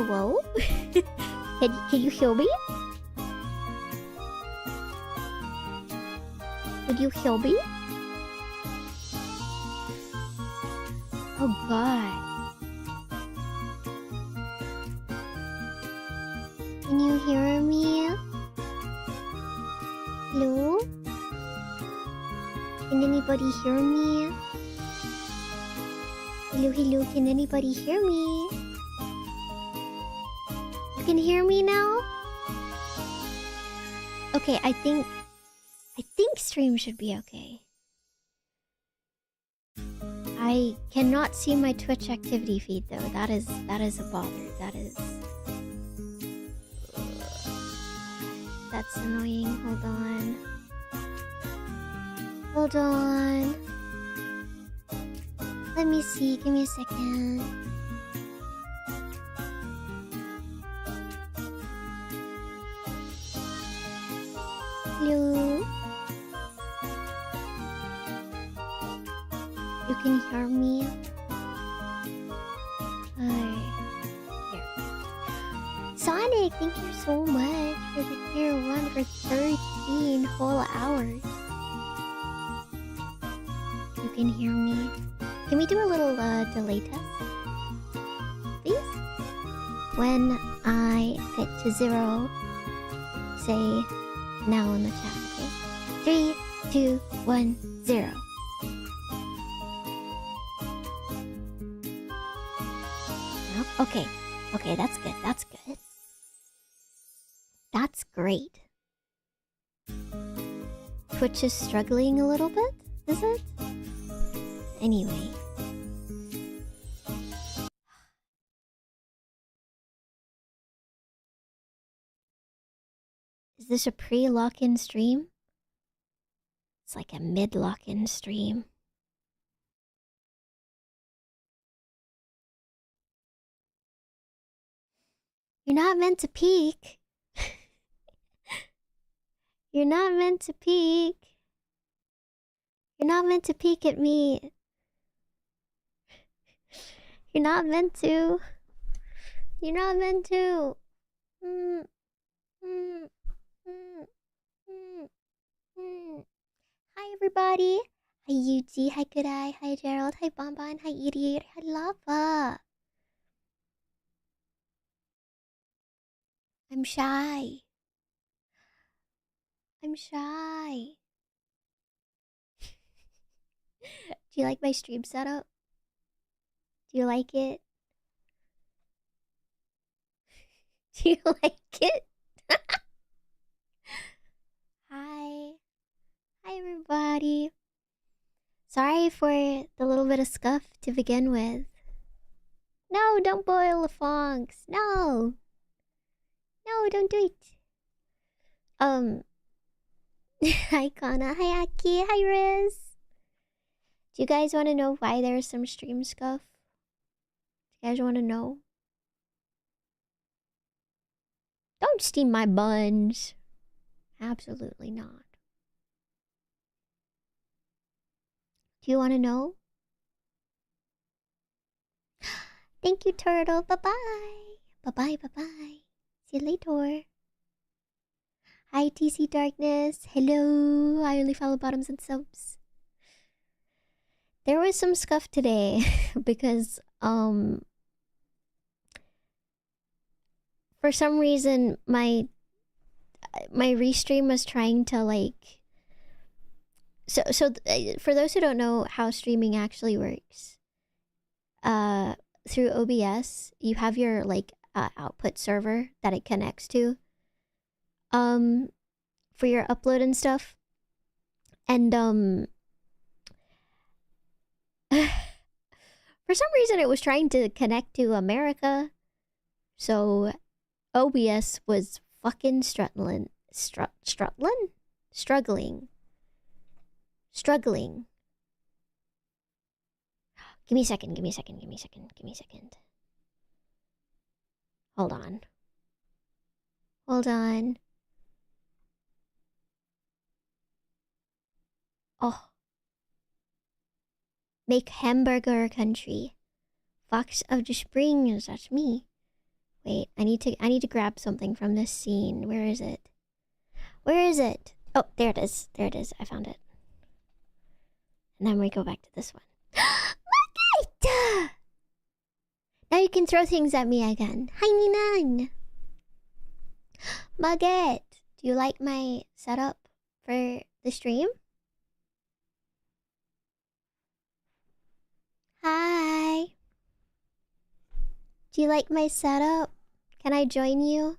Hello? Can you hear me? Would you hear me? Oh god. Can you hear me? Hello? Can anybody hear me? Hello, can anybody hear me? You can hear me now? Okay, I think stream should be okay. I cannot see my Twitch activity feed though. That is a bother. That's annoying. Hold on. Let me see. Give me a second. Hello? You can hear me? Here. Sonic, thank you so much for the tier 1 for 13 whole hours. You can hear me? Can we do a little delay test? Please? When I get to 0, say now in the chat, okay? 3, 2, 1, 0. Okay, that's good. That's great. Twitch is struggling a little bit, is it? Anyway. Is this a pre-lock-in stream? It's like a mid-lock-in stream. You're not meant to peek. You're not meant to peek. You're not meant to peek at me. You're not meant to. You're not meant to. Hi everybody. Hi Yuji. Hi Kudai. Hi Gerald. Hi Bonbon. Hi Idiot. Hi Lava. I'm shy. Do you like my stream setup? Do you like it? Do you like it? Hi everybody. Sorry for the little bit of scuff to begin with. No, don't boil the fonks. No, don't do it. Hi Kana, hi Aki, hi Riz. Do you guys want to know why there's some stream scuff? Do you guys want to know? Don't steam my buns. Absolutely not. Do you want to know? Thank you, Turtle. Bye-bye. Bye-bye. See you later. Hi, TC Darkness. Hello. I only follow bottoms and subs. There was some scuff today because, for some reason, my restream was trying to, like... So for those who don't know how streaming actually works, through OBS, you have your, like, output server that it connects to, for your upload and stuff. And, for some reason it was trying to connect to America. So OBS was fucking struggling. Give me a second. Hold on. Oh. Make hamburger country. Fox of the Springs, that's me. Wait, I need to grab something from this scene. Where is it? Where is it? Oh, there it is. There it is. I found it. And then we go back to this one. Market! Now you can throw things at me again. Hi, Ninan! Mugget, do you like my setup for the stream? Hi! Do you like my setup? Can I join you?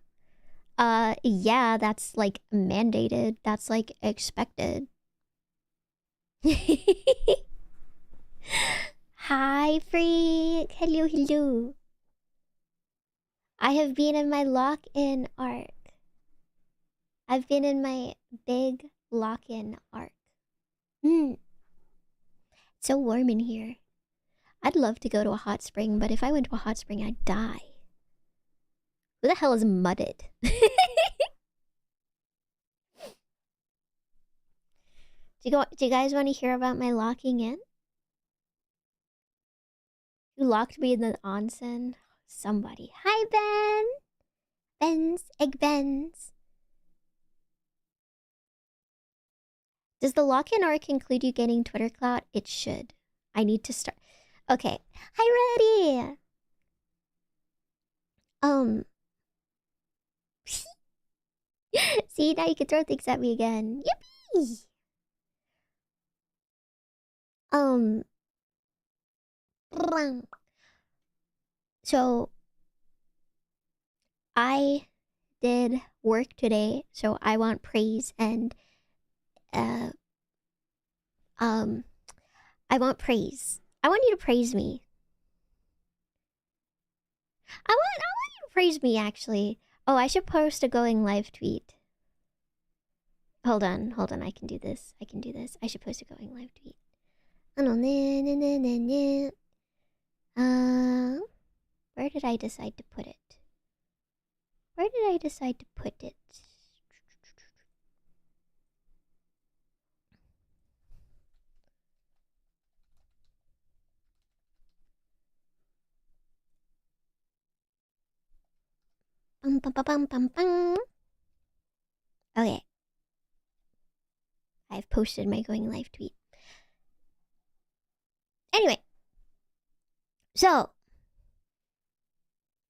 Yeah, that's like mandated. That's like expected. Hi, freak. Hello, hello. I have been in my lock-in arc. I've been in my big lock-in arc. It's so warm in here. I'd love to go to a hot spring, but if I went to a hot spring, I'd die. Who the hell is mudded? Do you guys want to hear about my locking in? Who locked me in the onsen? Somebody. Hi, Ben! Ben's. Egg Ben's. Does the lock-in arc include you getting Twitter clout? It should. I need to start. Okay. Hi, Reddy! See, now you can throw things at me again. Yippee! So, I did work today, so I want praise and, I want praise. I want you to praise me. I want you to praise me, actually. Oh, I should post a going live tweet. Hold on, I can do this. I should post a going live tweet. Where did I decide to put it? Okay. I've posted my going live tweet. Anyway. So,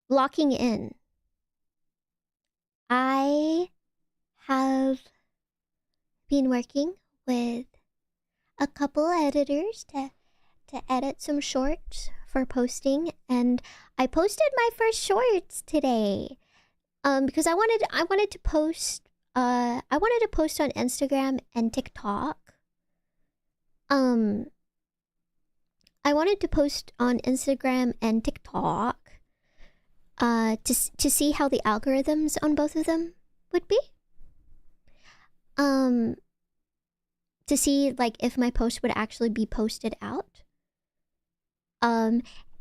locking in. I have been working with a couple editors to edit some shorts for posting, and I posted my first shorts today. Because I wanted to post on Instagram and TikTok. I wanted to post on Instagram and TikTok to see how the algorithms on both of them would be. To see like if my post would actually be posted out.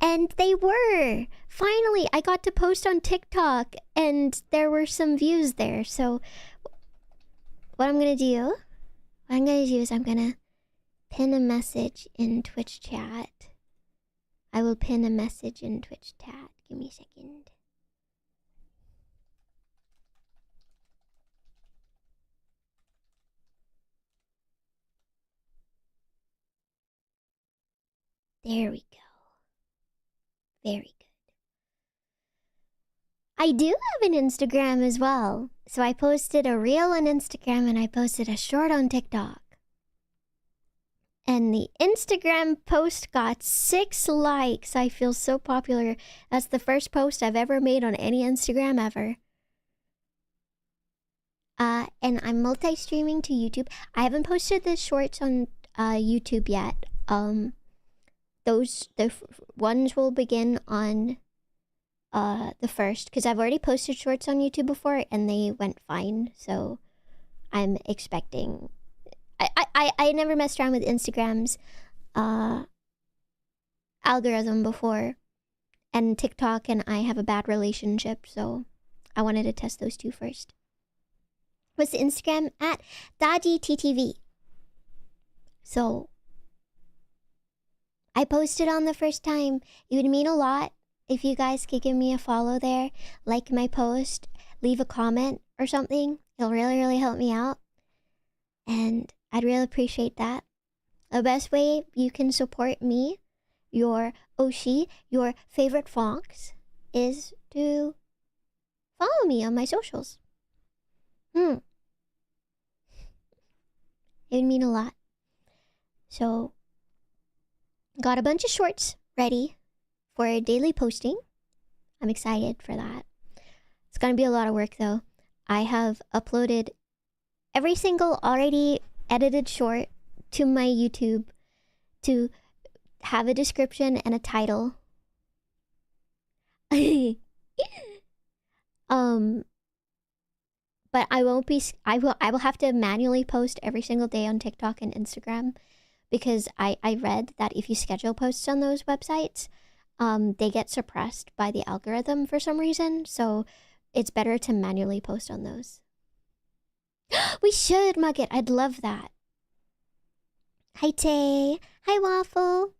And they were. Finally, I got to post on TikTok and there were some views there. So what I'm gonna do is I'm gonna pin a message in Twitch chat. I will pin a message in Twitch chat. Give me a second. There we go. Very good. I do have an Instagram as well. So I posted a reel on Instagram and I posted a short on TikTok. And the Instagram post got 6 likes. I feel so popular. That's the first post I've ever made on any Instagram ever. And I'm multi-streaming to YouTube. I haven't posted the shorts on YouTube yet. The ones will begin on the first, because I've already posted shorts on YouTube before and they went fine. So I'm expecting. I never messed around with Instagram's algorithm before, and TikTok and I have a bad relationship, so I wanted to test those two first. What's the Instagram at? Daji TTV. So I posted on the first time. It would mean a lot if you guys could give me a follow there, like my post, leave a comment or something, it'll really, really help me out. And I'd really appreciate that. The best way you can support me, your Oshi, your favorite fox, is to follow me on my socials. It would mean a lot. So, got a bunch of shorts ready for a daily posting. I'm excited for that. It's gonna be a lot of work though. I have uploaded every single already edited short to my YouTube to have a description and a title. But I won't be, I will have to manually post every single day on TikTok and Instagram, because I read that if you schedule posts on those websites, they get suppressed by the algorithm for some reason, so it's better to manually post on those. We should, Mugget. I'd love that. Hi, Tay. Hi, Waffle.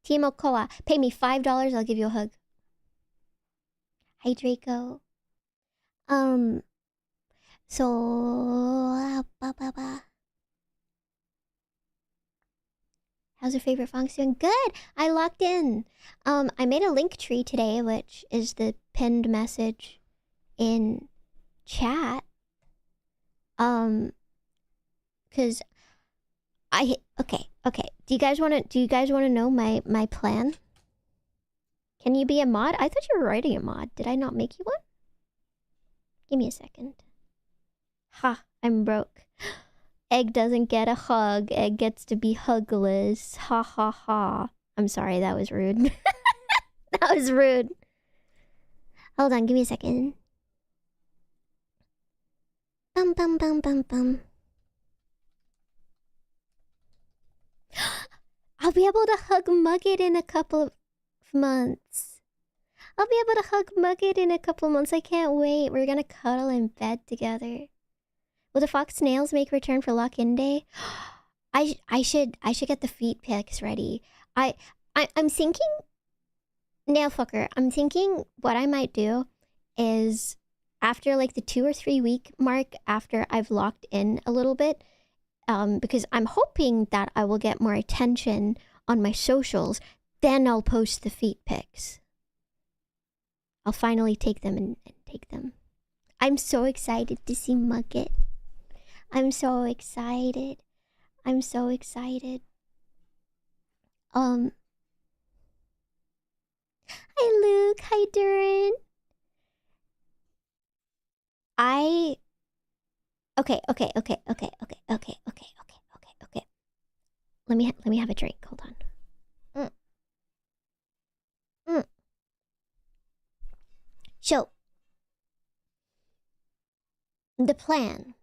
Timo Koa. Pay me $5, I'll give you a hug. Hi, Draco. So... How's your favorite Fonks doing? Good! I locked in. I made a link tree today, which is the pinned message in chat. Cause okay. Do you guys wanna know my plan? Can you be a mod? I thought you were already a mod. Did I not make you one? Give me a second. Ha, I'm broke. Egg doesn't get a hug. Egg gets to be hugless. Ha ha ha. I'm sorry, that was rude. That was rude. Hold on, give me a second. Bum bum bum bum bum. I'll be able to hug Mugget in a couple of months. I'll be able to hug Mugget in a couple months. I can't wait. We're gonna cuddle in bed together. Will the fox nails make return for lock-in day? I should get the feet pics ready. I'm thinking, nail fucker. I'm thinking what I might do is after like the 2 or 3 week mark, after I've locked in a little bit, because I'm hoping that I will get more attention on my socials, then I'll post the feet pics. I'll finally take them and take them. I'm so excited to see Mugget. I'm so excited. I'm so excited. Hi Luke. Hi Duran. Okay. Let me have a drink. Hold on. So, the plan.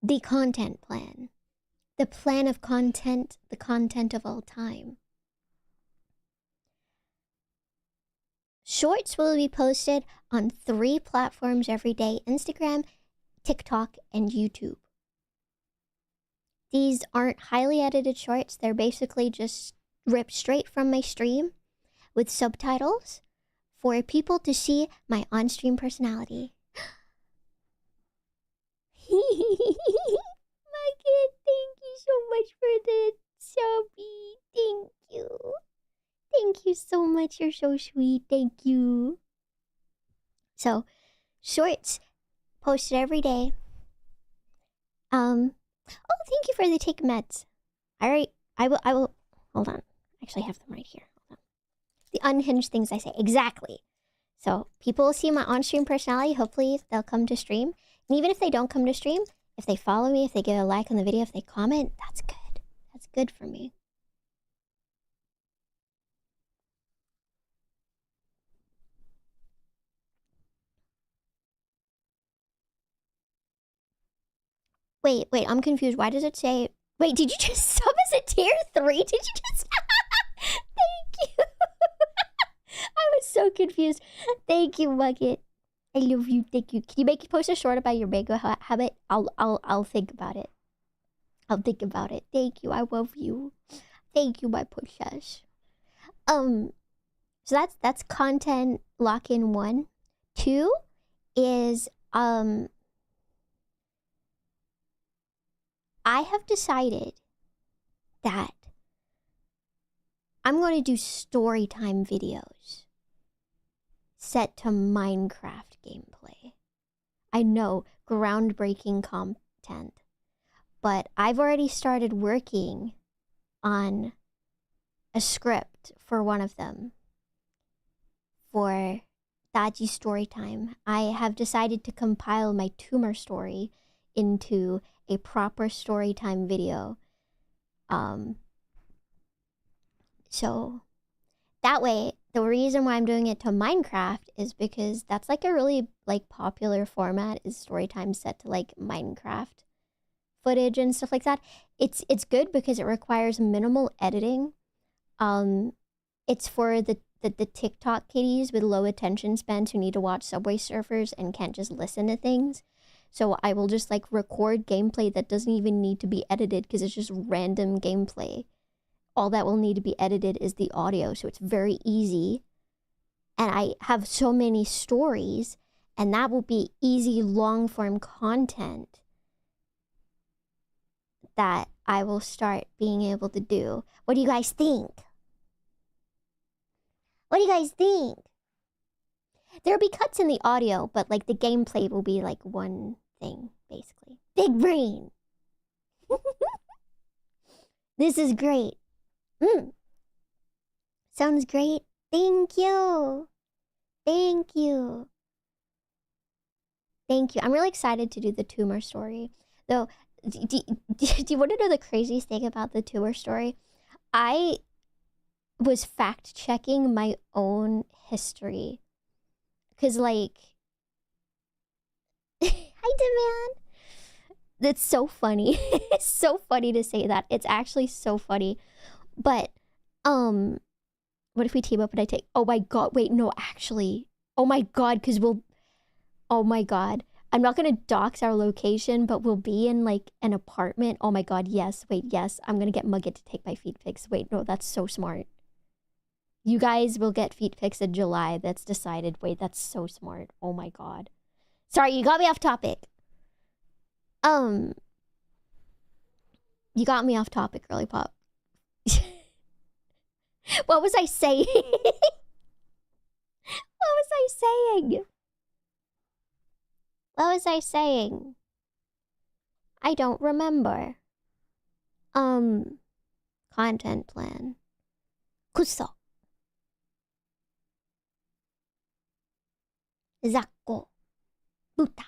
The content plan. The plan of content. The content of all time. Shorts will be posted on 3 platforms every day: Instagram, TikTok, and YouTube. These aren't highly edited shorts. They're basically just ripped straight from my stream with subtitles for people to see my on-stream personality. Mugget, thank you so much for the subby. Thank you. Thank you so much. You're so sweet. Thank you. So, shorts posted every day. Oh, thank you for the take meds. Alright, I will, hold on. Actually, I have them right here. Hold on. The unhinged things I say. Exactly. So, people will see my on-stream personality. Hopefully, they'll come to stream. And even if they don't come to stream, if they follow me, if they give a like on the video, if they comment, that's good. That's good for me. Wait, I'm confused. Why does it say... Wait, did you just sub as a tier 3? Did you just... Thank you. I was so confused. Thank you, Mugget. I love you. Thank you. Can you post a short about your bagel habit? I'll think about it. I'll think about it. Thank you. I love you. Thank you, my precious. So that's content lock-in 1. 2 is I have decided that I'm going to do story time videos set to Minecraft gameplay. I know, groundbreaking content, but I've already started working on a script for one of them for Daji story time. I have decided to compile my tumor story into a proper story time video. So that way, the reason why I'm doing it to Minecraft is because that's like a really like popular format, is story time set to like Minecraft footage and stuff like that. It's good because it requires minimal editing. It's for the TikTok kiddies with low attention spans who need to watch Subway Surfers and can't just listen to things. So I will just like record gameplay that doesn't even need to be edited because it's just random gameplay. All that will need to be edited is the audio, so it's very easy. And I have so many stories, and that will be easy long-form content that I will start being able to do. What do you guys think? What do you guys think? There'll be cuts in the audio, but like the gameplay will be like one thing, basically. Big brain! This is great. Sounds great. Thank you. Thank you. Thank you. I'm really excited to do the tumor story. Though, do you want to know the craziest thing about the tumor story? I was fact-checking my own history. Because, like... Hi, Demand! That's so funny. It's so funny to say that. It's actually so funny. But, what if we team up and I take... Oh my god, wait, no, actually. Oh my god, because we'll... Oh my god. I'm not going to dox our location, but we'll be in, like, an apartment. Oh my god, yes. Wait, yes. I'm going to get Mugget to take my feet pics. Wait, no, that's so smart. You guys will get feet pics in July. That's decided. Wait, that's so smart. Oh my god. Sorry, you got me off topic. You got me off topic, Girly Pop. What was I saying? What was I saying? What was I saying? I don't remember. Content plan. Kuso. Zakko. Buta.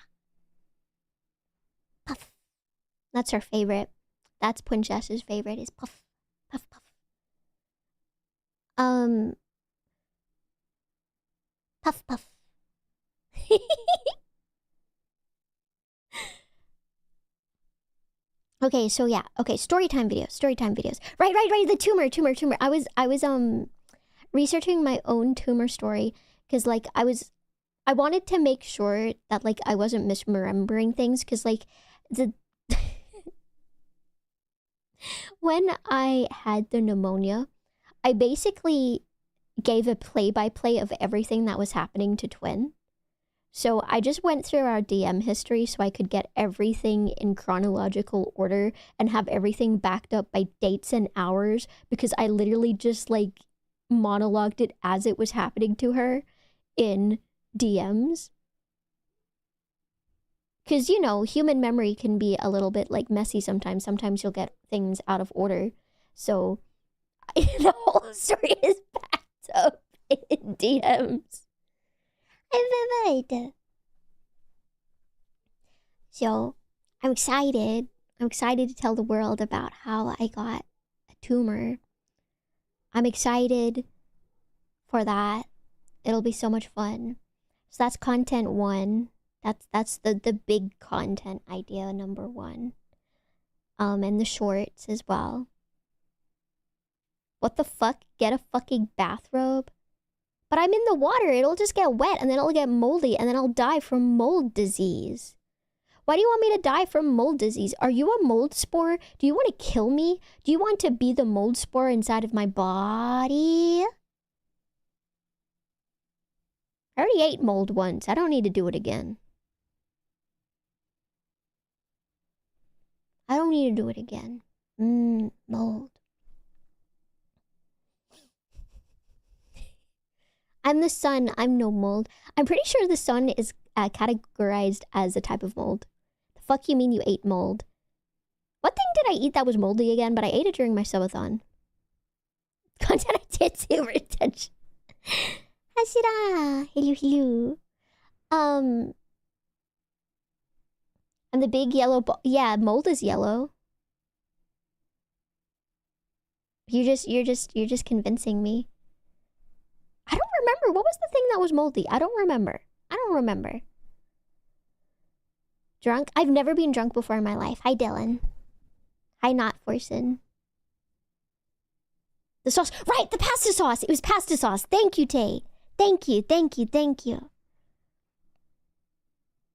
Puff. That's her favorite. That's Princess's favorite, is puff. Puff, puff. Puff, puff. Okay, so yeah. Okay, story time videos. Right, the tumor. I was researching my own tumor story because like I wanted to make sure that like I wasn't misremembering things because like the when I had the pneumonia, I basically gave a play-by-play of everything that was happening to Twin. So I just went through our DM history so I could get everything in chronological order and have everything backed up by dates and hours because I literally just like monologued it as it was happening to her in DMs. Because, you know, human memory can be a little bit like messy sometimes. Sometimes you'll get things out of order. So the whole story is backed up in DMs. So, I'm excited. I'm excited to tell the world about how I got a tumor. I'm excited for that. It'll be so much fun. So that's content 1. That's the big content idea number 1. And the shorts as well. What the fuck? Get a fucking bathrobe? But I'm in the water. It'll just get wet and then it'll get moldy and then I'll die from mold disease. Why do you want me to die from mold disease? Are you a mold spore? Do you want to kill me? Do you want to be the mold spore inside of my body? I already ate mold once. I don't need to do it again. I don't need to do it again. Mold. I'm the sun. I'm no mold. I'm pretty sure the sun is categorized as a type of mold. The fuck you mean you ate mold? What thing did I eat that was moldy again? But I ate it during my subathon. Content I did too, retention. Hashira. Hello, hello. And the big yellow ball. Yeah, mold is yellow. You're just convincing me. I don't remember. What was the thing that was moldy? I don't remember. Drunk? I've never been drunk before in my life. Hi, Dylan. Hi, not Forsen. The sauce. Right, the pasta sauce. It was pasta sauce. Thank you, Tay. Thank you.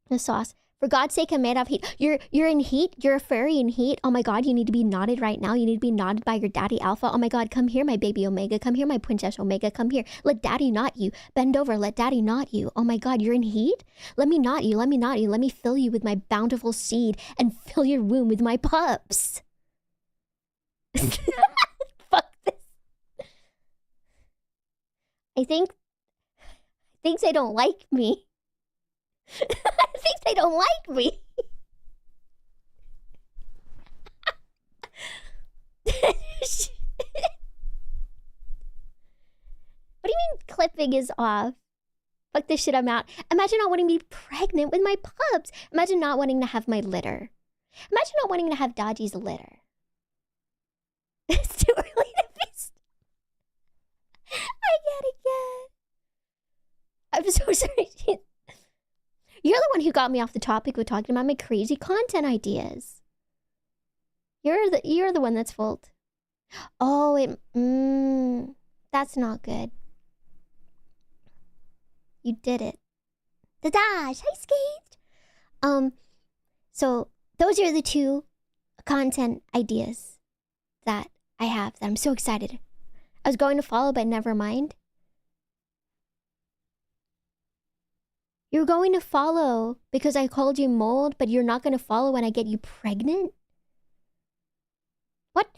The sauce. For God's sake, I'm made of heat. You're in heat? You're a fairy in heat? Oh my god, you need to be knotted right now. You need to be knotted by your daddy Alpha. Oh my god, come here, my baby Omega. Come here, my princess Omega. Come here. Let daddy knot you. Bend over. Let daddy knot you. Oh my god, you're in heat? Let me knot you. Let me fill you with my bountiful seed and fill your womb with my pups. Fuck this. I think they don't like me. I think they don't like me. What do you mean clipping is off? Fuck this shit, I'm out. Imagine not wanting to be pregnant with my pups. Imagine not wanting to have my litter. Imagine not wanting to have Daji's litter. It's too early to be... I get it, I'm so sorry. You're the one who got me off the topic with talking about my crazy content ideas. You're the one that's fault. Oh, that's not good. You did it. The dash, hi Skate. So those are the two content ideas that I have that I'm so excited. I was going to follow, but never mind. You're going to follow because I called you mold, but you're not going to follow when I get you pregnant? What?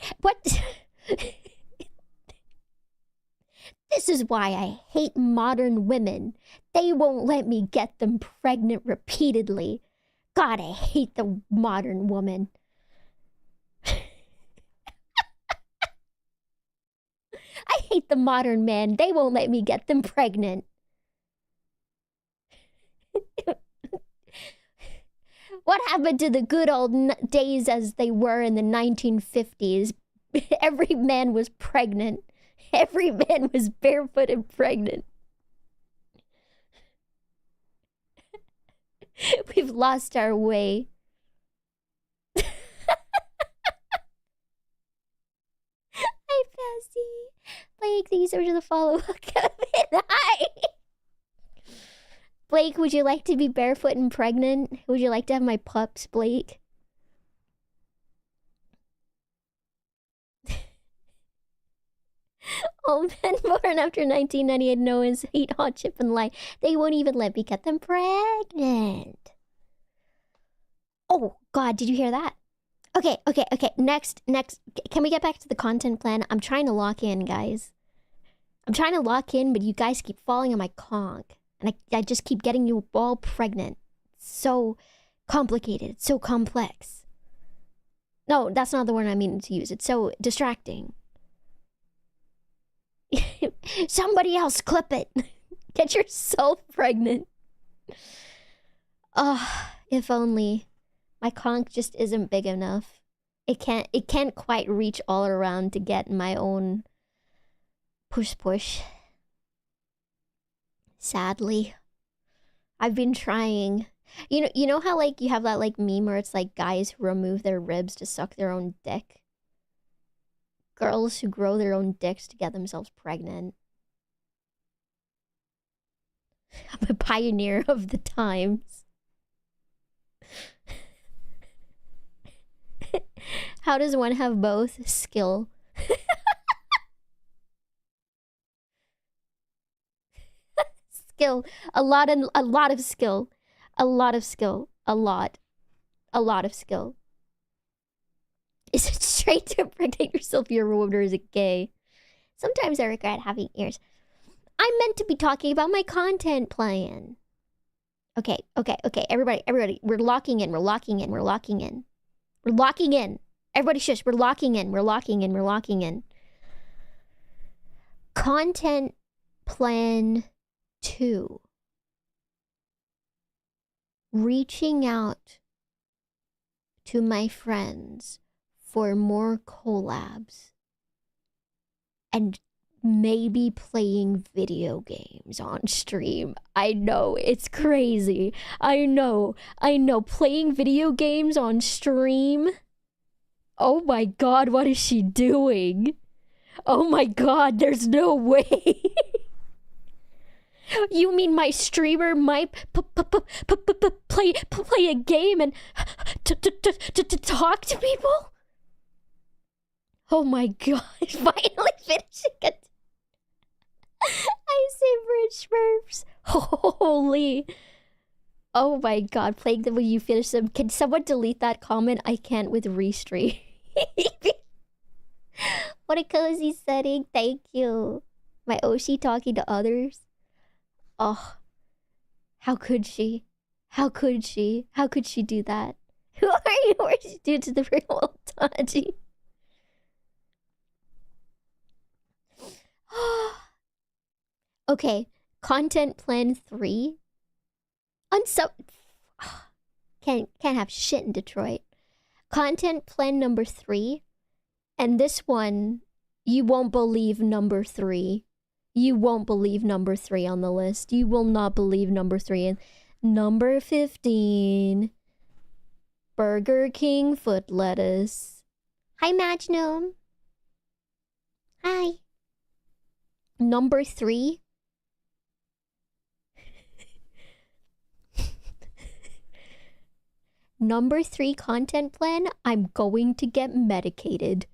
This is why I hate modern women. They won't let me get them pregnant repeatedly. God, I hate the modern woman. I hate the modern men. They won't let me get them pregnant. What happened to the good old days as they were in the 1950s? Every man was pregnant. Every man was barefoot and pregnant. We've lost our way. Hi, Passy. Blake, thank you so much for the follow. Hi. Blake, would you like to be barefoot and pregnant? Would you like to have my pups, Blake? All men born after 1998 know is eat hot chip and lie. They won't even let me get them pregnant. Oh, God, did you hear that? Okay. Next. Can we get back to the content plan? I'm trying to lock in, guys. I'm trying to lock in, but you guys keep falling on my conch. And I just keep getting you all pregnant. It's so complicated. It's so complex. No, that's not the word I mean to use. It's so distracting. Somebody else clip it. Get yourself pregnant. If only. My conch just isn't big enough. It can't quite reach all around to get my own push. Sadly. I've been trying. You know how like you have that like meme where it's like guys who remove their ribs to suck their own dick? Girls who grow their own dicks to get themselves pregnant. I'm a pioneer of the times. How does one have both? Skill. skill. A lot of skill. A lot of skill. A lot of skill. Is it straight to impregnate yourself you're a woman, or is it gay? Sometimes I regret having ears. I'm meant to be talking about my content plan. Okay. Everybody. We're locking in. Everybody shush. We're locking in. Content plan 2. Reaching out to my friends for more collabs and maybe playing video games on stream. I know, it's crazy. I know. Playing video games on stream? Oh my god, what is she doing? Oh my god, there's no way. You mean my streamer might play a game and to talk to people? Oh my god, finally finishing it. I say bridge smurfs. Holy. Oh my god, playing them when you finish them. Can someone delete that comment? I can't with restream. What a cozy setting. Thank you. My Oshi talking to others. Oh. How could she? How could she do that? Who are you? What did you do to the real world, Daji? Okay, content plan 3. Can't have shit in Detroit. Content plan number 3. And this one, you won't believe number 3. You won't believe number 3 on the list. You will not believe number 3. And number 15. Burger King foot lettuce. Hi, Magnum. Hi. Number 3. Number 3 content plan, I'm going to get medicated.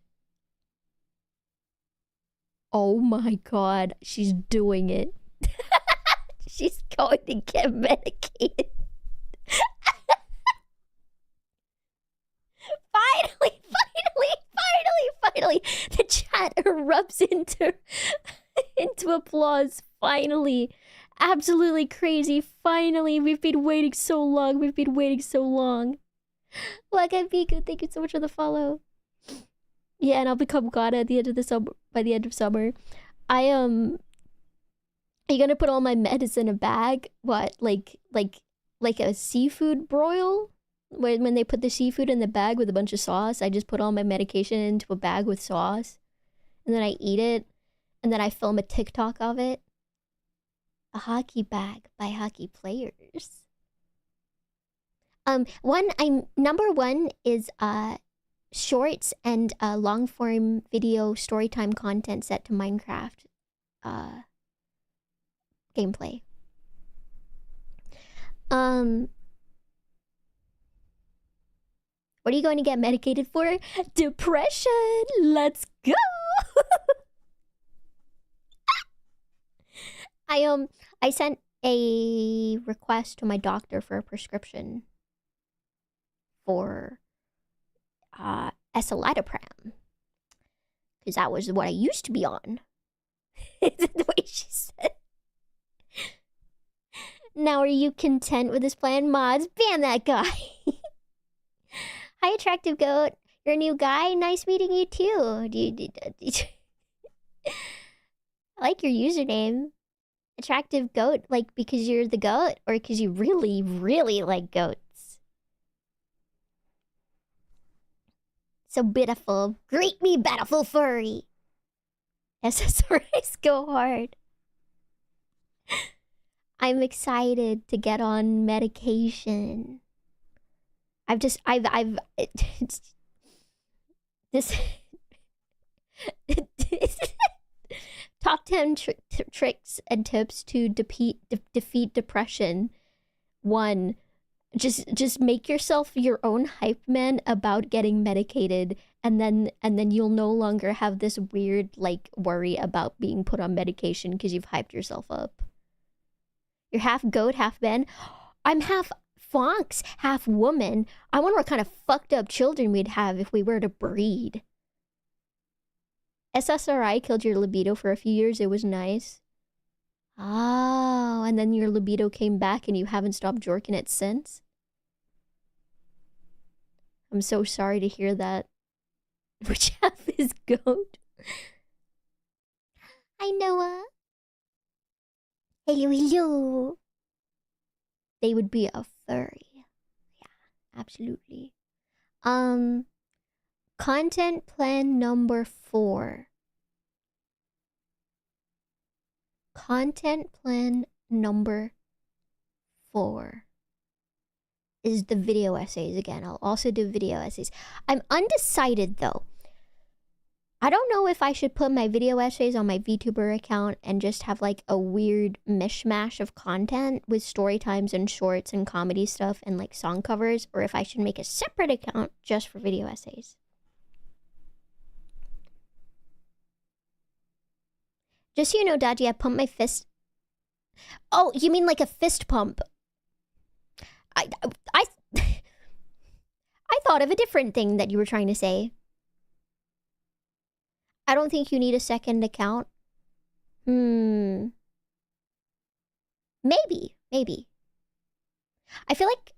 Oh my god, she's doing it. She's going to get medicated. Finally, the chat erupts into applause. Finally. Absolutely crazy. Finally, we've been waiting so long. Welcome, Biku. Thank you so much for the follow. Yeah, and I'll become God at the end of the summer. By the end of summer, are you gonna put all my meds in a bag? What, like a seafood broil? When they put the seafood in the bag with a bunch of sauce, I just put all my medication into a bag with sauce, and then I eat it, and then I film a TikTok of it. A hockey bag by hockey players. Number 1 is shorts and long form video storytime content set to Minecraft gameplay. What are you going to get medicated for? Depression. Let's go. I sent a request to my doctor for a prescription for escitalopram, because that was what I used to be on. The way she said. Now, are you content with this plan, mods? Ban that guy. Hi, attractive goat. You're a new guy. Nice meeting you too. I like your username. Attractive goat, like because you're the goat, or because you really, really like goats? So beautiful. Greet me, beautiful furry. SSRIs go hard. I'm excited to get on medication. This top 10 tricks and tips to defeat depression. 1, just make yourself your own hype man about getting medicated, and then you'll no longer have this weird like worry about being put on medication because you've hyped yourself up. You're half goat, half man. I'm half fox, half woman. I wonder what kind of fucked up children we'd have if we were to breed. SSRI killed your libido for a few years. It was nice. Oh, and then your libido came back and you haven't stopped jorking it since? I'm so sorry to hear that. Which half is goat? Hi, Noah. Hello, hello. They would be a furry. Yeah, absolutely. Content plan number 4. Content plan number 4 is the video essays again. I'll also do video essays. I'm undecided though. I don't know if I should put my video essays on my VTuber account and just have like a weird mishmash of content with story times and shorts and comedy stuff and like song covers, or if I should make a separate account just for video essays. Just so you know, Daji, I pumped my fist. Oh, you mean like a fist pump? I I thought of a different thing that you were trying to say. I don't think you need a second account. Maybe. I feel like...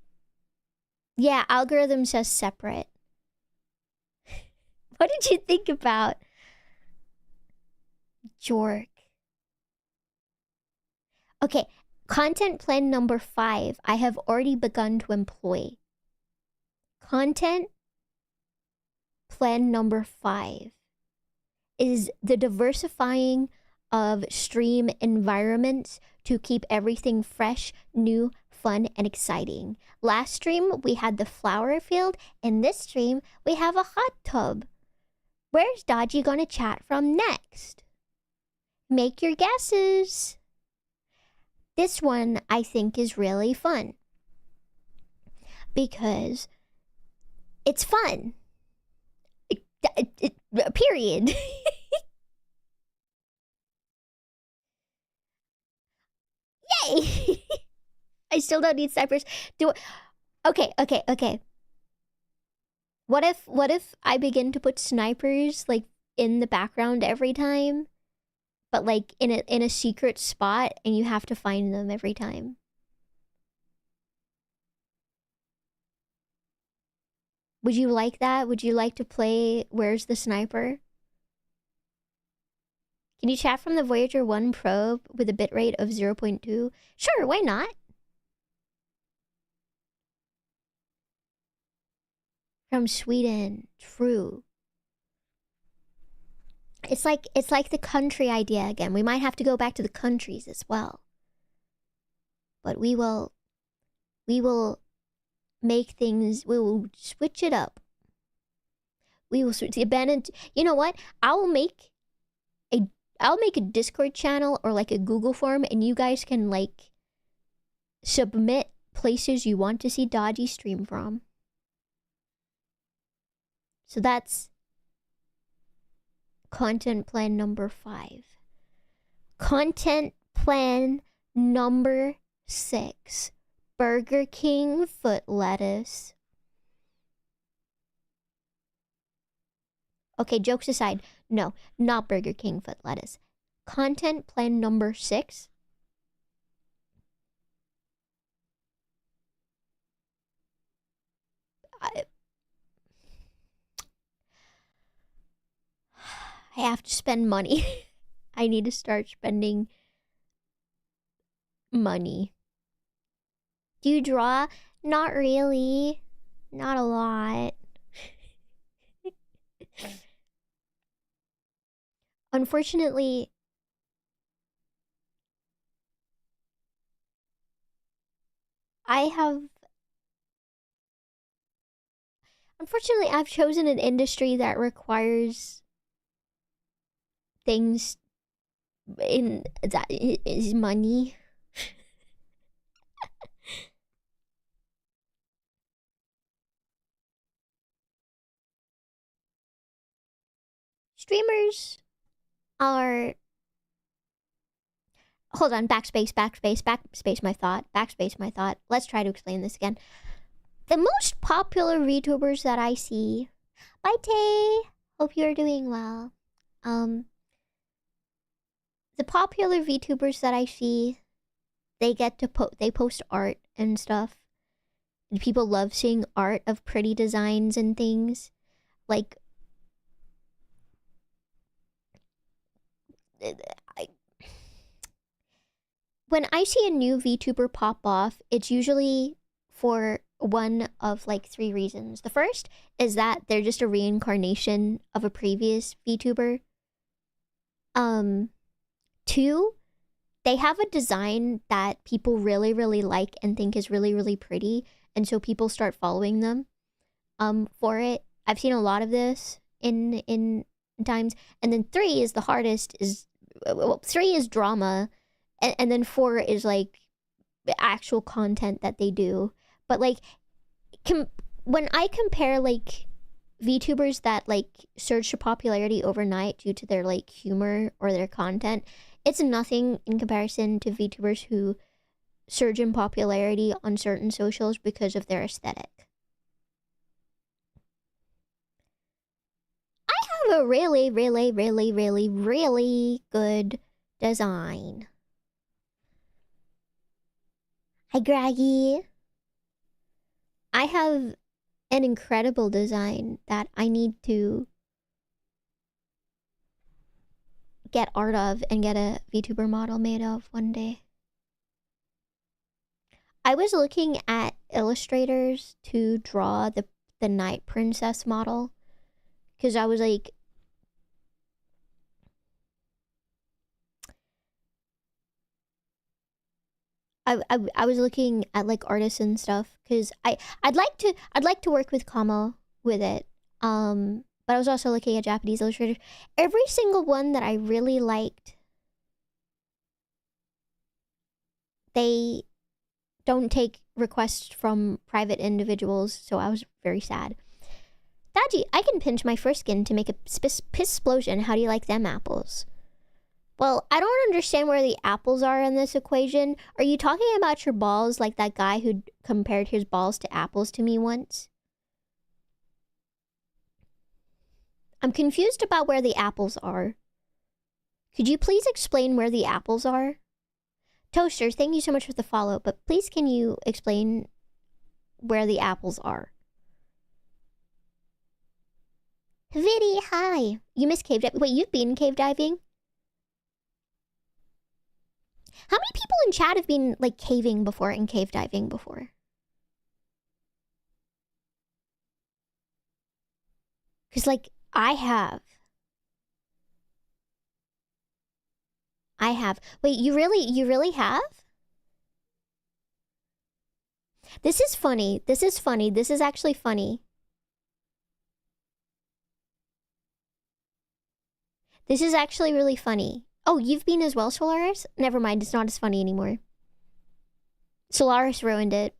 Yeah, algorithm says separate. What did you think about... Jork? Okay, content plan number 5. I have already begun to employ. Content plan number 5 is the diversifying of stream environments to keep everything fresh, new, fun, and exciting. Last stream, we had the flower field. In this stream, we have a hot tub. Where's Daji gonna chat from next? Make your guesses. This one, I think, is really fun. Because it's fun. Period. Yay! I still don't need snipers. Okay. What if I begin to put snipers like in the background every time, but like in a secret spot, and you have to find them every time? Would you like that? Would you like to play Where's the Sniper? Can you chat from the Voyager 1 probe with a bitrate of 0.2? Sure, why not? From Sweden, true. It's like the country idea again. We might have to go back to the countries as well. But we will make things, we will switch it up. We will switch the abandoned. You know what? I'll make a Discord channel or like a Google form, and you guys can like submit places you want to see Daji stream from. So that's content plan number 5. Content plan number 6. Burger King foot lettuce. Okay, jokes aside. No, not Burger King foot lettuce. Content plan number 6. I have to spend money. I need to start spending money. Do you draw? Not really. Not a lot. Unfortunately, I've chosen an industry that requires things in that is money. Streamers are... hold on, backspace my thought. Let's try to explain this again. The most popular VTubers that I see... Bye, Tay! Hope you're doing well. The popular VTubers that I see, they get to they post art and stuff. And people love seeing art of pretty designs and things. Like... when I see a new VTuber pop off, it's usually for one of like 3 reasons. The first is that they're just a reincarnation of a previous VTuber. 2, they have a design that people really, really like and think is really, really pretty, and so people start following them for it. I've seen a lot of this in times. And then 3 is the hardest, is... well, 3 is drama, and then 4 is like the actual content that they do. But like, when I compare like VTubers that like surge to popularity overnight due to their like humor or their content, it's nothing in comparison to VTubers who surge in popularity on certain socials because of their aesthetic. I have a really, really, really, really, really good design. Hi, Graggy. I have an incredible design that I need to get art of and get a VTuber model made of one day. I was looking at illustrators to draw the Night Princess model, because I was like, I was looking at like artists and stuff, because I'd like to work with Kamo with it. But I was also looking at Japanese illustrators. Every single one that I really liked, they don't take requests from private individuals, so I was very sad. Daji, I can pinch my foreskin to make a piss explosion. How do you like them apples? Well, I don't understand where the apples are in this equation. Are you talking about your balls like that guy who compared his balls to apples to me once? I'm confused about where the apples are. Could you please explain where the apples are? Toaster, thank you so much for the follow, but please can you explain where the apples are? Viddy, hi. You missed cave diving. Wait, you've been cave diving? How many people in chat have been, like, caving before and cave diving before? Because, like, I have. Wait, you really have? This is funny. This is actually funny. This is actually really funny. Oh, you've been as well, Solaris? Never mind, it's not as funny anymore. Solaris ruined it.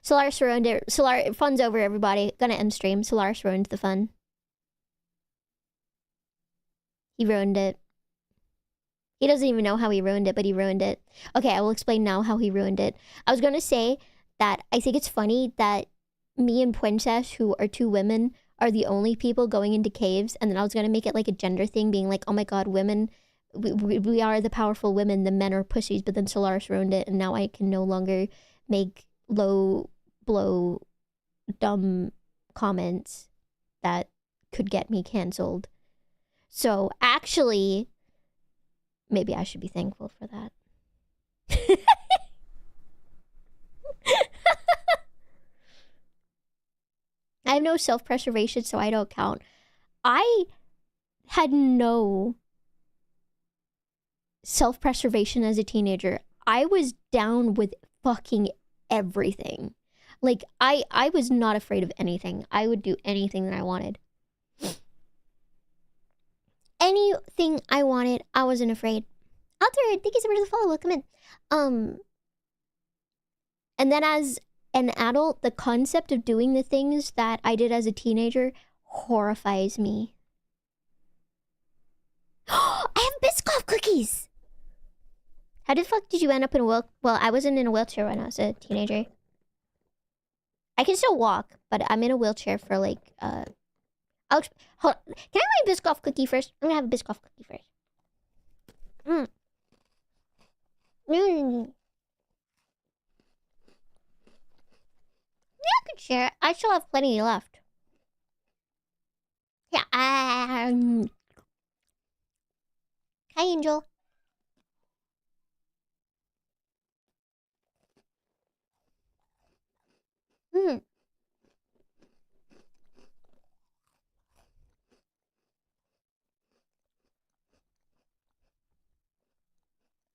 Fun's over, everybody. Gonna end stream. Solaris ruined the fun. He ruined it. He doesn't even know how he ruined it, but he ruined it. Okay, I will explain now how he ruined it. I was gonna say that I think it's funny that me and Princess, who are 2 women, are the only people going into caves, and then I was gonna make it like a gender thing, being like, oh my god, women, we are the powerful women, the men are pussies, but then Solaris ruined it, and now I can no longer make low blow dumb comments that could get me cancelled. So actually, maybe I should be thankful for that. I have no self-preservation, so I don't count. I had no self-preservation as a teenager. I was down with fucking everything. Like, I was not afraid of anything. I would do anything that I wanted. Anything I wanted, I wasn't afraid. Altered, thank you so much for the follow. Welcome in. And then as an adult, the concept of doing the things that I did as a teenager horrifies me. I have Biscoff cookies! How the fuck did you end up in a wheel? Well, I wasn't in a wheelchair when I was a teenager. I can still walk, but I'm in a wheelchair for like, hold on. Can I have my Biscoff cookie first? I'm gonna have a Biscoff cookie first. Yeah, I could share it. I still have plenty left. Yeah, hi, Angel.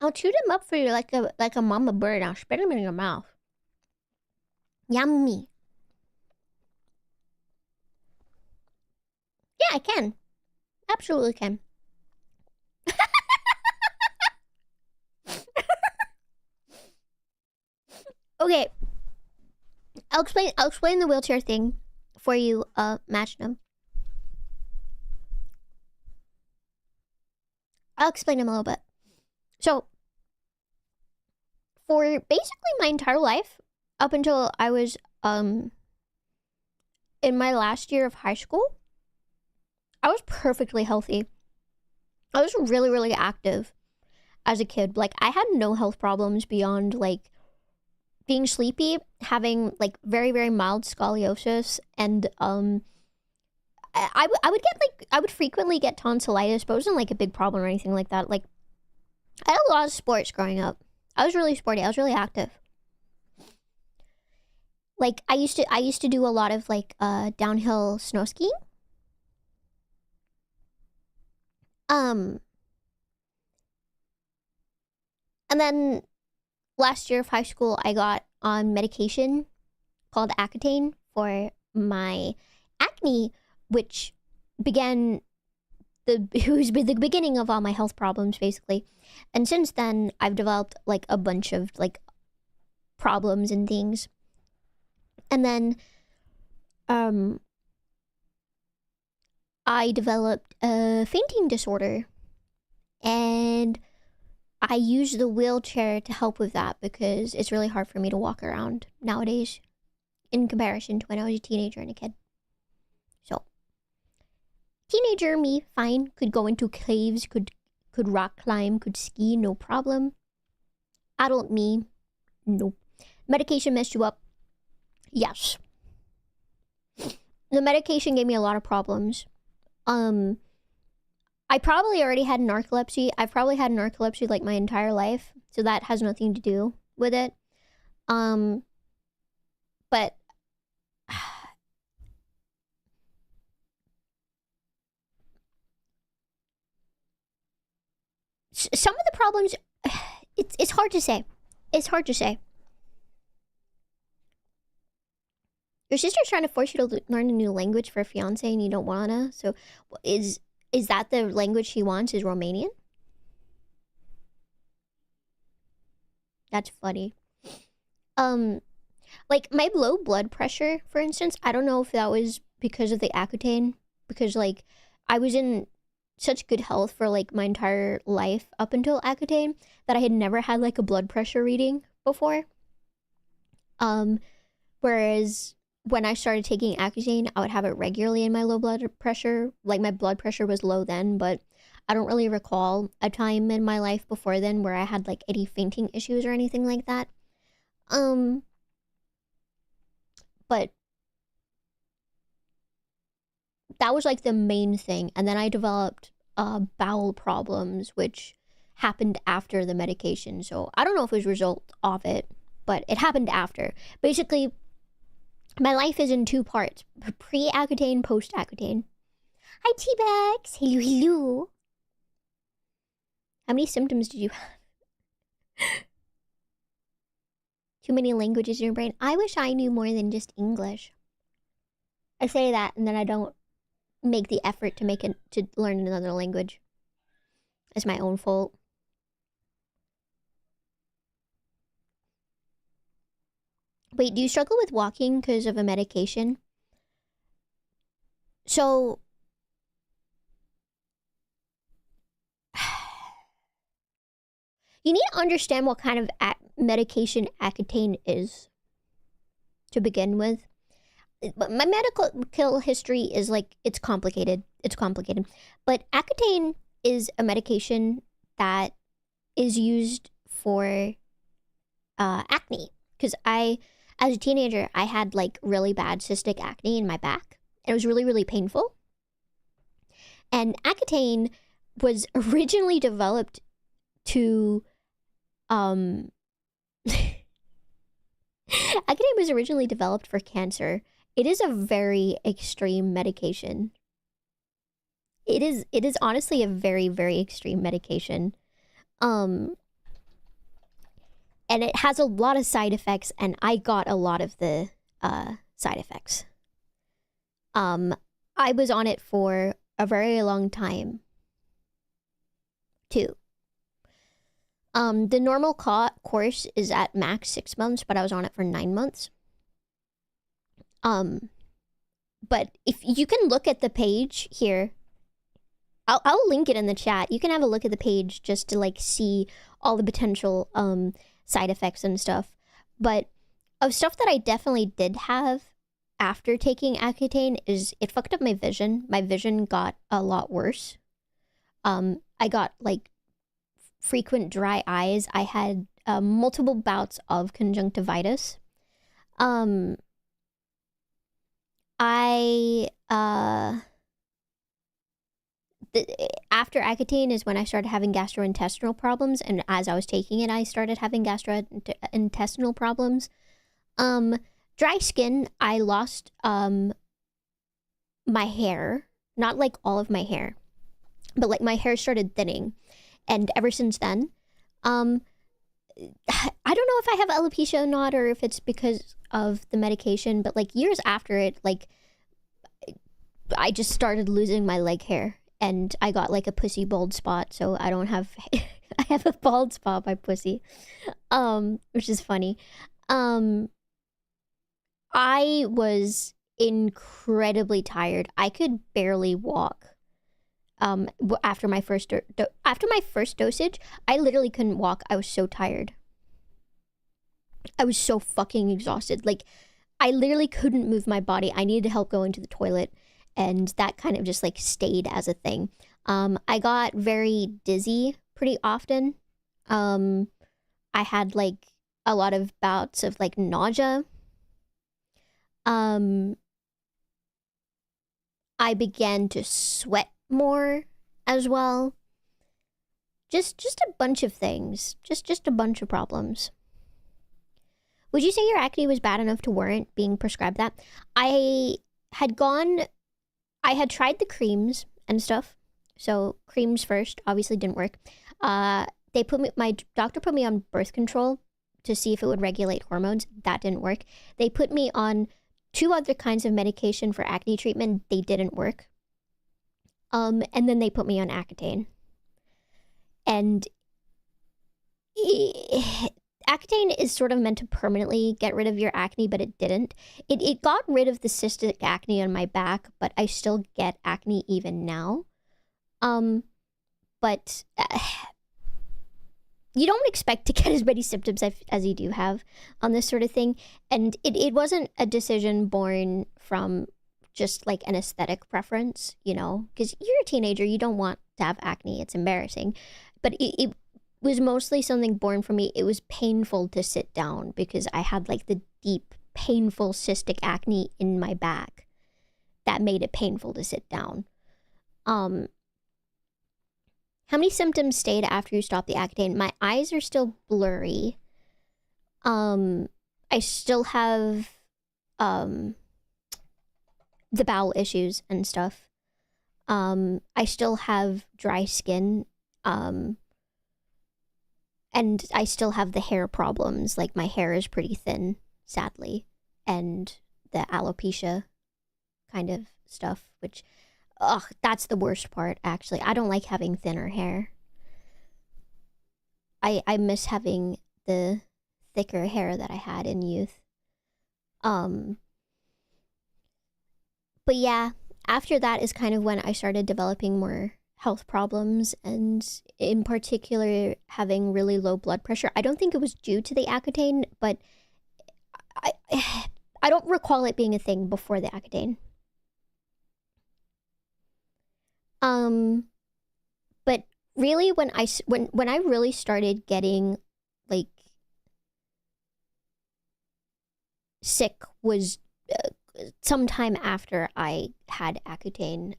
I'll chew them up for you like a mama bird. I'll spit them in your mouth. Yummy. Yeah, I can. Absolutely can. Okay. I'll explain the wheelchair thing for you, Matchnum. I'll explain them a little bit. So, for basically my entire life, up until I was in my last year of high school, I was perfectly healthy. I was really, really active as a kid. Like, I had no health problems beyond, like, being sleepy, having, like, very, very mild scoliosis, and, I would get, like, I would frequently get tonsillitis, but it wasn't, like, a big problem or anything like that. Like, I had a lot of sports growing up. I was really sporty. I was really active. Like, I used to do a lot of, like, downhill snow skiing. And then last year of high school, I got on medication called Accutane for my acne, which began it was the beginning of all my health problems, basically. And since then, I've developed, like, a bunch of, like, problems and things. And then, I developed a fainting disorder. And I use the wheelchair to help with that because it's really hard for me to walk around nowadays in comparison to when I was a teenager and a kid. So, teenager me, fine, could go into caves, could rock climb, could ski, no problem. Adult me, nope. Medication messed you up? Yes. The medication gave me a lot of problems. I probably already had narcolepsy. I've probably had narcolepsy like my entire life, so that has nothing to do with it. But some of the problems, it's hard to say. It's hard to say. Your sister's trying to force you to learn a new language for a fiance and you don't wanna. So is that the language she wants, is Romanian? That's funny. Like, my low blood pressure, for instance, I don't know if that was because of the Accutane, because, like, I was in such good health for, like, my entire life up until Accutane that I had never had, like, a blood pressure reading before. Whereas when I started taking Accutane, I would have it regularly in my low blood pressure. Like, my blood pressure was low then, but I don't really recall a time in my life before then where I had, like, any fainting issues or anything like that. But that was, like, the main thing. And then I developed bowel problems, which happened after the medication. So I don't know if it was a result of it, but it happened after. Basically, my life is in two parts: pre-Accutane, post-Accutane. Hi, T-Bags. Hello, hello. How many symptoms did you have? Too many languages in your brain. I wish I knew more than just English. I say that, and then I don't make the effort to learn another language. It's my own fault. Wait, do you struggle with walking because of a medication? So, you need to understand what kind of medication Accutane is to begin with. My medical history is like, it's complicated. But Accutane is a medication that is used for acne. Because as a teenager, I had like really bad cystic acne in my back. And it was really, really painful. And Accutane was originally developed to Accutane was originally developed for cancer. It is a very extreme medication. It is honestly a very, very extreme medication. And it has a lot of side effects, and I got a lot of the side effects. I was on it for a very long time too. The normal course is at max 6 months, but I was on it for 9 months. But if you can look at the page here, I'll link it in the chat. You can have a look at the page just to like see all the potential side effects and stuff. But of stuff that I definitely did have after taking Accutane is it fucked up my vision. My vision got a lot worse. I got like frequent dry eyes. I had multiple bouts of conjunctivitis. After Accutane is when I started having gastrointestinal problems, and as I was taking it, I started having gastrointestinal problems. Dry skin, I lost my hair, not like all of my hair, but like my hair started thinning, and ever since then, I don't know if I have alopecia or not, or if it's because of the medication, but like years after it, like I just started losing my leg hair, and I got like a pussy bald spot, so I don't have I have a bald spot by pussy, which is funny. I was incredibly tired. I could barely walk. After my first dosage, I literally couldn't walk. I was so tired. I was so fucking exhausted. Like, I literally couldn't move my body. I needed help going to the toilet, and that kind of just like stayed as a thing. I got very dizzy pretty often. I had like a lot of bouts of like nausea. I began to sweat more as well. Just a bunch of things. Just a bunch of problems. Would you say your acne was bad enough to warrant being prescribed that? I had tried the creams and stuff. So creams first obviously didn't work. My doctor put me on birth control to see if it would regulate hormones. That didn't work. They put me on 2 other kinds of medication for acne treatment. They didn't work. And then they put me on Accutane. And Accutane is sort of meant to permanently get rid of your acne, but it didn't. It got rid of the cystic acne on my back, but I still get acne even now. But you don't expect to get as many symptoms as you do have on this sort of thing. And it wasn't a decision born from just like an aesthetic preference, you know, because you're a teenager, you don't want to have acne, it's embarrassing. But it was mostly something born from me. It was painful to sit down because I had like the deep, painful cystic acne in my back that made it painful to sit down. How many symptoms stayed after you stopped the Accutane? My eyes are still blurry. I still have the bowel issues and stuff. I still have dry skin. And I still have the hair problems. Like, my hair is pretty thin, sadly. And the alopecia kind of stuff, which... ugh, that's the worst part, actually. I don't like having thinner hair. I miss having the thicker hair that I had in youth. But yeah, after that is kind of when I started developing more health problems, and in particular having really low blood pressure. I don't think it was due to the Accutane, but I I don't recall it being a thing before the Accutane. But really when I really started getting like sick was sometime after I had Accutane.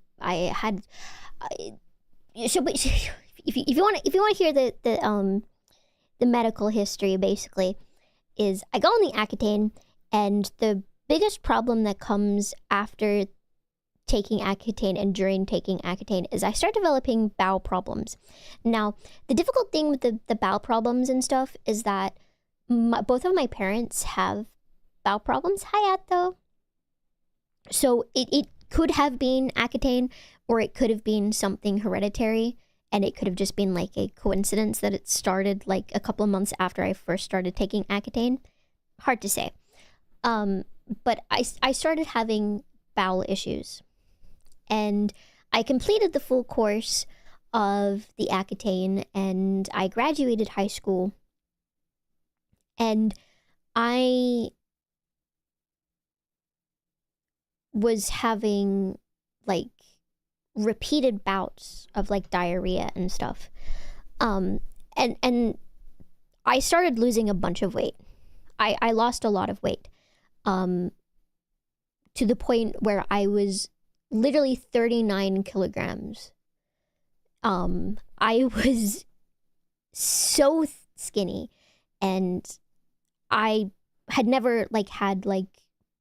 So if you want to hear the medical history, basically is I go on the Accutane, and the biggest problem that comes after taking Accutane and during taking Accutane is I start developing bowel problems. Now, the difficult thing with the bowel problems and stuff is that both of my parents have bowel problems. Hi, Atto. So it could have been Accutane, or it could have been something hereditary, and it could have just been like a coincidence that it started like a couple of months after I first started taking Accutane. Hard to say. But I started having bowel issues, and I completed the full course of the Accutane, and I graduated high school, and I was having like repeated bouts of like diarrhea and stuff. And I started losing a bunch of weight. I lost a lot of weight. To the point where I was literally 39 kilograms. I was so skinny, and I had never like had like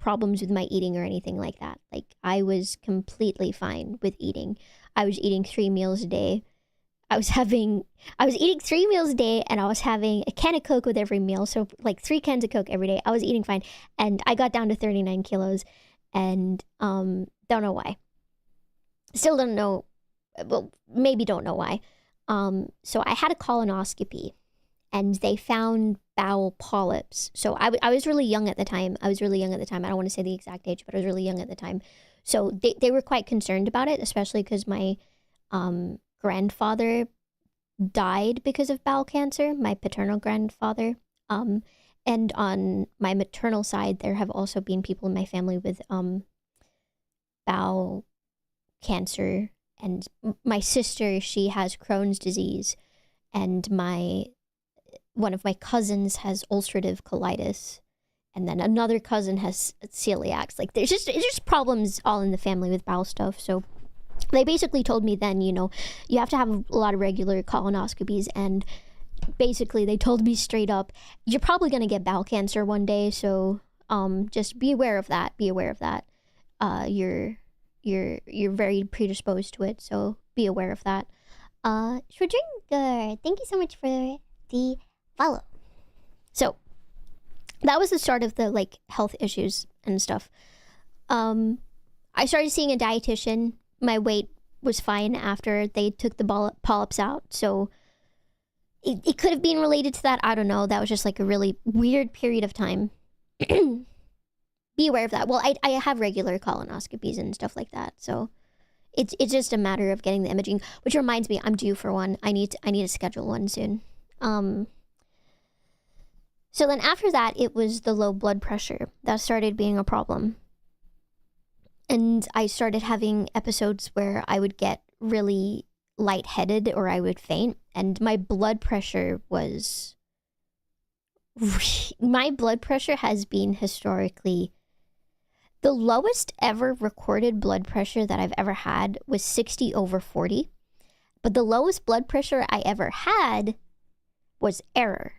problems with my eating or anything like that. Like I was completely fine with eating. I was eating 3 meals a day. I was eating 3 meals a day, and I was having a can of Coke with every meal. So like 3 cans of Coke every day. I was eating fine, and I got down to 39 kilos, and don't know why. Still don't know. Well, maybe don't know why. So I had a colonoscopy, and they found bowel polyps. So I was really young at the time. I don't want to say the exact age, but I was really young at the time. So they were quite concerned about it, especially because my grandfather died because of bowel cancer, my paternal grandfather. And on my maternal side, there have also been people in my family with bowel cancer. And my sister, she has Crohn's disease, and one of my cousins has ulcerative colitis, and then another cousin has celiac. Like there's just problems all in the family with bowel stuff. So they basically told me then, you have to have a lot of regular colonoscopies, and basically they told me straight up, you're probably going to get bowel cancer one day, so just be aware of that. You're very predisposed to it, so be aware of that. Schrodringer, thank you so much for the follow. So that was the start of the like health issues and stuff. I started seeing a dietitian. My weight was fine after they took the polyps out, so it could have been related to that. I don't know. That was just like a really weird period of time. Be aware of that. Well, I have regular colonoscopies and stuff like that, so it's just a matter of getting the imaging. Which reminds me, I'm due for one. I need to schedule one soon. So then after that, it was the low blood pressure that started being a problem. And I started having episodes where I would get really lightheaded or I would faint. And my blood pressure has been historically, the lowest ever recorded blood pressure that I've ever had was 60/40. But the lowest blood pressure I ever had was error.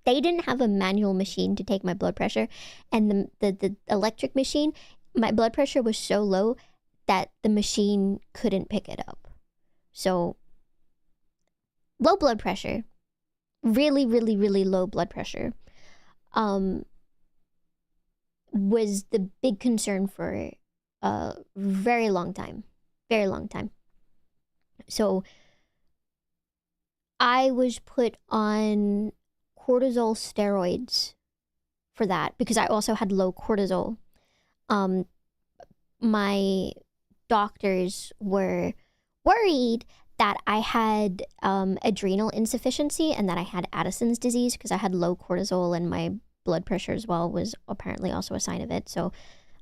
They didn't have a manual machine to take my blood pressure, and the electric machine, my blood pressure was so low that the machine couldn't pick it up. So low blood pressure, really, really, really low blood pressure, was the big concern for a very long time. So I was put on cortisol steroids for that because I also had low cortisol. My doctors were worried that I had adrenal insufficiency and that I had Addison's disease because I had low cortisol, and my blood pressure as well was apparently also a sign of it. So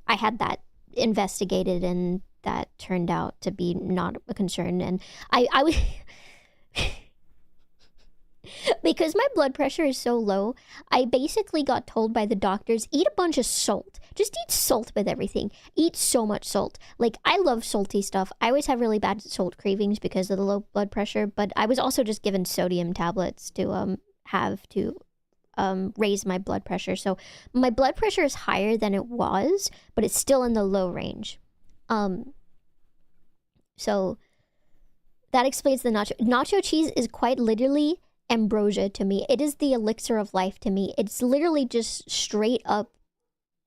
I had that investigated, and that turned out to be not a concern. And I was because my blood pressure is so low, I basically got told by the doctors, eat a bunch of salt. Just eat salt with everything. Eat so much salt. Like, I love salty stuff. I always have really bad salt cravings because of the low blood pressure, but I was also just given sodium tablets to have to raise my blood pressure. So my blood pressure is higher than it was, but it's still in the low range. So that explains the nacho cheese is quite literally ambrosia to me. It is the elixir of life to me. It's literally just straight up,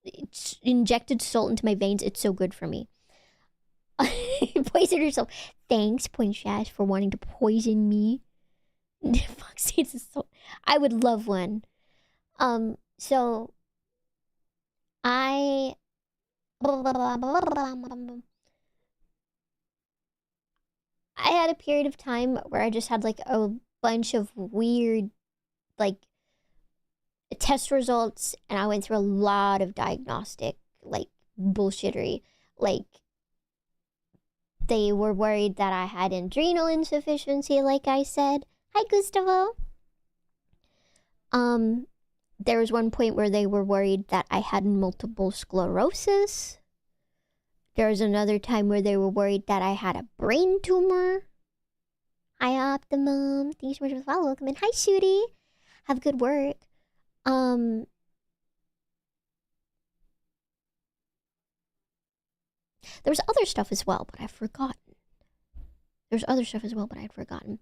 it's injected salt into my veins. It's so good for me. Poison yourself. Thanks, Princess, for wanting to poison me. Fuck seeds of salt. I would love one. So I had a period of time where I just had like a bunch of weird like test results, and I went through a lot of diagnostic like bullshittery. Like, they were worried that I had adrenal insufficiency, like I said. Hi, Gustavo. There was one point where they were worried that I had multiple sclerosis. There was another time where they were worried that I had a brain tumor. Hi, Optimum. Thank you so much for the follow. Welcome in. Hi, Shooty. Have good work. There was other stuff as well, but I've forgotten. There's other stuff as well, but I'd forgotten.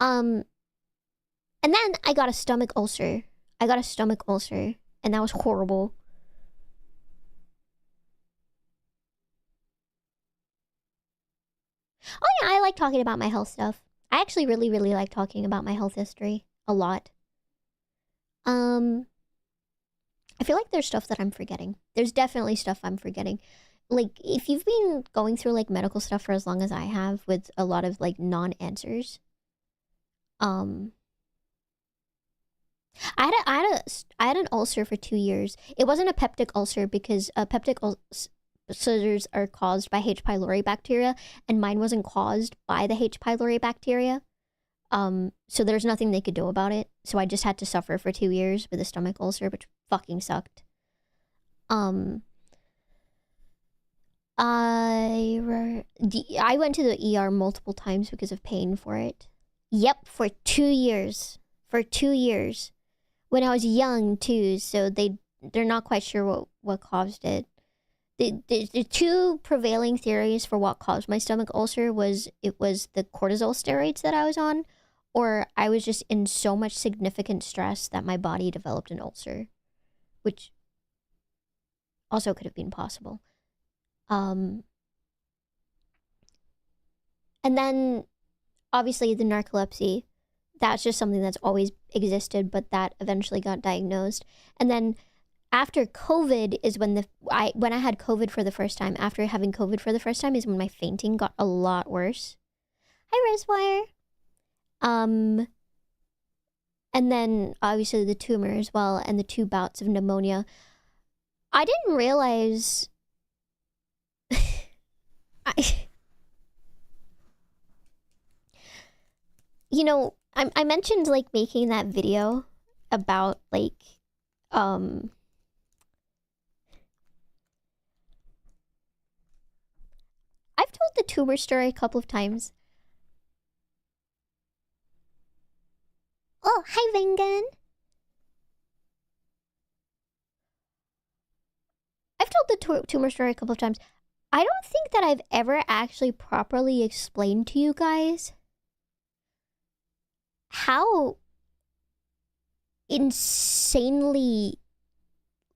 And then I got a stomach ulcer. And that was horrible. Oh yeah, I like talking about my health stuff. I actually really, really like talking about my health history a lot. I feel like there's stuff that I'm forgetting. There's definitely stuff I'm forgetting. Like, if you've been going through like medical stuff for as long as I have, with a lot of like non-answers, I had an ulcer for 2 years. It wasn't a peptic ulcer because peptic ulcers are caused by H. pylori bacteria, and mine wasn't caused by the H. pylori bacteria. So there's nothing they could do about it. So I just had to suffer for 2 years with a stomach ulcer, which fucking sucked. I went to the ER multiple times because of pain for it. Yep, for 2 years. For 2 years. When I was young too, so they're not quite sure what caused it. The two prevailing theories for what caused my stomach ulcer was it was the cortisol steroids that I was on, or I was just in so much significant stress that my body developed an ulcer, which also could have been possible. And then obviously the narcolepsy, that's just something that's always existed, but that eventually got diagnosed. And then after COVID is when when I had COVID for the first time. After having COVID for the first time is when my fainting got a lot worse. Hi, Reswire. And then obviously the tumor as well, and the 2 bouts of pneumonia. I didn't realize you know, I mentioned like making that video about like I've told the tumor story a couple of times. Oh, hi, Vengan. I've told the tumor story a couple of times. I don't think that I've ever actually properly explained to you guys how insanely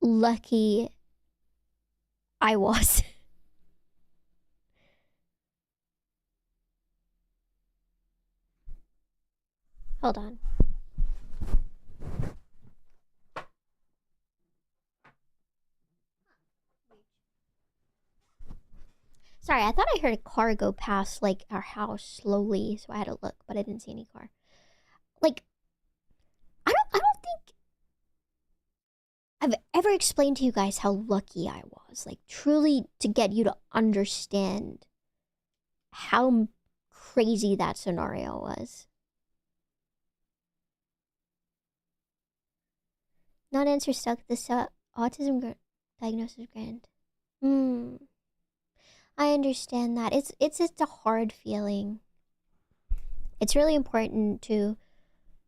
lucky I was. Hold on. Sorry, I thought I heard a car go past, like, our house slowly, so I had to look, but I didn't see any car. Like, I don't think I've ever explained to you guys how lucky I was. Like, truly to get you to understand how crazy that scenario was. Non-answer stuck. This autism diagnosis grant. I understand that. It's just a hard feeling. It's really important to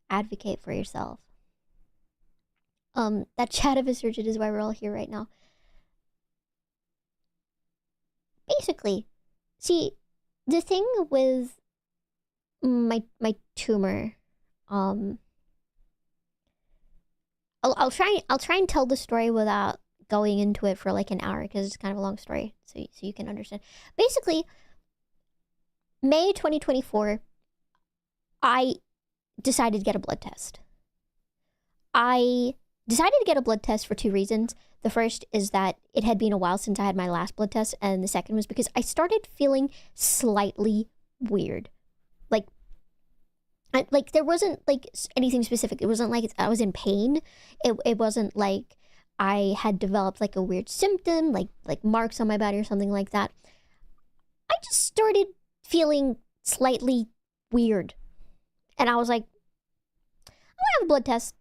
advocate for yourself. That chat of a surgeon is why we're all here right now. Basically, see, the thing with my tumor, I'll try and tell the story without going into it for like an hour because it's kind of a long story, so you can understand. Basically, May 2024, I decided to get a blood test. I decided to get a blood test for two reasons. The first is that it had been a while since I had my last blood test, and the second was because I started feeling slightly weird. Like there wasn't like anything specific. It wasn't like I was in pain. It wasn't like I had developed like a weird symptom, like marks on my body or something like that. I just started feeling slightly weird. And I was like, I'm gonna have a blood test.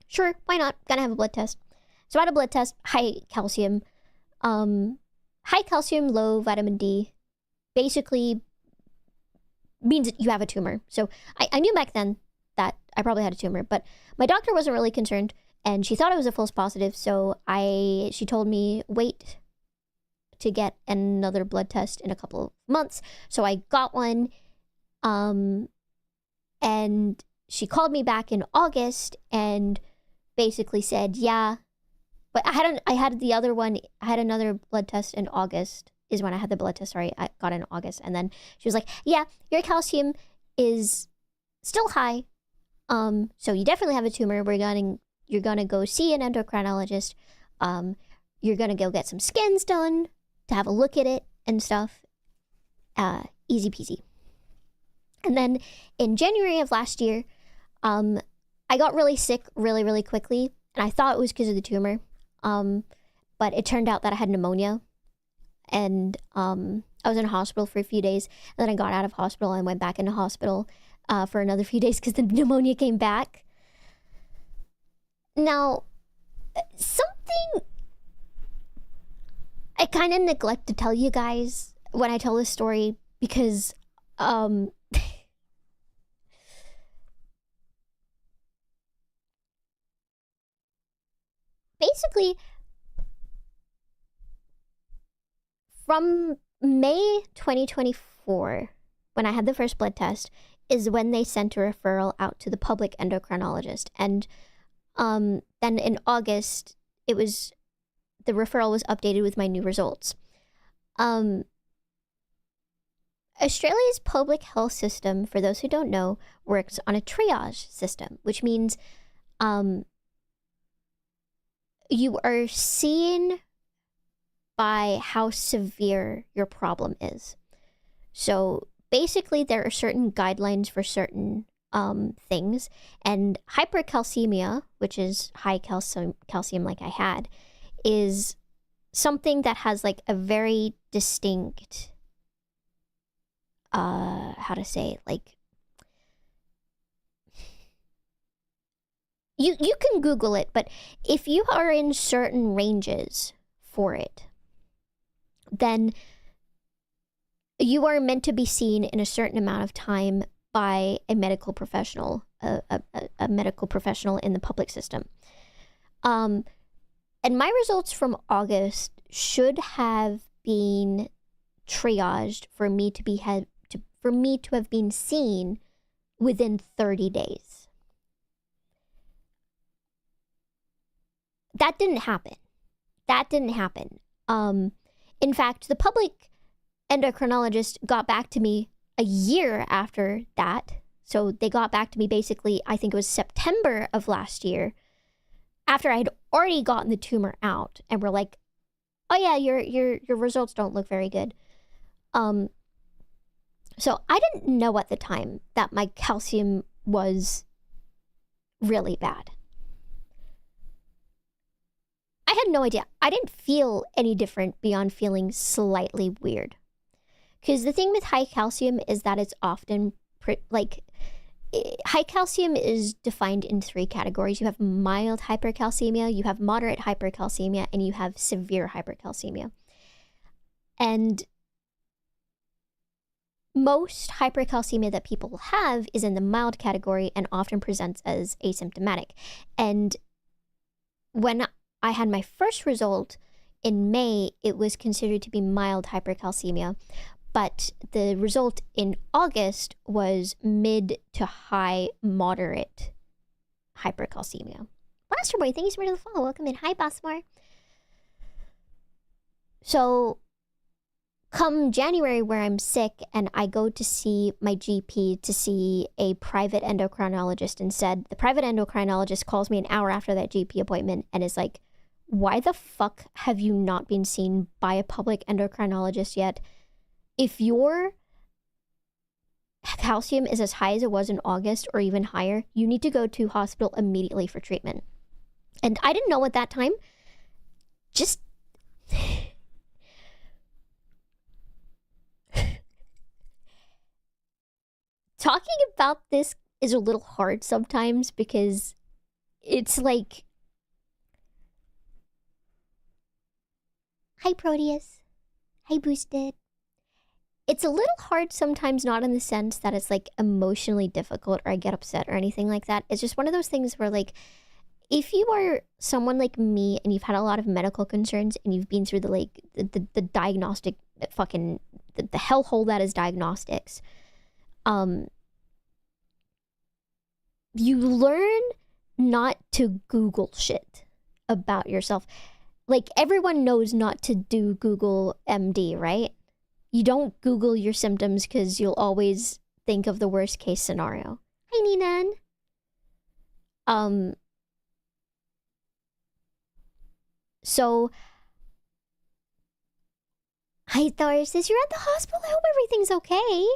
Sure, why not? Gonna have a blood test. So I had a blood test, high calcium, low vitamin D. Basically means that you have a tumor. So I knew back then that I probably had a tumor, but my doctor wasn't really concerned, and she thought it was a false positive. So she told me wait to get another blood test in a couple of months. So I got one, and she called me back in August and basically said, yeah, but I had the other one. I had another blood test in August is when I had the blood test. Sorry, I got it in August. And then she was like, yeah, your calcium is still high. So you definitely have a tumor. You're gonna go see an endocrinologist. You're gonna go get some scans done to have a look at it and stuff. Easy peasy. And then in January of last year, I got really sick really, really quickly. And I thought it was because of the tumor. But it turned out that I had pneumonia. And I was in a hospital for a few days. And then I got out of hospital and went back into hospital for another few days because the pneumonia came back. Now, something I kind of neglect to tell you guys when I tell this story because basically, from May 2024, when I had the first blood test, is when they sent a referral out to the public endocrinologist. And then in August, the referral was updated with my new results. Australia's public health system, for those who don't know, works on a triage system, which means you are seen by how severe your problem is. So basically, there are certain guidelines for certain things, and hypercalcemia, which is high calcium like I had, is something that has like a very distinct how to say it, like you can Google it, but if you are in certain ranges for it, then you are meant to be seen in a certain amount of time by a medical professional, a medical professional in the public system. And my results from August should have been triaged for me to have been seen within 30 days. That didn't happen. In fact, the public endocrinologist got back to me a year after that. So they got back to me basically, I think it was September of last year, after I had already gotten the tumor out, and were like, oh yeah, your results don't look very good. So I didn't know at the time that my calcium was really bad. I had no idea. I didn't feel any different beyond feeling slightly weird. Because the thing with high calcium is that it's often, high calcium is defined in 3 categories. You have mild hypercalcemia, you have moderate hypercalcemia, and you have severe hypercalcemia. And most hypercalcemia that people have is in the mild category and often presents as asymptomatic. And when I had my first result in May, it was considered to be mild hypercalcemia. But the result in August was mid to high moderate hypercalcemia. Blaster Boy, thank you so much for the follow. Welcome in. Hi, Bossmore. So, come January, where I'm sick, and I go to see my GP to see a private endocrinologist instead. The private endocrinologist calls me an hour after that GP appointment and is like, why the fuck have you not been seen by a public endocrinologist yet? If your calcium is as high as it was in August or even higher, you need to go to hospital immediately for treatment. And I didn't know at that time. Just talking about this is a little hard sometimes because it's like, hi Proteus, hi Boosted. It's a little hard sometimes, not in the sense that it's like emotionally difficult or I get upset or anything like that. It's just one of those things where, like, if you are someone like me and you've had a lot of medical concerns and you've been through the diagnostic fucking the hellhole that is diagnostics, you learn not to Google shit about yourself. Like, everyone knows not to do Google MD, right? You don't Google your symptoms because you'll always think of the worst case scenario. Hi, Ninan. So, hi, Tharsis. You're at the hospital. I hope everything's okay.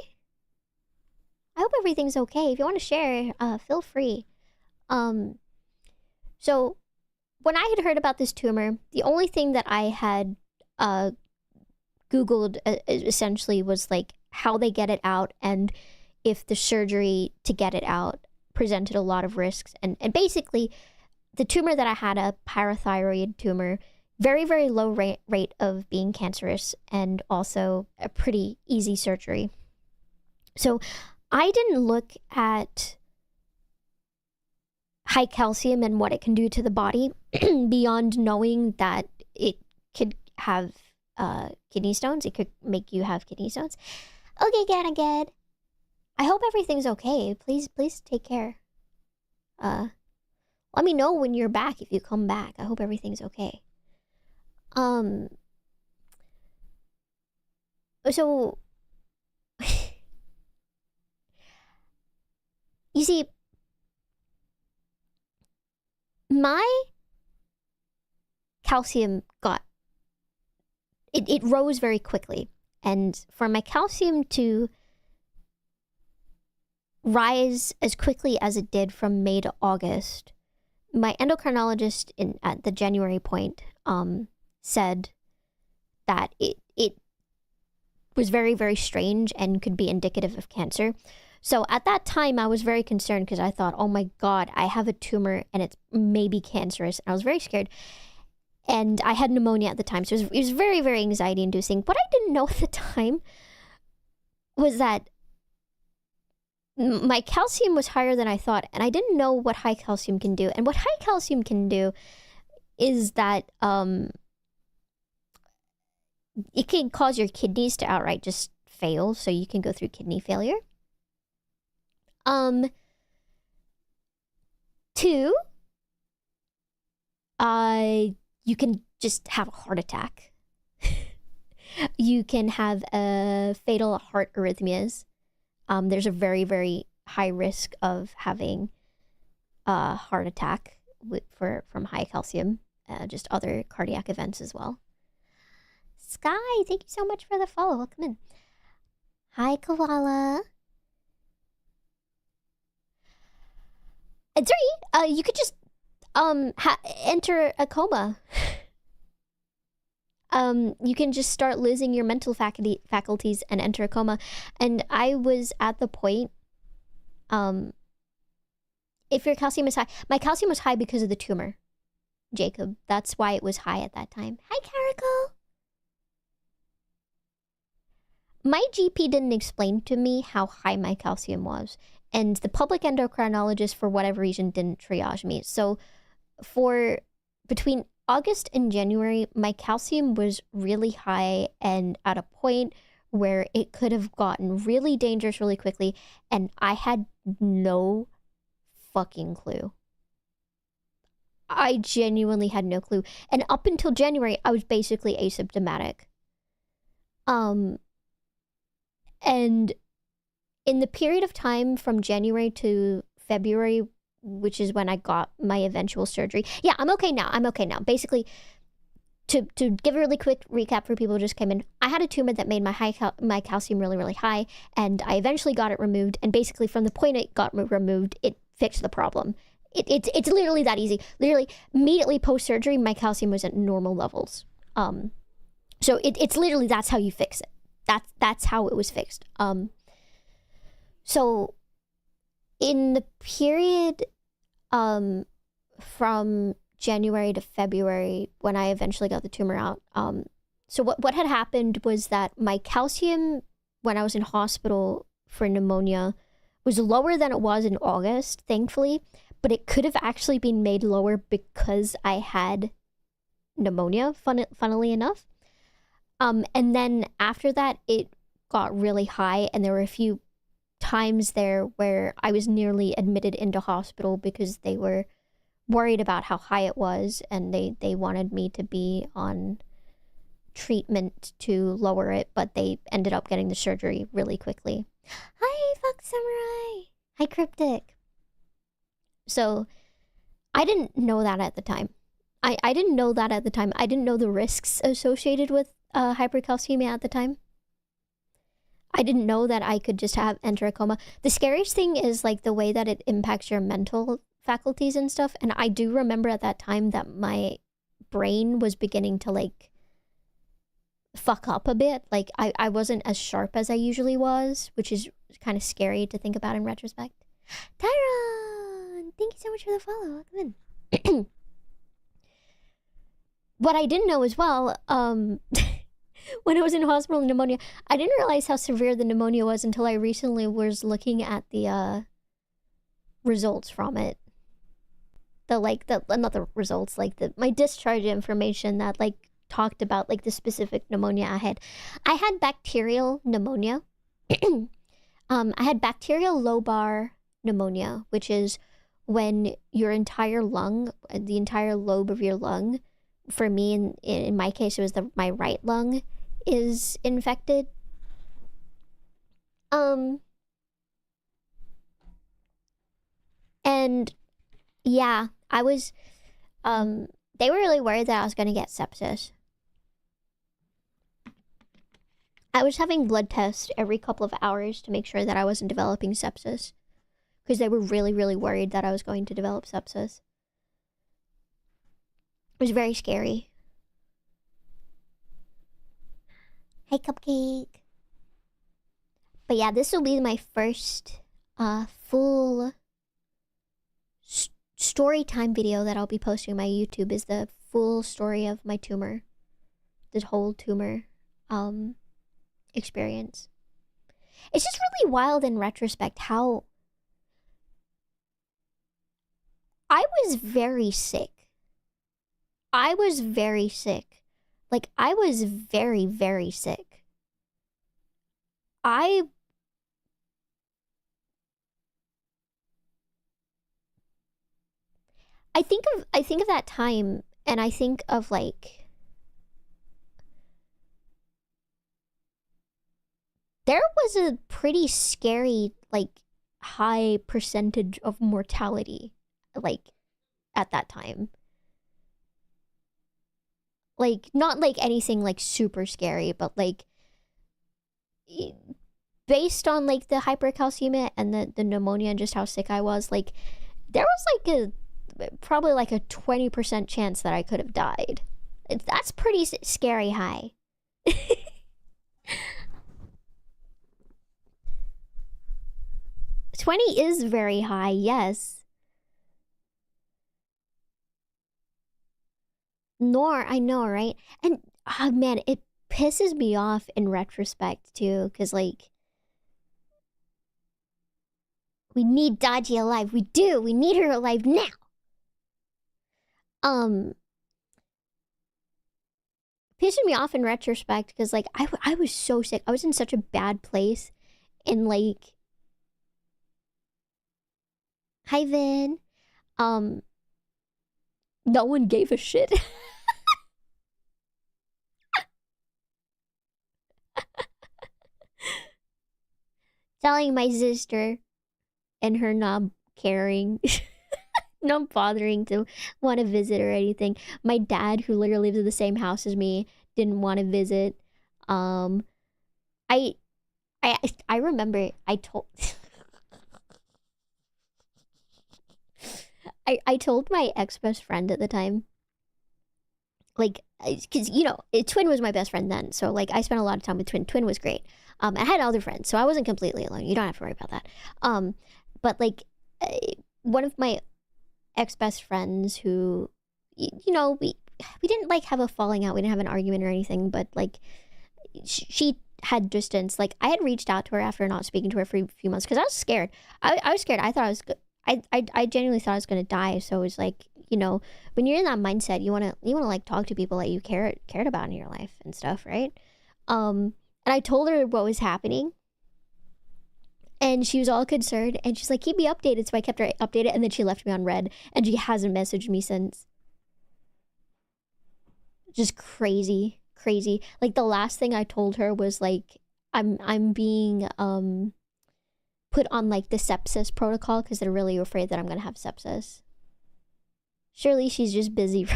I hope everything's okay. If you want to share, feel free. So, when I had heard about this tumor, the only thing that I had, Googled essentially was like how they get it out and if the surgery to get it out presented a lot of risks. And basically, the tumor that I had, a parathyroid tumor, very, very low rate of being cancerous and also a pretty easy surgery. So I didn't look at high calcium and what it can do to the body beyond knowing that it could have kidney stones. It could make you have kidney stones. Okay, good. I hope everything's okay. Please take care. Let me know when you're back if you come back. I hope everything's okay. So you see, my calcium it rose very quickly. And for my calcium to rise as quickly as it did from May to August, my endocrinologist at the January point said that it was very, very strange and could be indicative of cancer. So at that time, I was very concerned because I thought, oh my God, I have a tumor and it's maybe cancerous. And I was very scared. And I had pneumonia at the time, so it was very, very anxiety-inducing. What I didn't know at the time was that my calcium was higher than I thought, and I didn't know what high calcium can do. And what high calcium can do is that it can cause your kidneys to outright just fail, so you can go through kidney failure. 2, you can just have a heart attack. You can have fatal heart arrhythmias. There's a very, very high risk of having a heart attack from high calcium, just other cardiac events as well. Sky, thank you so much for the follow. Welcome in. Hi, Koala. And 3, you could just enter a coma. You can just start losing your mental faculties and enter a coma. And I was at the point, if your calcium is high, my calcium was high because of the tumor, Jacob. That's why it was high at that time. Hi, Carico. My GP didn't explain to me how high my calcium was, and the public endocrinologist, for whatever reason, didn't triage me. So for between August and January, my calcium was really high and at a point where it could have gotten really dangerous really quickly, and I had no fucking clue. I genuinely had no clue. And up until January, I was basically asymptomatic. And in the period of time from January to February, which is when I got my eventual surgery. Yeah, I'm okay now. Basically, to give a really quick recap for people who just came in, I had a tumor that made my calcium really, really high, and I eventually got it removed. And basically, from the point it got removed, it fixed the problem. It's literally that easy. Literally, immediately post-surgery, my calcium was at normal levels. So it's literally, that's how you fix it. That's how it was fixed. So in the period from January to February, when I eventually got the tumor out, so what had happened was that my calcium when I was in hospital for pneumonia was lower than it was in August, thankfully, but it could have actually been made lower because I had pneumonia, funnily enough. And then after that, it got really high, and there were a few times there where I was nearly admitted into hospital because they were worried about how high it was, and they wanted me to be on treatment to lower it, but they ended up getting the surgery really quickly. Hi, Fox Samurai. Hi, Cryptic. So I didn't know that at the time. I didn't know that at the time. I didn't know the risks associated with hypercalcemia at the time. I didn't know that I could just enter a coma. The scariest thing is like the way that it impacts your mental faculties and stuff. And I do remember at that time that my brain was beginning to like fuck up a bit. Like I wasn't as sharp as I usually was, which is kind of scary to think about in retrospect. Tyron, thank you so much for the follow. Welcome in. What I didn't know as well, when I was in hospital with pneumonia, I didn't realize how severe the pneumonia was until I recently was looking at the results from it. Not the results, like my discharge information that like talked about like the specific pneumonia I had. I had bacterial pneumonia. I had bacterial lobar pneumonia, which is when your entire lung, the entire lobe of your lung, for me in my case it was my right lung, is infected. And yeah, I was they were really worried that I was gonna get sepsis. I was having blood tests every couple of hours to make sure that I wasn't developing sepsis, because they were really, really worried that I was going to develop sepsis. It was very scary. Hey, Cupcake. But yeah, this will be my first full story time video that I'll be posting on my YouTube, is the full story of my tumor. This whole tumor experience. It's just really wild in retrospect how I was very sick. I was very sick. Like, I was very, very sick. I think of that time, and I think of like there was a pretty scary like high percentage of mortality like at that time. Like, not like anything like super scary, but like based on like the hypercalcemia and the pneumonia and just how sick I was, like there was like probably like a 20% chance that I could have died. That's pretty scary high. 20 is very high, yes. Nor, I know, right? And, oh man, it pisses me off in retrospect, too, because, like, we need Daji alive. We do. We need her alive now. Pissing me off in retrospect, because, like, I was so sick. I was in such a bad place. And, like, hi, Vin. No one gave a shit. Telling my sister and her not caring, not bothering to want to visit or anything. My dad, who literally lives in the same house as me, didn't want to visit. I I remember I told I told my ex-best friend at the time, like, because, you know, Twin was my best friend then. So, like, I spent a lot of time with Twin. Twin was great. I had other friends, so I wasn't completely alone. You don't have to worry about that. But, like, one of my ex-best friends who, you know, we didn't, like, have a falling out. We didn't have an argument or anything, but, like, she had distance. Like, I had reached out to her after not speaking to her for a few months because I was scared. I was scared. I thought I was I genuinely thought I was gonna die. So it was like, you know, when you're in that mindset, you wanna like talk to people that you cared about in your life and stuff, right? And I told her what was happening, and she was all concerned, and she's like, keep me updated. So I kept her updated, and then she left me on red, and she hasn't messaged me since. Just crazy. Like, the last thing I told her was like, I'm being put on like the sepsis protocol because they're really afraid that I'm gonna have sepsis. Surely she's just busy.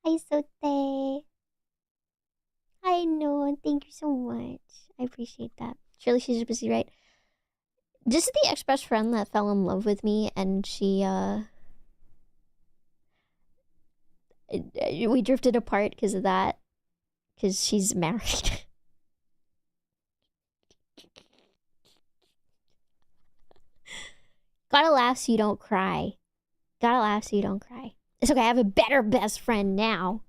Hi, Sote. I know. Thank you so much. I appreciate that. Surely she's just busy, right? This is the ex-best friend that fell in love with me, and she we drifted apart because of that. Because she's married. Gotta laugh so you don't cry. Gotta laugh so you don't cry. It's okay, I have a better best friend now.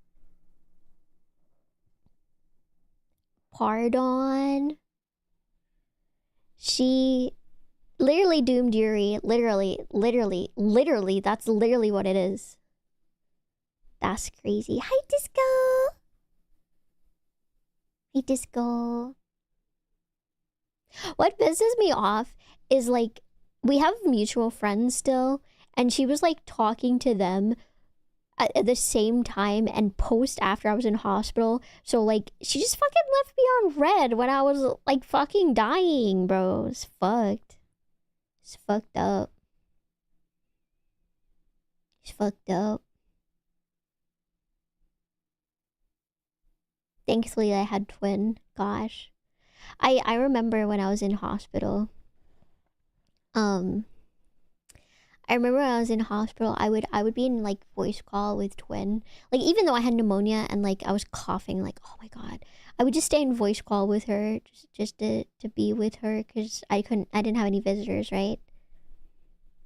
Pardon? She literally doomed Yuri. Literally. That's literally what it is. That's crazy. Hi, Disco. Hey, Disco. What pisses me off is, like, we have mutual friends still, and she was like talking to them at the same time and post after I was in hospital. So, like, she just fucking left me on red when I was like fucking dying, bro. It's fucked. It's fucked up. It's fucked up. Thankfully, I had Twin. Gosh. I remember when I was in hospital. I remember when I was in hospital, I would be in like voice call with Twin. Like, even though I had pneumonia and like I was coughing, like, oh my god, I would just stay in voice call with her just to be with her because I didn't have any visitors, right?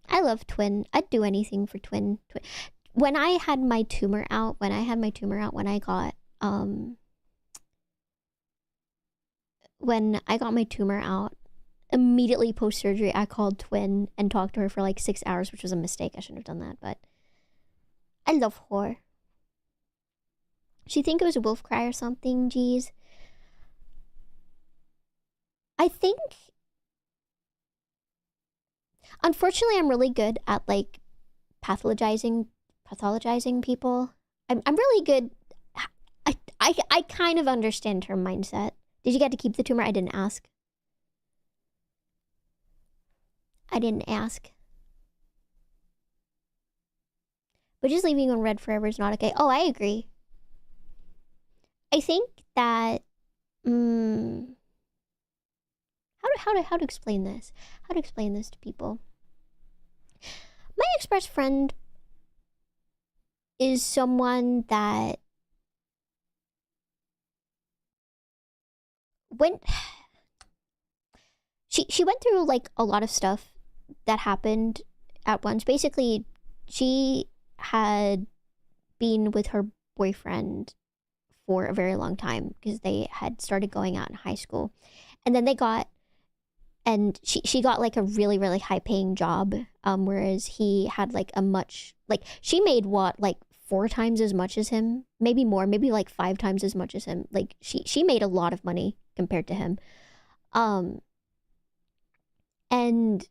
I love Twin. I'd do anything for Twin. When I had my tumor out, when I got my tumor out, immediately post-surgery, I called Twin and talked to her for like 6 hours, which was a mistake. I shouldn't have done that, but I love her. She think it was a wolf cry or something, geez. I think... Unfortunately, I'm really good at, like, pathologizing people. I'm really good... I kind of understand her mindset. Did you get to keep the tumor? I didn't ask. but just leaving on red forever is not okay. Oh, I agree. I think that how to explain this? How to explain this to people? My ex-best friend is someone that went she went through like a lot of stuff that happened at once. Basically, she had been with her boyfriend for a very long time because they had started going out in high school, and then she got like a really, really high paying job, whereas he had like a much, like, she made what, like 4 times as much as him, maybe more, maybe like 5 times as much as him. Like she made a lot of money compared to him, and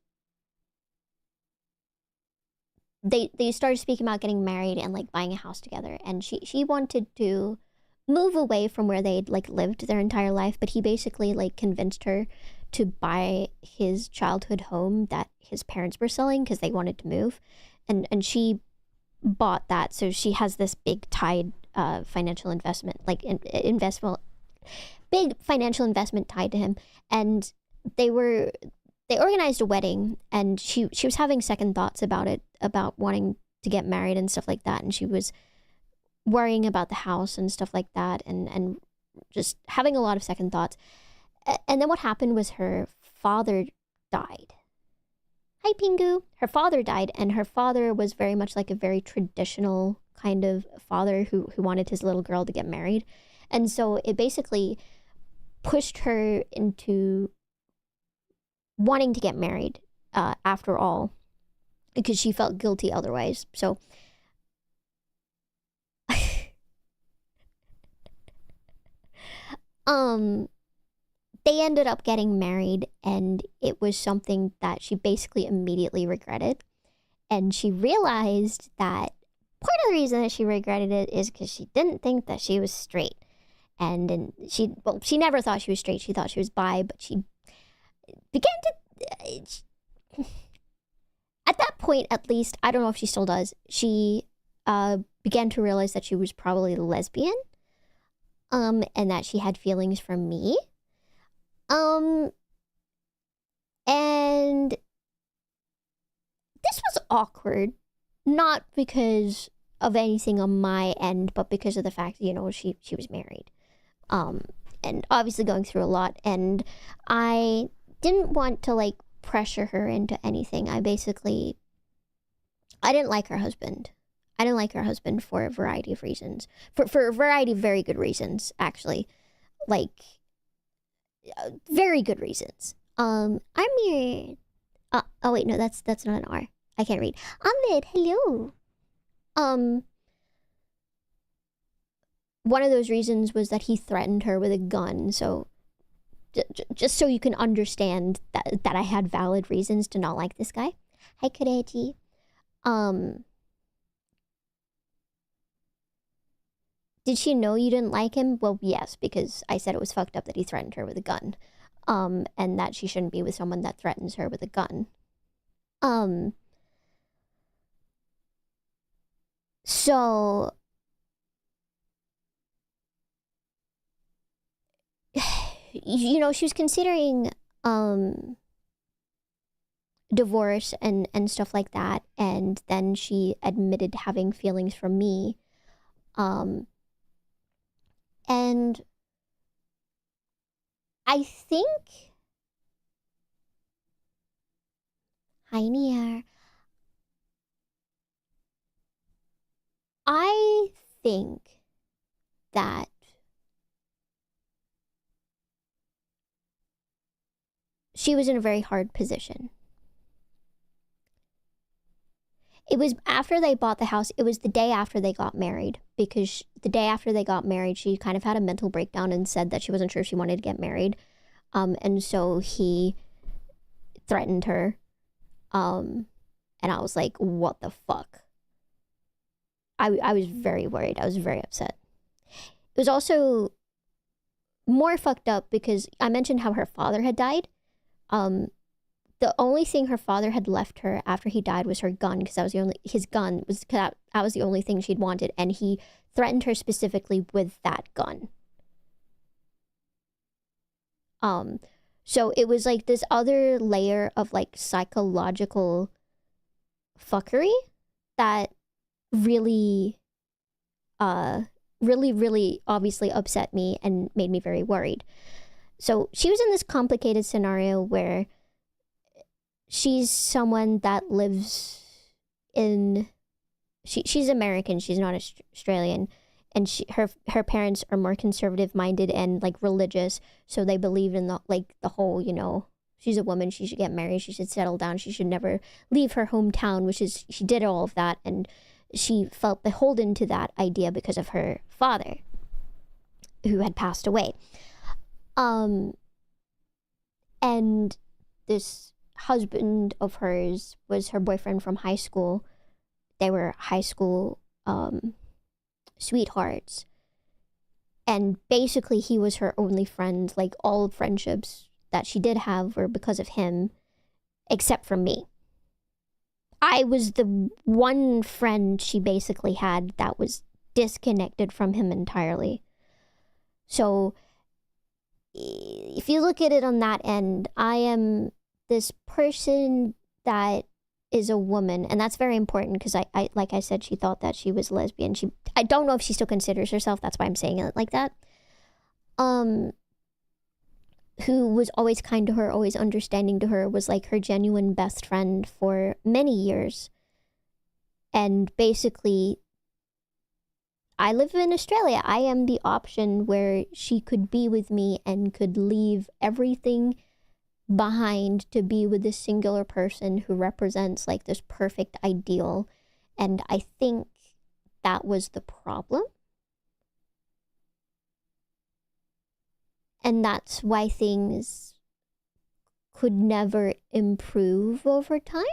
they started speaking about getting married and like buying a house together, and she wanted to move away from where they'd like lived their entire life, but he basically like convinced her to buy his childhood home that his parents were selling because they wanted to move, and she bought that, so she has this big tied financial investment, like big financial investment tied to him. And they organized a wedding, and she was having second thoughts about it, about wanting to get married and stuff like that, and she was worrying about the house and stuff like that, and just having a lot of second thoughts. And then what happened was her father died. Hi, Pingu. Her father died, and her father was very much like a very traditional kind of father who wanted his little girl to get married. And so it basically pushed her into wanting to get married after all, because she felt guilty otherwise. So they ended up getting married, and it was something that she basically immediately regretted. And she realized that part of the reason that she regretted it is because she didn't think that she was straight. And she never thought she was straight. She thought she was bi, but she began to... At that point, at least, I don't know if she still does, she began to realize that she was probably lesbian, and that she had feelings for me. And this was awkward, not because of anything on my end, but because of the fact that, she was married, and obviously going through a lot, and I didn't want to like pressure her into anything. I didn't like her husband. I didn't like her husband for a variety of reasons, for a variety of very good reasons, actually, like very good reasons. I'm here. Oh wait, no, that's not an R. I can't read. Ahmed, hello. One of those reasons was that he threatened her with a gun. So just so you can understand that I had valid reasons to not like this guy. Hi, Kureji. Did she know you didn't like him? Well, yes, because I said it was fucked up that he threatened her with a gun. And that she shouldn't be with someone that threatens her with a gun. So she was considering divorce and stuff like that, and then she admitted having feelings for me. And I think... Hi, Nia. I think that she was in a very hard position. It was after they bought the house. It was the day after they got married, because the day after they got married, she kind of had a mental breakdown and said that she wasn't sure if she wanted to get married. And so he threatened her. And I was like, what the fuck? I was very worried. I was very upset. It was also more fucked up because I mentioned how her father had died. the only thing her father had left her after he died was her gun, because that was the only, his gun was, that was the only thing she'd wanted, and he threatened her specifically with that gun. So it was like this other layer of like psychological fuckery that really really obviously upset me and made me very worried. So she was in this complicated scenario where she's someone that lives in, she's American, she's not Australian, and her parents are more conservative minded and like religious, so they believe in the whole, you know, she's a woman, she should get married, she should settle down, she should never leave her hometown, which is, she did all of that, and she felt beholden to that idea because of her father, who had passed away. And this husband of hers was her boyfriend from high school. They were high school sweethearts. And basically he was her only friend. Like, all friendships that she did have were because of him, except for me. I was the one friend she basically had that was disconnected from him entirely. So if you look at it on that end, I am this person that is a woman, and that's very important because I like I said, she thought that she was lesbian. I don't know if she still considers herself, that's why I'm saying it like that. Who was always kind to her, always understanding to her, was like her genuine best friend for many years. And basically, I live in Australia. I am the option where she could be with me and could leave everything behind to be with this singular person who represents like this perfect ideal. And I think that was the problem. And that's why things could never improve over time.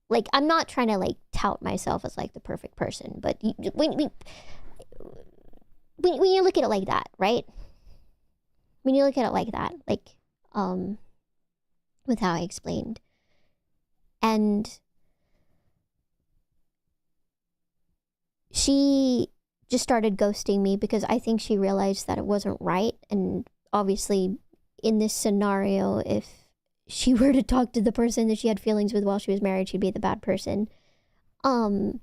Like, I'm not trying to like tout myself as like the perfect person, but when you look at it like that, right? When you look at it like that, like, with how I explained, and she just started ghosting me because I think she realized that it wasn't right. And obviously, in this scenario, if she were to talk to the person that she had feelings with while she was married, she'd be the bad person. And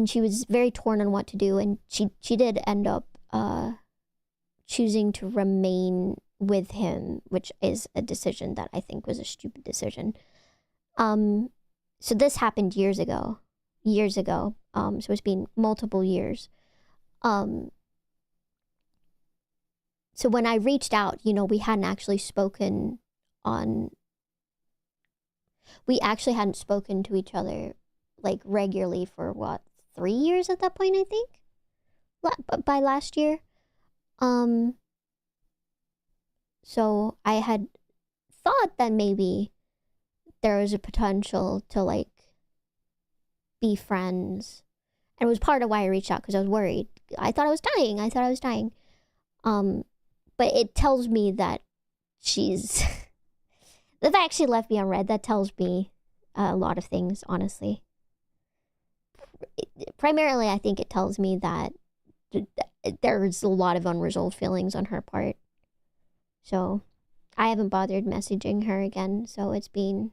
she was very torn on what to do, and she did end up choosing to remain with him, which is a decision that I think was a stupid decision. So this happened years ago. So it's been multiple years. So when I reached out, you know, we hadn't actually spoken to each other like regularly for what, 3 years at that point, I think, by last year. So I had thought that maybe there was a potential to like be friends, and it was part of why I reached out, because I was worried. I thought I was dying. But it tells me that she's the fact she left me on red, that tells me a lot of things, honestly. Primarily, I think it tells me that there's a lot of unresolved feelings on her part. So I haven't bothered messaging her again. So it's been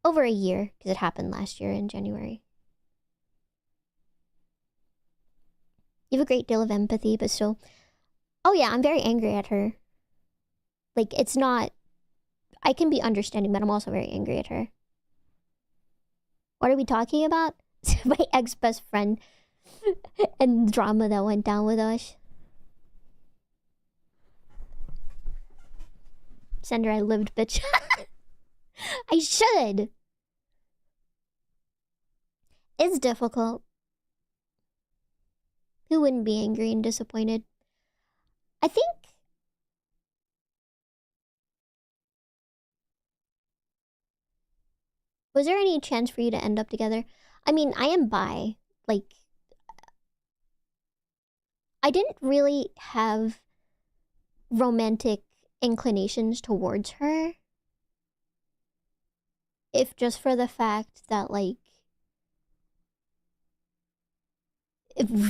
over a year, because it happened last year in January. You have a great deal of empathy, but still, oh yeah, I'm very angry at her. Like, it's not, I can be understanding, but I'm also very angry at her. What are we talking about? My ex-best friend and the drama that went down with us. Send her I lived, bitch. I should. It's difficult. Who wouldn't be angry and disappointed? I think was there any chance for you to end up together? I mean, I am bi. Like, I didn't really have romantic inclinations towards her, if just for the fact that, like,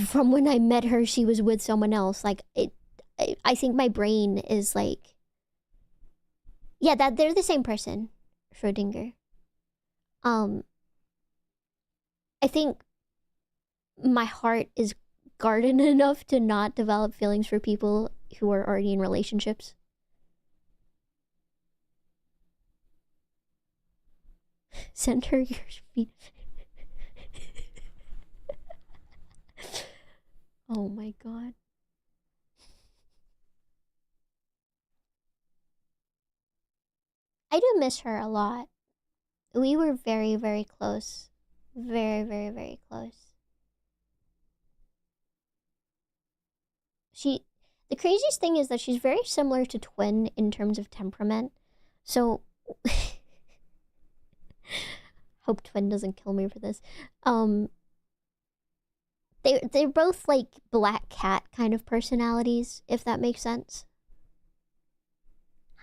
from when I met her, she was with someone else. Like, I think my brain is like, yeah, that they're the same person, Schrodinger. I think my heart is guarded enough to not develop feelings for people who are already in relationships. Send her your feet. Oh my god. I do miss her a lot. We were very, very close. Very, very, very close. The craziest thing is that she's very similar to Twin in terms of temperament. So, hope Twin doesn't kill me for this. They're both like black cat kind of personalities, if that makes sense.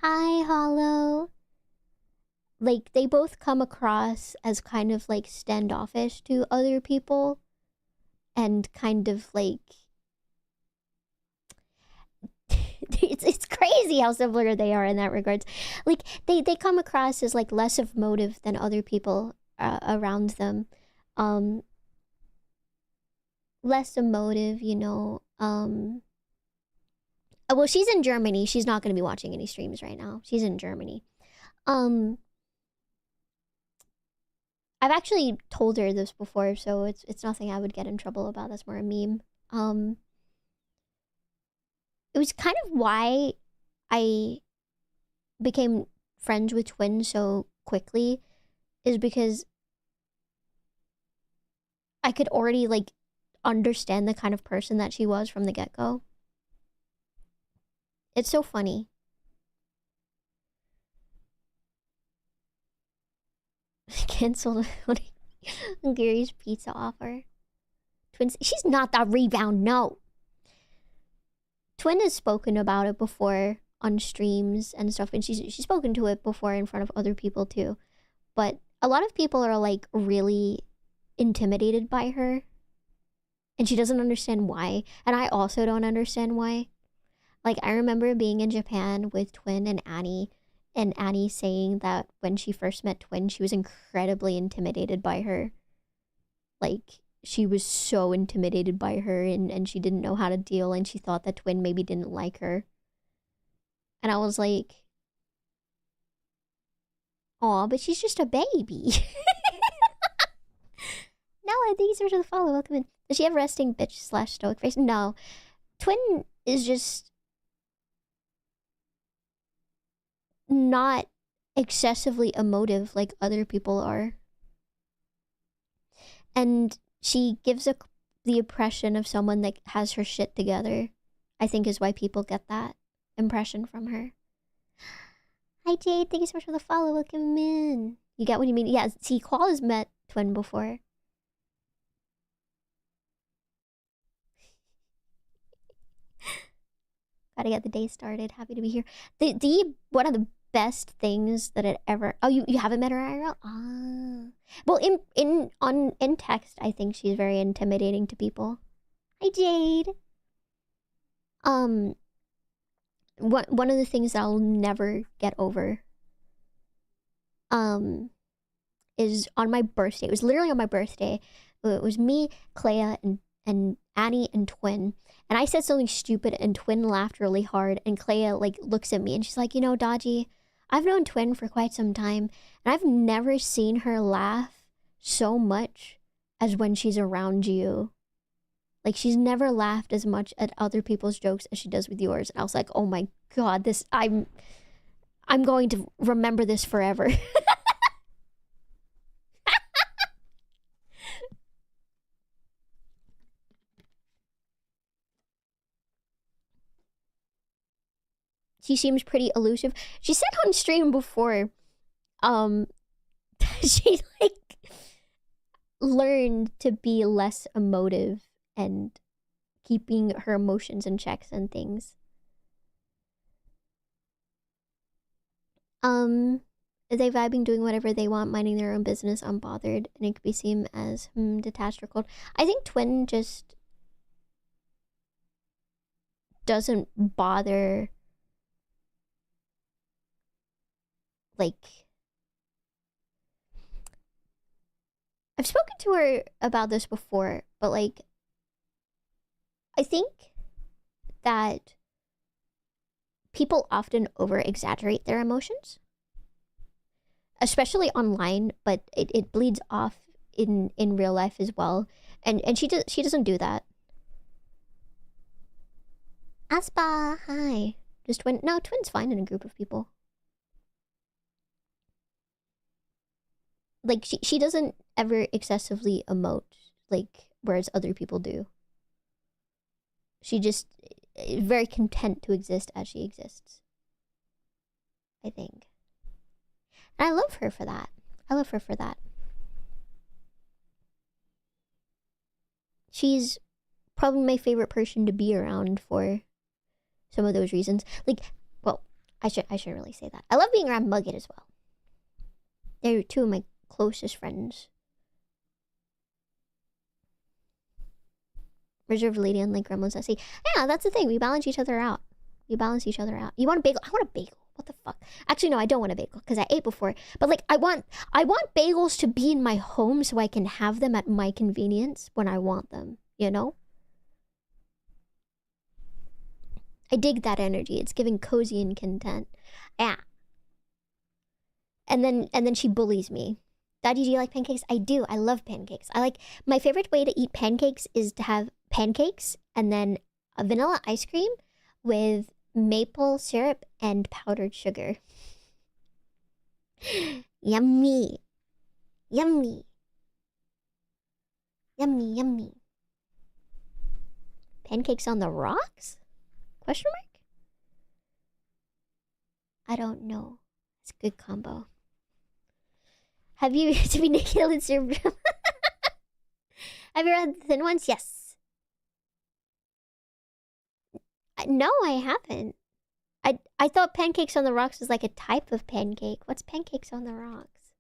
Hi, Hollow. Like, they both come across as kind of like standoffish to other people, and kind of like it's crazy how similar they are in that regards. Like, they come across as like less of motive than other people around them. Less emotive, you know. Well, she's in Germany. She's not going to be watching any streams right now. She's in Germany. I've actually told her this before, so it's nothing I would get in trouble about. That's more a meme. It was kind of why I became friends with Twin so quickly, is because I could already like understand the kind of person that she was from the get-go. It's so funny. Cancelled Gary's pizza offer. Twins, she's not that rebound, no. Twin has spoken about it before on streams and stuff, and she's spoken to it before in front of other people too. But a lot of people are like really intimidated by her, and she doesn't understand why. And I also don't understand why. Like, I remember being in Japan with Twin and Annie saying that when she first met Twin, she was incredibly intimidated by her. Like, she was so intimidated by her, and she didn't know how to deal, and she thought that Twin maybe didn't like her. And I was like, aw, but she's just a baby. No, I think he's for the follow. Welcome in. Does she have resting bitch / stoic face? No. Twin is just not excessively emotive like other people are. And she gives the impression of someone that has her shit together. I think is why people get that impression from her. Hi Jade, thank you so much for the follow. Welcome in. You get what you mean? Yeah, see, Qual has met Twin before. Gotta get the day started. Happy to be here. One of the best things that it ever... Oh, you haven't met her, IRL? Ah. Well, in text, I think she's very intimidating to people. Hi, Jade. One of the things that I'll never get over is on my birthday. It was literally on my birthday. It was me, Clea, and Annie and Twin. And I said something stupid, and Twin laughed really hard. And Clea like looks at me and she's like, you know, Daji, I've known Twin for quite some time, and I've never seen her laugh so much as when she's around you. Like, she's never laughed as much at other people's jokes as she does with yours. And I was like, oh my god, I'm going to remember this forever. She seems pretty elusive. She said on stream before, she like learned to be less emotive and keeping her emotions in checks and things. They vibing, doing whatever they want, minding their own business, unbothered, and it could be seen as detached or cold. I think twin just doesn't bother, like, I've spoken to her about this before, but like, I think that people often over exaggerate their emotions, especially online, but it bleeds off in real life as well. And she doesn't do that. Aspa, hi. Just twin. No, twin's fine in a group of people. Like she doesn't ever excessively emote, like whereas other people do. She just is very content to exist as she exists, I think. And I love her for that. I love her for that. She's probably my favorite person to be around for some of those reasons. Like, well, I should really say that. I love being around Mugget as well. They're two of my closest friends. Reserved lady, unlike gremlins, I see. Yeah, that's the thing. We balance each other out. We balance each other out. You want a bagel? I want a bagel. What the fuck? Actually, no, I don't want a bagel because I ate before. But like, I want bagels to be in my home so I can have them at my convenience when I want them. You know? I dig that energy. It's giving cozy and content. Yeah. And then she bullies me. Daji, do you like pancakes? I do. I love pancakes. My favorite way to eat pancakes is to have pancakes and then a vanilla ice cream with maple syrup and powdered sugar. Yummy. Yummy. Yummy, yummy. Pancakes on the rocks? Question mark? I don't know. It's a good combo. Have you to be naked and served? Have you had the thin ones? Yes. No, I haven't. I thought pancakes on the rocks was like a type of pancake. What's pancakes on the rocks?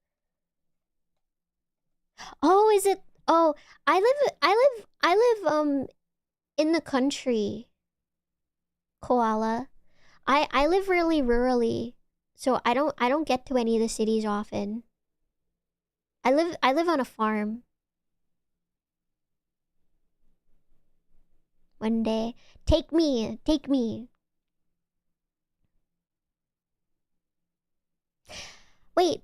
Oh, is it? Oh, I live in the country. Koala. I live really rurally, so I don't get to any of the cities often. I live on a farm. One day, take me. Wait.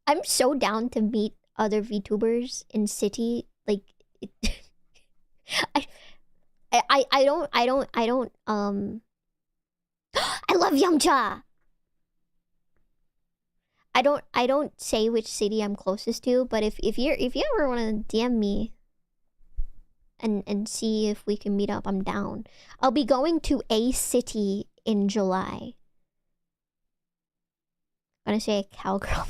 I'm so down to meet other VTubers in city. Like, I don't I love Yamcha. I don't say which city I'm closest to, but if you ever want to DM me and see if we can meet up, I'm down. I'll be going to a city in July. I'm gonna say a cowgirl.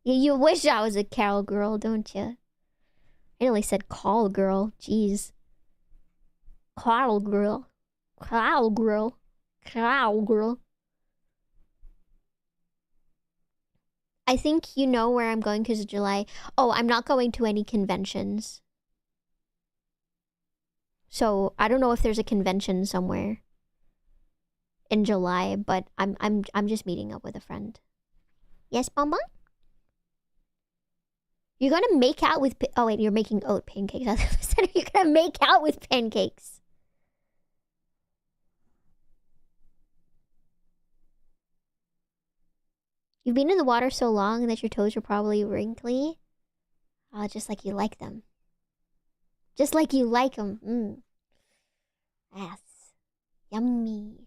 You wish I was a cowgirl, don't you? I nearly said call girl. Jeez. Cowgirl. Cowgirl. Cowgirl. I think you know where I'm going because of July. Oh, I'm not going to any conventions. So I don't know if there's a convention somewhere in July, but I'm just meeting up with a friend. Yes, Bonbon? You're gonna make out with... Oh, wait, you're making oat pancakes. I said you're gonna make out with pancakes. You've been in the water so long that your toes are probably wrinkly. Oh, just like you like them. Just like you like them. Yes. Yummy.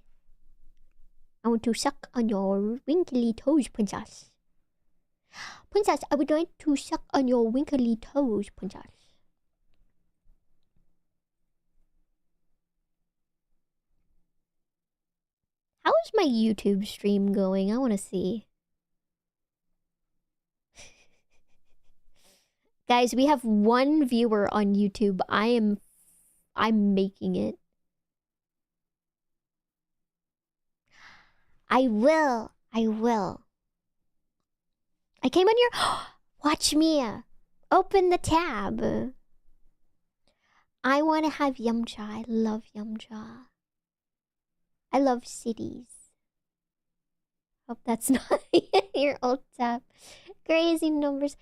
I want to suck on your wrinkly toes, princess. Princess, I would like to suck on your wrinkly toes, princess. How is my YouTube stream going? I want to see. Guys, we have 1 viewer on YouTube. I'm making it. I will. I will. I came on your... Watch me. Open the tab. I want to have yumcha. I love yumcha. I love cities. Hope that's not your old tab. Crazy numbers.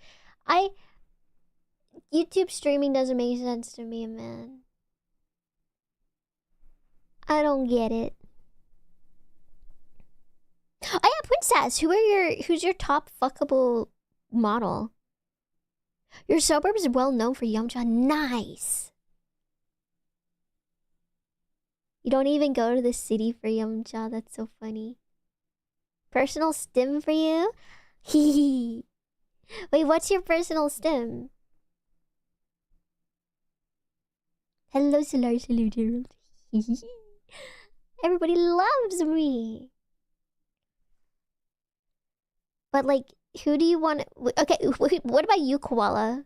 YouTube streaming doesn't make sense to me, man. I don't get it. Oh yeah, Princess. Who's your top fuckable model? Your suburb is well known for yumcha. Nice. You don't even go to the city for yumcha. That's so funny. Personal stim for you? Hee. Wait, what's your personal stim? Hello, Solar Salute Gerald. Everybody loves me. But like, who do you want? Okay, what about you, Koala?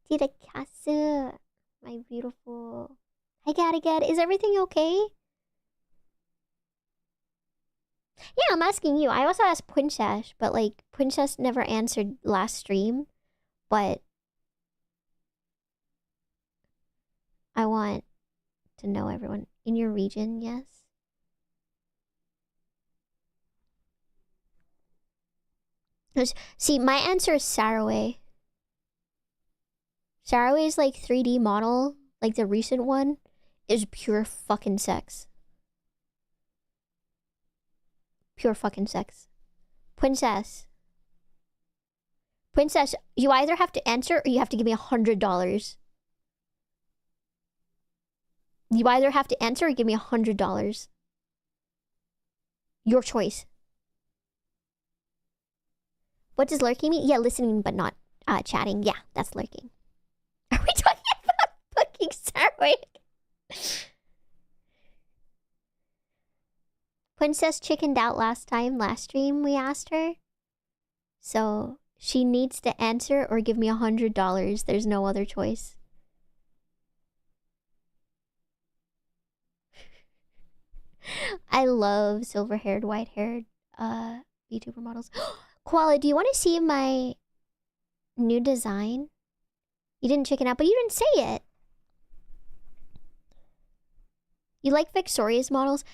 Tita Kasu, my beautiful. Hi, Gadigat. Is everything okay? Yeah, I'm asking you. I also asked Princess, but like, Princess never answered last stream. But I want to know everyone in your region, yes? See, my answer is Saraway. Saraway's like 3D model, like the recent one, is pure fucking sex. Pure fucking sex. Princess. Princess, you either have to answer or you have to give me $100. You either have to answer or give me $100. Your choice. What does lurking mean? Yeah, listening but not chatting. Yeah, that's lurking. Are we talking about fucking Saraway? Princess chickened out last stream we asked her. So she needs to answer or give me $100. There's no other choice. I love silver-haired, white-haired VTuber models. Koala, do you want to see my new design? You didn't chicken out, but you didn't say it. You like Victoria's models?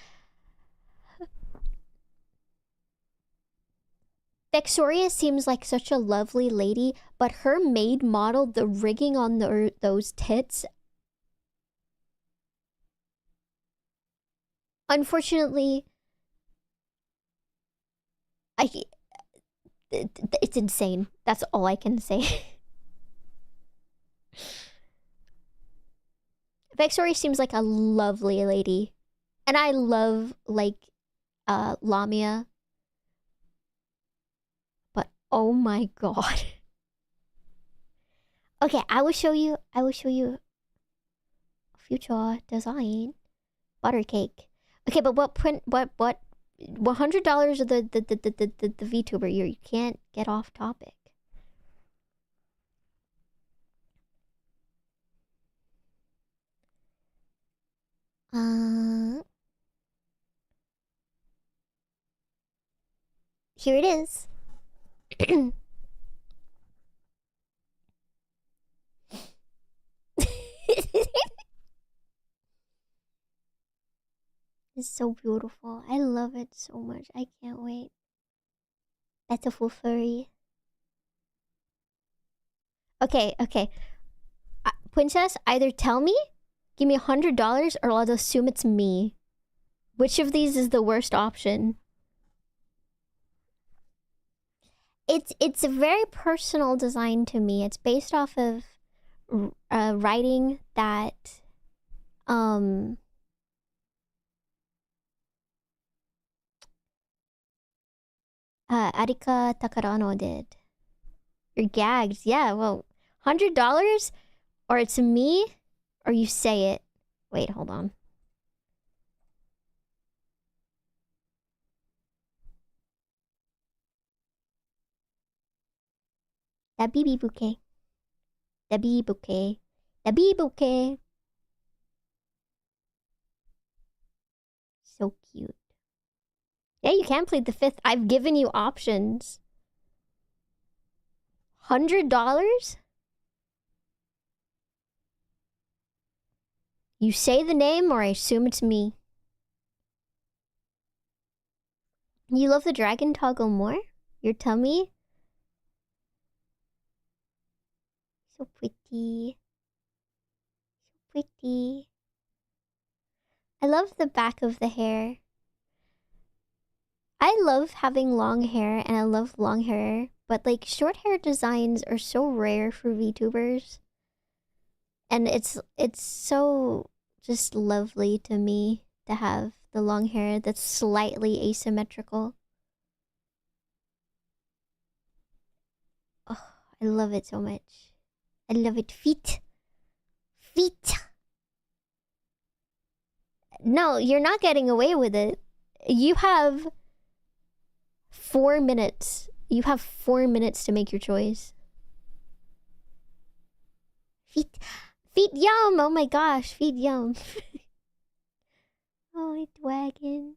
Victoria seems like such a lovely lady, but her maid model, the rigging on those tits... Unfortunately... It's insane. That's all I can say. Victoria seems like a lovely lady. And I love, like, Lamia. But, oh my god. Okay, I will show you a future design. Butter cake. Okay, but what $100 of the VTuber, you can't get off topic. Here it is. It's so beautiful. I love it so much. I can't wait. That's a full furry. Okay. Princess, either tell me, give me $100, or I'll assume it's me. Which of these is the worst option? It's a very personal design to me. It's based off of writing that Arika Takarano did. You're gagged. Yeah, well, $100, or it's me, or you say it. Wait, hold on. The BB bouquet. The bee bouquet. The bee bouquet. So cute. Yeah, you can plead the fifth. I've given you options. $100? You say the name or I assume it's me. You love the dragon toggle more? Your tummy? So pretty. So pretty. I love the back of the hair. I love having long hair and I love long hair, but like short hair designs are so rare for VTubers. And it's so just lovely to me to have the long hair that's slightly asymmetrical. Oh, I love it so much. I love it. Feet. Feet. No, you're not getting away with it. You have 4 minutes. You have 4 minutes to make your choice. Feet. Feet yum! Oh my gosh, feet yum. Oh, a dragon.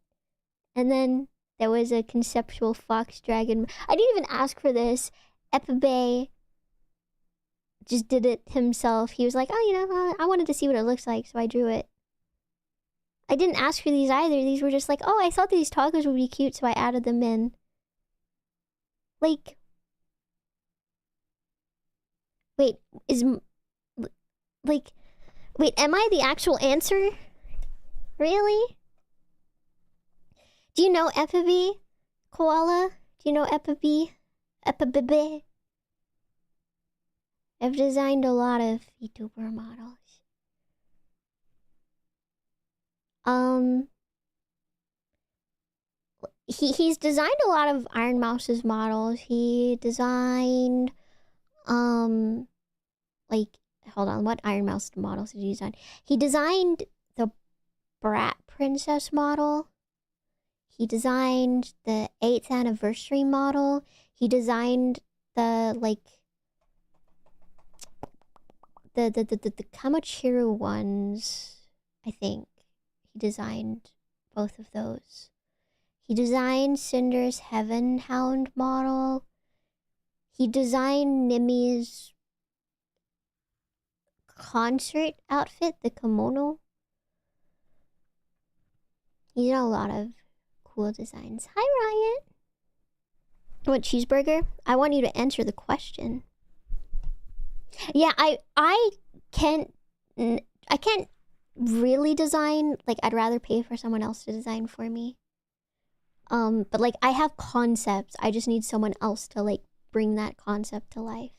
And then there was a conceptual fox dragon. I didn't even ask for this. Epibae just did it himself. He was like, oh, you know, I wanted to see what it looks like, so I drew it. I didn't ask for these either. These were just like, oh, I thought these toggles would be cute, so I added them in. Like, wait, wait, am I the actual answer? Really? Do you know Epibae? Koala? Do you know Epibae? Epibae? I've designed a lot of VTuber models. He's designed a lot of Iron Mouse's models. He designed, like, hold on, what Iron Mouse models did he design? He designed the Brat Princess model. He designed the 8th anniversary model. He designed the, like, the Kamochiru ones, I think. He designed both of those. He designed Cinder's Heaven Hound model. He designed Nimi's concert outfit, the kimono. He did a lot of cool designs. Hi, Ryan. What, cheeseburger? I want you to answer the question. Yeah, I can't really design. Like, I'd rather pay for someone else to design for me. But like, I have concepts. I just need someone else to like bring that concept to life.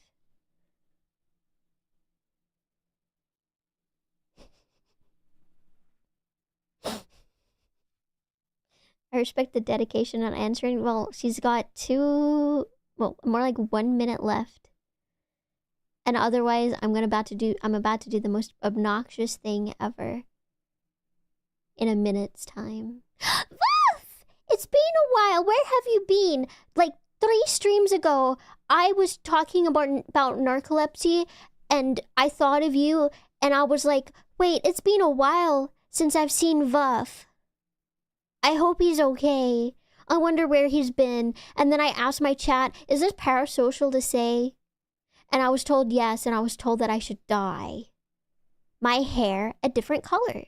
I respect the dedication on answering. Well, she's got more like 1 minute left. And otherwise, I'm about to do the most obnoxious thing ever. In a minute's time. Wolf! It's been a while. Where have you been? Like 3 streams ago, I was talking about narcolepsy, and I thought of you, and I was like, wait, it's been a while since I've seen Vuff. I hope he's okay. I wonder where he's been. And then I asked my chat, is this parasocial to say? And I was told yes, and I was told that I should dye my hair a different color.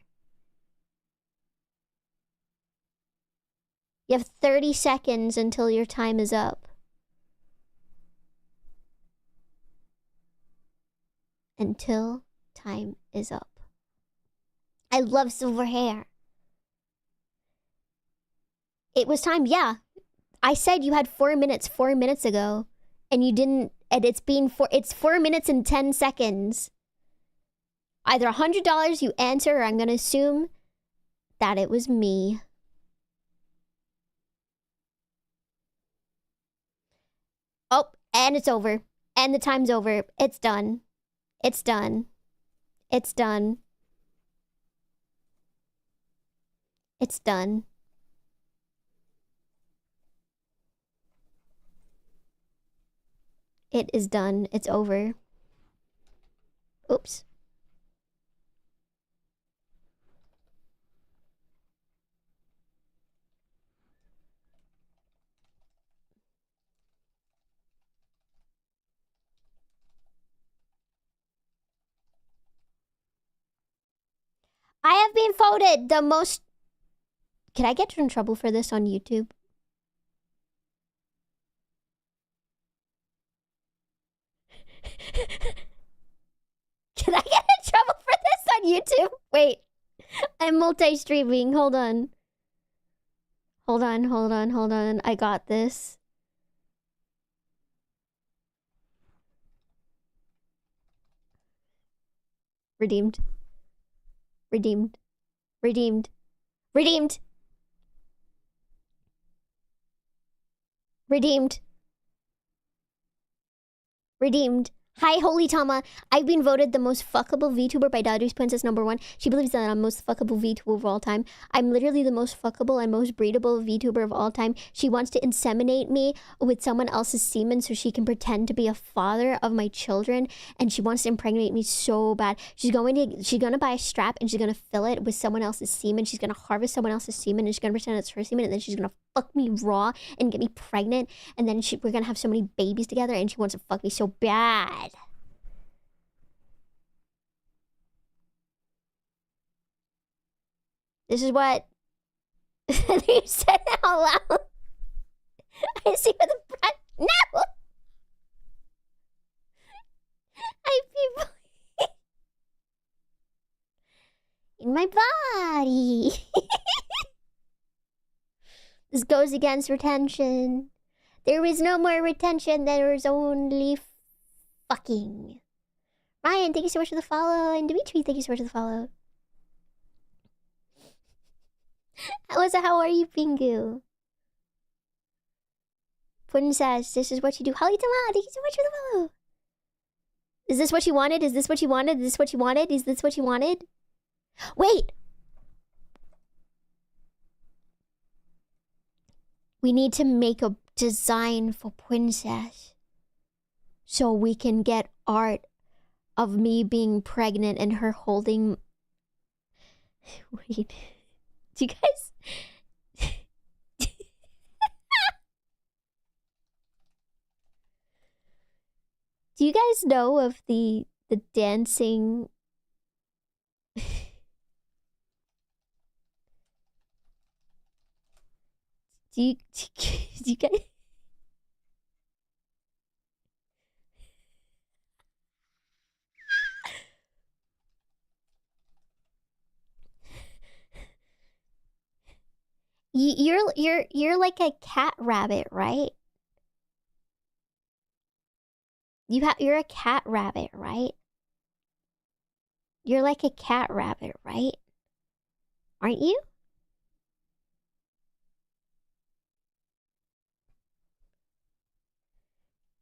You have 30 seconds until your time is up. Until time is up. I love silver hair. It was time, yeah. I said you had 4 minutes 4 minutes ago, and you didn't, and it's 4 minutes and 10 seconds. Either $100 you answer, or I'm gonna assume that it was me. Oh, and it's over. And the time's over. It's done. It's done. It's done. It's done. It is done. It's over. Oops. I have been voted the most... Can I get in trouble for this on YouTube? Can I get in trouble for this on YouTube? Wait. I'm multi-streaming. Hold on. Hold on. I got this. Redeemed. Redeemed. Redeemed. Redeemed. Redeemed. Redeemed. Hi, Holy Tama. I've been voted the most fuckable VTuber by Daji's Princess #1. She believes that I'm the most fuckable VTuber of all time. I'm literally the most fuckable and most breedable VTuber of all time. She wants to inseminate me with someone else's semen so she can pretend to be a father of my children. And she wants to impregnate me so bad. She's gonna buy a strap and she's gonna fill it with someone else's semen. She's gonna harvest someone else's semen and she's gonna pretend it's her semen. And then she's gonna fuck me raw and get me pregnant. And then we're gonna have so many babies together and she wants to fuck me so bad. This is what you said out loud. I see where the front. No! I feel in my body. This goes against retention. There is no more retention. There is only fucking. Ryan, thank you so much for the follow. And Dimitri, thank you so much for the follow. How are you, Pingu? Princess, this is what you do. Holly Tama, thank you so much for the follow. Is this what you wanted? Is this what you wanted? Is this what you wanted? Is this what you wanted? Wait! We need to make a design for Princess so we can get art of me being pregnant and her holding... Wait... Do you guys... Do you guys know of the dancing... do you guys... You're like a cat rabbit, right? You're a cat rabbit, right? You're like a cat rabbit, right? Aren't you?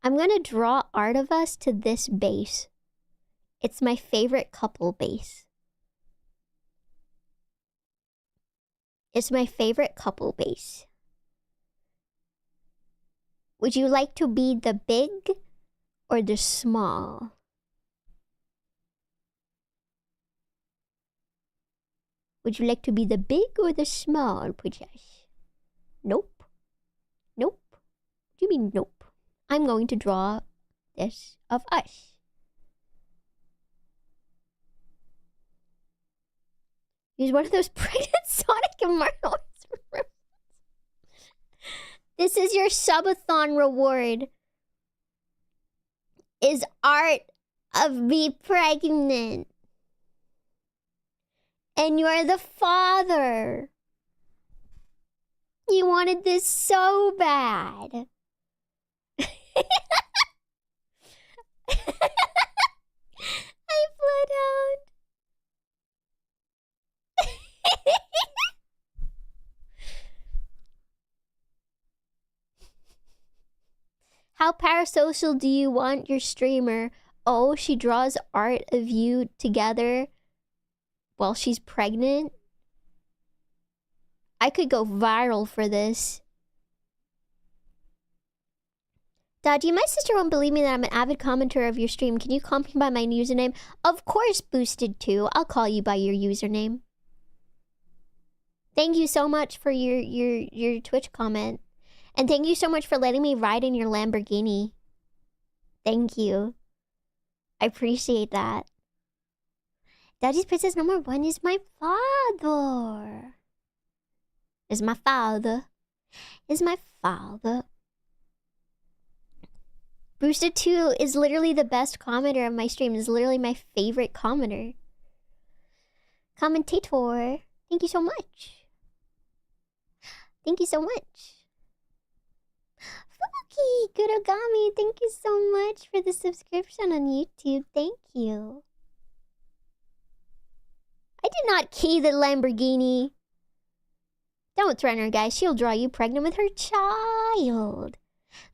I'm gonna draw art of us to this base. It's my favorite couple base. It's my favorite couple base. Would you like to be the big or the small? Would you like to be the big or the small, Princess? Nope. Nope. What do you mean, nope? I'm going to draw this of us. Use one of those pregnant Sonic and Mario. This is your subathon reward. Is art of me pregnant. And you're the father. You wanted this so bad. I flew out. How parasocial do you want your streamer? Oh, she draws art of you together while she's pregnant? I could go viral for this. Daji, my sister won't believe me that I'm an avid commenter of your stream. Can you call me by my username? Of course, Boosted 2. I'll call you by your username. Thank you so much for your Twitch comment. And thank you so much for letting me ride in your Lamborghini. Thank you. I appreciate that. Daji's princess number 1 is my father. Is my father. Is my father. Boosted 2 is literally the best commenter of my stream. Is literally my favorite commenter. Commentator. Thank you so much. Thank you so much. Fuki Kurogami, thank you so much for the subscription on YouTube. Thank you. I did not key the Lamborghini. Don't threaten her, guys. She'll draw you pregnant with her child.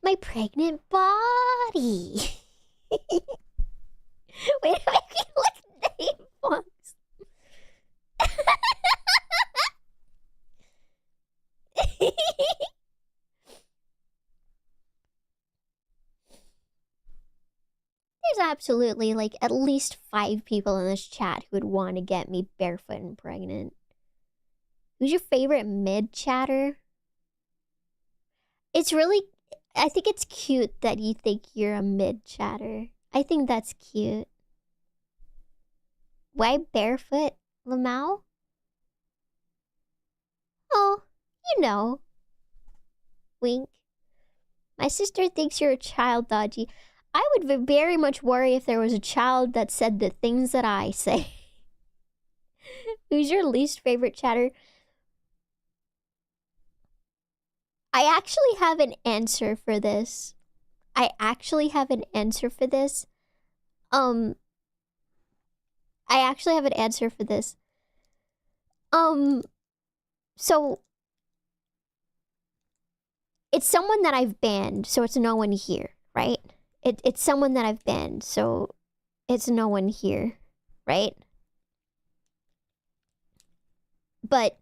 My pregnant body. Wait, what's the name, Fox? There's absolutely, like, at least 5 people in this chat who would want to get me barefoot and pregnant. Who's your favorite mid-chatter? It's really... I think it's cute that you think you're a mid-chatter. I think that's cute. Why barefoot, Lamau? Oh, you know. Wink. My sister thinks you're a child, Daji. I would very much worry if there was a child that said the things that I say. Who's your least favorite chatter? I actually have an answer for this. I actually have an answer for this. So it's someone that I've banned, so it's no one here, right? It's someone that I've banned, so it's no one here, right? But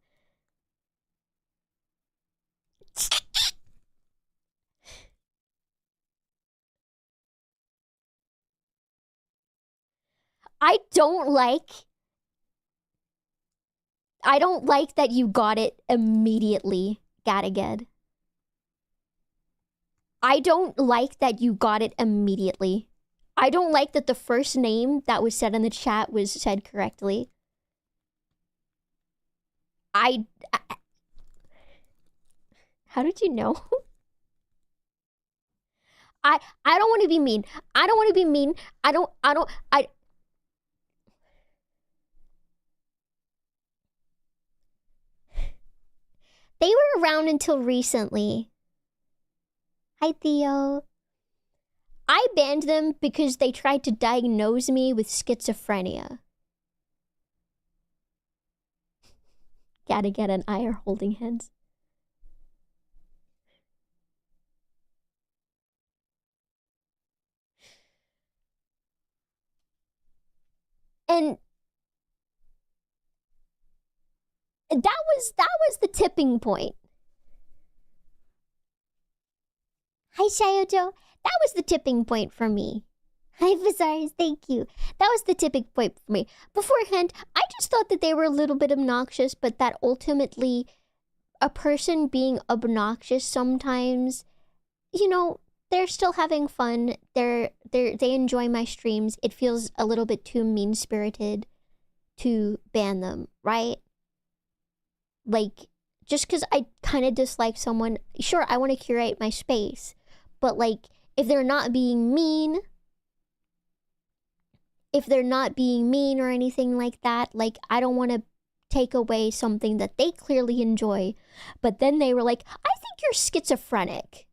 I don't like that you got it immediately, Gataged. I don't like that you got it immediately. I don't like that the first name that was said in the chat was said correctly. How did you know? I don't want to be mean. I don't want to be mean. They were around until recently. Hi, Theo. I banned them because they tried to diagnose me with schizophrenia. Gataged and I are holding hands. And that was the tipping point. Hi, Shayojo. That was the tipping point for me. Hi, Bazaars. Thank you. That was the tipping point for me. Beforehand, I just thought that they were a little bit obnoxious, but that ultimately a person being obnoxious sometimes, you know, they're still having fun. They enjoy my streams. It feels a little bit too mean-spirited to ban them, right? Like, just because I kind of dislike someone, sure, I want to curate my space. But, like, if they're not being mean or anything like that, like, I don't want to take away something that they clearly enjoy. But then they were like, I think you're schizophrenic.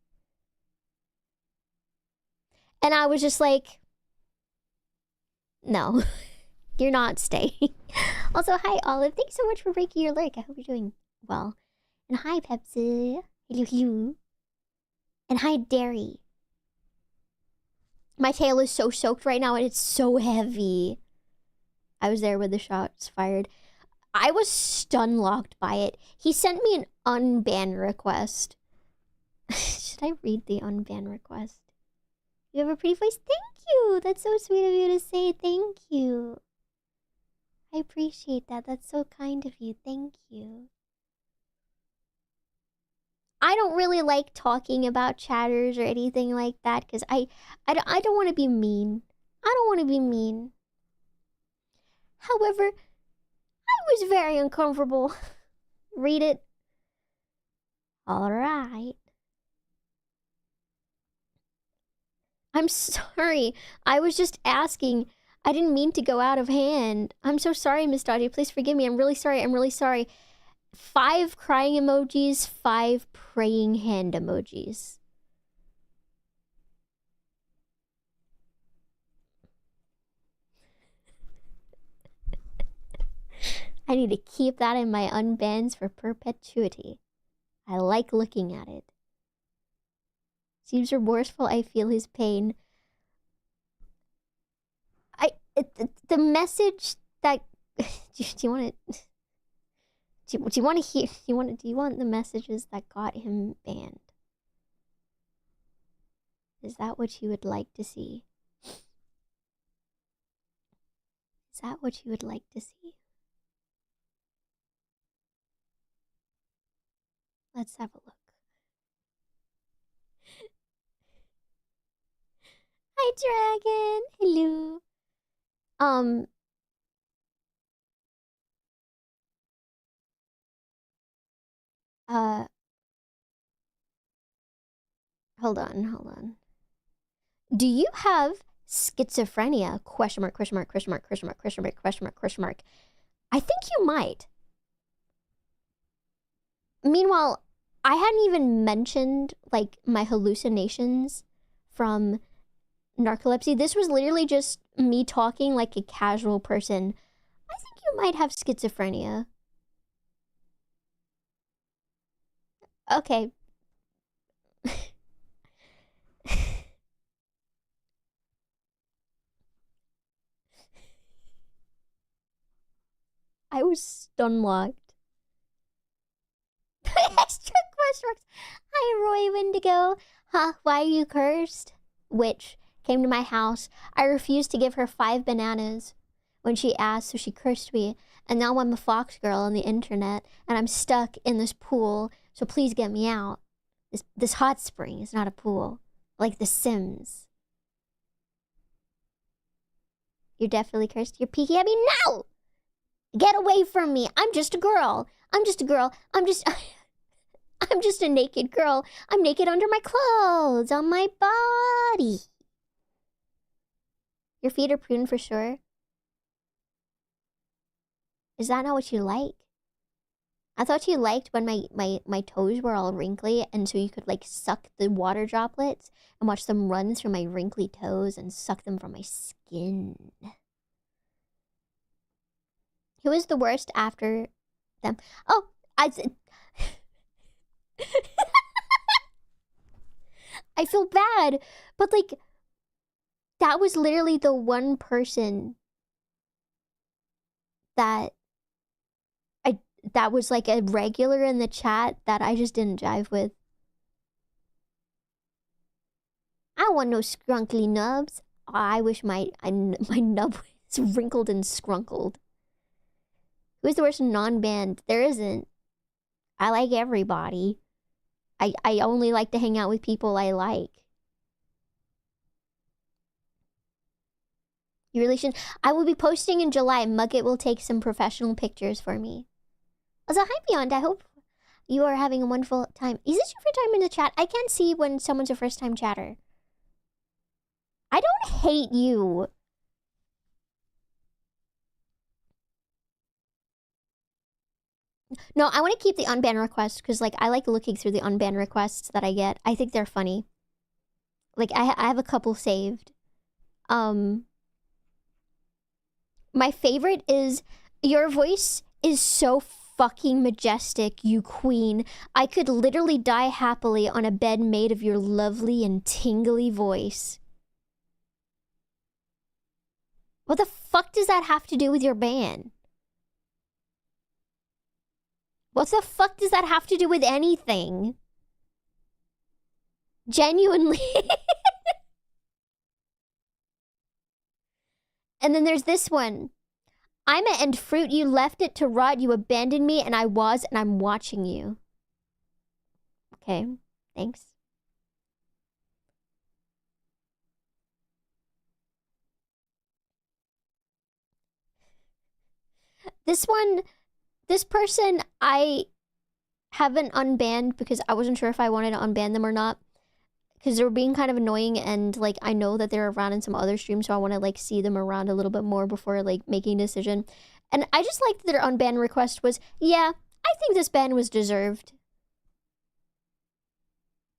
And I was just like, no, you're not staying. Also, hi, Olive. Thanks so much for breaking your leg. I hope you're doing well. And hi, Pepsi. Hello, you. And hi, Dairy. My tail is so soaked right now and it's so heavy. I was there when the shots fired. I was stun-locked by it. He sent me an unban request. Should I read the unban request? You have a pretty voice. Thank you. That's so sweet of you to say. Thank you. I appreciate that. That's so kind of you. Thank you. I don't really like talking about chatters or anything like that because I don't want to be mean. I don't want to be mean. However, I was very uncomfortable. Read it. All right. I'm sorry. I was just asking. I didn't mean to go out of hand. I'm so sorry, Miss Daji. Please forgive me. I'm really sorry. I'm really sorry. 5 crying emojis, 5 praying hand emojis. I need to keep that in my unbans for perpetuity. I like looking at it. Seems remorseful. I feel his pain. The message that do you want to do you want to hear? Do you want the messages that got him banned? Is that what you would like to see? Is that what you would like to see? Let's have a look. Hi, Dragon. Hello. Hold on. Do you have schizophrenia? Question mark, question mark, question mark, question mark, question mark, question mark, question mark. I think you might. Meanwhile, I hadn't even mentioned, like, my hallucinations from narcolepsy. This was literally just me talking like a casual person. I think you might have schizophrenia. Okay. I was stun-locked. Extra question marks. Hi, Roy Wendigo. Huh, why are you cursed? Witch came to my house. I refused to give her 5 bananas when she asked, so she cursed me. And now I'm a fox girl on the internet, and I'm stuck in this pool, so please get me out. This hot spring is not a pool. Like The Sims. You're definitely cursed. You're peeking at me? No! Get away from me. I'm just a girl. I'm just a girl. I'm just a naked girl. I'm naked under my clothes, on my body. Your feet are pruned for sure. Is that not what you like? I thought you liked when my toes were all wrinkly, and so you could, like, suck the water droplets and watch them run through my wrinkly toes and suck them from my skin. Who is the worst after them? Oh, I feel bad, but, like, that was literally the one person that was like a regular in the chat that I just didn't jive with. I don't want no scrunkly nubs. Oh, I wish my nub was wrinkled and scrunkled. Who's the worst non-banned? There isn't. I like everybody. I only like to hang out with people I like. You really should. I will be posting in July. Mugget will take some professional pictures for me. Also, hi Beyond. I hope you are having a wonderful time. Is this your first time in the chat? I can't see when someone's a first time chatter. I don't hate you. No, I want to keep the unbanned requests because, like, I like looking through the unbanned requests that I get. I think they're funny. Like, I have a couple saved. My favorite is, your voice is so fucking majestic, you queen. I could literally die happily on a bed made of your lovely and tingly voice. What the fuck does that have to do with your ban? What the fuck does that have to do with anything? Genuinely. And then there's this one. I'm a end fruit. You left it to rot. You abandoned me, and I'm watching you. Okay, thanks. This person, I haven't unbanned because I wasn't sure if I wanted to unban them or not. Because they were being kind of annoying, and, like, I know that they're around in some other streams, so I want to, like, see them around a little bit more before, like, making a decision. And I just liked that their unban request was, yeah, I think this ban was deserved.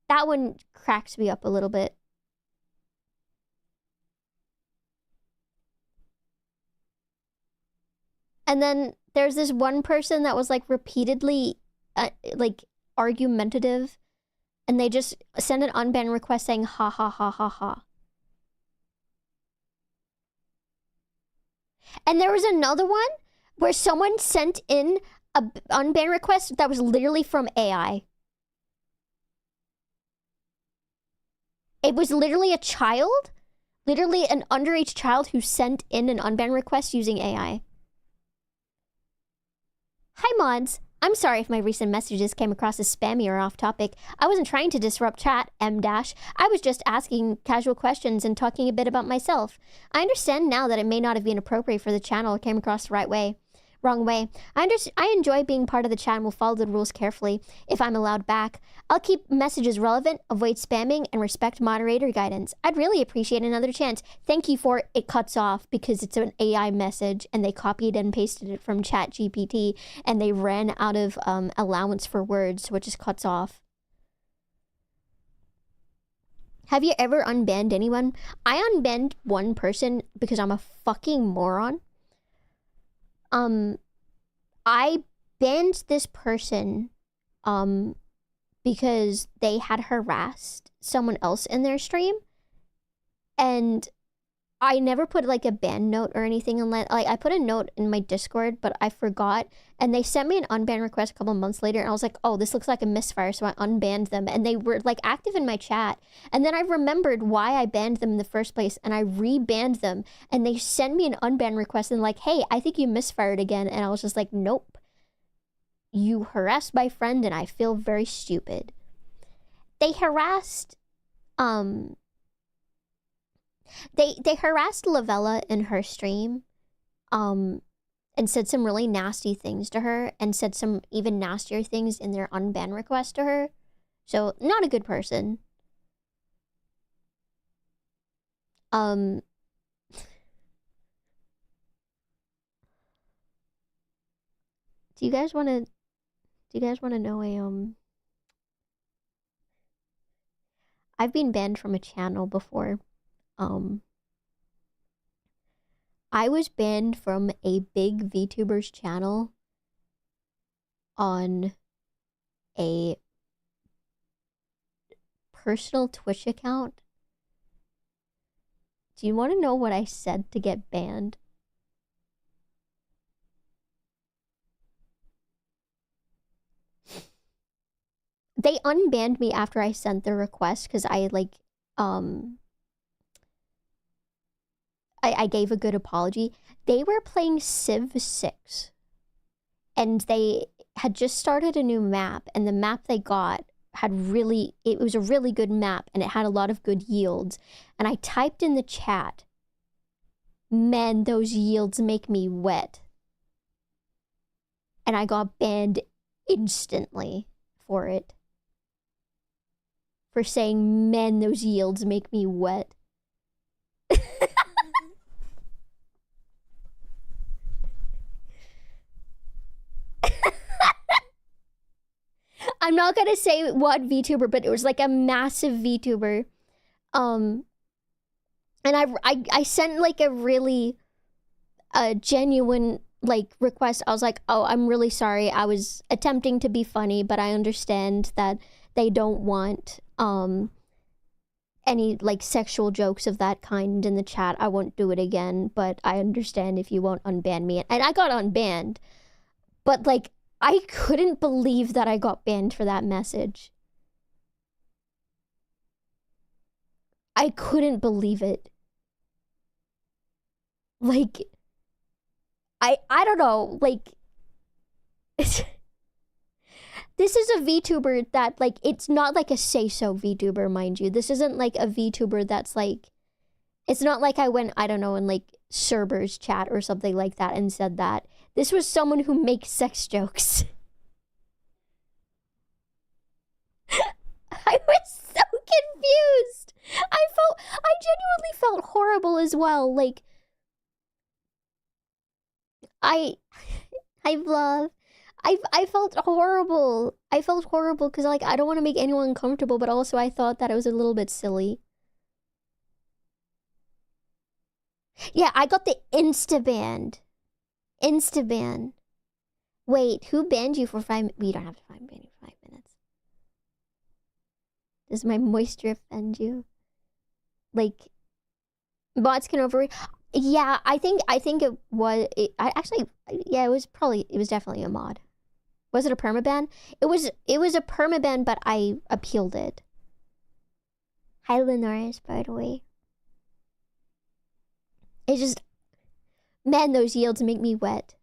That one cracks me up a little bit. And then there's this one person that was, like, repeatedly, like, argumentative. And they just sent an unban request saying, ha ha ha ha ha. And there was another one where someone sent in a unban request that was literally from AI. It was literally a child, literally an underage child who sent in an unban request using AI. Hi, mods. I'm sorry if my recent messages came across as spammy or off topic. I wasn't trying to disrupt chat, I was just asking casual questions and talking a bit about myself. I understand now that it may not have been appropriate for the channel or came across the wrong way. I enjoy being part of the chat and will follow the rules carefully if I'm allowed back. I'll keep messages relevant, avoid spamming, and respect moderator guidance. I'd really appreciate another chance. Thank you for it cuts off because it's an AI message and they copied and pasted it from ChatGPT and they ran out of allowance for words, so it just cuts off. Have you ever unbanned anyone? I unbanned one person because I'm a fucking moron. I banned this person, because they had harassed someone else in their stream, and I never put, like, a ban note or anything unless, like, I put a note in my Discord, but I forgot, and they sent me an unban request a couple months later, and I was like, oh, this looks like a misfire, so I unbanned them, and they were, like, active in my chat, and then I remembered why I banned them in the first place, and I re-banned them, and they sent me an unban request, and like, hey, I think you misfired again, and I was just like, nope. You harassed my friend, and I feel very stupid. They harassed, they harassed Lavella in her stream, and said some really nasty things to her, and said some even nastier things in their unban request to her. So, not a good person. Do you guys want to know I've been banned from a channel before. I was banned from a big VTuber's channel on a personal Twitch account. Do you want to know what I said to get banned? They unbanned me after I sent the request because I, like, I gave a good apology. They were playing Civ 6. And they had just started a new map, and the map they got had it was a really good map, and it had a lot of good yields. And I typed in the chat, man, those yields make me wet. And I got banned instantly for it. For saying, man, those yields make me wet. I'm not gonna say what VTuber, but it was like a massive VTuber. And I sent like a really genuine like request. I was like, oh, I'm really sorry. I was attempting to be funny, but I understand that they don't want any like sexual jokes of that kind in the chat. I won't do it again, but I understand if you won't unban me. And I got unbanned, but like I couldn't believe that I got banned for that message. I couldn't believe it. Like, I don't know, like, this is a VTuber that, like, it's not like a say-so VTuber, mind you. This isn't like a VTuber that's like, it's not like I went, I don't know, in like Cerber's chat or something like that and said that. This was someone who makes sex jokes. I was so confused. I genuinely felt horrible as well. Like, I felt horrible. I felt horrible because, like, I don't want to make anyone uncomfortable, but also I thought that it was a little bit silly. Yeah, I got the insta-ban. Insta-ban. Wait, who banned you for 5 minutes? We don't have to ban you for 5 minutes. Does my moisture offend you? Like, bots can overread. Yeah, I think it was. Yeah, it was definitely a mod. Was it a permaban? It was a permaban, but I appealed it. Hi, Linares, by the way. It's just, man, those yields make me wet.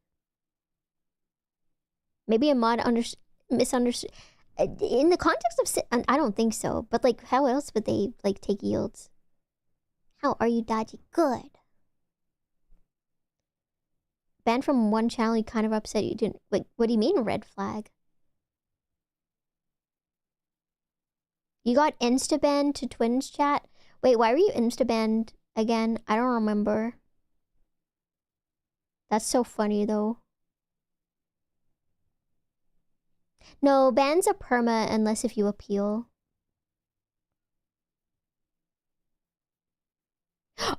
Maybe a mod misunderstood. In the context of, I don't think so. But like, how else would they like take yields? How are you, Daji? Good. Banned from one channel, you kind of upset you didn't. Like, what do you mean red flag? You got insta-banned to Twins chat? Wait, why were you insta-banned again? I don't remember. That's so funny though. No, bans are perma unless if you appeal.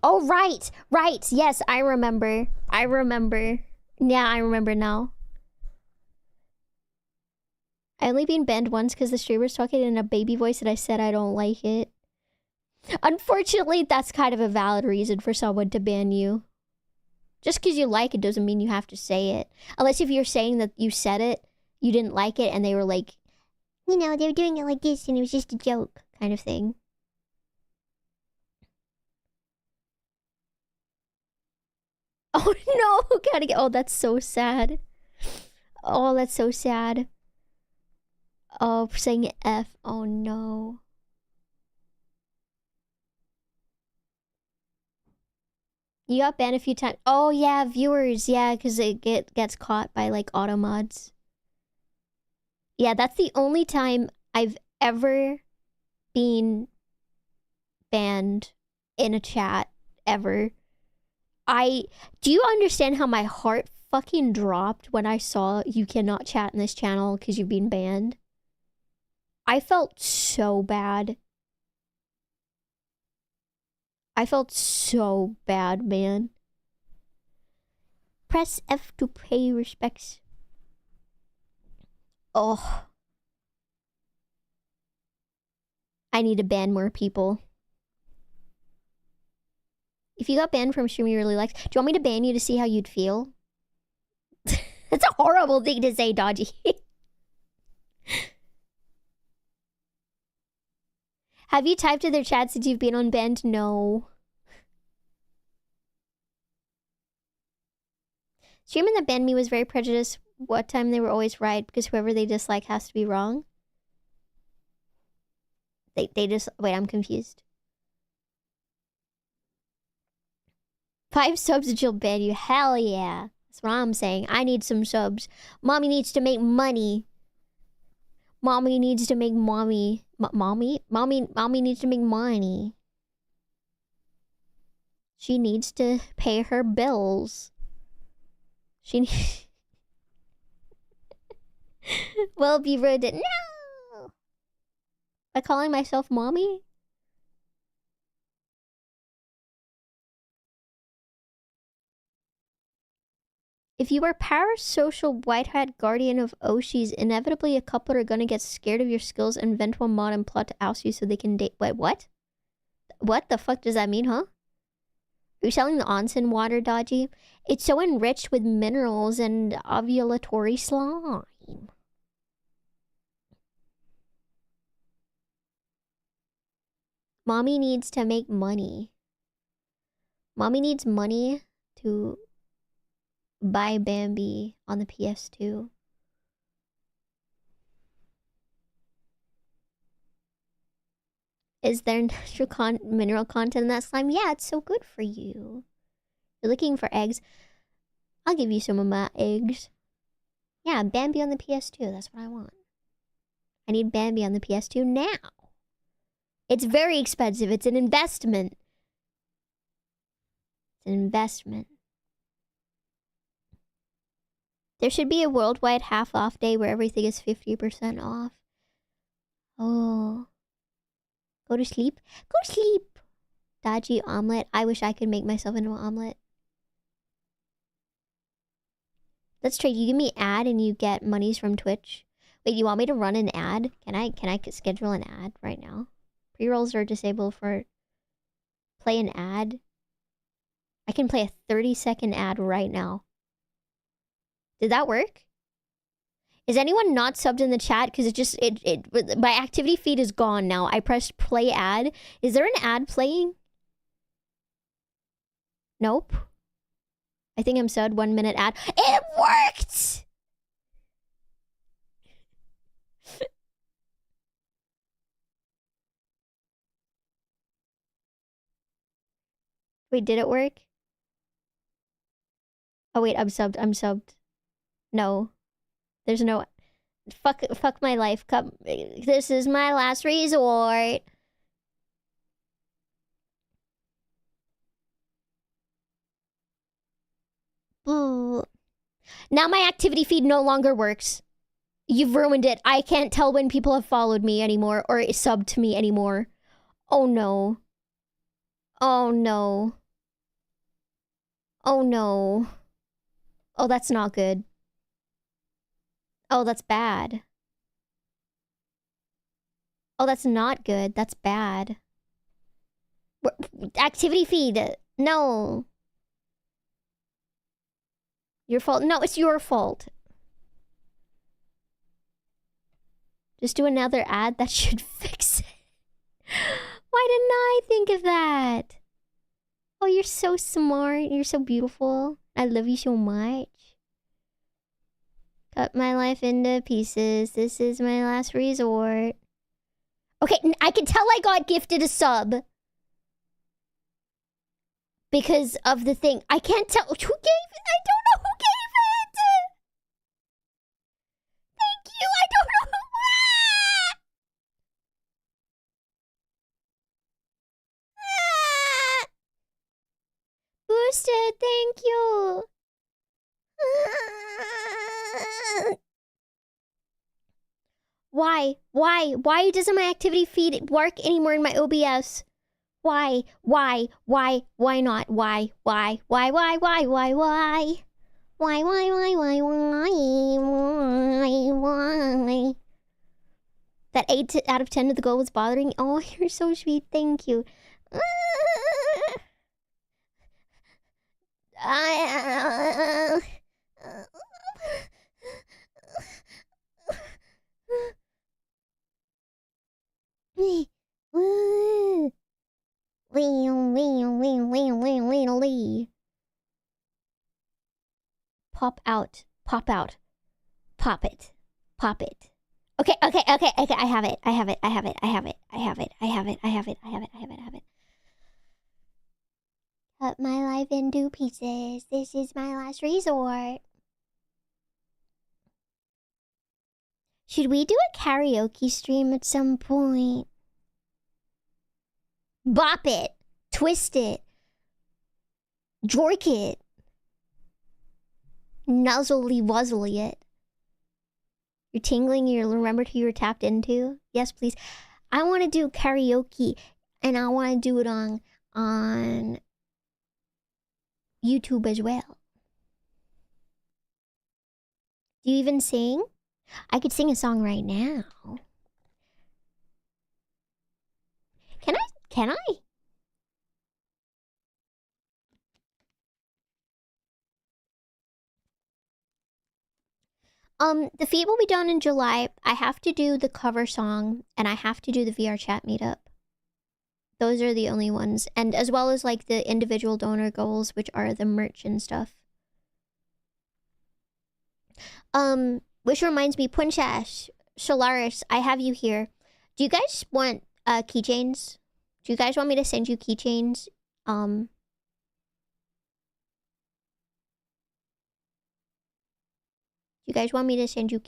Oh, right. Yes, I remember. Yeah, I remember now. I only been banned once because the streamer's talking in a baby voice and I said I don't like it. Unfortunately, that's kind of a valid reason for someone to ban you. Just because you like it doesn't mean you have to say it. Unless if you're saying that you said it, you didn't like it, and they were like, you know, they were doing it like this and it was just a joke kind of thing. Oh no, gotta get, oh, that's so sad. Oh, that's so sad. Oh, saying F, oh no. You got banned a few times. Oh yeah, viewers, yeah, because it gets caught by like auto mods. Yeah, that's the only time I've ever been banned in a chat ever. Do you understand how my heart fucking dropped when I saw you cannot chat in this channel because you've been banned? I felt so bad. I felt so bad, man. Press F to pay respects. Oh. I need to ban more people. If you got banned from a stream you really liked, do you want me to ban you to see how you'd feel? That's a horrible thing to say, Daji. Have you typed to their chat since you've been unbanned? No. Streaming that banned me was very prejudiced. What time they were always right because whoever they dislike has to be wrong. They just wait. I'm confused. 5 subs and she'll ban you. Hell yeah. That's what I'm saying. I need some subs. Mommy needs to make money. Mommy needs to make mommy needs to make money. She needs to pay her bills. She will be rude. No! By calling myself mommy? If you are parasocial white hat guardian of Oshis, inevitably a couple are gonna get scared of your skills and invent one mod and plot to oust you so they can date. Wait, what? What the fuck does that mean, huh? Are you selling the onsen water, Daji? It's so enriched with minerals and ovulatory slime. Mommy needs to make money. Mommy needs money to buy Bambi on the PS2. Is there natural mineral content in that slime? Yeah, it's so good for you. You're looking for eggs. I'll give you some of my eggs. Yeah, Bambi on the PS2. That's what I want. I need Bambi on the PS2 now. It's very expensive. It's an investment. It's an investment. There should be a worldwide half-off day where everything is 50% off. Oh. Go to sleep? Go to sleep! Daji omelet. I wish I could make myself into an omelet. Let's trade. You give me ad and you get monies from Twitch. Wait, you want me to run an ad? Can I schedule an ad right now? Pre-rolls are disabled for... Play an ad. I can play a 30-second ad right now. Did that work? Is anyone not subbed in the chat? Because my activity feed is gone now. I pressed play ad. Is there an ad playing? Nope. I think I'm subbed. 1 minute ad. It worked! Wait, did it work? Oh wait, I'm subbed. No. There's no... Fuck my life. Come. This is my last resort. Ooh. Now my activity feed no longer works. You've ruined it. I can't tell when people have followed me anymore or subbed to me anymore. Oh no. Oh no. Oh no. Oh, that's not good. Oh, that's bad. Oh, that's not good. That's bad. Activity feed. No. Your fault. No, it's your fault. Just do another ad. That should fix it. Why didn't I think of that? Oh, you're so smart. You're so beautiful. I love you so much. Cut my life into pieces. This is my last resort. Okay, I can tell I got gifted a sub. Because of the thing. I can't tell. Who gave it? I don't know who gave it. Thank you. I don't know who. Boosted, thank you. Why? Why doesn't my activity feed work anymore in my OBS? Why? Why not? Why? Why? That 8 out of 10 of the goal was bothering. Oh, you're so sweet. Thank you. Pop out. Pop out. Pop it. Pop it. Okay. I have it. Cut my life into pieces. This is my last resort. Should we do a karaoke stream at some point? Bop it. Twist it. Jork it. Nuzzly wuzzly it. You're tingling, you remembered who you were tapped into? Yes, please. I want to do karaoke, and I want to do it on YouTube as well. Do you even sing? I could sing a song right now. Can I? The feed will be done in July. I have to do the cover song, and I have to do the VR chat meetup. Those are the only ones. And as well as like the individual donor goals, which are the merch and stuff. Which reminds me, Punshash, Solaris, I have you here. Do you guys want keychains? Do you guys want me to send you keychains? You guys want me to send you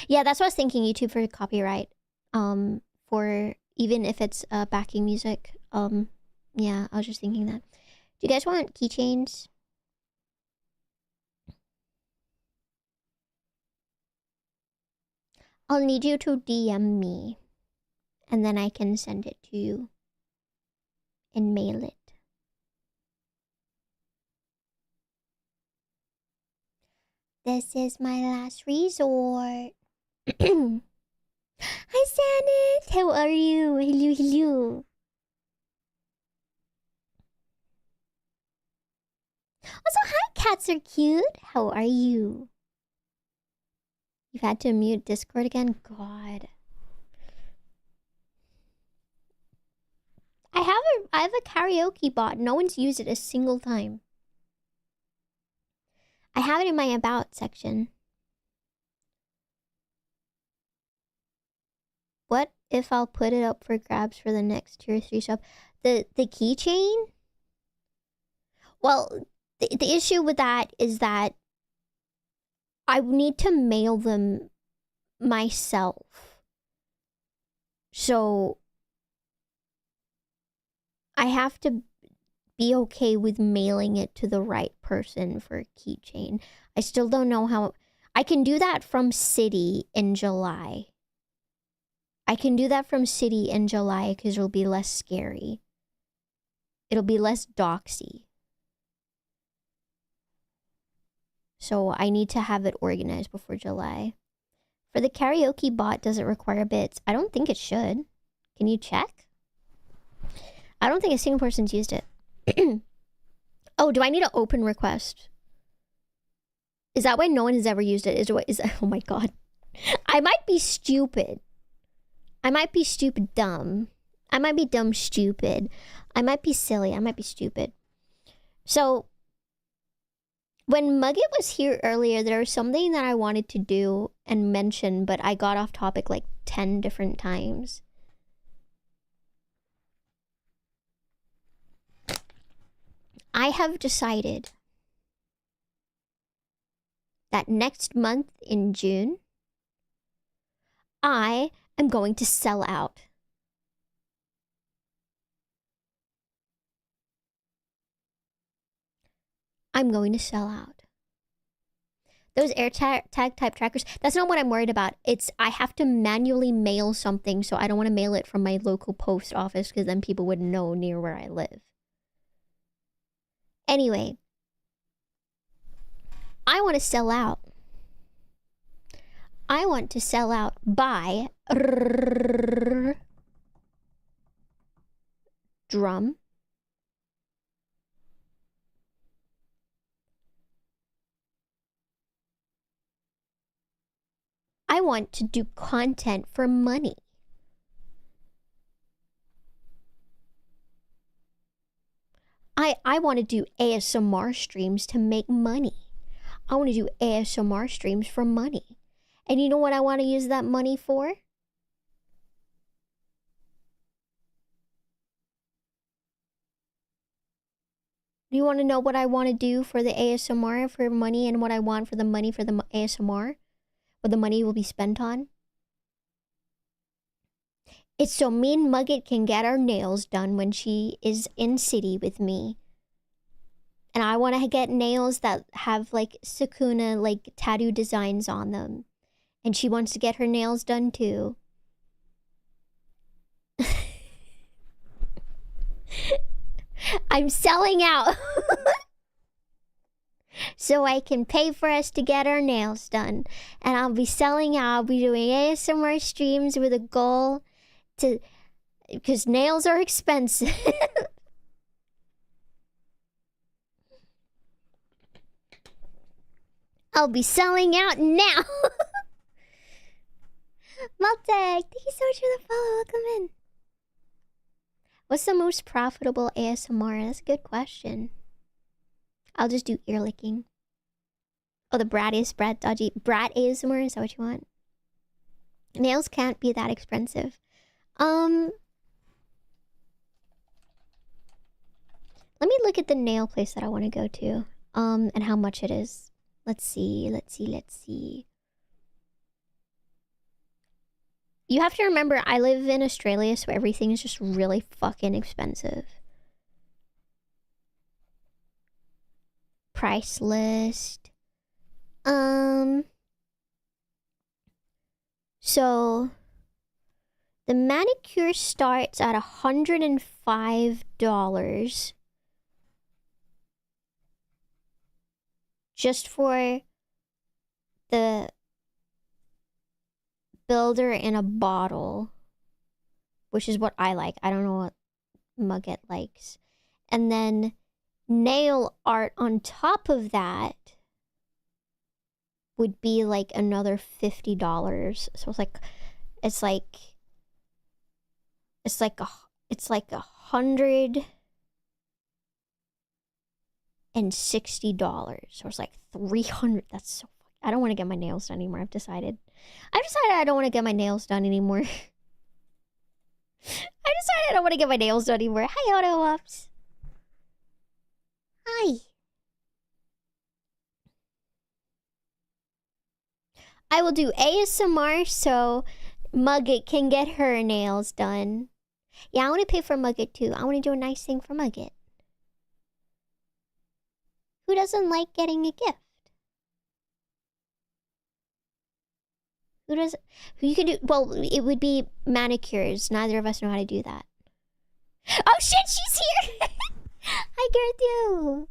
yeah, that's what I was thinking, YouTube for copyright. For even if it's backing music. Yeah, I was just thinking that. Do you guys want keychains? I'll need you to DM me. And then I can send it to you. And mail it. This is my last resort. Hi, Sanis! How are you? Hello, hello. Also, hi, cats are cute. How are you? You've had to mute Discord again? God. I have a karaoke bot. No one's used it a single time. I have it in my about section. What if I'll put it up for grabs for the next 2 or 3 stuff? The keychain? Well, the issue with that is that I need to mail them myself. So I have to be okay with mailing it to the right person for a keychain. I still don't know how... I can do that from City in July. I can do that from City in July because it'll be less scary. It'll be less doxy. So I need to have it organized before July. For the karaoke bot, does it require bits? I don't think it should. Can you check? I don't think a single person's used it. Oh, do I need an open request? Is that why no one has ever used it? Oh my god. I might be stupid. I might be stupid dumb. I might be dumb stupid. I might be silly. I might be stupid. So, when Mugget was here earlier, there was something that I wanted to do and mention, but I got off topic like 10 different times. I have decided that next month in June, I am going to sell out. I'm going to sell out. Those tag type trackers, that's not what I'm worried about. It's I have to manually mail something, so I don't want to mail it from my local post office because then people would know near where I live. Anyway, I want to sell out. I want to sell out by drum. I want to do content for money. I want to do ASMR streams to make money. I want to do ASMR streams for money. And you know what I want to use that money for? Do you want to know what I want to do for the ASMR for money and what I want for the money for the ASMR? What the money will be spent on? It's so me and Mugget can get our nails done when she is in City with me. And I want to get nails that have like Sakuna like tattoo designs on them. And she wants to get her nails done too. I'm selling out. So I can pay for us to get our nails done. And I'll be selling out. I'll be doing ASMR streams with a goal to... Because nails are expensive. I'll be selling out now. Maltec, thank you so much for the follow. Welcome in. What's the most profitable ASMR? That's a good question. I'll just do ear licking. Oh, the Daji. Brat ASMR, is that what you want? Nails can't be that expensive. Let me look at the nail place that I want to go to. And how much it is. Let's see. You have to remember, I live in Australia, so everything is just really fucking expensive. Price list. So the manicure starts at $105 just for the builder in a bottle, which is what I like. I don't know what Mugget likes. And then nail art on top of that would be like another $50. So it's like $160. So it's like $300. That's so fucking... I don't want to get my nails done anymore. I've decided I don't want to get my nails done anymore. I don't want to get my nails done anymore. Hi, Auto Ops. Hi. I will do ASMR so Mugget can get her nails done. Yeah, I want to pay for Mugget too. I want to do a nice thing for Mugget. Who doesn't like getting a gift? Who does? Who you could do? Well, it would be manicures. Neither of us know how to do that. Oh shit, she's here! Hi, Gerthu.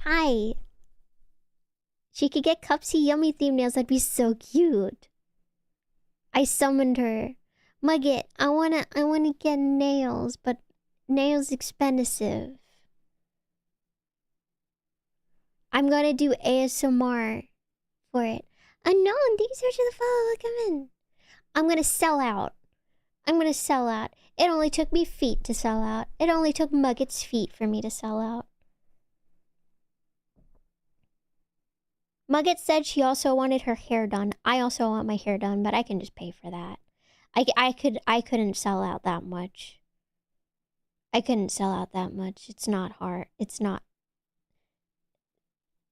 Hi. She could get Cupsy Yummy themed nails. That'd be so cute. I summoned her. Mugget, I wanna get nails, but nails expensive. I'm gonna do ASMR for it. Unknown, thank you so much for the follow. Welcome in. I'm gonna sell out. It only took me feet to sell out. It only took Mugget's feet for me to sell out. Mugget said she also wanted her hair done. I also want my hair done, but I can just pay for that. I couldn't sell out that much. It's not hard. It's not.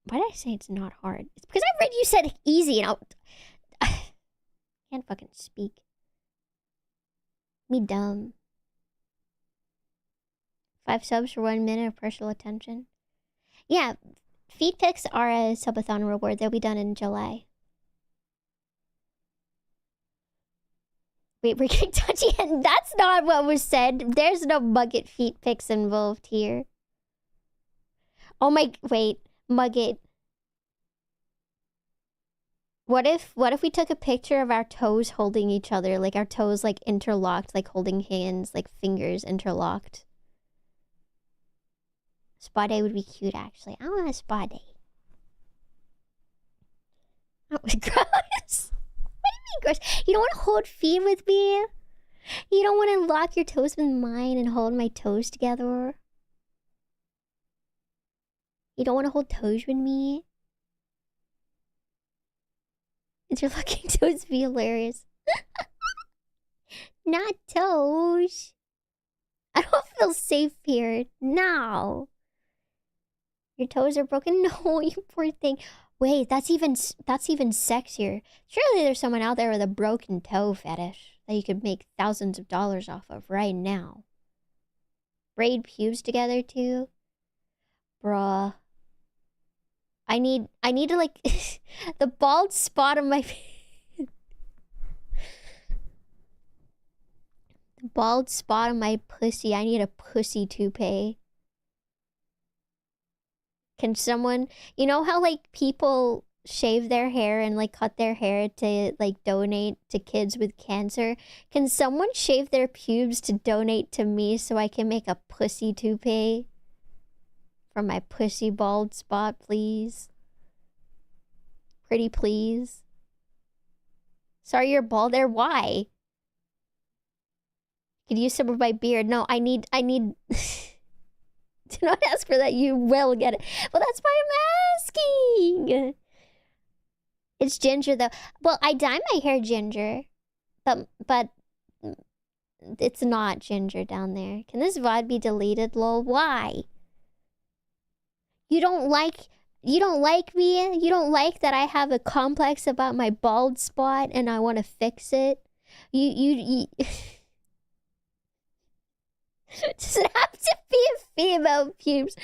Why did I say it's not hard? It's because I read you said easy and I can't fucking speak. Me dumb. 5 subs for 1 minute of personal attention. Yeah, feed pics are a subathon reward. They'll be done in July. Wait, we're getting touchy, and that's not what was said. There's no Mugget feet pics involved here. Oh my, wait, Mugget. What if we took a picture of our toes holding each other, like our toes like interlocked, like holding hands, like fingers interlocked? Spa day would be cute, actually. I want a spa day. That was gross. What do you mean gross? You don't want to hold feet with me? You don't want to lock your toes with mine and hold my toes together? You don't want to hold toes with me? Interlocking toes would be hilarious. Not toes. I don't feel safe here. No. Your toes are broken? No, you poor thing. Wait, that's even sexier. Surely there's someone out there with a broken toe fetish that you could make thousands of dollars off of right now. Braid pubes together too? Bruh. I need to like the bald spot on my the bald spot on my pussy. I need a pussy toupee. Can someone, you know how like people shave their hair and like cut their hair to like donate to kids with cancer? Can someone shave their pubes to donate to me so I can make a pussy toupee for my pussy bald spot, please? Pretty please. Sorry you're bald there. Why? Could use some of my beard. No, I need... Do not ask for that. You will get it. Well, that's why I'm asking. It's ginger, though. Well, I dye my hair ginger. But it's not ginger down there. Can this VOD be deleted, lol? Why? You don't like me? You don't like that I have a complex about my bald spot and I want to fix it? You does it have to be a female pubes?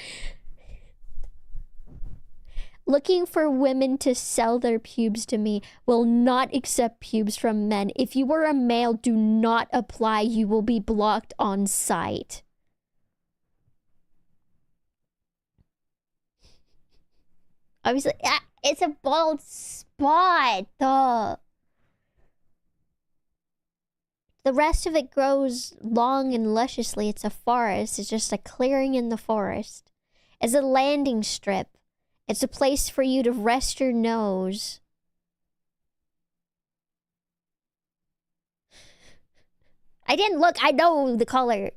Looking for women to sell their pubes to me. Will not accept pubes from men. If you are a male, do not apply. You will be blocked on site. Obviously, it's a bald spot. Duh. The rest of it grows long and lusciously. It's a forest. It's just a clearing in the forest. It's a landing strip. It's a place for you to rest your nose. I didn't look. I know the color.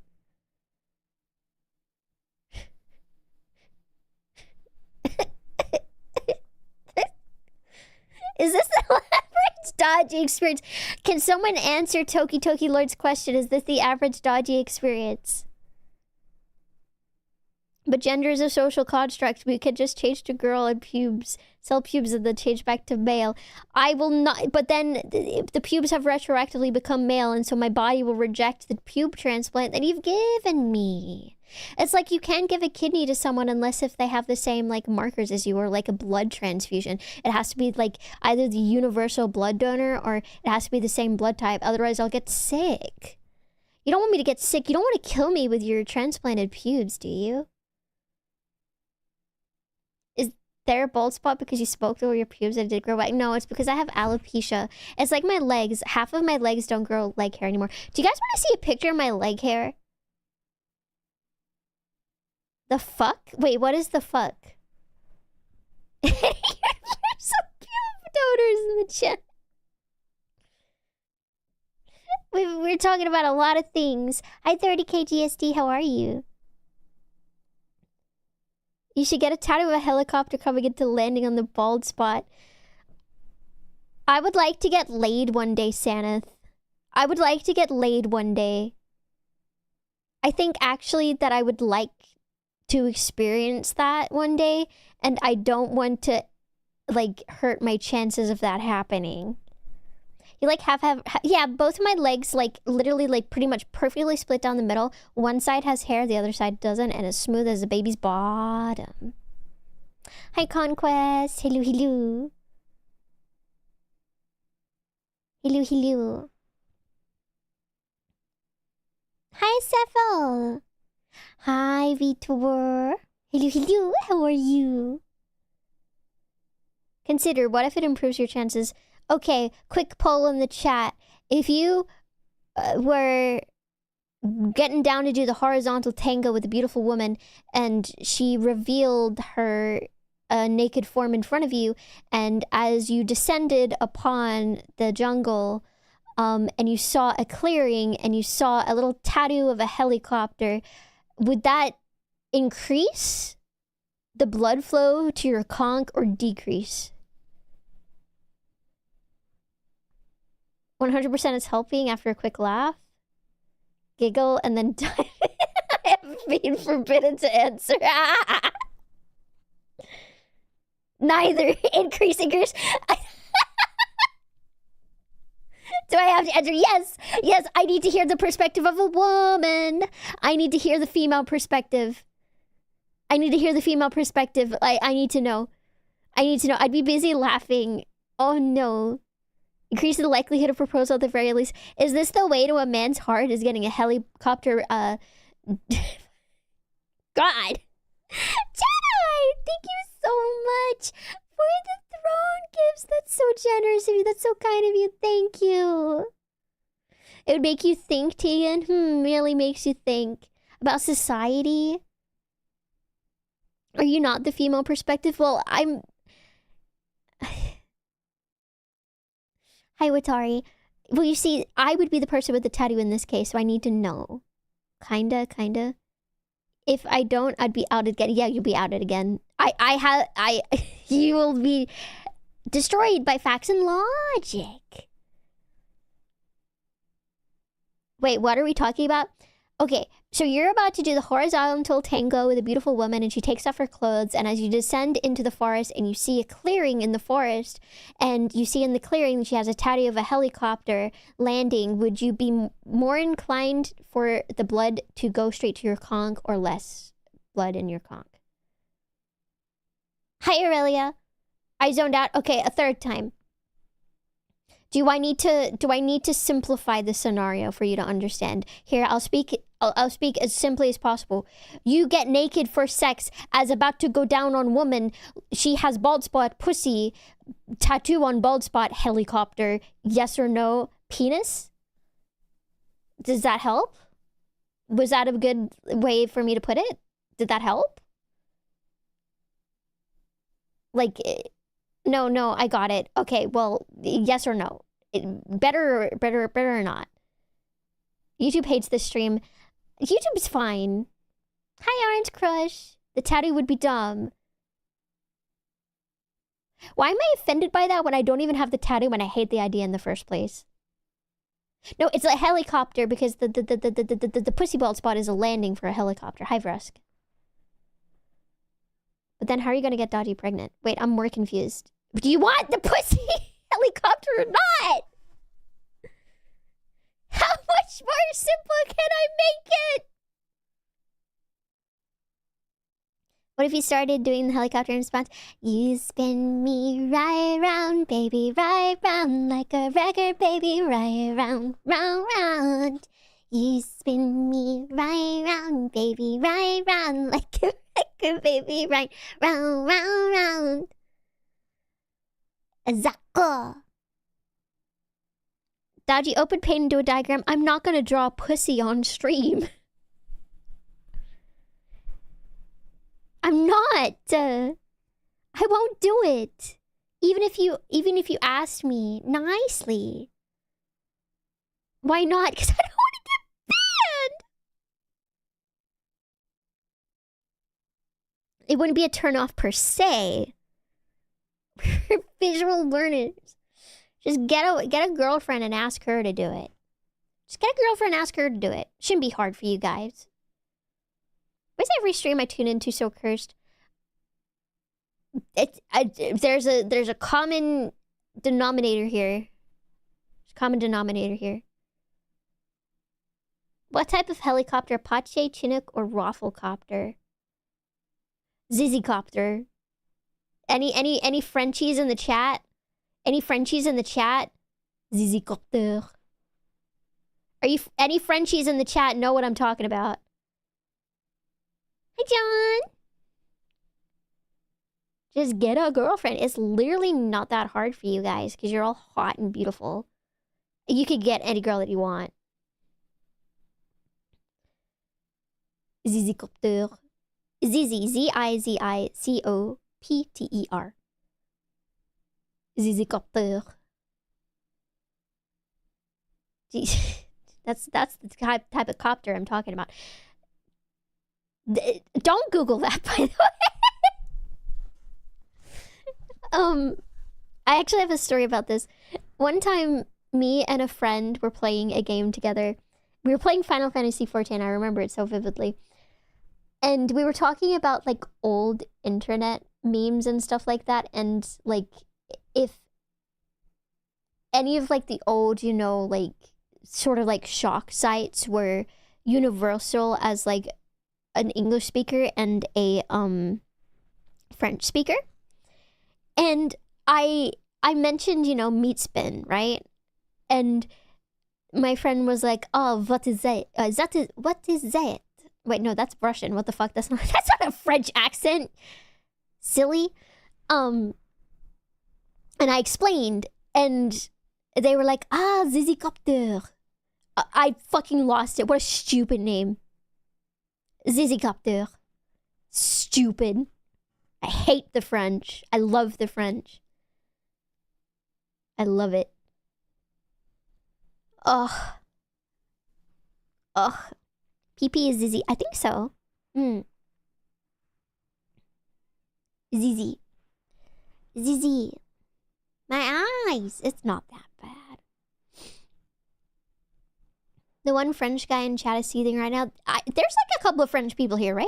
Is this the average Daji experience? Can someone answer Toki Toki Lord's question? Is this the average Daji experience? But gender is a social construct. We could just change to girl and pubes. Sell pubes and then change back to male. I will not... But then the pubes have retroactively become male, and so my body will reject the pube transplant that you've given me. It's like you can't give a kidney to someone unless if they have the same, like, markers as you, or, like, a blood transfusion. It has to be, like, either the universal blood donor, or it has to be the same blood type. Otherwise, I'll get sick. You don't want me to get sick. You don't want to kill me with your transplanted pubes, do you? There a bald spot because you spoke over your pubes and it did grow back? No, it's because I have alopecia. It's like my legs. Half of my legs don't grow leg hair anymore. Do you guys want to see a picture of my leg hair? The fuck? Wait, what is the fuck? There's some pube donors in the chat. We're talking about a lot of things. Hi, 30K GSD. How are you? You should get a tattoo of a helicopter coming into landing on the bald spot. I would like to get laid one day, Saneth. I would like to get laid one day. I think actually that I would like to experience that one day, and I don't want to, like, hurt my chances of that happening. You like yeah, both of my legs, like, literally, like, pretty much perfectly split down the middle. One side has hair, the other side doesn't, and as smooth as a baby's bottom. Hi, Conquest. Hello, hello. Hello, hello. Hi, Cephal. Hi, Vitor. Hello, hello. How are you? Consider, what if it improves your chances? Okay, quick poll in the chat. If you were getting down to do the horizontal tango with a beautiful woman and she revealed her naked form in front of you, and as you descended upon the jungle and you saw a clearing and you saw a little tattoo of a helicopter, would that increase the blood flow to your conch or decrease? 100% is helping after a quick laugh. Giggle and then die. I have been forbidden to answer. Neither. Increase. Do I have to answer? Yes. Yes, I need to hear the perspective of a woman. I need to hear the female perspective. I need to hear the female perspective. I need to know. I'd be busy laughing. Oh no. Increase the likelihood of proposal at the very least. Is this the way to a man's heart? Is getting a helicopter, God. Jedi! Thank you so much for the throne gifts. That's so generous of you. That's so kind of you. Thank you. It would make you think, Tegan. Really makes you think about society. Are you not the female perspective? Well, I'm... Hi, Watari. Well, you see, I would be the person with the tattoo in this case, so I need to know. Kinda. If I don't, I'd be outed again. Yeah, you'll be outed again. You will be destroyed by facts and logic. Wait, what are we talking about? Okay, so you're about to do the horizontal tango with a beautiful woman, and she takes off her clothes, and as you descend into the forest and you see a clearing in the forest, and you see in the clearing she has a tattoo of a helicopter landing, would you be more inclined for the blood to go straight to your conch or less blood in your conch? Hi, Aurelia. I zoned out. Okay, a third time. Do I need to simplify the scenario for you to understand? Here, I'll speak as simply as possible. You get naked for sex, as about to go down on woman. She has bald spot, pussy, tattoo on bald spot, helicopter. Yes or no, penis? Does that help? Was that a good way for me to put it? Did that help? Like, no, I got it. Okay, well, yes or no? Better or not? YouTube hates this stream. YouTube's fine. Hi, Orange Crush. The tattoo would be dumb. Why am I offended by that when I don't even have the tattoo and I hate the idea in the first place? No, it's a helicopter because the pussy bald spot is a landing for a helicopter. Hi, Vresk. But then how are you gonna get Daji pregnant? Wait, I'm more confused. Do you want the pussy helicopter or not? How much more simple can I make it? What if you started doing the helicopter in response? You spin me right round, baby, right round, like a record, baby, right round, round, round. You spin me right round, baby, right round, like a record, baby, right round, round, round. Azaka. Daji, open paint and do a diagram. I'm not gonna draw a pussy on stream. I'm not. I won't do it. Even if you asked me nicely. Why not? Because I don't want to get banned. It wouldn't be a turn-off per se. For visual learners. Just get a girlfriend and ask her to do it. Just get a girlfriend and ask her to do it. Shouldn't be hard for you guys. Why is every stream I tune into so cursed? There's a common denominator here. What type of helicopter? Apache, Chinook, or Rafflecopter? Zizzycopter. Any Frenchies in the chat? Any Frenchies in the chat? Zizzycopter. Any Frenchies in the chat know what I'm talking about? Hi, John. Just get a girlfriend. It's literally not that hard for you guys because you're all hot and beautiful. You could get any girl that you want. Zizzycopter. Zizzy. Zizicopter. Zizzycopter. That's the type of copter I'm talking about. Don't Google that, by the way. I actually have a story about this. One time, me and a friend were playing a game together. We were playing Final Fantasy XIV. I remember it so vividly. And we were talking about, like, old internet memes and stuff like that. And, like, if any of, like, the old, you know, like, sort of, like, shock sites were universal as, like, an English speaker and a French speaker. And I mentioned, you know, meat spin, right? And my friend was like, "Oh, what is that? What is that?" Wait, no, that's Russian. What the fuck? That's not a French accent. Silly. And I explained, and they were like, "Ah, Zizzycopter." I fucking lost it. What a stupid name. Zizzycopter. Stupid. I hate the French. I love the French. I love it. Ugh. Ugh. PP is Zizzy. I think so. Zizzy. Zizzy. My eyes. It's not that bad. The one French guy in chat is seething right now. There's like a couple of French people here, right?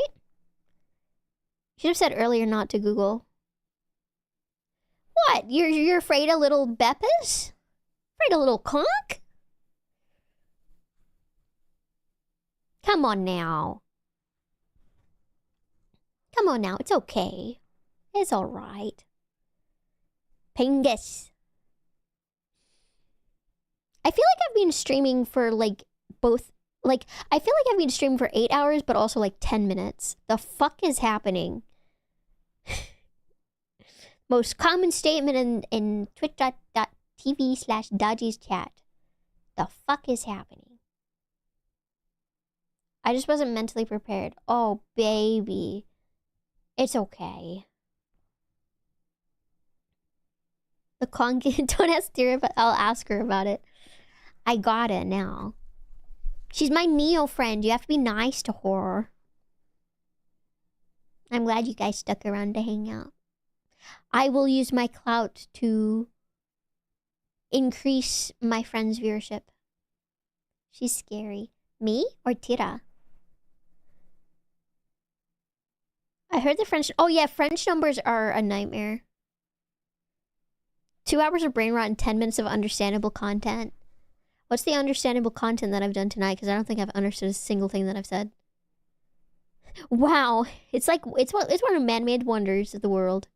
Should have said earlier not to Google. What? You're afraid of little Beppis? Afraid of little conch? Come on now. Come on now. It's okay. It's alright. Pingus. I feel like I've been streaming for like both. Like, I feel like I've been streaming for 8 hours, but also like 10 minutes. The fuck is happening? Most common statement in twitch.tv/Daji's chat. The fuck is happening? I just wasn't mentally prepared. Oh, baby. It's okay. The conch, don't ask Tira, but I'll ask her about it. I got it now. She's my Neo friend. You have to be nice to her. I'm glad you guys stuck around to hang out. I will use my clout to increase my friend's viewership. She's scary. Me or Tira? I heard the French... Oh yeah, French numbers are a nightmare. 2 hours of brain rot and 10 minutes of understandable content. What's the understandable content that I've done tonight? Because I don't think I've understood a single thing that I've said. Wow. It's like... It's one of man-made wonders of the world.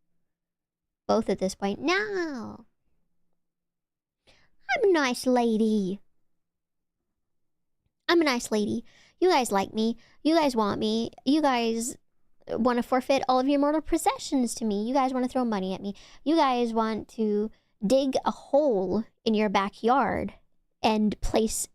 Both at this point. No. I'm a nice lady. I'm a nice lady. You guys like me. You guys want me. You guys want to forfeit all of your mortal possessions to me. You guys want to throw money at me. You guys want to dig a hole in your backyard and place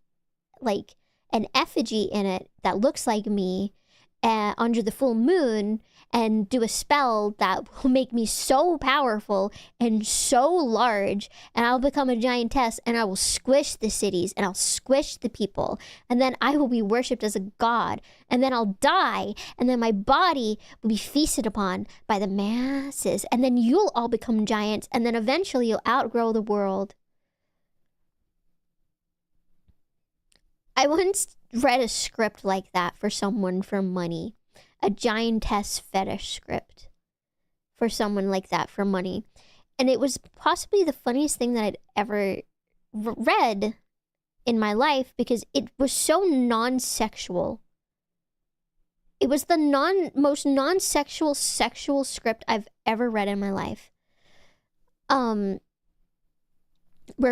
like an effigy in it that looks like me under the full moon and do a spell that will make me so powerful and so large, and I'll become a giantess, and I will squish the cities, and I'll squish the people, and then I will be worshipped as a god, and then I'll die, and then my body will be feasted upon by the masses, and then you'll all become giants, and then eventually you'll outgrow the world. I once read a script like that for someone for money. A giantess fetish script for someone like that for money. And it was possibly the funniest thing that I'd ever read in my life because it was so non-sexual. It was the most non-sexual sexual script I've ever read in my life. Where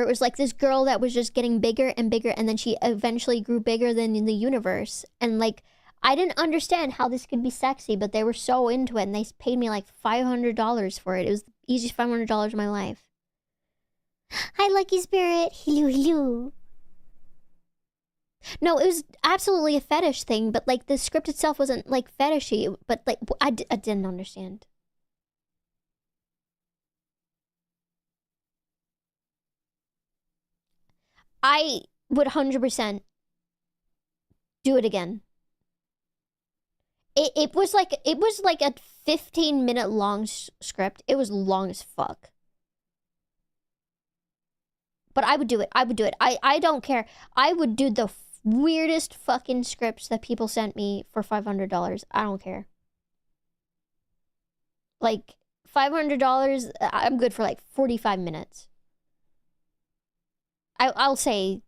it was like this girl that was just getting bigger and bigger, and then she eventually grew bigger than in the universe. And like, I didn't understand how this could be sexy, but they were so into it, and they paid me like $500 for it. It was the easiest $500 of my life. Hi, Lucky Spirit. Hello, hello. No, it was absolutely a fetish thing, but like the script itself wasn't like fetishy, but like I didn't understand. I would 100% do it again. It was like a 15-minute long script. It was long as fuck. But I would do it. I would do it. I don't care. I would do the weirdest fucking scripts that people sent me for $500. I don't care. Like $500, I'm good for like 45 minutes. I'll say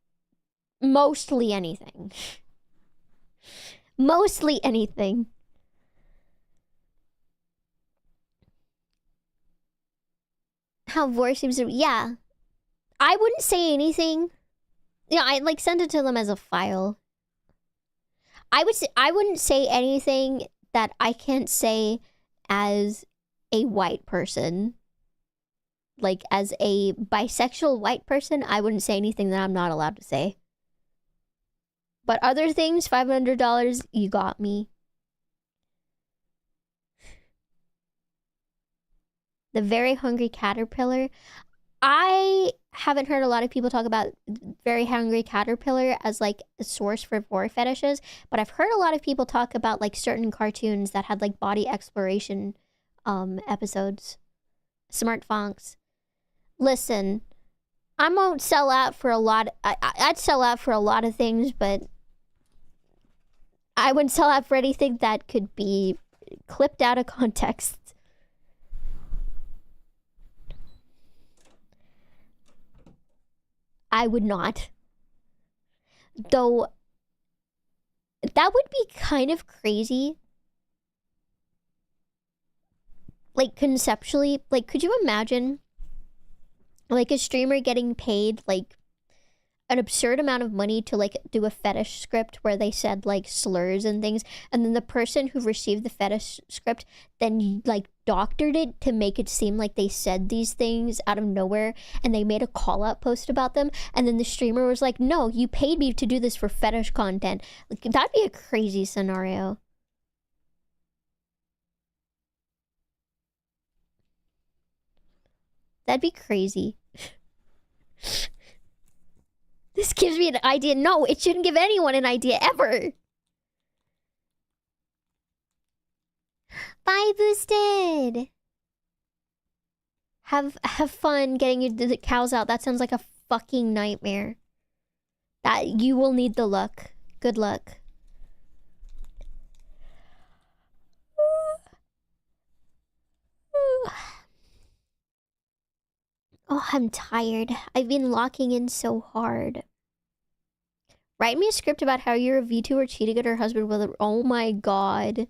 mostly anything. Mostly anything. How voice seems to... Yeah. I wouldn't say anything. Yeah, I like send it to them as a file. I wouldn't say anything that I can't say as a white person. Like, as a bisexual white person, I wouldn't say anything that I'm not allowed to say. But other things, $500, you got me. The Very Hungry Caterpillar. I haven't heard a lot of people talk about Very Hungry Caterpillar as like a source for vor fetishes, but I've heard a lot of people talk about like certain cartoons that had like body exploration episodes. Smart Fonks. Listen, I won't sell out for a lot. I'd sell out for a lot of things, but I wouldn't sell out for anything that could be clipped out of context. I would not. Though, that would be kind of crazy. Like, conceptually, like, could you imagine, like, a streamer getting paid, like, an absurd amount of money to, like, do a fetish script where they said, like, slurs and things, and then the person who received the fetish script then, like, doctored it to make it seem like they said these things out of nowhere, and they made a call-out post about them, and then the streamer was like, no, you paid me to do this for fetish content. Like, that'd be a crazy scenario. That'd be crazy. This gives me an idea. No, it shouldn't give anyone an idea ever. Bye, Boosted. Have fun getting the cows out. That sounds like a fucking nightmare. That you will need the luck. Good luck. Oh, I'm tired. I've been locking in so hard. Write me a script about how you're a VTuber cheating on her husband with her. Oh my god.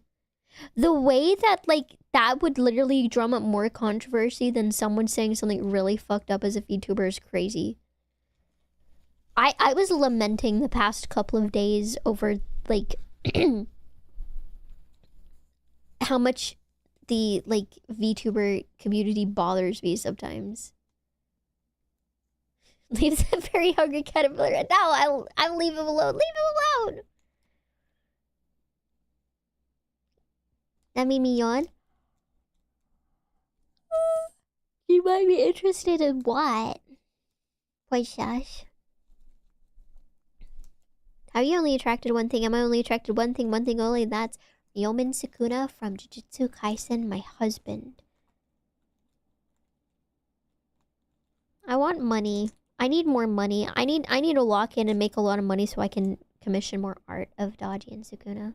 The way that, like, that would literally drum up more controversy than someone saying something really fucked up as a VTuber is crazy. I was lamenting the past couple of days over, like, how much the, like, VTuber community bothers me sometimes. Leave that very hungry caterpillar. No, I'll leave him alone. Leave him alone. That made me yawn. You might be interested in what? Boy, shush. How are you only attracted to one thing? Am I only attracted to one thing only? That's Ryomen Sukuna from Jujutsu Kaisen, my husband. I want money. I need more money. I need to lock in and make a lot of money so I can commission more art of Daji and Sukuna.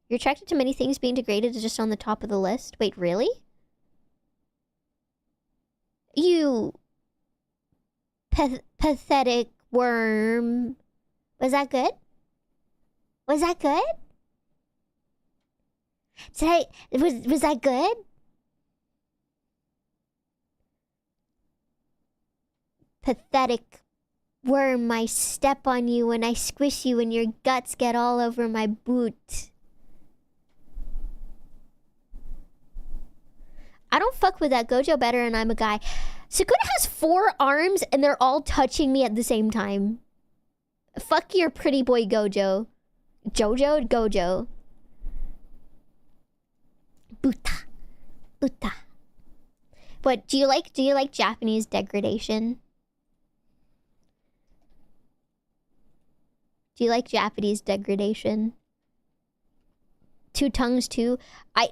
You're attracted to many things, being degraded is just on the top of the list. Wait, really? You pathetic worm. Was that good? Was that good? Was that good? Pathetic worm, I step on you and I squish you and your guts get all over my boot. I don't fuck with that. Gojo better and I'm a guy. Sukuna has 4 arms and they're all touching me at the same time. Fuck your pretty boy Gojo. Gojo. Buta. But do you like Japanese degradation? Do you like Japanese degradation? 2 tongues too? I'm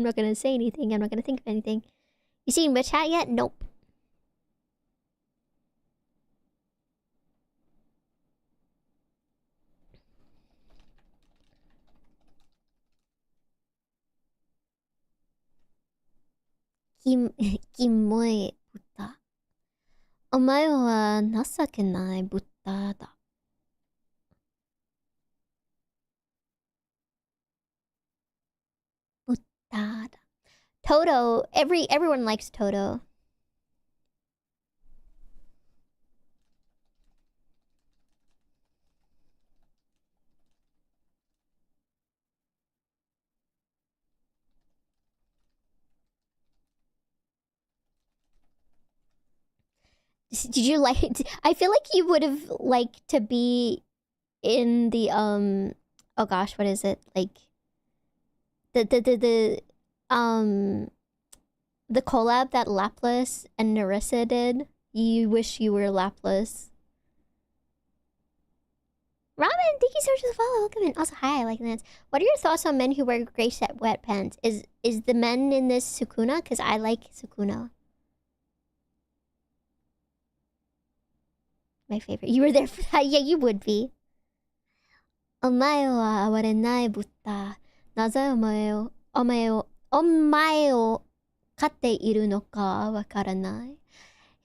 not gonna say anything. I'm not gonna think of anything. You seen Witch Hat yet? Nope. Kimoy buta. お前は情けない豚だ。Butada. Toto. Everyone likes Toto. Did you like? I feel like you would have liked to be in the oh gosh, what is it? Like the The collab that Laplace and Narissa did. You wish you were Laplace. Robin, thank you so much for the follow. Welcome in. Also, hi, I like Lance. What are your thoughts on men who wear gray set wet pants? Is the men in this Sukuna? Because I like Sukuna. My favorite. You were there for that. Yeah, you would be. お前は哀れないブッダ。なぜお前を飼っているのかわからない。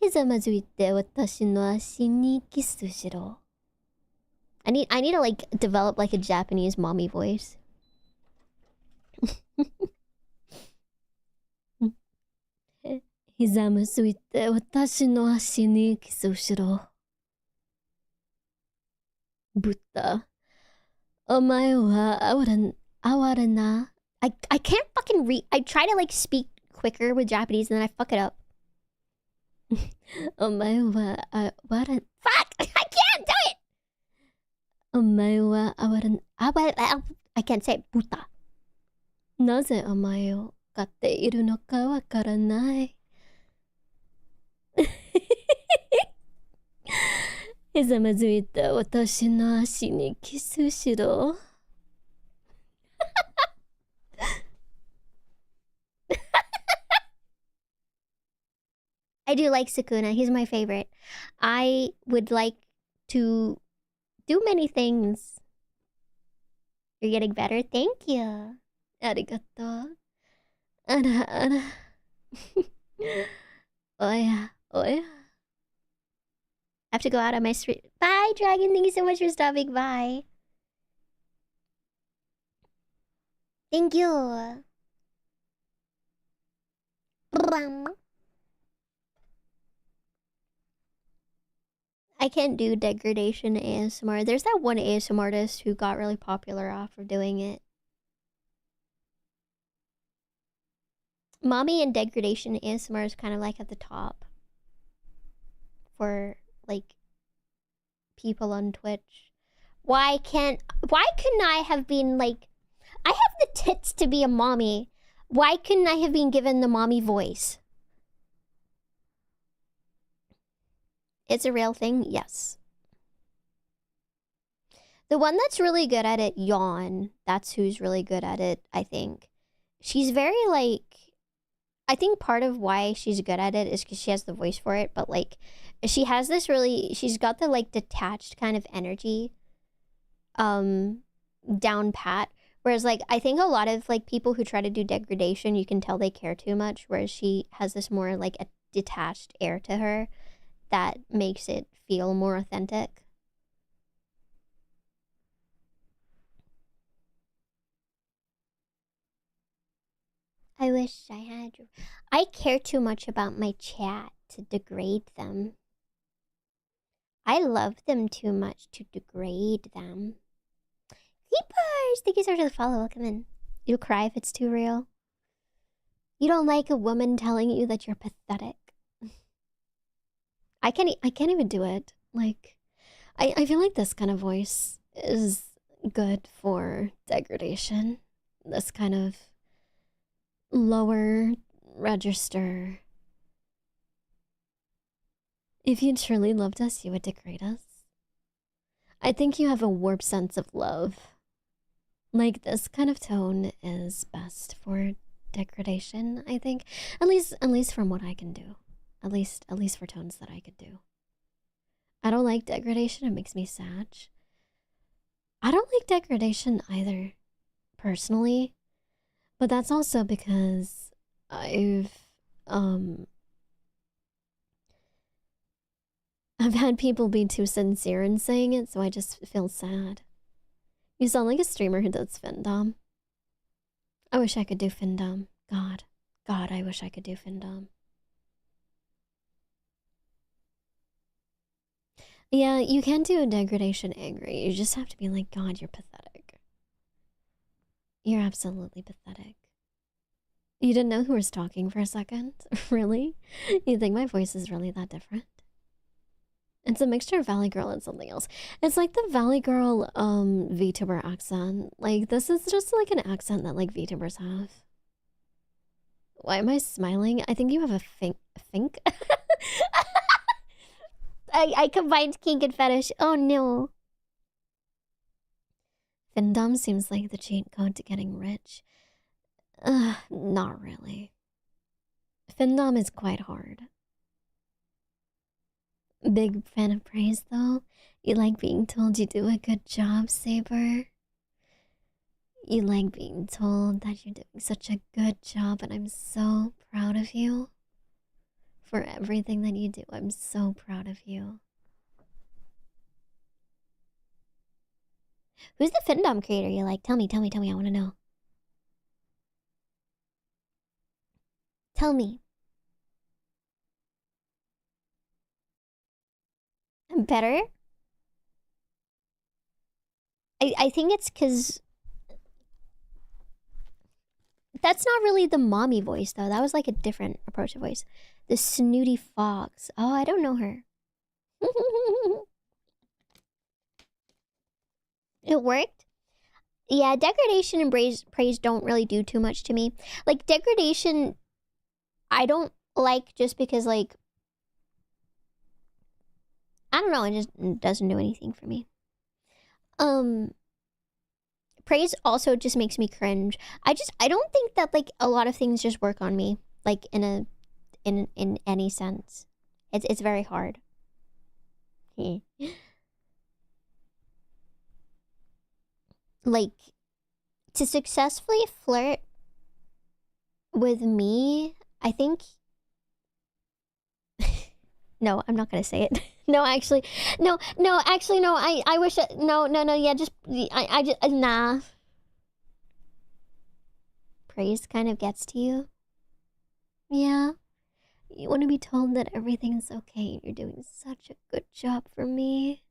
ひざまずいて私の足にキスしろ。I need to like develop like a Japanese mommy voice. ひざまずいて私の足にキスしろ。ブッダ。お前は哀れな。I can't fucking read. I try to like speak quicker with Japanese and then I fuck it up. お前は哀れ。Fuck! I can't do it! お前は哀れ。I can't say it. ブッダ。なぜお前を飼っているのかわからない。ひざまずいて私の足にキスしろ。I do like Sukuna. He's my favorite. I would like to do many things. You're getting better. Thank you. Arigato. Ara. Oya. I have to go out on my street. Bye, Dragon. Thank you so much for stopping by. Thank you. I can't do degradation ASMR. There's that one ASMR artist who got really popular off of doing it. Mommy and degradation ASMR is kind of like at the top for like people on Twitch. Why couldn't I have been like, I have the tits to be a mommy. Why couldn't I have been given the mommy voice? It's a real thing, yes. The one that's really good at it, Yawn, that's who's really good at it, I think. She's very like, I think part of why she's good at it is because she has the voice for it, but like, she has this really, she's got the like detached kind of energy, down pat. Whereas like, I think a lot of like people who try to do degradation, you can tell they care too much, whereas she has this more like a detached air to her that makes it feel more authentic. I wish I had you. I care too much about my chat to degrade them. I love them too much to degrade them. Keepers! Thank you so much for the follow. Welcome in. You'll cry if it's too real. You don't like a woman telling you that you're pathetic. I can't even do it. Like, I feel like this kind of voice is good for degradation. This kind of lower register. If you truly loved us, you would degrade us. I think you have a warped sense of love. Like, this kind of tone is best for degradation, I think. At least from what I can do. At least for tones that I could do. I don't like degradation, it makes me sad. I don't like degradation either, personally. But that's also because I've had people be too sincere in saying it, so I just feel sad. You sound like a streamer who does Findom. I wish I could do Findom. God, I wish I could do Findom. Yeah, you can do a degradation angry. You just have to be like, God, you're pathetic. You're absolutely pathetic. You didn't know who was talking for a second? Really? You think my voice is really that different? It's a mixture of Valley Girl and something else. It's like the Valley Girl VTuber accent. Like, this is just like an accent that like VTubers have. Why am I smiling? I think you have a think. I combined kink and fetish. Oh no. Findom seems like the cheat code to getting rich. Not really. Findom is quite hard. Big fan of praise though. You like being told you do a good job, Saber. You like being told that you're doing such a good job, and I'm so proud of you. For everything that you do, I'm so proud of you. Who's the Findom creator you like? Tell me, I want to know. Tell me. I'm better? I think it's because... That's not really the mommy voice, though. That was like a different approach to voice. The Snooty Fox. Oh, I don't know her. It worked? Yeah, degradation and praise don't really do too much to me. Like, degradation, I don't like just because, like... I don't know, it just doesn't do anything for me. Praise also just makes me cringe. I don't think that, like, a lot of things just work on me, like, in any sense. It's very hard. Like, to successfully flirt with me, I think... No, I'm not gonna say it. No, actually, no, I wish, no, yeah, just, I just, nah. Praise kind of gets to you. Yeah. You want to be told that everything's okay. You're doing such a good job for me.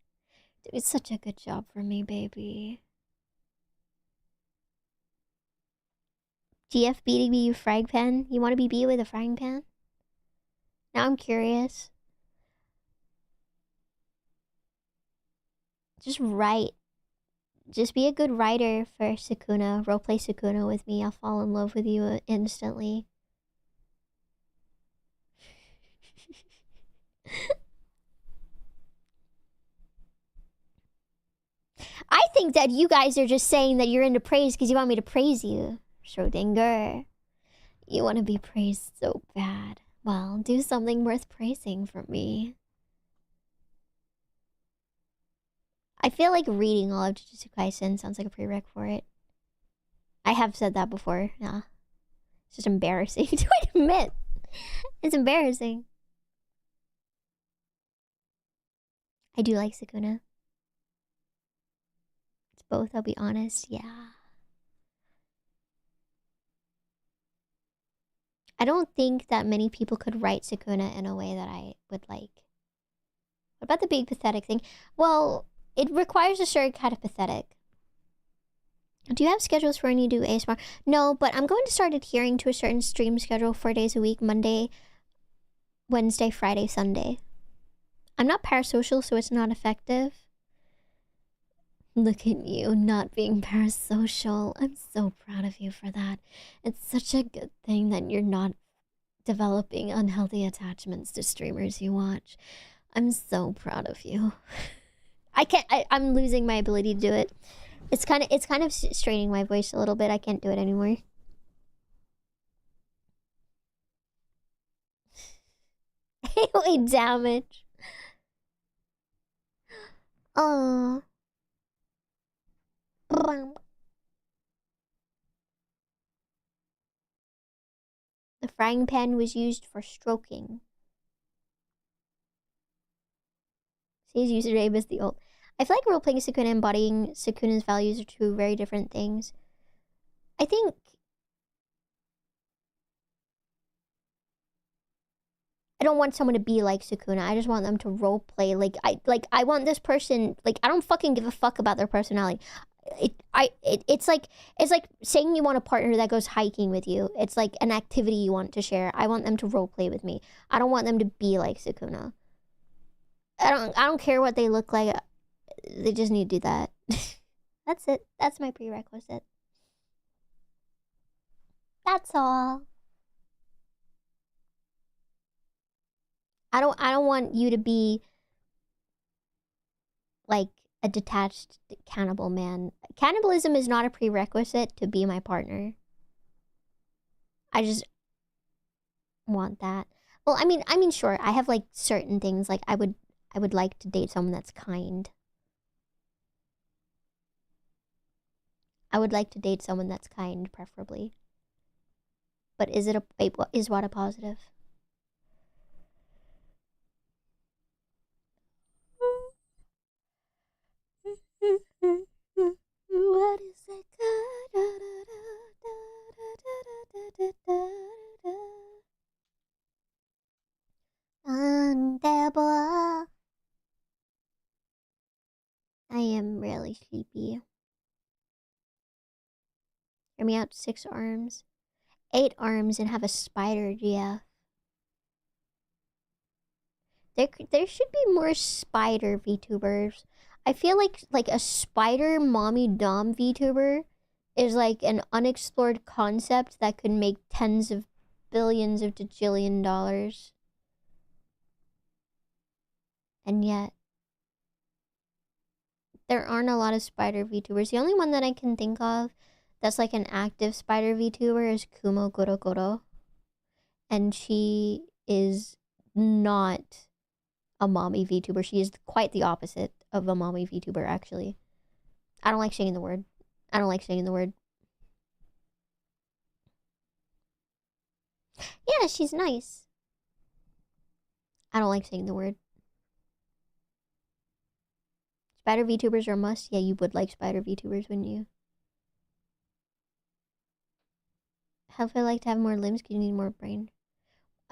Doing such a good job for me, baby. GF beating me, you frying pan? You want to be beat with a frying pan? Now I'm curious. Just write. Just be a good writer for Sukuna. Roleplay Sukuna with me. I'll fall in love with you instantly. I think that you guys are just saying that you're into praise because you want me to praise you. Schrodinger. You want to be praised so bad. Well, do something worth praising for me. I feel like reading all of Jujutsu Kaisen sounds like a prereq for it. I have said that before. Yeah. It's just embarrassing to admit. It's embarrassing. I do like Sukuna. It's both, I'll be honest. Yeah. I don't think that many people could write Sukuna in a way that I would like. What about the big pathetic thing? Well, it requires a certain kind of pathetic. Do you have schedules for when you do ASMR? No, but I'm going to start adhering to a certain stream schedule 4 days a week. Monday, Wednesday, Friday, Sunday. I'm not parasocial, so it's not effective. Look at you not being parasocial. I'm so proud of you for that. It's such a good thing that you're not developing unhealthy attachments to streamers you watch. I'm so proud of you. I'm losing my ability to do it. It's kind of straining my voice a little bit. I can't do it anymore. Wait, damage. Oh. The frying pan was used for stroking. His username is the old. I feel like role-playing Sukuna and embodying Sukuna's values are two very different things. I think... I don't want someone to be like Sukuna. I just want them to roleplay. I want this person... Like, I don't fucking give a fuck about their personality. It's like saying you want a partner that goes hiking with you. It's like an activity you want to share. I want them to roleplay with me. I don't want them to be like Sukuna. I don't care what they look like. They just need to do that. That's it. That's my prerequisite. That's all. I don't want you to be like a detached cannibal man. Cannibalism is not a prerequisite to be my partner. I just want that. Well, I mean, sure. I have like certain things. Like I would like to date someone that's kind. I would like to date someone that's kind, preferably. But is it a wait? What is what a positive? What is it? Unbearable. I am really sleepy. Hear me out. 6 arms, 8 arms, and have a spider. Yeah. There should be more spider VTubers. I feel like a spider mommy dom VTuber is like an unexplored concept that could make tens of billions of dajillion dollars. And yet, there aren't a lot of spider VTubers. The only one that I can think of that's like an active spider VTuber is Kumo Goro. And she is not a mommy VTuber. She is quite the opposite of a mommy VTuber, actually. I don't like saying the word. I don't like saying the word. Yeah, she's nice. I don't like saying the word. Spider VTubers are a must. Yeah, you would like spider VTubers, wouldn't you? How if I like to have more limbs? Because you need more brain.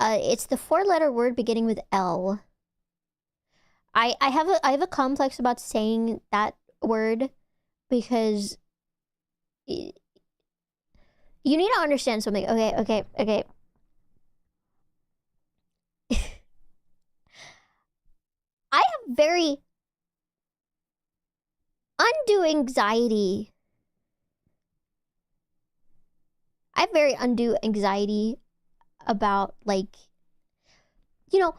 It's the 4-letter word beginning with L. I have a complex about saying that word because you need to understand something. Okay. I have very undue anxiety. I have very undue anxiety about, like, you know,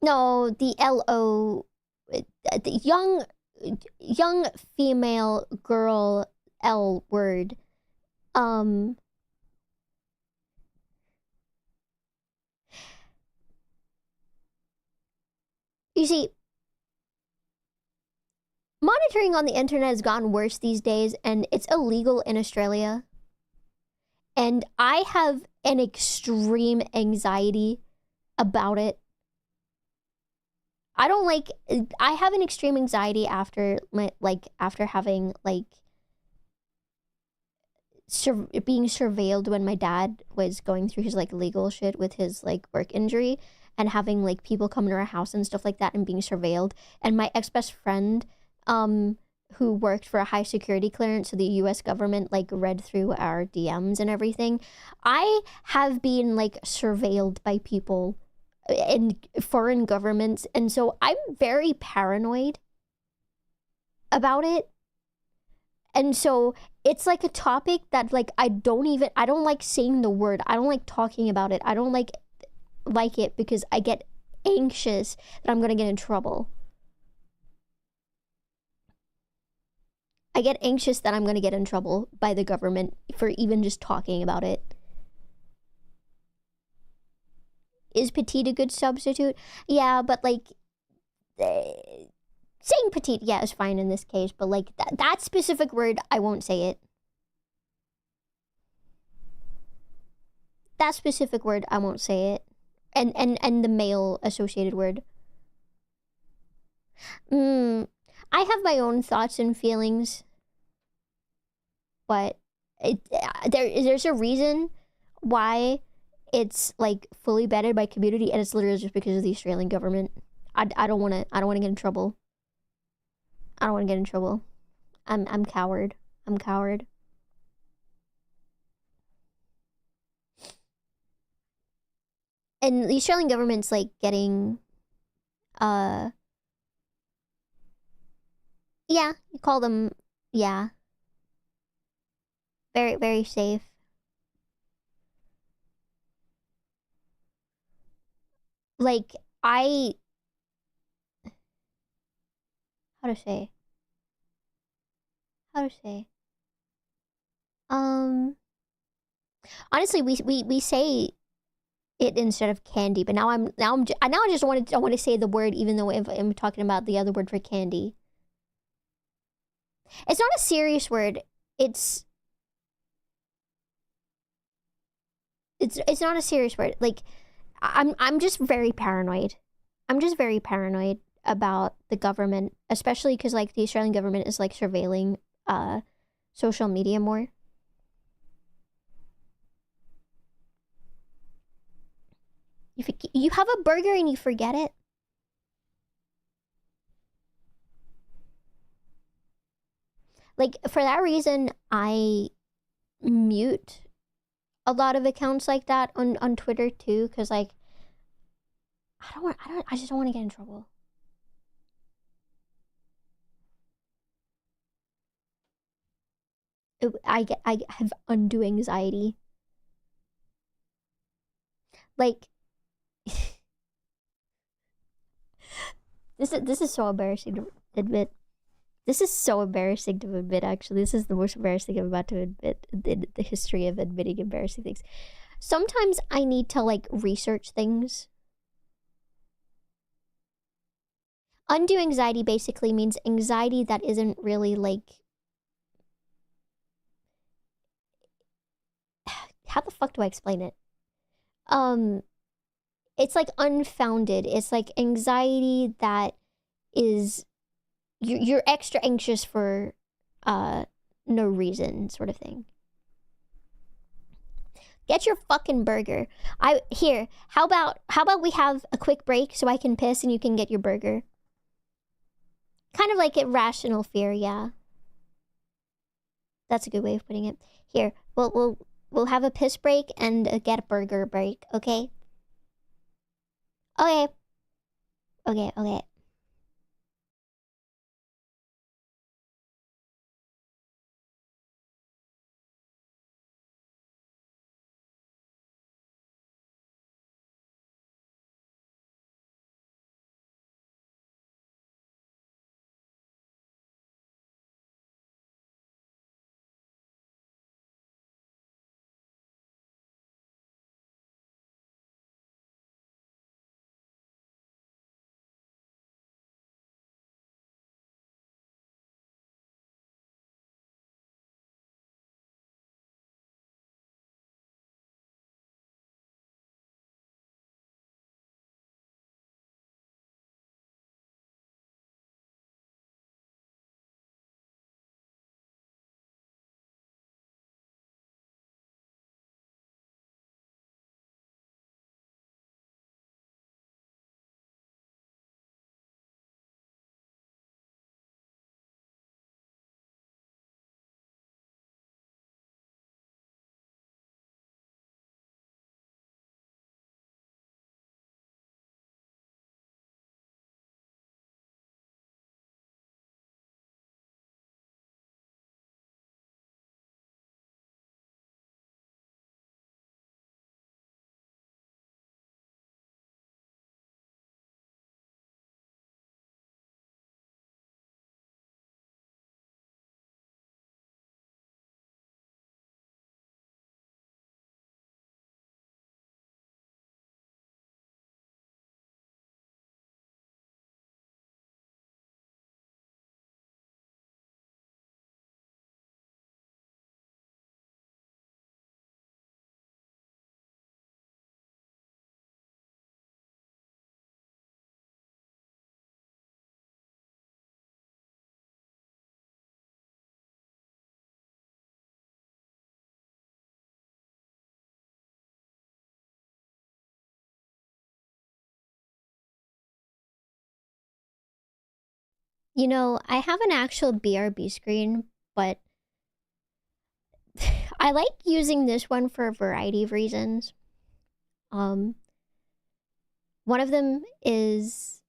no, the LO, the young female girl L word. You see, monitoring on the internet has gotten worse these days, and it's illegal in Australia. And I have an extreme anxiety about it. I don't like, I have an extreme anxiety after having, like, being surveilled when my dad was going through his, like, legal shit with his, like, work injury, and having, like, people come to our house and stuff like that and being surveilled. And my ex-best friend, who worked for a high security clearance, so the US government, like, read through our DMs and everything. I have been, like, surveilled by people in foreign governments, and so I'm very paranoid about it. And so it's like a topic that, like, I don't like saying the word. I don't like talking about it. I don't like it because I get anxious that I'm gonna get in trouble. I get anxious that I'm gonna get in trouble by the government for even just talking about it. Is petite a good substitute? Yeah, but, like, saying petite, yeah, is fine in this case, but, like, that specific word, I won't say it. That specific word, I won't say it. And the male associated word. I have my own thoughts and feelings, but there's a reason why it's, like, fully banned by community, and it's literally just because of the Australian government. I don't want to get in trouble. I don't want to get in trouble. I'm coward. I'm coward. And the Australian government's, like, getting yeah, you call them, yeah, very, very safe. like, how to say? Honestly, we say it instead of candy, but now I want to say the word even though I'm talking about the other word for candy. It's not a serious word. It's not a serious word. Like, I'm just very paranoid. I'm just very paranoid about the government, especially because like the Australian government is like surveilling social media more. You have a burger and you forget it. Like, for that reason, I mute a lot of accounts like that on Twitter too, because like I just don't want to get in trouble. I have undue anxiety. Like, this is so embarrassing to admit. This is so embarrassing to admit, actually. This is the most embarrassing I'm about to admit in the history of admitting embarrassing things. Sometimes I need to, like, research things. Undue anxiety basically means anxiety that isn't really, like... How the fuck do I explain it? It's, like, unfounded. It's, like, anxiety that is... You're extra anxious for, no reason, sort of thing. Get your fucking burger. How about we have a quick break so I can piss and you can get your burger? Kind of like irrational fear, yeah. That's a good way of putting it. Here, we'll have a piss break and get a burger break, okay? Okay. Okay. You know, I have an actual BRB screen, but I like using this one for a variety of reasons. One of them is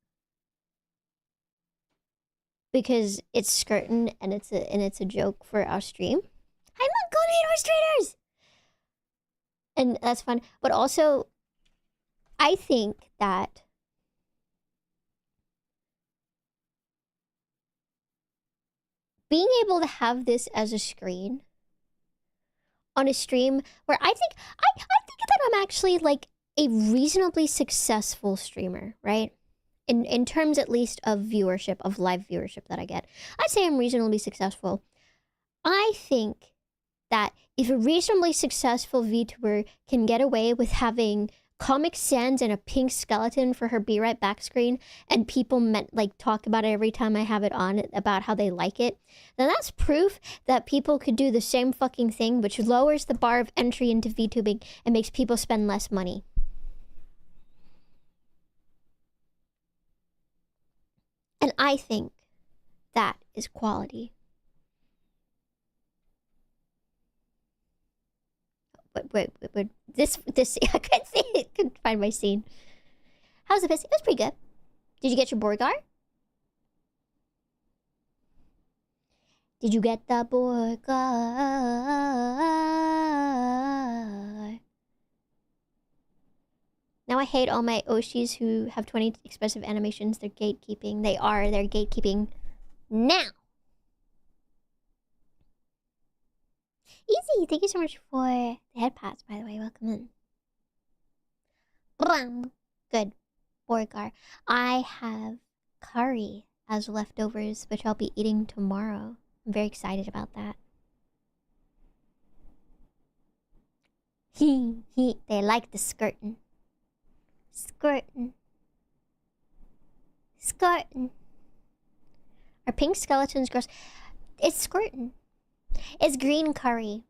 because it's skirtin and it's a joke for our stream. I'm not going to horse traders, and that's fun. But also, I think that being able to have this as a screen on a stream where I think that I'm actually like a reasonably successful streamer, right? In terms at least of viewership, of live viewership that I get. I'd say I'm reasonably successful. I think that if a reasonably successful VTuber can get away with having Comic Sans and a pink skeleton for her Be Right Back screen, and people talk about it every time I have it on, about how they like it, then that's proof that people could do the same fucking thing, which lowers the bar of entry into VTubing and makes people spend less money. And I think that is quality. Wait. This, I couldn't see it. Couldn't find my scene. How's the piss? It was pretty good. Did you get your Borgar? Did you get the Borgar? Now I hate all my Oshis who have 20 expressive animations. They're gatekeeping. They're gatekeeping now. Easy, thank you so much for the head pats, by the way. Welcome in. Good. Borgar. I have curry as leftovers, which I'll be eating tomorrow. I'm very excited about that. They like the skirtin'. Skirtin'. Are pink skeletons gross? It's skirtin'. It's green curry.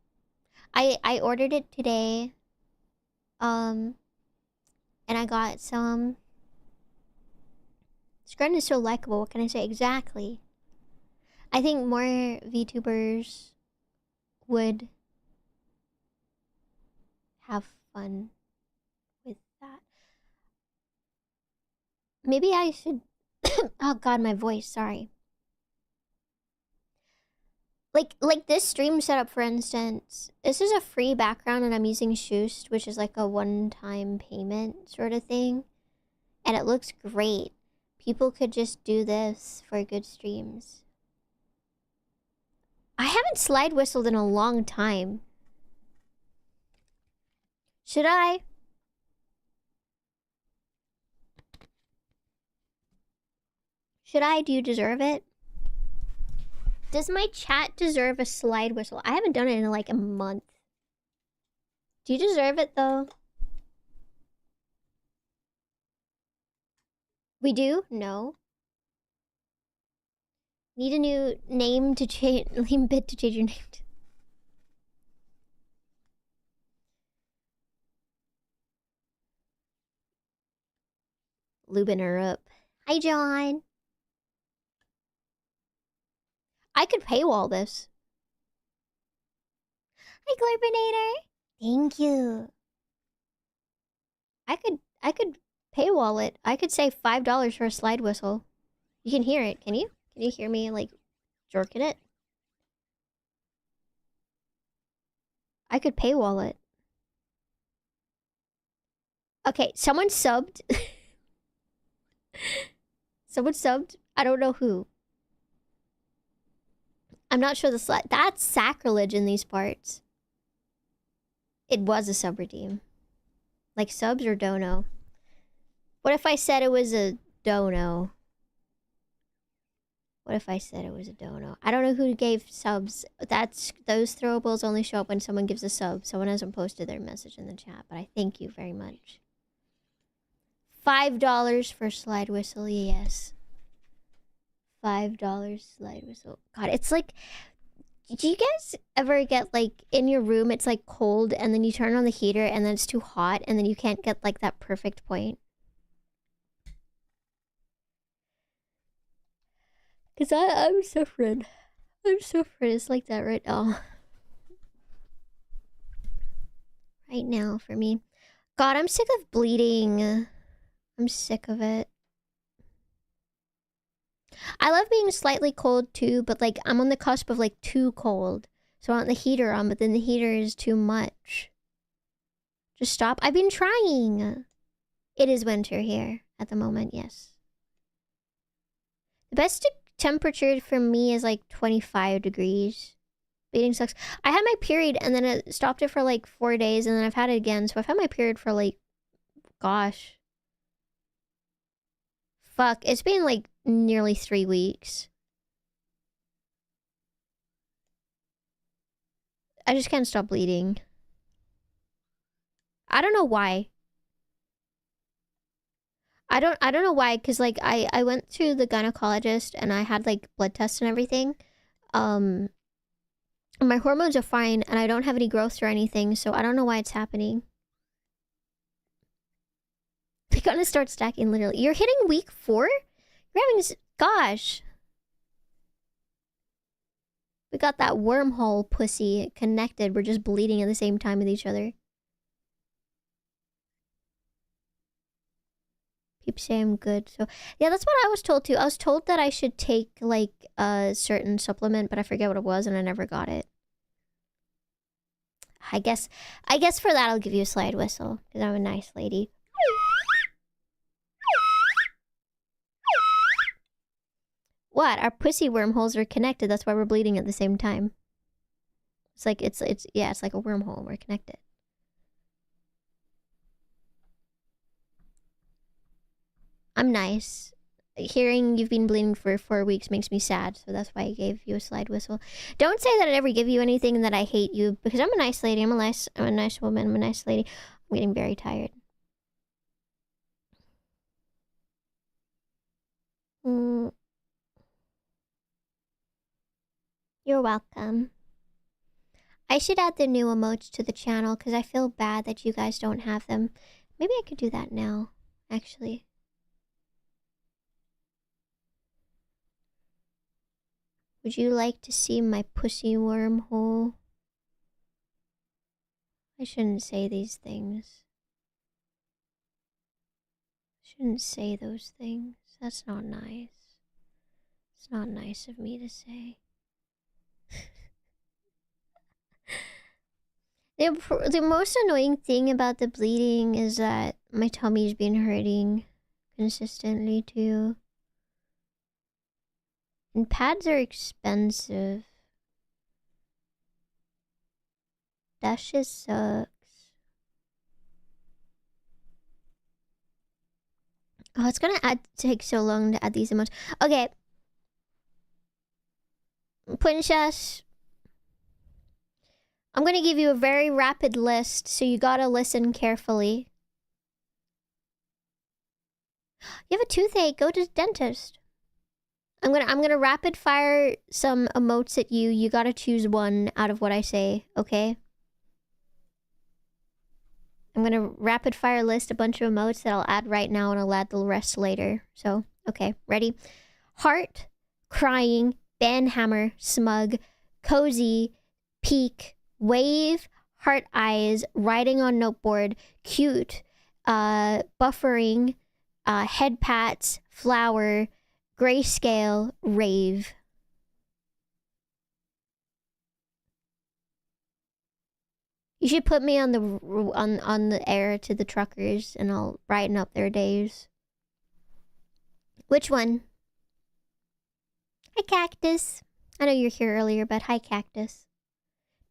I ordered it today. And I got some. Skirtin' is so likable. What can I say? Exactly. I think more VTubers would have fun with that. Maybe I should... Oh god, my voice. Sorry. Like this stream setup, for instance, this is a free background and I'm using Shoost, which is like a one-time payment sort of thing. And it looks great. People could just do this for good streams. I haven't slide whistled in a long time. Should I? Should I? Do you deserve it? Does my chat deserve a slide whistle? I haven't done it in like a month. Do you deserve it though? We do? No. Need a new name to change, name bit to change your name to. Lubing her up. Hi, John. I could paywall this. Hi, Glurpinator. Thank you. I could paywall it. I could say $5 for a slide whistle. You can hear it, can you? Can you hear me, like, jerking it? I could paywall it. Okay, someone subbed. Someone subbed. I don't know who. I'm not sure the slide. That's sacrilege in these parts. It was a sub redeem. Like subs or dono. What if I said it was a dono? What if I said it was a dono? I don't know who gave subs. Those throwables only show up when someone gives a sub. Someone hasn't posted their message in the chat, but I thank you very much. $5 for slide whistle, yes. $5 slide whistle. God, it's like... Do you guys ever get, like, in your room, it's, like, cold, and then you turn on the heater, and then it's too hot, and then you can't get, like, that perfect point? Because I'm suffering. I'm suffering. It's like that right now. Right now, for me. God, I'm sick of bleeding. I'm sick of it. I love being slightly cold too, but like I'm on the cusp of like too cold. So I want the heater on, but then the heater is too much. Just stop. I've been trying. It is winter here at the moment, yes. The best temperature for me is like 25 degrees. Bleeding sucks. I had my period and then it stopped it for like 4 days and then I've had it again. So I've had my period for like, gosh. Fuck, it's been like nearly 3 weeks. I just can't stop bleeding. I don't know why. I don't know why, because like I went to the gynecologist and I had like blood tests and everything. My hormones are fine and I don't have any growth or anything, so I don't know why it's happening. They're gonna start stacking literally. You're hitting week 4? You're having, gosh. We got that wormhole pussy connected. We're just bleeding at the same time with each other. People say I'm good. So yeah, that's what I was told too. I was told that I should take like a certain supplement, but I forget what it was and I never got it. I guess for that I'll give you a slide whistle because I'm a nice lady. What? Our pussy wormholes are connected. That's why we're bleeding at the same time. It's like it's yeah, it's like a wormhole. We're connected. I'm nice. Hearing you've been bleeding for 4 weeks makes me sad, so that's why I gave you a slide whistle. Don't say that I never give you anything and that I hate you, because I'm a nice lady. I'm a nice woman. I'm a nice lady. I'm getting very tired. You're welcome. I should add the new emotes to the channel because I feel bad that you guys don't have them. Maybe I could do that now, actually. Would you like to see my pussy wormhole? I shouldn't say these things. Shouldn't say those things. That's not nice. It's not nice of me to say. The most annoying thing about the bleeding is that my tummy's been hurting consistently too. And pads are expensive. That shit sucks. Oh, it's gonna take so long to add these emotes. Okay. Princess. I'm gonna give you a very rapid list, so you gotta listen carefully. You have a toothache, go to the dentist. I'm gonna rapid fire some emotes at you. You gotta choose one out of what I say, okay? I'm gonna rapid fire list a bunch of emotes that I'll add right now and I'll add the rest later. So, okay, ready? Heart, crying, banhammer, smug, cozy, peak, wave, heart eyes, writing on noteboard, cute, buffering, head pats, flower, grayscale, rave. You should put me on the air to the truckers and I'll brighten up their days. Which one? Hi, Cactus. I know you're here earlier, but hi, Cactus.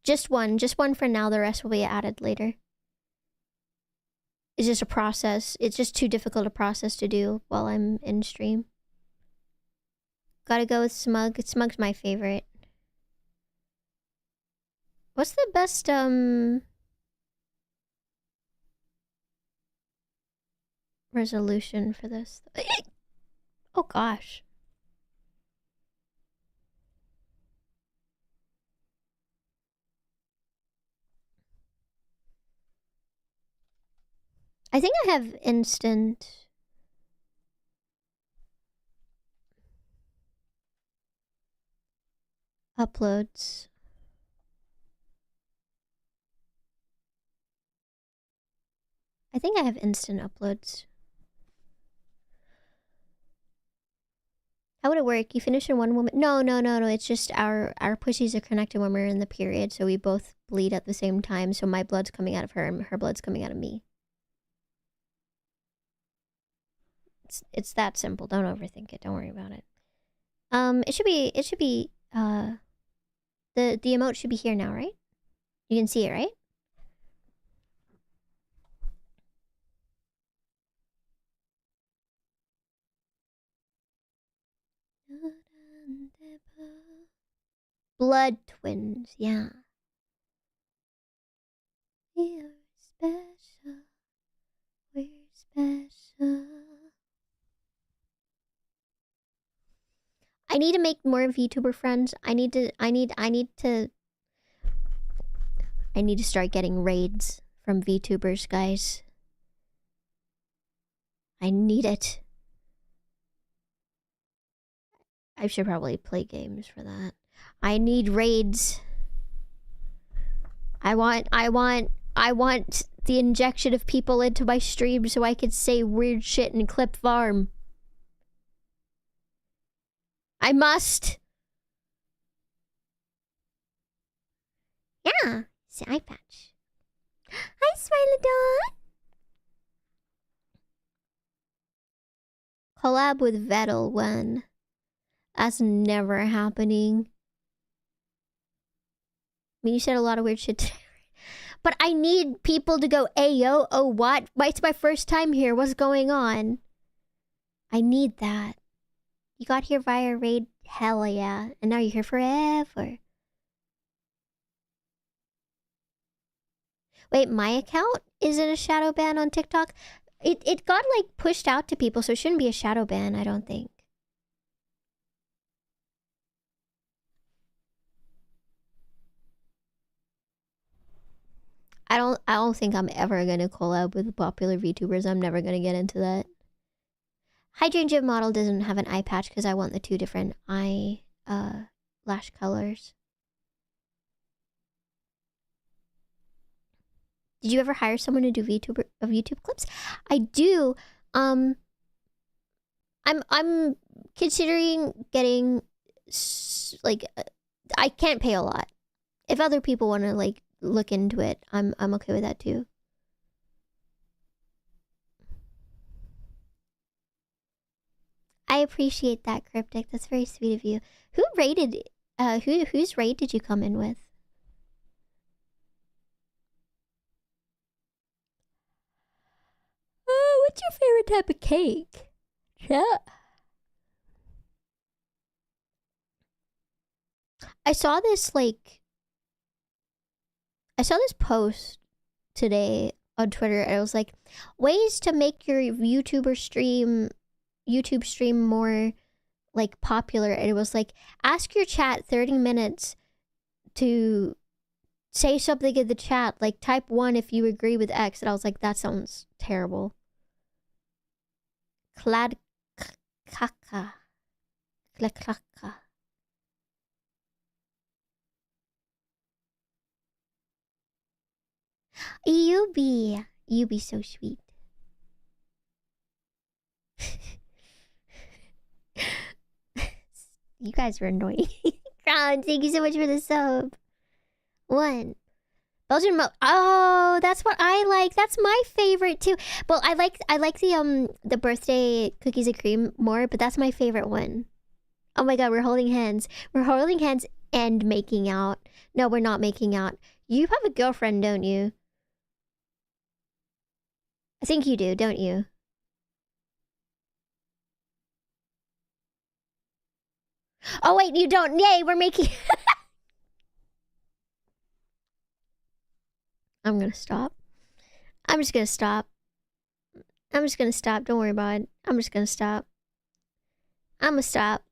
Just one for now. The rest will be added later. It's just a process. It's just too difficult a process to do while I'm in stream. Gotta go with Smug. Smug's my favorite. What's the best, resolution for this? Oh, gosh. I think I have instant uploads. I think I have instant uploads. How would it work? You finish in one woman? No. It's just our pussies are connected when we're in the period, so we both bleed at the same time. So my blood's coming out of her and her blood's coming out of me. It's that simple. Don't overthink it. Don't worry about it. It should be the emote should be here now, right? You can see it, right? Blood twins, yeah. We're special. We're special. I need to make more VTuber friends. I need to start getting raids from VTubers, guys. I need it. I should probably play games for that. I need raids. I want the injection of people into my stream so I could say weird shit and clip farm. I must. Yeah, it's the eye patch. Hi, Smilodon. Collab with Vettel when? That's never happening. I mean, you said a lot of weird shit today. But I need people to go, ayo, oh what? It's my first time here. What's going on? I need that. You got here via raid? Hell yeah. And now you're here forever. Wait, my account isn't a shadow ban on TikTok? It got like pushed out to people, so it shouldn't be a shadow ban, I don't think. I don't think I'm ever gonna collab with popular VTubers. I'm never gonna get into that. Hydrangea model doesn't have an eye patch because I want the two different eye lash colors. Did you ever hire someone to do YouTube clips? I do. I'm considering getting like I can't pay a lot. If other people want to like look into it, I'm okay with that too. I appreciate that, Cryptic. That's very sweet of you. Who rated whose raid did you come in with? Oh, what's your favorite type of cake? Yeah. I saw this post today on Twitter, and it was like ways to make your YouTube stream more like popular. And it was like, ask your chat 30 minutes to say something in the chat, like type 1 if you agree with X. And I was like, that sounds terrible. Clad kaka. Klakaka. You be so sweet. You guys are annoying. Crown, thank you so much for the sub. 1. Belgian oh, that's what I like. That's my favorite too. Well, I like the birthday cookies and cream more, but that's my favorite one. Oh my god, we're holding hands. We're holding hands and making out. No, we're not making out. You have a girlfriend, don't you? I think you do, don't you? Oh wait, you don't. Yay, we're making... I'm gonna stop. I'm just gonna stop. I'm just gonna stop. Don't worry about it. I'm just gonna stop. I'm gonna stop.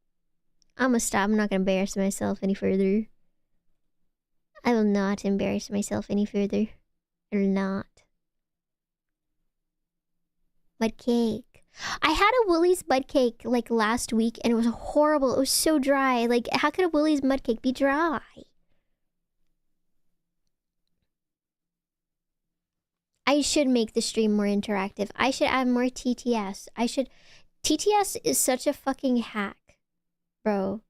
I'm gonna stop. I'm not gonna embarrass myself any further. I will not embarrass myself any further. I will not. Mud cake. I had a Woolies mud cake like last week and it was horrible. It was so dry. Like, how could a Woolies mud cake be dry? I should make the stream more interactive. I should add more TTS. TTS is such a fucking hack, bro.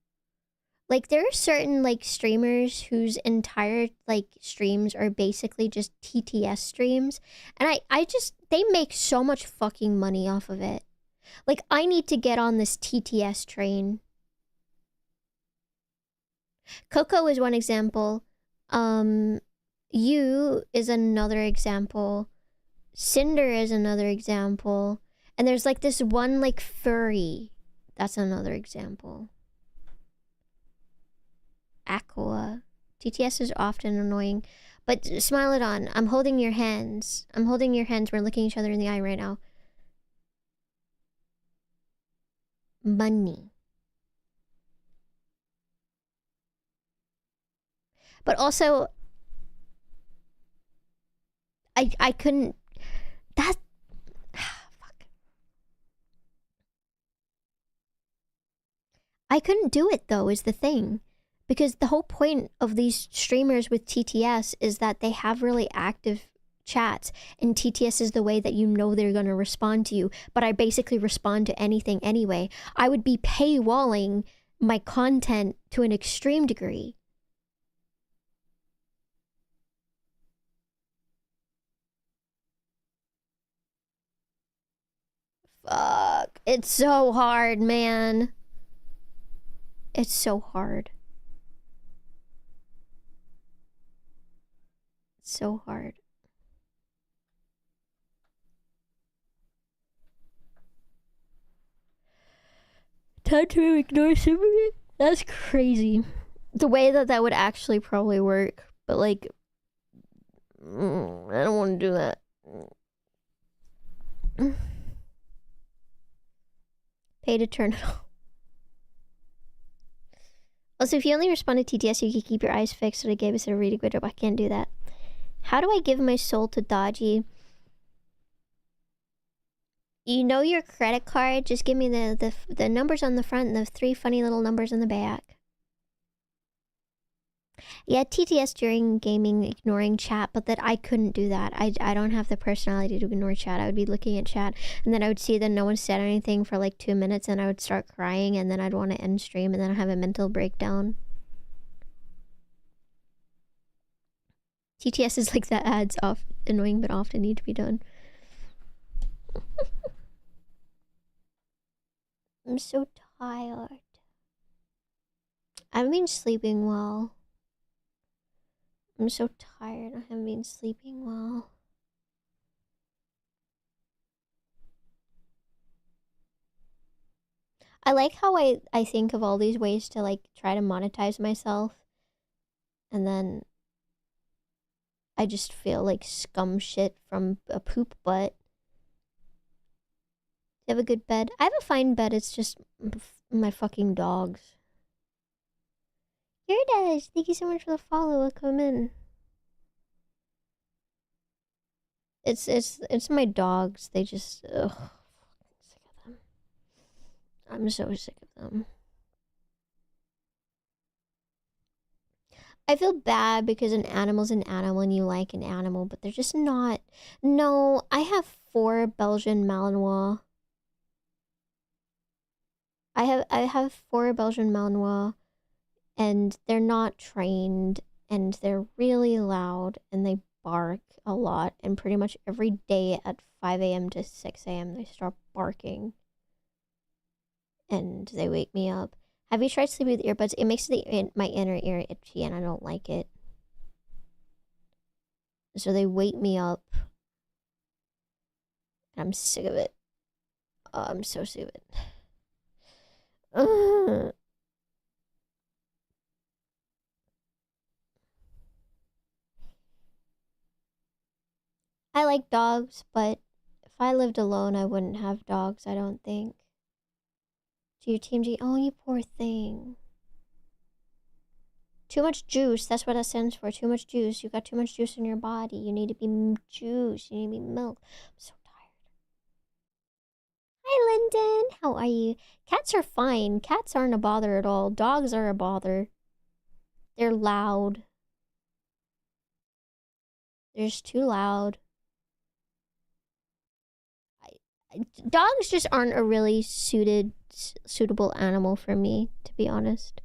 Like, there are certain, like, streamers whose entire, like, streams are basically just TTS streams. And they make so much fucking money off of it. Like, I need to get on this TTS train. Coco is one example. You is another example. Cinder is another example. And there's like this one like furry. That's another example. Aqua. TTS is often annoying. But smile it on. I'm holding your hands. I'm holding your hands. We're looking each other in the eye right now. Money. But also, I couldn't... That... Fuck. I couldn't do it, though, is the thing. Because the whole point of these streamers with TTS is that they have really active chats. And TTS is the way that you know they're going to respond to you. But I basically respond to anything anyway. I would be paywalling my content to an extreme degree. Fuck. It's so hard, man. It's so hard. It's so hard. Time to ignore Superman? That's crazy. The way that that would actually probably work. But like... I don't want to do that. Pay to turn it off. Also, if you only respond to TTS, you can keep your eyes fixed, so they gave us a really good job. I can't do that. How do I give my soul to Daji? You know your credit card? Just give me the numbers on the front and the 3 funny little numbers on the back. Yeah, TTS during gaming, ignoring chat, but that I couldn't do that. I don't have the personality to ignore chat. I would be looking at chat, and then I would see that no one said anything for like 2 minutes, and I would start crying, and then I'd want to end stream, and then I'd have a mental breakdown. TTS is like that ads off annoying but often need to be done. I'm so tired. I've been sleeping well. I'm so tired. I haven't been sleeping well. I like how I think of all these ways to like try to monetize myself. And then I just feel like scum shit from a poop butt. You have a good bed? I have a fine bed. It's just my fucking dogs. Here it is. Thank you so much for the follow. Welcome in. It's my dogs. They just ugh, I'm sick of them. I'm so sick of them. I feel bad because an animal's an animal and you like an animal, but they're just not. No, I have 4 Belgian Malinois. I have 4 Belgian Malinois, and they're not trained, and they're really loud, and they bark a lot, and pretty much every day at 5 a.m. to 6 a.m. they start barking, and they wake me up. Have you tried sleeping with earbuds? It makes my inner ear itchy, and I don't like it. So they wake me up, and I'm sick of it. Oh, I'm so sick of it. I like dogs, but if I lived alone, I wouldn't have dogs, I don't think. To your team G, oh, you poor thing. Too much juice, that's what that stands for. Too much juice. You got too much juice in your body. You need to be juice. You need to be milk. I'm so tired. Hi, Lyndon. How are you? Cats are fine. Cats aren't a bother at all. Dogs are a bother. They're loud. They're just too loud. Dogs just aren't a really suitable animal for me, to be honest.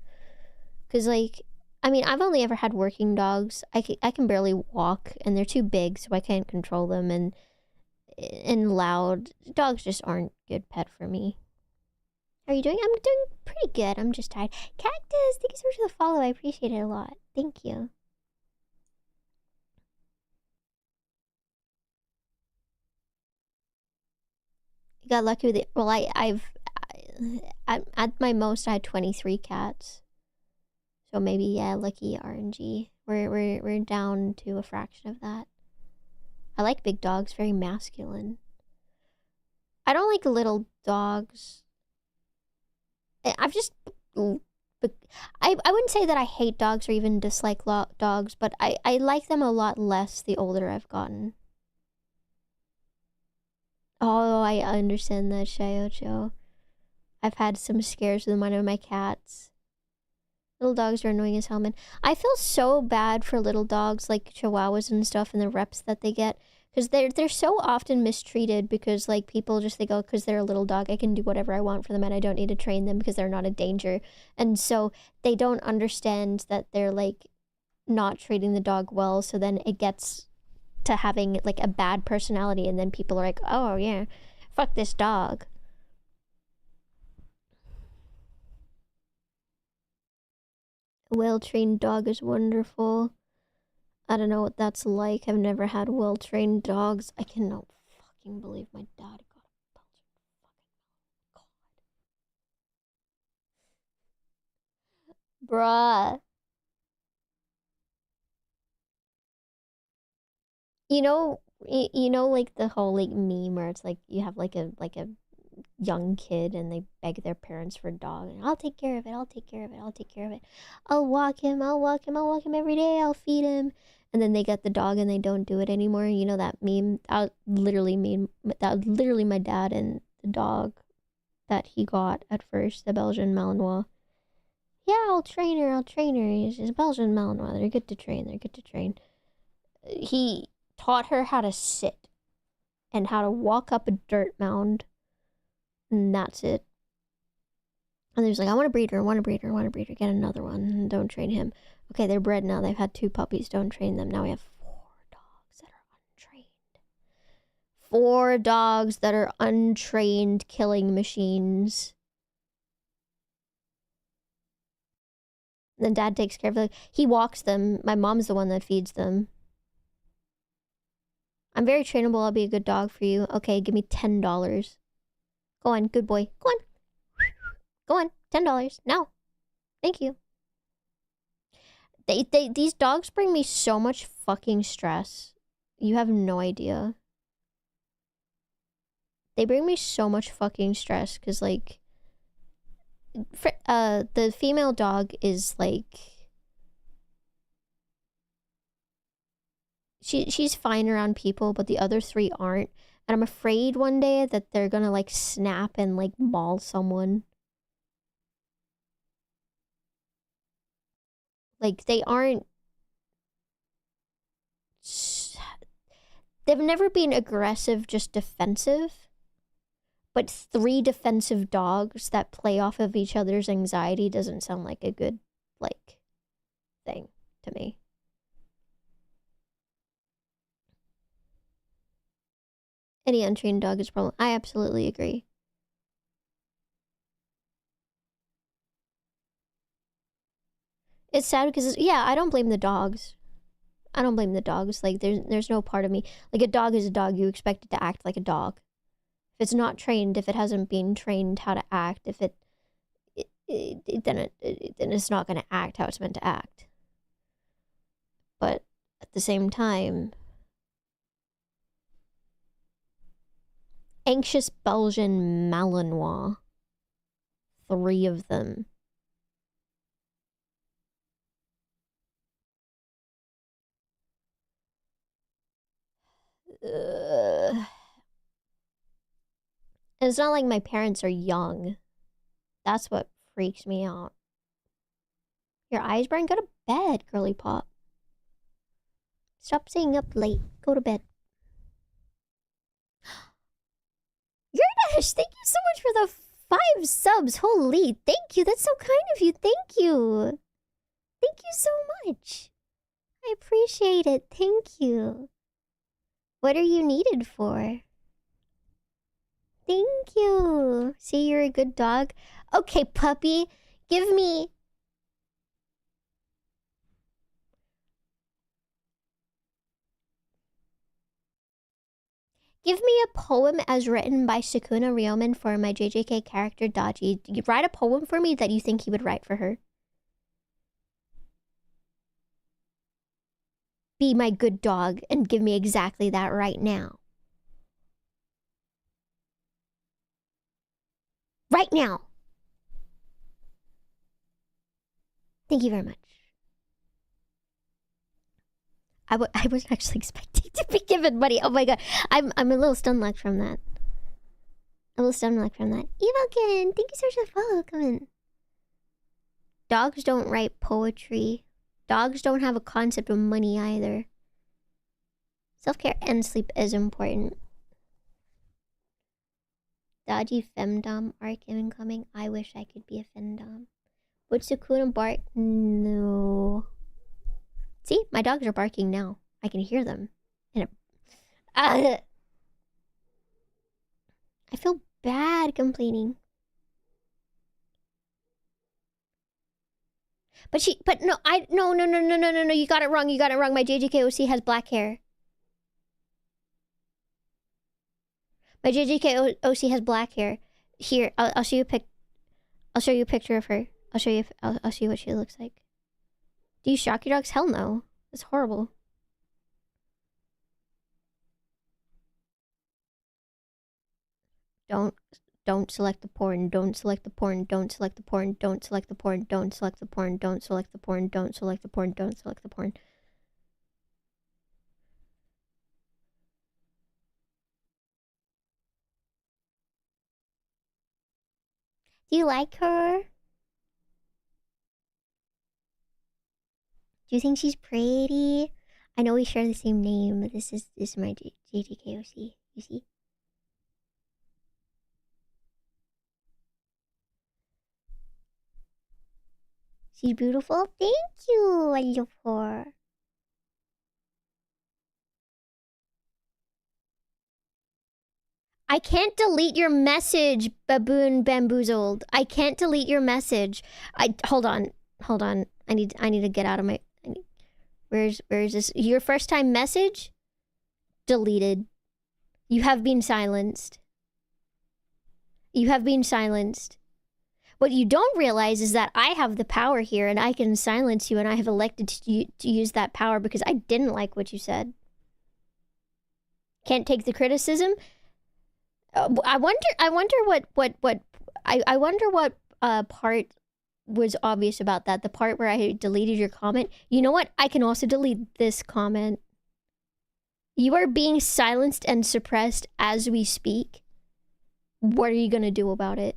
Because, like, I mean, I've only ever had working dogs. I can barely walk, and they're too big, so I can't control them. And and loud. Dogs just aren't good pet for me. How are you doing? I'm doing pretty good. I'm just tired. Cactus, thank you so much for the follow. I appreciate it a lot. Thank you. I got lucky with it. Well, I'm at my most I had 23 cats. So maybe, yeah, lucky RNG. We're down to a fraction of that. I like big dogs, very masculine. I don't like little dogs. I've just... I wouldn't say that I hate dogs or even dislike dogs, but I like them a lot less the older I've gotten. Oh, I understand that, Shiocho. I've had some scares with one of my cats. Little dogs are annoying as hell, man. I feel so bad for little dogs like chihuahuas and stuff and the reps that they get. Because they're so often mistreated because, like, people just think, oh, because they're a little dog, I can do whatever I want for them and I don't need to train them because they're not a danger. And so they don't understand that they're, like, not treating the dog well. So then it gets to having, like, a bad personality. And then people are like, oh, yeah, fuck this dog. A well-trained dog is wonderful. I don't know what that's like. I've never had well-trained dogs. I cannot fucking believe my dad got a Belgian fucking God. Bruh. You know, like the whole like meme where it's like you have like a young kid and they beg their parents for a dog and I'll take care of it, I'll take care of it, I'll take care of it. I'll walk him, I'll walk him, I'll walk him every day, I'll feed him. And then they get the dog and they don't do it anymore. You know that meme? That was literally my dad and the dog that he got at first, the Belgian Malinois. Yeah, I'll train her. She's a Belgian Malinois. They're good to train. He taught her how to sit and how to walk up a dirt mound. And that's it. And he was like, I want a breeder, get another one. Don't train him. Okay, they're bred now. They've had 2 puppies. Don't train them. Now we have 4 dogs that are untrained. 4 dogs that are untrained killing machines. And then dad takes care of them. He walks them. My mom's the one that feeds them. I'm very trainable. I'll be a good dog for you. Okay, give me $10. Go on, good boy. Go on. Go on, $10. Now. Thank you. These dogs bring me so much fucking stress. You have no idea. They bring me so much fucking stress because, like, the female dog is, like, she's fine around people, but the other 3 aren't. And I'm afraid one day that they're gonna, like, snap and, like, maul someone. Like, they aren't... They've never been aggressive, just defensive. But 3 defensive dogs that play off of each other's anxiety doesn't sound like a good, like, thing to me. Any untrained dog is a problem. I absolutely agree. It's sad because, yeah, I don't blame the dogs. I don't blame the dogs. Like, there's no part of me. Like, a dog is a dog. You expect it to act like a dog. If it's not trained, if it hasn't been trained how to act, if then it's not going to act how it's meant to act. But at the same time, anxious Belgian Malinois. 3 of them. And it's not like my parents are young. That's what freaks me out. Your eyes burn? Go to bed, girly pop. Stop staying up late. Go to bed. Yurdash, thank you so much for the 5 subs. Holy, thank you. That's so kind of you. Thank you. Thank you so much. I appreciate it. Thank you. What are you needed for? Thank you. See, you're a good dog. Okay, puppy. Give me... Give me a poem as written by Sukuna Ryomen for my JJK character Daji. You write a poem for me that you think he would write for her. Be my good dog and give me exactly that right now. Right now! Thank you very much. I wasn't actually expecting to be given money. Oh my god. I'm a little stun-locked from that. A little stun-locked from that. Evokin, thank you so much for the follow. Come in. Dogs don't write poetry. Dogs don't have a concept of money either. Self-care and sleep is important. Daji femdom arc incoming. I wish I could be a femdom. Would Sukuna bark? No. See, my dogs are barking now. I can hear them. And I feel bad complaining. But no, no, you got it wrong, My JJKOC has black hair. My JJKOC has black hair. Here, I'll show you I'll show you a picture of her. I'll show you what she looks like. Do you shock your dogs? Hell no. It's horrible. Don't select the porn. Don't select the porn. Don't select the porn. Don't select the porn. Don't select the porn. Don't select the porn. Don't select the porn. Don't select the porn. Do you like her? Do you think she's pretty? I know we share the same name, but this is my JTKOC. You see? She's beautiful. Thank you. I love her. I can't delete your message, Baboon Bamboozled. I can't delete your message. Hold on. I need to get out of my... Where is this? Your first time message? Deleted. You have been silenced. You have been silenced. What you don't realize is that I have the power here and I can silence you, and I have elected to use that power because I didn't like what you said. Can't take the criticism? I wonder what part was obvious about that. The part where I deleted your comment. You know what? I can also delete this comment. You are being silenced and suppressed as we speak. What are you gonna do about it?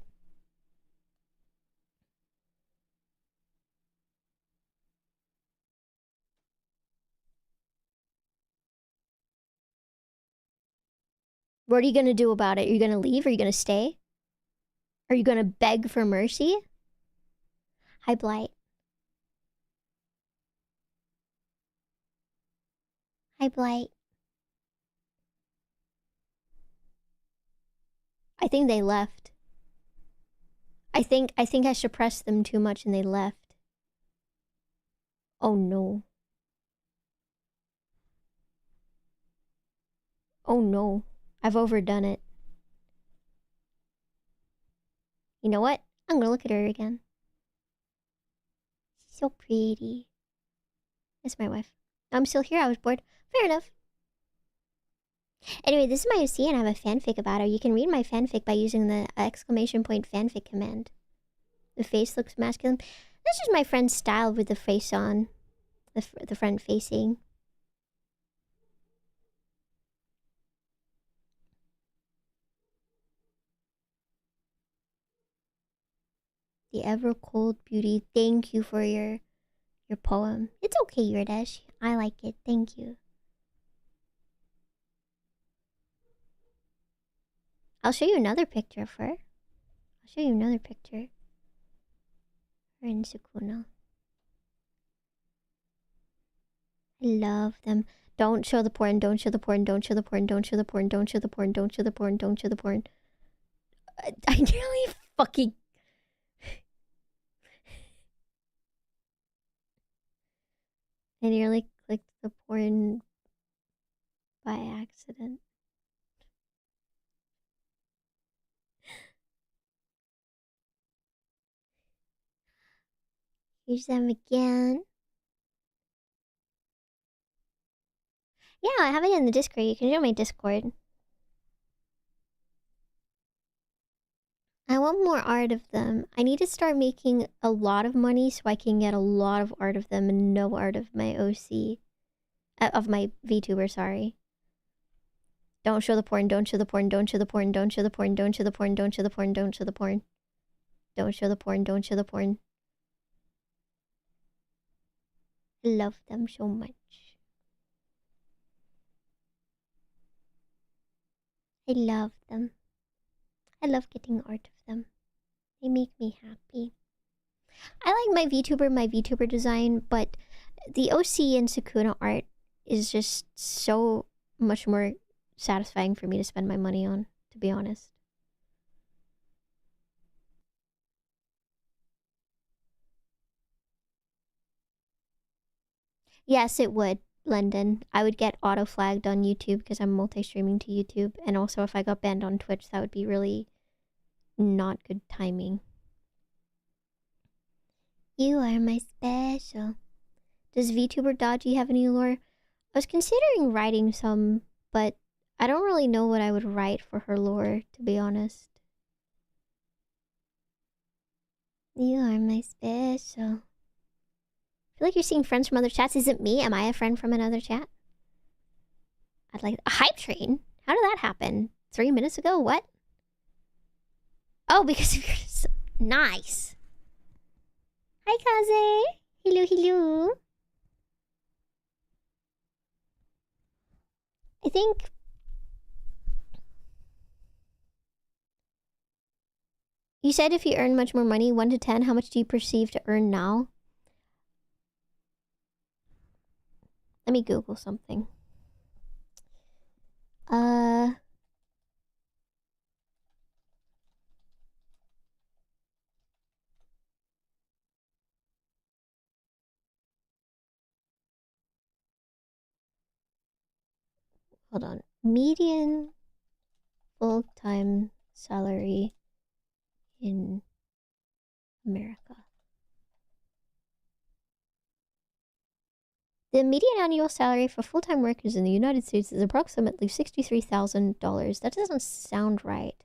What are you gonna do about it? Are you gonna leave? Are you gonna stay? Are you gonna beg for mercy? Hi, Blight. Hi, Blight. I think they left. I think I suppressed them too much and they left. Oh no. Oh no. I've overdone it. You know what? I'm gonna look at her again. She's so pretty. That's my wife. I'm still here. I was bored. Fair enough. Anyway, this is my OC and I have a fanfic about her. You can read my fanfic by using the !fanfic command. The face looks masculine. That's just my friend's style with the face on. The front facing. The ever cold beauty. Thank you for your poem. It's okay, Yurdesh. I like it. Thank you. I'll show you another picture of her. I'll show you another picture. Her and Sukuna. I love them. Don't show the porn. Don't show the porn. Don't show the porn. Don't show the porn. Don't show the porn. Don't show the porn. Don't show the porn. I nearly fucking... I nearly clicked the porn by accident. Here's them again. Yeah, I have it in the Discord. You can join my Discord. I want more art of them. I need to start making a lot of money so I can get a lot of art of them and no art of my OC. Of my VTuber, sorry. Don't show the porn, don't show the porn, don't show the porn, don't show the porn, don't show the porn, don't show the porn, don't show the porn. Don't show the porn, don't show the porn. I love them so much. I love them. I love getting art of them. They make me happy. I like my VTuber design, but the OC and Sukuna art is just so much more satisfying for me to spend my money on, to be honest. Yes, it would, London. I would get auto-flagged on YouTube because I'm multi-streaming to YouTube. And also if I got banned on Twitch, that would be really not good timing. You are my special. Does VTuber Daji have any lore? I was considering writing some, but I don't really know what I would write for her lore, to be honest. You are my special. I feel like you're seeing friends from other chats. Is it me? Am I a friend from another chat? I'd like a hype train. How did that happen? 3 minutes ago? What? Oh, because of your... Nice. Hi, Kaze. Hello, hello. I think... You said if you earn much more money, 1 to 10, how much do you perceive to earn now? Let me Google something. Hold on. Median full-time salary in America. The median annual salary for full-time workers in the United States is approximately $63,000. That doesn't sound right.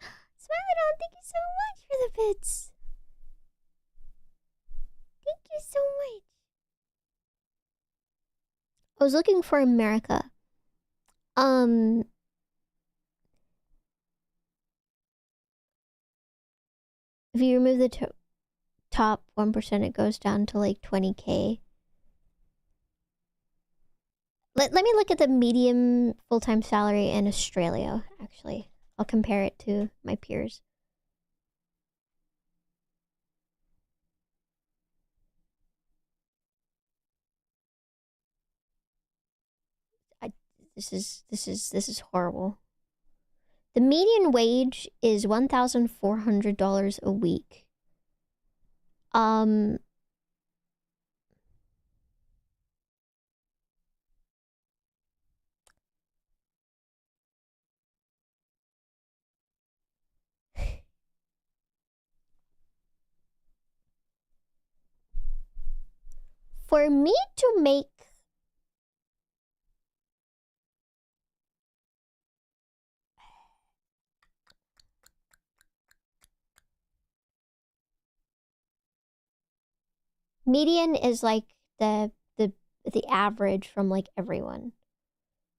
Smilodon, thank you so much for the bits. Thank you so much. I was looking for America. If you remove the top 1%, it goes down to like 20K. Let me look at the median full-time salary in Australia, actually. I'll compare it to my peers. This is horrible. The median wage is $1,400 a week. For me to make median is like the average from like everyone.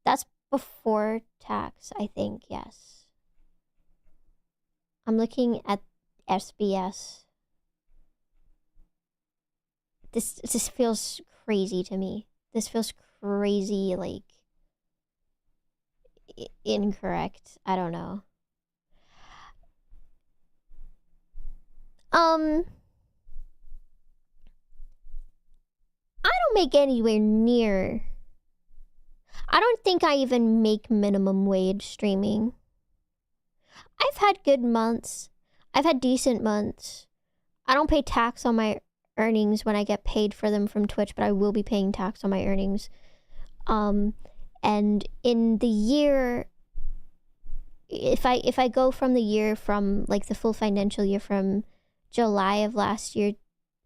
That's before tax, I think, yes. I'm looking at SBS. This feels crazy to me. This feels crazy, like incorrect. I don't know. I don't make anywhere near. I don't think I even make minimum wage streaming. I've had good months. I've had decent months. I don't pay tax on my earnings when I get paid for them from Twitch, but I will be paying tax on my earnings. And in the year, if I go from the year from like the full financial year from July of last year,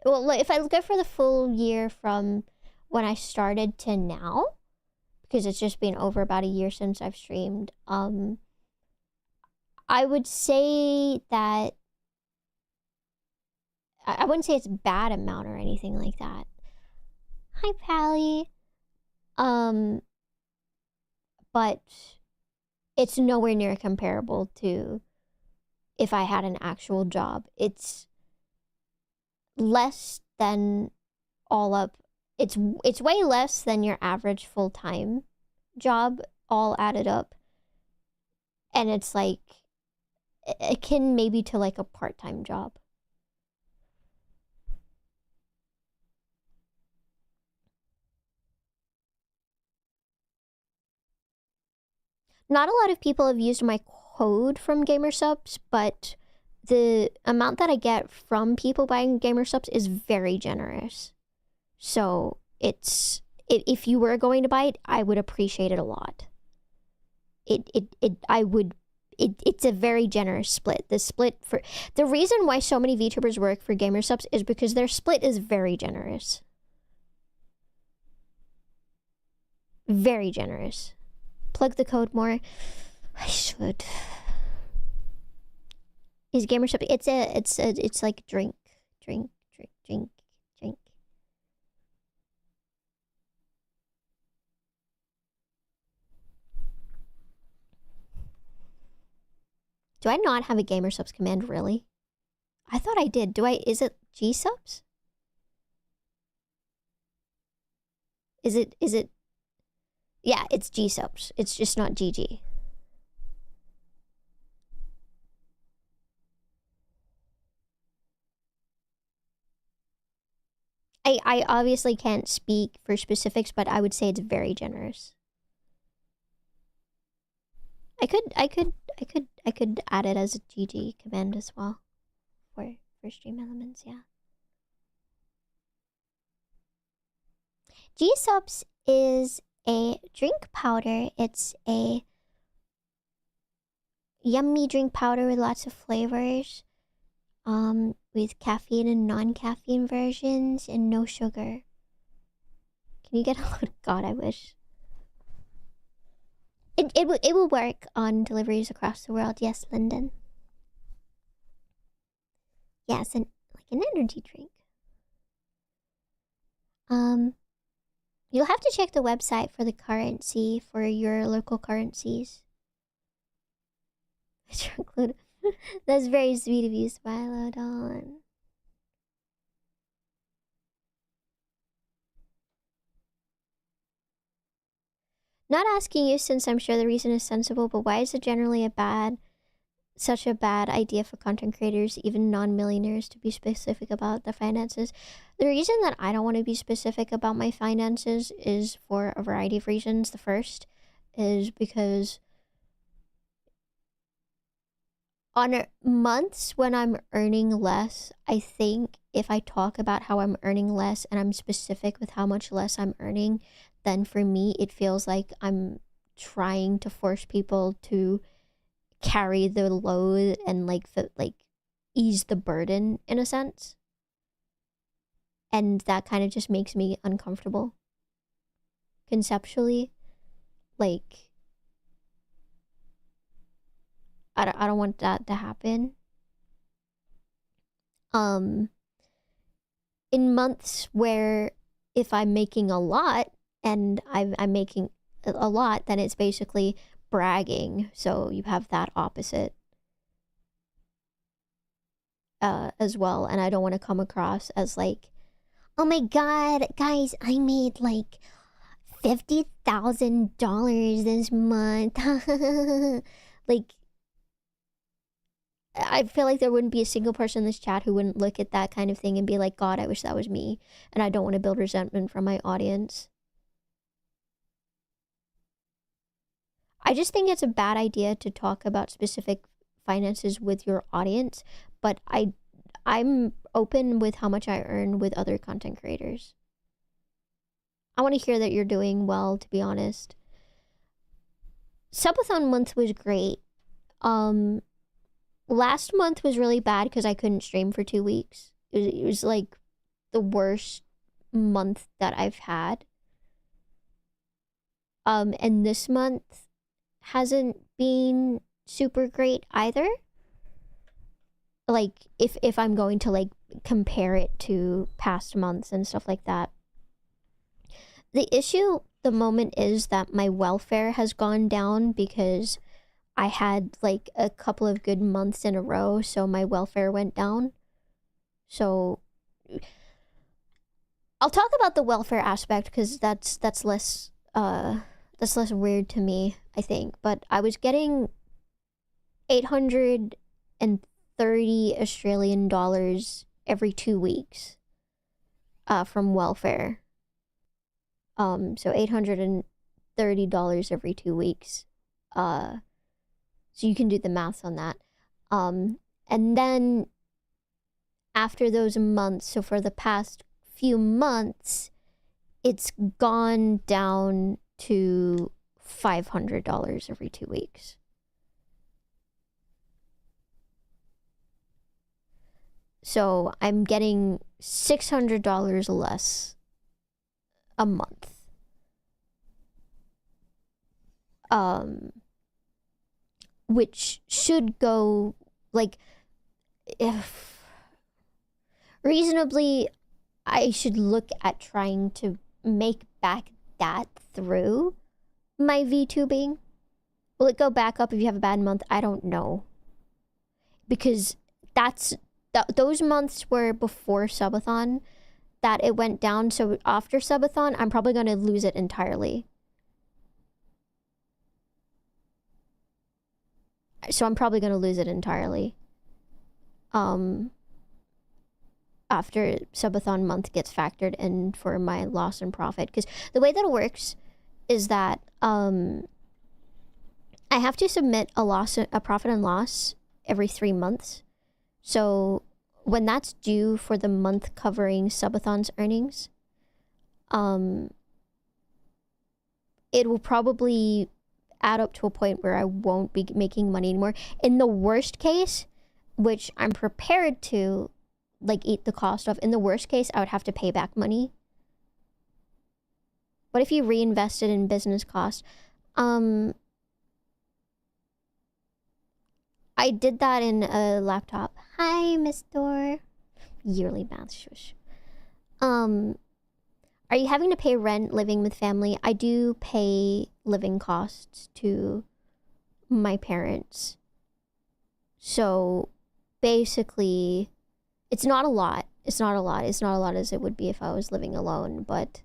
well, if I go for the full year from when I started to now, because it's just been over about a year since I've streamed, I would say that I wouldn't say it's a bad amount or anything like that. Hi, Pally. But it's nowhere near comparable to if I had an actual job. It's less than all up. It's way less than your average full-time job all added up. And it's like akin maybe to like a part-time job. Not a lot of people have used my code from Gamersubs, but the amount that I get from people buying Gamersubs is very generous. So it's if you were going to buy it, I would appreciate it a lot. It's a very generous split. The reason why so many VTubers work for Gamersubs is because their split is very generous. Very generous. Plug the code more. I should. Is Gamersubs? It's like drink. Do I not have a Gamersubs command, really? I thought I did. Is it G-subs? Is it? Yeah, it's G-subs. It's just not GG. I obviously can't speak for specifics, but I would say it's very generous. I could add it as a GG command as well for stream elements, yeah. G-subs is a drink powder. It's a yummy drink powder with lots of flavors. With caffeine and non-caffeine versions and no sugar. Can you get a God, I wish. It will work on deliveries across the world. Yes, Lyndon. Yes, like an energy drink. You'll have to check the website for the currency for your local currencies. That's very sweet of you, Smilo Dawn. Not asking you since I'm sure the reason is sensible, but why is it generally such a bad idea for content creators, even non-millionaires, to be specific about their finances? The reason that I don't want to be specific about my finances is for a variety of reasons. The first is because on months when I'm earning less, I think if I talk about how I'm earning less and I'm specific with how much less I'm earning, then for me it feels like I'm trying to force people to carry the load and like ease the burden in a sense. And that kind of just makes me uncomfortable conceptually. Like I don't want that to happen. In months where if I'm making a lot and I'm making a lot, then it's basically bragging. So you have that opposite as well. And I don't want to come across as like, oh my god, guys, I made like $50,000 this month. Like, I feel like there wouldn't be a single person in this chat who wouldn't look at that kind of thing and be like, God, I wish that was me. And I don't want to build resentment from my audience. I just think it's a bad idea to talk about specific finances with your audience, but I'm open with how much I earn with other content creators. I want to hear that you're doing well, to be honest. Subathon month was great. Last month was really bad because I couldn't stream for 2 weeks. It was like the worst month that I've had. And this month hasn't been super great either. Like, if I'm going to, like, compare it to past months and stuff like that. The issue the moment is that my welfare has gone down because I had, like, a couple of good months in a row, so my welfare went down. So I'll talk about the welfare aspect because that's less weird to me, I think. But I was getting 830 Australian dollars every 2 weeks from welfare. So $830 every 2 weeks. So you can do the math on that. And then after those months, so for the past few months, it's gone down to $500 every 2 weeks. So I'm getting $600 less a month. Which should go, like, if reasonably, I should look at trying to make back that through my VTubing. Will it go back up if you have a bad month? I don't know. Because those months were before Subathon that it went down. So after Subathon, I'm probably going to lose it entirely. After Subathon month gets factored in for my loss and profit. Because the way that it works is that I have to submit a profit and loss every 3 months. So when that's due for the month covering Subathon's earnings, it will probably add up to a point where I won't be making money anymore. In the worst case, which I'm prepared to, like, eat the cost of, in the worst case, I would have to pay back money. What if you reinvested in business costs? I did that in a laptop. Hi, Miss Door. Yearly math, shush. Are you having to pay rent living with family? I do pay living costs to my parents. So basically, it's not a lot. It's not a lot as it would be if I was living alone, but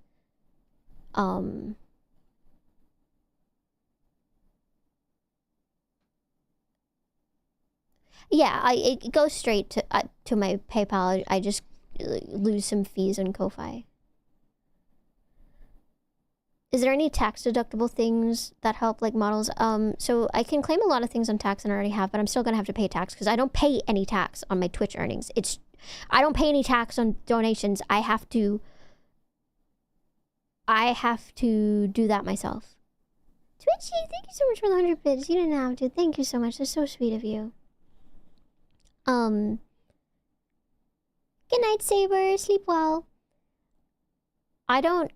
yeah, it goes straight to my PayPal. I just lose some fees on Ko-Fi. Is there any tax deductible things that help, like models? So I can claim a lot of things on tax and I already have, but I'm still gonna have to pay tax because I don't pay any tax on my Twitch earnings. I don't pay any tax on donations. I have to do that myself. Twitchy, thank you so much for the 100 bits. You didn't have to. Thank you so much. That's so sweet of you. Good night, Saber. Sleep well. I'm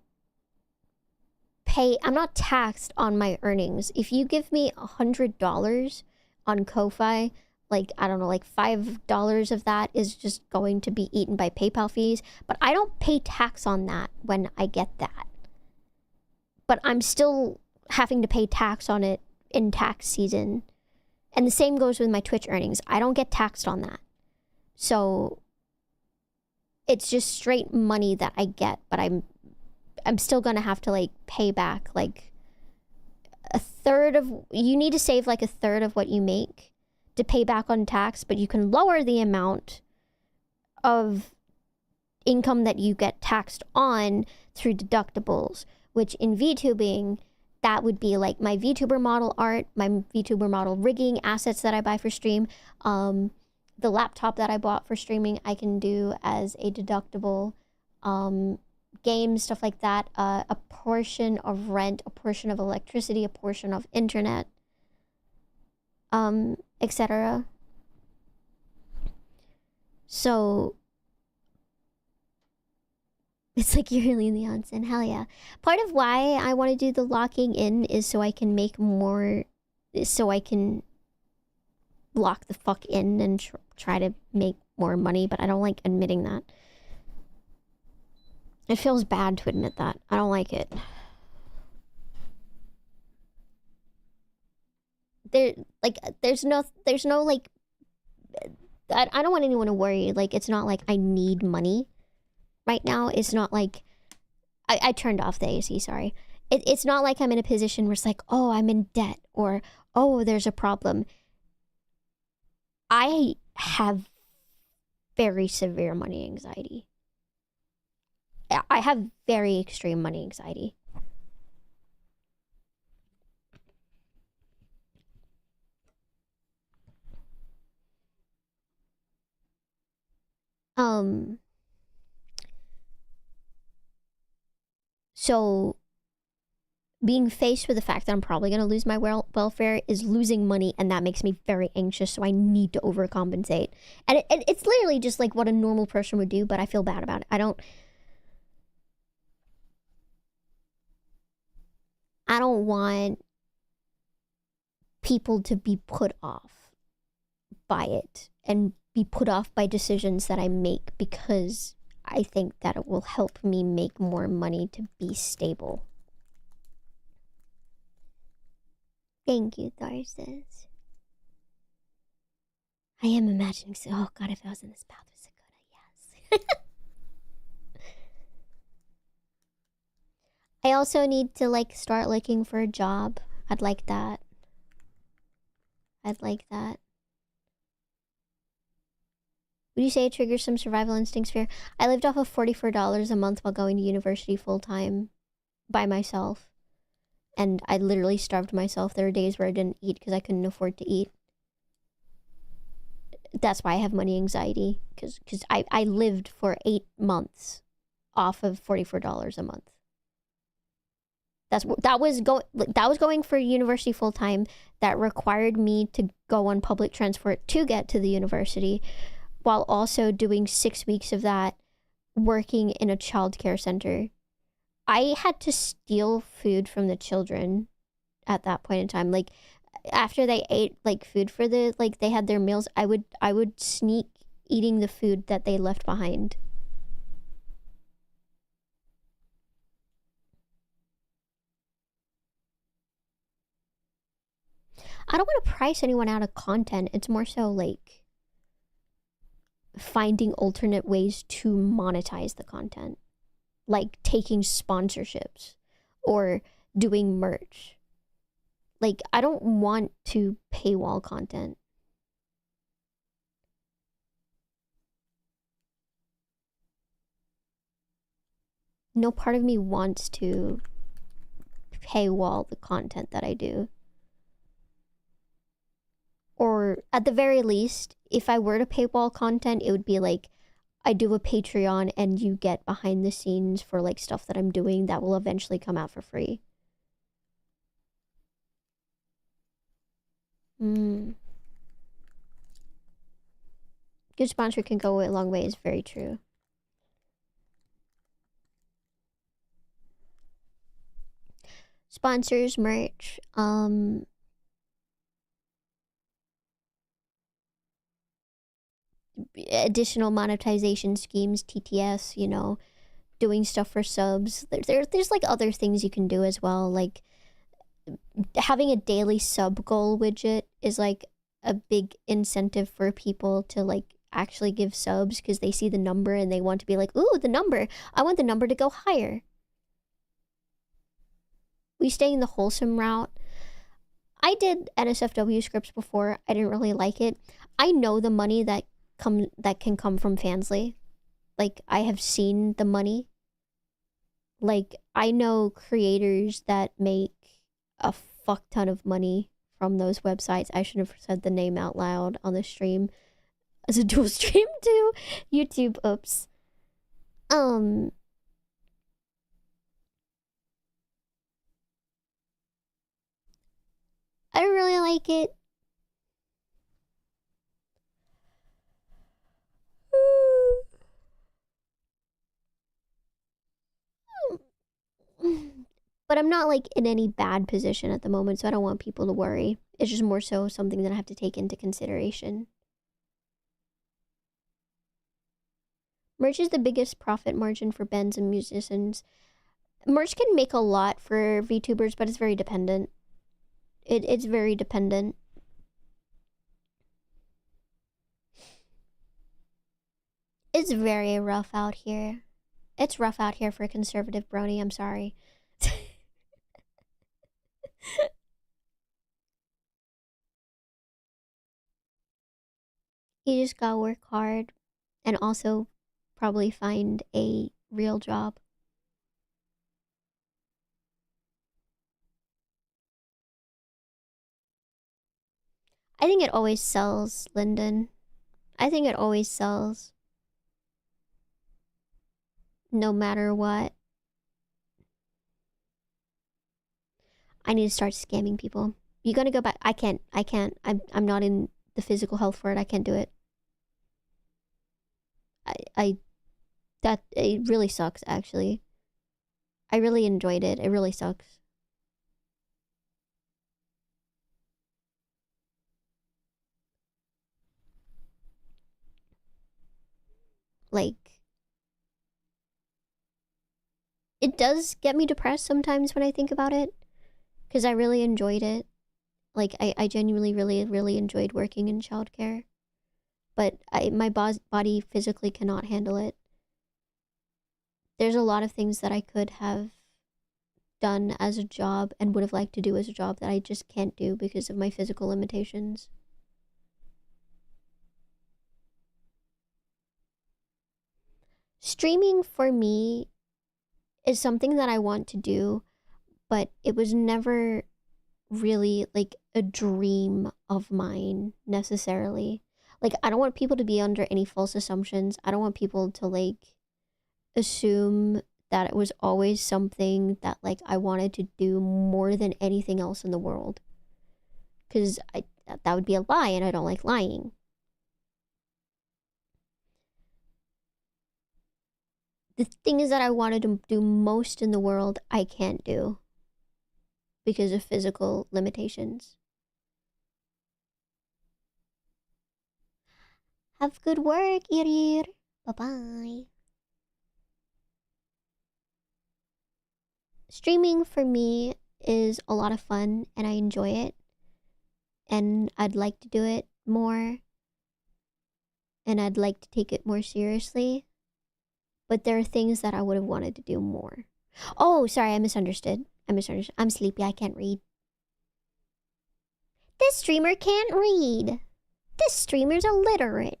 not taxed on my earnings. If you give me $100 on Ko-Fi, like, I don't know, like $5 of that is just going to be eaten by PayPal fees, but I don't pay tax on that when I get that. But I'm still having to pay tax on it in tax season. And the same goes with my Twitch earnings. I don't get taxed on that. So it's just straight money that I get, but I'm still gonna have to, like, pay back like a third of, you need to save like a third of what you make to pay back on tax, but you can lower the amount of income that you get taxed on through deductibles, which in VTubing that would be like my VTuber model art, my VTuber model rigging, assets that I buy for stream. The laptop that I bought for streaming, I can do as a deductible. Games, stuff like that. A portion of rent, a portion of electricity, a portion of internet, etc. So it's like you're really in the onsen. Hell yeah. Part of why I want to do the locking in is so I can make more, so I can lock the fuck in and try to make more money, but I don't like admitting that. It feels bad to admit that. I don't like it. There's no like, I don't want anyone to worry. Like, it's not like I need money right now. It's not like, I turned off the AC, sorry. It's not like I'm in a position where it's like, oh, I'm in debt, or, oh, there's a problem. I have very severe money anxiety. I have very extreme money anxiety. So being faced with the fact that I'm probably going to lose my welfare is losing money, and that makes me very anxious, so I need to overcompensate. And it's literally just like what a normal person would do, but I feel bad about it. I don't want people to be put off by it and be put off by decisions that I make because I think that it will help me make more money to be stable. Thank you, Tharsis. I am imagining, oh god, if I was in this path with Sakota, yes. I also need to, like, start looking for a job. I'd like that. I'd like that. Would you say it triggers some survival instincts fear? I lived off of $44 a month while going to university full-time by myself. And I literally starved myself. There were days where I didn't eat because I couldn't afford to eat. That's why I have money anxiety. Because I lived for 8 months off of $44 a month. That was going for university full-time. That required me to go on public transport to get to the university, while also doing 6 weeks of that working in a childcare center. I had to steal food from the children at that point in time. Like, after they ate, like, food for the, like, they had their meals, I would sneak eating the food that they left behind. I don't want to price anyone out of content. It's more so, like, finding alternate ways to monetize the content. Like taking sponsorships or doing merch. Like, I don't want to paywall content. No part of me wants to paywall the content that I do. Or at the very least, if I were to paywall content, it would be like, I do a Patreon and you get behind the scenes for, like, stuff that I'm doing that will eventually come out for free. Good sponsor can go a long way is very true. Sponsors, merch, additional monetization schemes, TTS, you know, doing stuff for subs. There's like other things you can do as well. Like having a daily sub goal widget is like a big incentive for people to like actually give subs because they see the number and they want to be like, ooh, the number. I want the number to go higher. We stay in the wholesome route. I did NSFW scripts before. I didn't really like it. I know the money that can come from Fansly. Like, I have seen the money. Like, I know creators that make a fuck ton of money from those websites. I should have said the name out loud on the stream as a dual stream to YouTube. Oops. I don't really like it. But I'm not like in any bad position at the moment, so I don't want people to worry. It's just more so something that I have to take into consideration. Merch is the biggest profit margin for bands and musicians. Merch can make a lot for VTubers, but it's very dependent. It's very dependent. It's very rough out here. It's rough out here for a conservative brony, I'm sorry. You just gotta work hard and also probably find a real job. I think it always sells, Lyndon. I think it always sells. No matter what. I need to start scamming people. You gotta go back. I can't. I'm not in the physical health for it. I can't do it. It really sucks, actually. I really enjoyed it. It really sucks. Like, it does get me depressed sometimes when I think about it, because I really enjoyed it. Like, I genuinely really enjoyed working in childcare, but my body physically cannot handle it. There's a lot of things that I could have done as a job and would have liked to do as a job that I just can't do because of my physical limitations. Streaming for me is something that I want to do, but it was never really like a dream of mine necessarily. Like, I don't want people to be under any false assumptions. I don't want people to like assume that it was always something that like I wanted to do more than anything else in the world, because that would be a lie, and I don't like lying. The things that I wanted to do most in the world, I can't do because of physical limitations. Have good work, Irir. Bye-bye. Streaming for me is a lot of fun, and I enjoy it. And I'd like to do it more. And I'd like to take it more seriously. But there are things that I would have wanted to do more. Oh, sorry, I misunderstood. I'm sleepy, I can't read. This streamer can't read. This streamer's illiterate.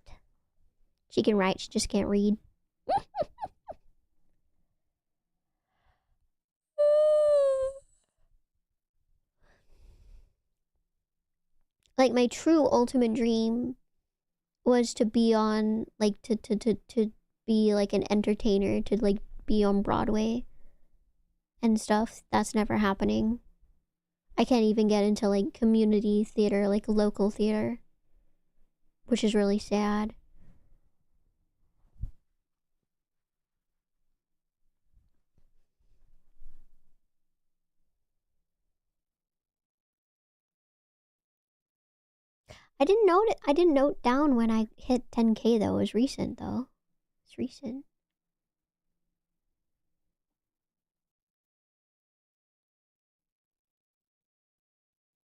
She can write, she just can't read. Like, my true ultimate dream was to be on, like, to be, like, an entertainer, to, like, be on Broadway and stuff. That's never happening. I can't even get into, like, community theater, like, local theater, which is really sad. I didn't note down when I hit 10K though. It was recent though. It's recent.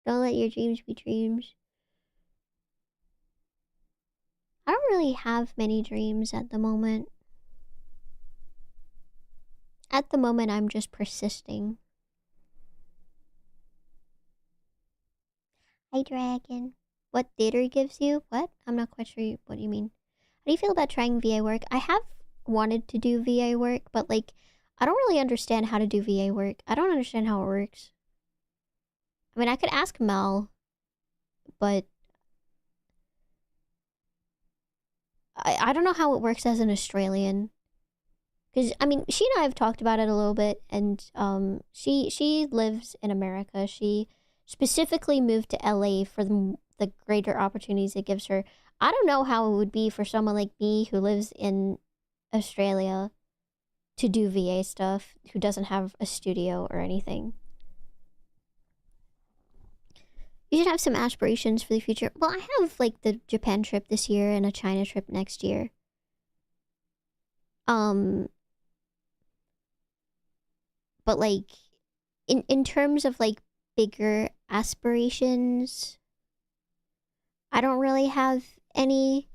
Don't let your dreams be dreams. I don't really have many dreams at the moment. At the moment, I'm just persisting. Hi, Dragon. What theater gives you? What? I'm not quite sure what you mean. How do you feel about trying VA work? I have wanted to do VA work, but like, I don't really understand how to do VA work. I don't understand how it works. I mean, I could ask Mel, but I don't know how it works as an Australian. Because, I mean, she and I have talked about it a little bit, and she lives in America. She specifically moved to LA for the greater opportunities it gives her. I don't know how it would be for someone like me who lives in Australia to do VA stuff, who doesn't have a studio or anything. You should have some aspirations for the future. Well, I have, like, the Japan trip this year and a China trip next year. But, like, in terms of, like, bigger aspirations, I don't really have any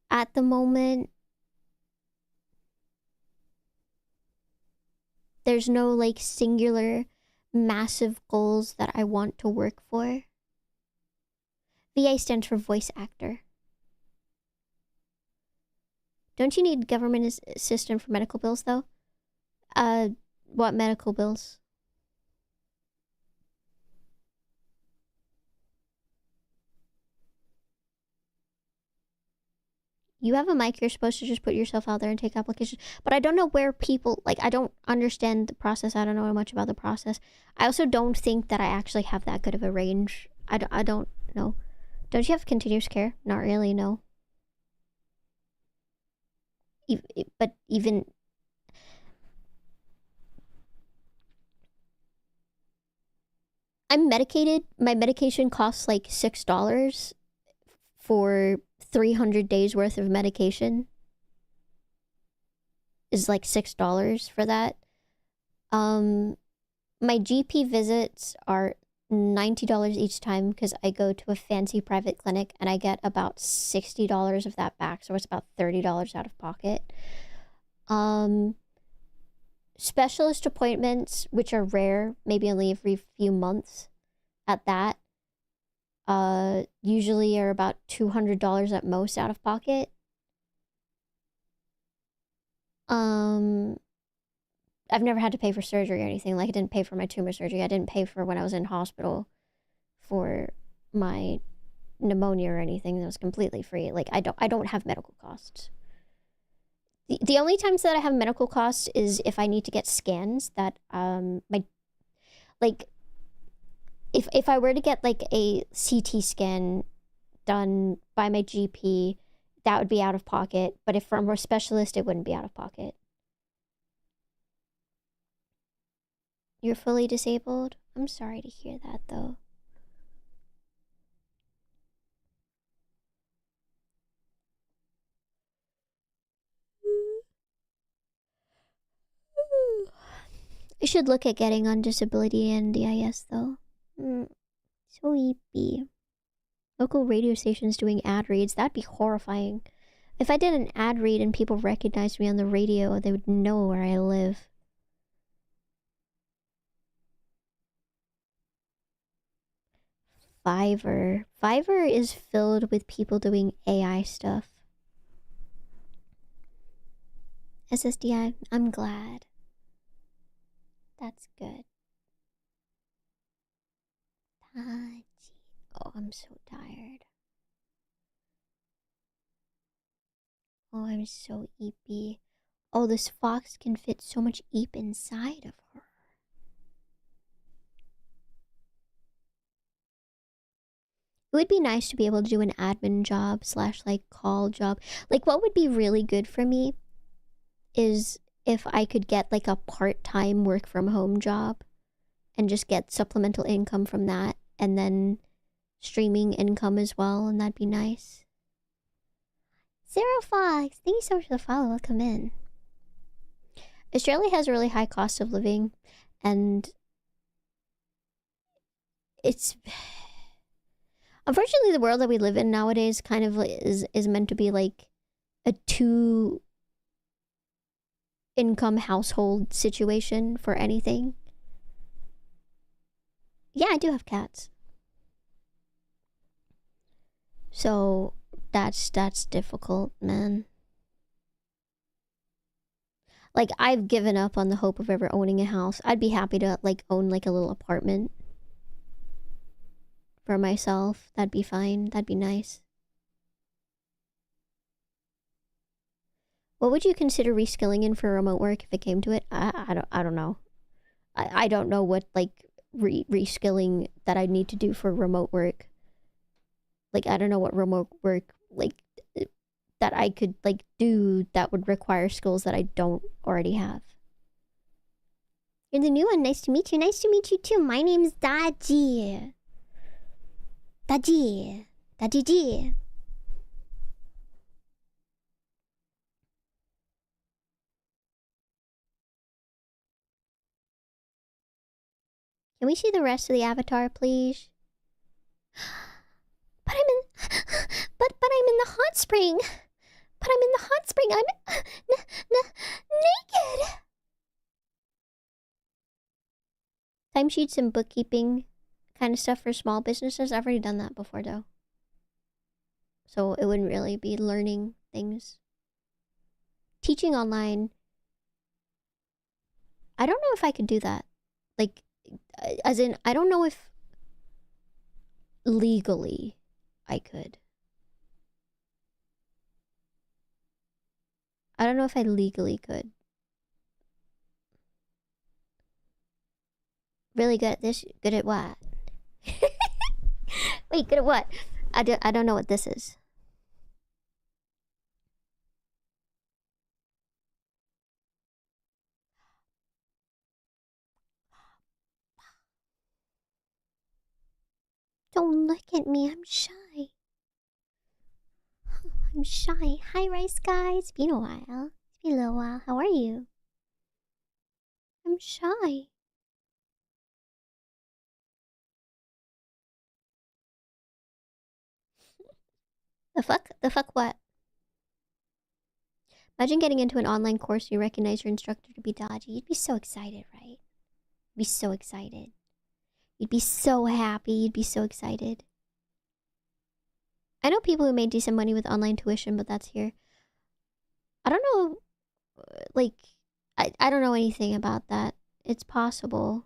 at the moment. There's no, like, singular massive goals that I want to work for. VA stands for voice actor. Don't you need government assistance for medical bills, though? What medical bills? You have a mic, you're supposed to just put yourself out there and take applications. But I don't know where people, like, I don't understand the process. I don't know much about the process. I also don't think that I actually have that good of a range. I don't know. Don't you have continuous care? Not really, no. But even... I'm medicated. My medication costs like $6 for 300 days worth of medication. Is like $6 for that. My GP visits are $90 each time because I go to a fancy private clinic and I get about $60 of that back, so it's about $30 out of pocket. Specialist appointments, which are rare, maybe only every few months at that, usually are about $200 at most out of pocket. I've never had to pay for surgery or anything. Like, I didn't pay for my tumor surgery. I didn't pay for when I was in hospital for my pneumonia or anything. That was completely free. Like, I don't have medical costs. The only times that I have medical costs is if I need to get scans that, if I were to get, like, a CT scan done by my GP, that would be out of pocket. But if from a specialist, it wouldn't be out of pocket. You're fully disabled? I'm sorry to hear that, though. I should look at getting on disability and DIS, though. So eepy. Local radio stations doing ad reads, that'd be horrifying. If I did an ad read and people recognized me on the radio, they would know where I live. Fiverr. Fiverr is filled with people doing AI stuff. SSDI, I'm glad. That's good. Daji. Oh, I'm so tired. Oh, I'm so eepy. Oh, this fox can fit so much eep inside of her. It would be nice to be able to do an admin job / like call job. Like, what would be really good for me is if I could get like a part-time work from home job and just get supplemental income from that, and then streaming income as well, and that'd be nice. Zero Fox, thank you so much for the follow. Welcome in. Australia has a really high cost of living, and it's... Unfortunately, the world that we live in nowadays kind of is meant to be like a 2-income household situation for anything. Yeah, I do have cats. So that's difficult, man. Like, I've given up on the hope of ever owning a house. I'd be happy to like own like a little apartment. for myself, that'd be fine. That'd be nice. What would you consider reskilling in for remote work if it came to it? I don't know. I don't know what, like, reskilling that I'd need to do for remote work. Like, I don't know what remote work, like, that I could, like, do that would require skills that I don't already have. You're the new one. Nice to meet you. Nice to meet you, too. My name's Daji. Daji. Daji. Can we see the rest of the avatar, please? But I'm in... But I'm in the hot spring. But I'm in the hot spring. I'm... naked. Timesheets and bookkeeping kind of stuff for small businesses. I've already done that before, though. So it wouldn't really be learning things. Teaching online... I don't know if I could do that. Like, as in, I don't know if legally I could. I don't know if I legally could. Really good at this? Good at what? Wait, good at what? I don't know what this is. Don't look at me, I'm shy. I'm shy. Hi, Rice Guy. It's been a while. It's been a little while. How are you? I'm shy. The fuck? The fuck what? Imagine getting into an online course and you recognize your instructor to be Daji. You'd be so excited, right? You'd be so excited. You'd be so happy. You'd be so excited. I know people who made decent money with online tuition, but that's here. I don't know, like, I don't know anything about that. It's possible.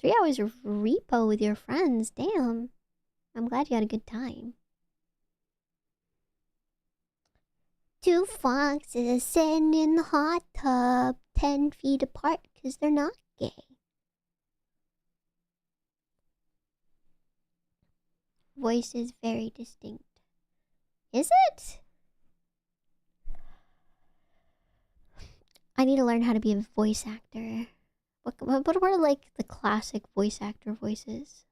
3 hours of repo with your friends. Damn. I'm glad you had a good time. 2 foxes sitting in the hot tub, 10 feet apart because they're not gay. Voice is very distinct. Is it? I need to learn how to be a voice actor. What were, like, the classic voice actor voices?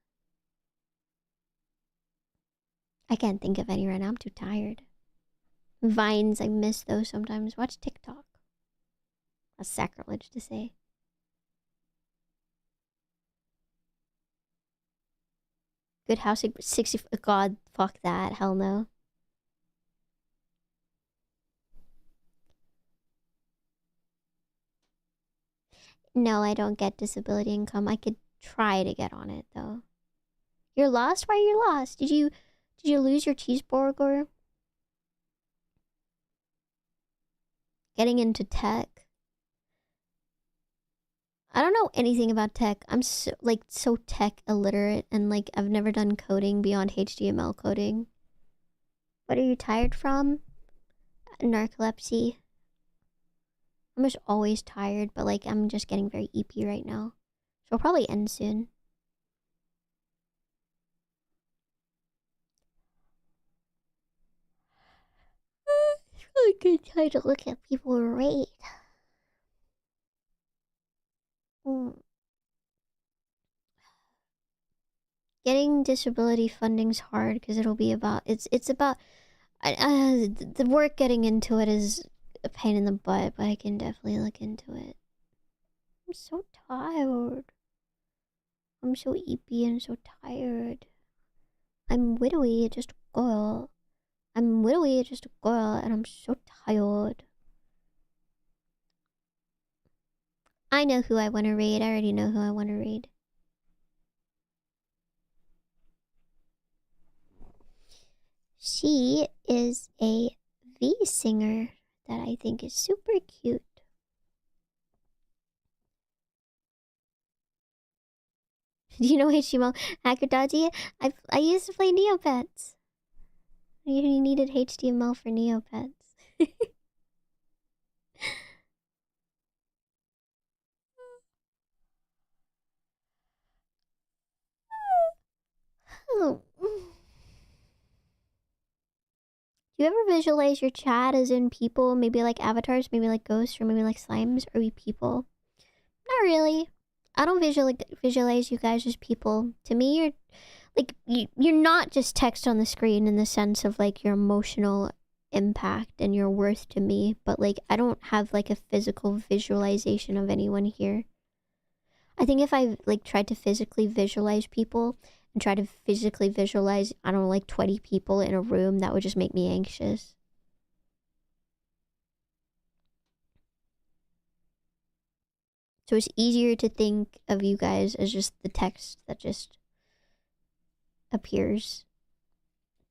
I can't think of any right now. I'm too tired. Vines, I miss those sometimes. Watch TikTok. That's sacrilege to say. Good House 60... God, fuck that. Hell no. No, I don't get disability income. I could try to get on it, though. You're lost? Why are you lost? Did you lose your cheeseburger? Getting into tech? I don't know anything about tech. I'm so tech illiterate, and like I've never done coding beyond HTML coding. What are you tired from? Narcolepsy. I'm just always tired, but like I'm just getting very EP right now. So it'll probably end soon. It's really good time to look at people rate. Getting disability funding's hard because it'll be about it's about the work getting into it is a pain in the butt, but I can definitely look into it. I'm so tired. I'm so eepy and so tired. I'm widowy, just a girl. I'm widowy, just a girl, and I'm so tired. I know who I want to read. I already know who I want to read. She is a V singer that I think is super cute. Do you know HTML? Hacker Daji? I used to play Neopets. You needed HTML for Neopets. Oh. Do you ever visualize your chat as in people, maybe like avatars, maybe like ghosts, or maybe like slimes? Are we people? Not really. I don't visualize you guys as people. To me, you're like you're not just text on the screen in the sense of like your emotional impact and your worth to me, but like I don't have like a physical visualization of anyone here. I think if I like tried to physically visualize people and try to physically visualize, I don't know, like 20 people in a room, that would just make me anxious. So it's easier to think of you guys as just the text that just appears.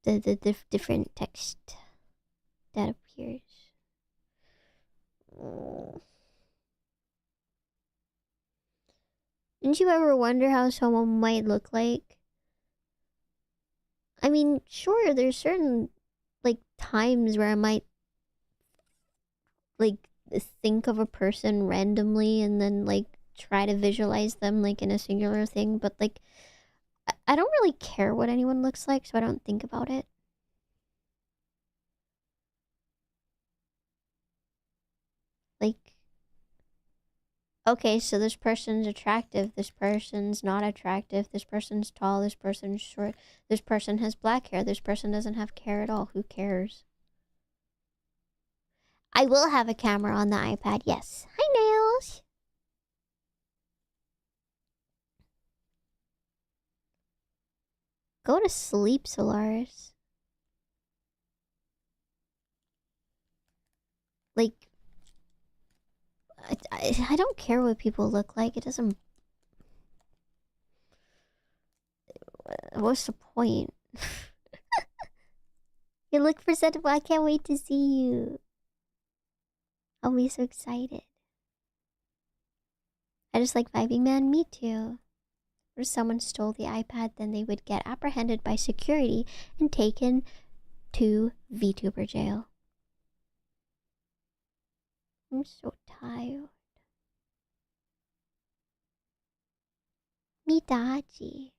The different text that appears. Didn't you ever wonder how someone might look like? I mean, sure, there's certain like times where I might like think of a person randomly and then like try to visualize them like in a singular thing, but like I don't really care what anyone looks like, so I don't think about it. Like, okay, so this person's attractive, this person's not attractive, this person's tall, this person's short, this person has black hair, this person doesn't have hair at all. Who cares? I will have a camera on the iPad, yes. Hi, Nails! Go to sleep, Solaris. Like, I don't care what people look like. It doesn't... What's the point? You look presentable. I can't wait to see you. I'll be so excited. I just like vibing, man. Me too. If someone stole the iPad, then they would get apprehended by security and taken to VTuber jail. I'm so tired. Me Daji.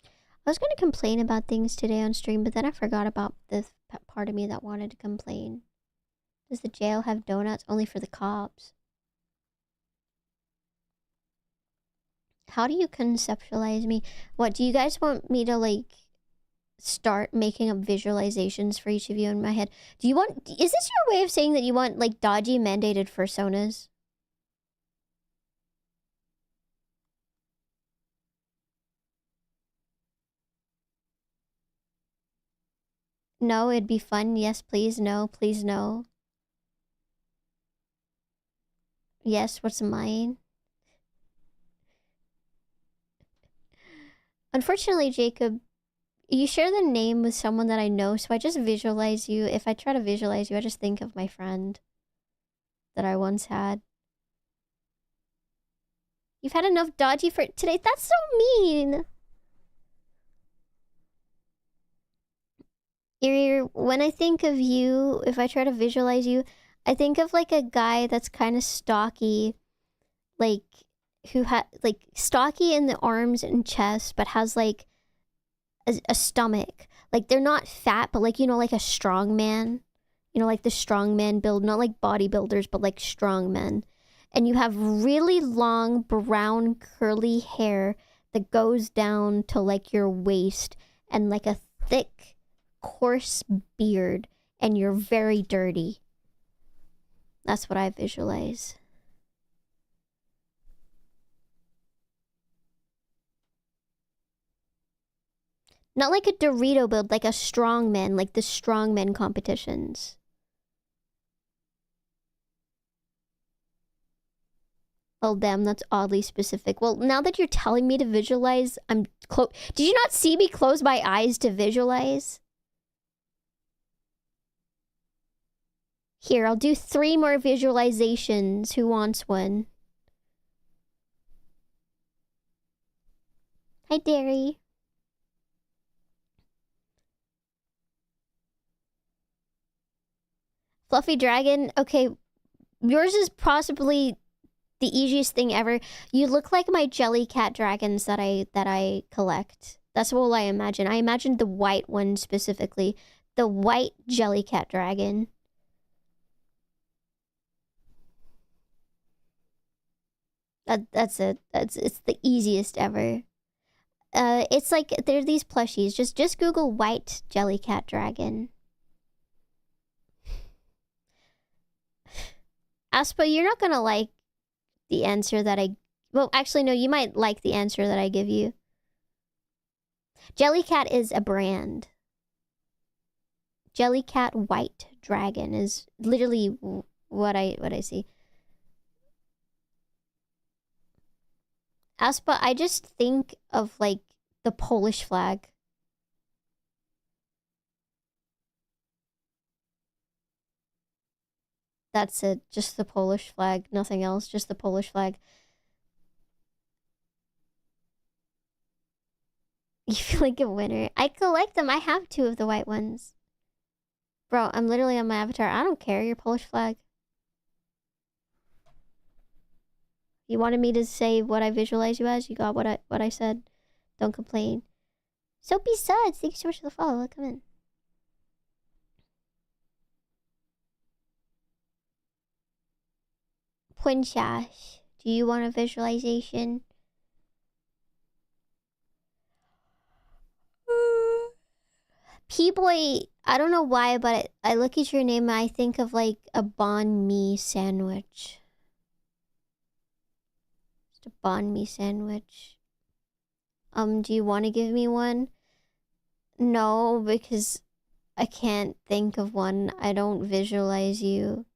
I was going to complain about things today on stream, but then I forgot about this part of me that wanted to complain. Does the jail have donuts? Only for the cops. How do you conceptualize me? What, do you guys want me to, like, start making up visualizations for each of you in my head? Do you want... Is this your way of saying that you want, like, Daji mandated fursonas? No, it'd be fun. Yes, please. No, please, no. Yes, what's mine? Unfortunately, Jacob, you share the name with someone that I know, so I just visualize you. If I try to visualize you, I just think of my friend that I once had. You've had enough Daji for today? That's so mean! When I think of you, if I try to visualize you, I think of like a guy that's kind of stocky, like who had like stocky in the arms and chest, but has like a stomach. Like they're not fat, but like, you know, like a strong man. You know, like the strong man build, not like bodybuilders, but like strong men. And you have really long brown curly hair that goes down to like your waist and like a thick coarse beard, and you're very dirty. That's what I visualize. Not like a Dorito build, like a strongman, like the strongman competitions. Oh, damn, that's oddly specific. Well, now that you're telling me to visualize, Did you not see me close my eyes to visualize? Here, I'll do 3 more visualizations. Who wants one? Hi, Derry. Fluffy dragon. Okay, yours is possibly the easiest thing ever. You look like my jellycat dragons that I collect. That's what I imagine. I imagined the white one specifically. The white jellycat dragon. That's it. It's the easiest ever. It's like there are these plushies. Just Google white jellycat dragon. Aspa, you're not gonna like the answer that I... Well, actually, no, you might like the answer that I give you. Jellycat is a brand. Jellycat White Dragon is literally what I see. Aspa, I just think of, like, the Polish flag. That's it. Just the Polish flag. Nothing else. Just the Polish flag. You feel like a winner. I collect them. I have 2 of the white ones. Bro, I'm literally on my avatar. I don't care. Your Polish flag. You wanted me to say what I visualize you as? You got what I said. Don't complain. Soapy Suds, thank you so much for the follow. Come in. Punshash, do you want a visualization? P-boy, I don't know why, but I look at your name and I think of like a banh mi sandwich. Just a banh mi sandwich. Do you want to give me one? No, because I can't think of one. I don't visualize you.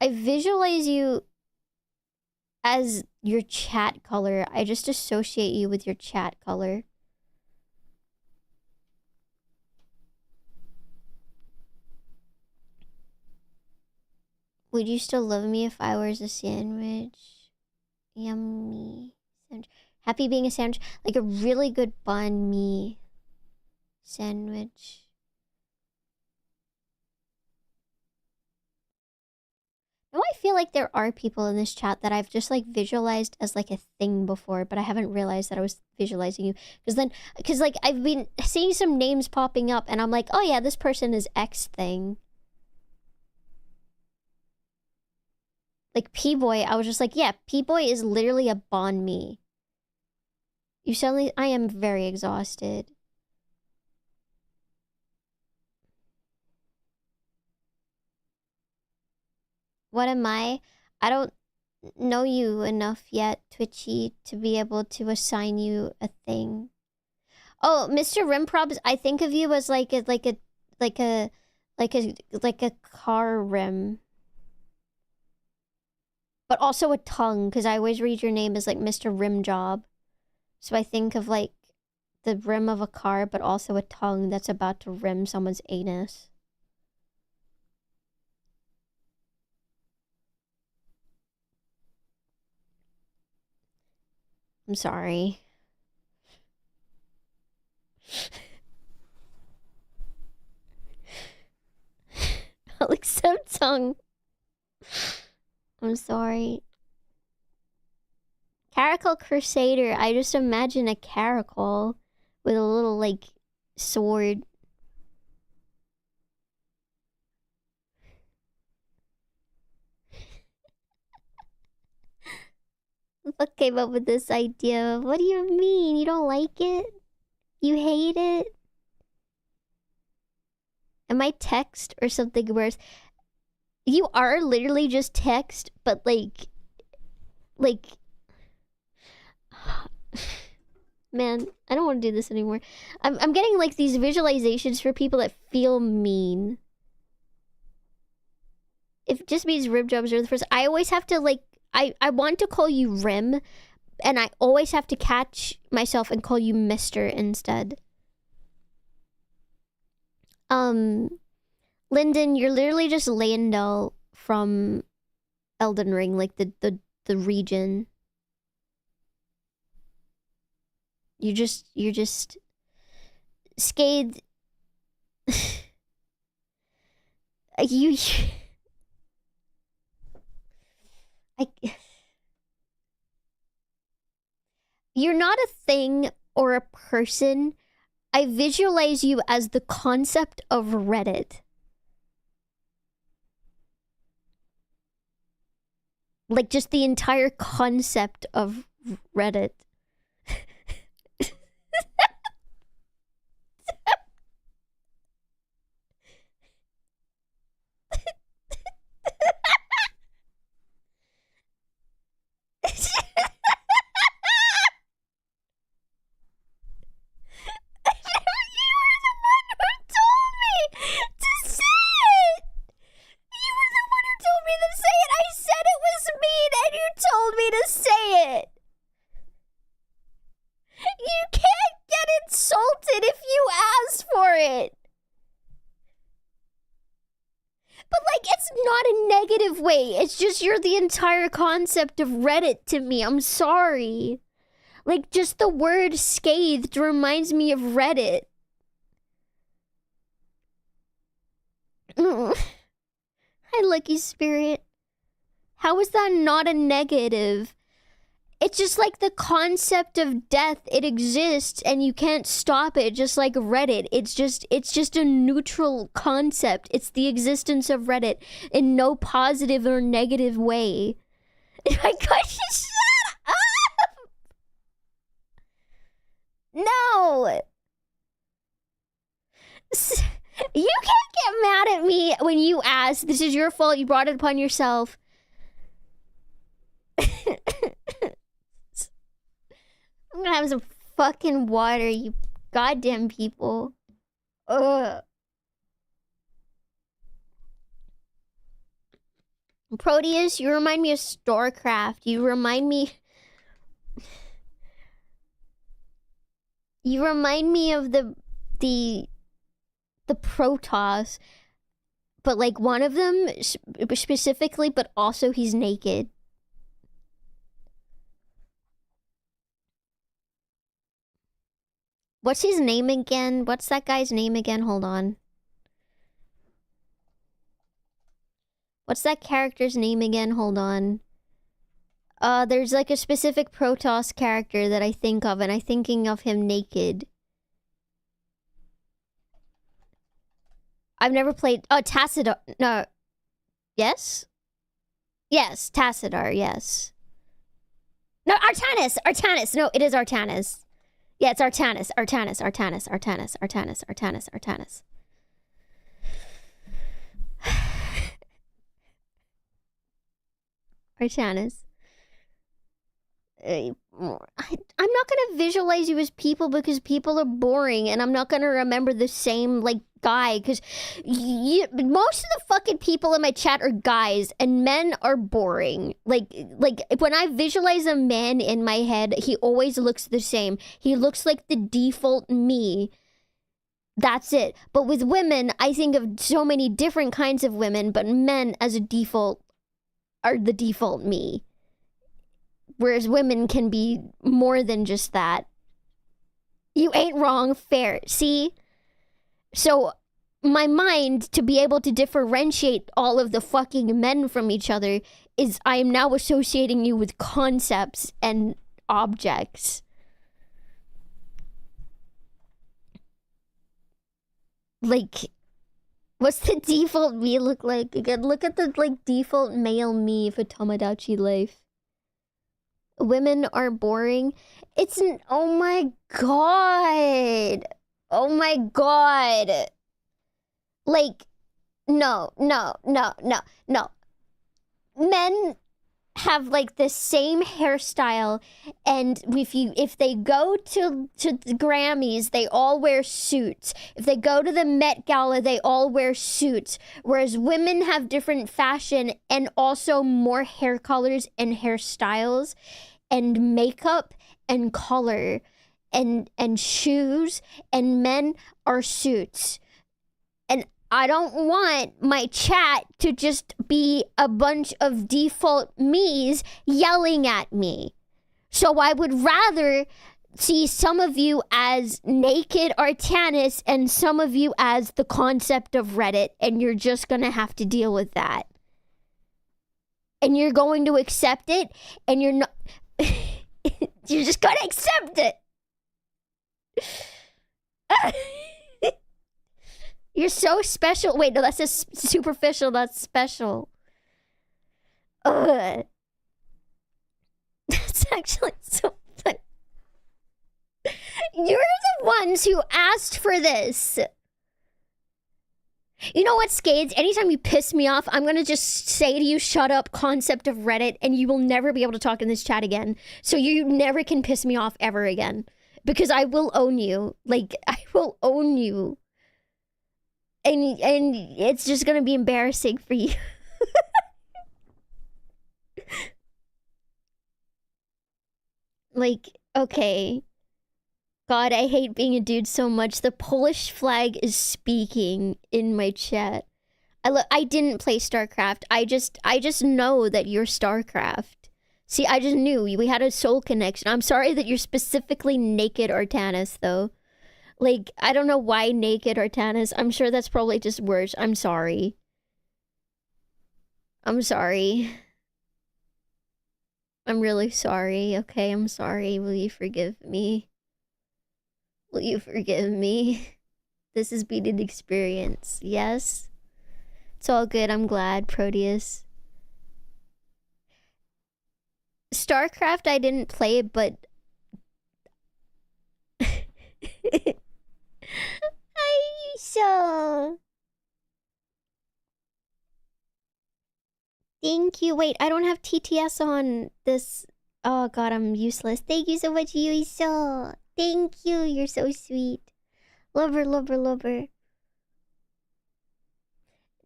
I visualize you as your chat color. I just associate you with your chat color. Would you still love me if I was a sandwich? Yummy. Sandwich. Happy being a sandwich. Like a really good banh mi sandwich. Now I feel like there are people in this chat that I've just like visualized as like a thing before, but I haven't realized that I was visualizing you. Because like I've been seeing some names popping up and I'm like, oh yeah, this person is X thing. Like P-boy, I was just like, yeah, P-boy is literally a banh mi. You suddenly, I am very exhausted. What am I? I don't know you enough yet, Twitchy, to be able to assign you a thing. Oh, Mr. Rimprobs, I think of you as like a car rim. But also a tongue, because I always read your name as like Mr. Rimjob. So I think of like the rim of a car, but also a tongue that's about to rim someone's anus. I'm sorry. I'll accept tongue. I'm sorry. Caracal Crusader. I just imagine a caracal with a little, like, sword. What came up with this idea? What do you mean? You don't like it? You hate it? Am I text or something worse? You are literally just text, but like... Man, I don't want to do this anymore. I'm getting like these visualizations for people that feel mean. If it just means rim jobs are the first, I always have to like, I want to call you Rim, and I always have to catch myself and call you Mister instead. Lyndon, you're literally just Landel from Elden Ring, like the region. You're just scathed. you You're not a thing or a person. I visualize you as the concept of Reddit. Like, just the entire concept of Reddit. It's just you're the entire concept of Reddit to me. I'm sorry. Like, just the word scathed reminds me of Reddit. Hi, Lucky Spirit. How is that not a negative? It's just like the concept of death. It exists and you can't stop it, just like Reddit. It's just a neutral concept. It's the existence of Reddit in no positive or negative way. My gosh, shut up! No! You can't get mad at me when you ask. This is your fault. You brought it upon yourself. I'm gonna have some fucking water, you goddamn people. Ugh. Proteus, you remind me of StarCraft. You remind me of the Protoss. But like one of them specifically, but also he's naked. What's his name again? What's that guy's name again? Hold on. What's that character's name again? Hold on. There's like a specific Protoss character that I think of, and I'm thinking of him naked. I've never played... Oh, Tassadar. No. Yes? Yes, Tassadar, yes. No, Artanis! Artanis! No, it is Artanis. Yeah, it's Artanis. Artanis. Artanis. Artanis. Artanis. Artanis. Artanis. Artanis. I'm not gonna visualize you as people because people are boring, and I'm not gonna remember the same like guy because most of the fucking people in my chat are guys, and men are boring. Like when I visualize a man in my head, he always looks the same. He looks like the default me. That's it. But with women, I think of so many different kinds of women, but men as a default are the default me. Whereas women can be more than just that. You ain't wrong, fair. See? So, my mind, to be able to differentiate all of the fucking men from each other, is I am now associating you with concepts and objects. Like, what's the default me look like? Again, look at the, like, default male me for Tomodachi Life. Women are boring. It's an... Oh my god. Oh my god. Like, no. Men have like the same hairstyle, and if they go to the Grammys, they all wear suits. If they go to the Met Gala, they all wear suits. Whereas women have different fashion and also more hair colors and hairstyles and makeup and color and shoes, and men are suits. And I don't want my chat to just be a bunch of default me's yelling at me. So I would rather see some of you as naked Artanis and some of you as the concept of Reddit, and you're just gonna have to deal with that. And you're going to accept it, and you're not... you're just gonna accept it! You're so special. Wait, no, that's just superficial, not special. Ugh. That's actually so funny. You're the ones who asked for this. You know what, Skades? Anytime you piss me off, I'm gonna just say to you, shut up, concept of Reddit, and you will never be able to talk in this chat again. So you never can piss me off ever again. Because I will own you. Like, I will own you. And it's just gonna be embarrassing for you. Like, okay. God, I hate being a dude so much. The Polish flag is speaking in my chat. I didn't play StarCraft. I just know that you're StarCraft. See, I just knew. We had a soul connection. I'm sorry that you're specifically naked Artanis, though. Like, I don't know why naked Artanis. I'm sure that's probably just words. I'm sorry. I'm sorry. I'm really sorry. Okay, I'm sorry. Will you forgive me? Will you forgive me? This has been an experience. Yes? It's all good. I'm glad, Proteus. StarCraft, I didn't play, but... Aisha! Thank you. Wait, I don't have TTS on this. Oh god, I'm useless. Thank you so much, Yuiso. Thank you. You're so sweet. Lover, lover, lover.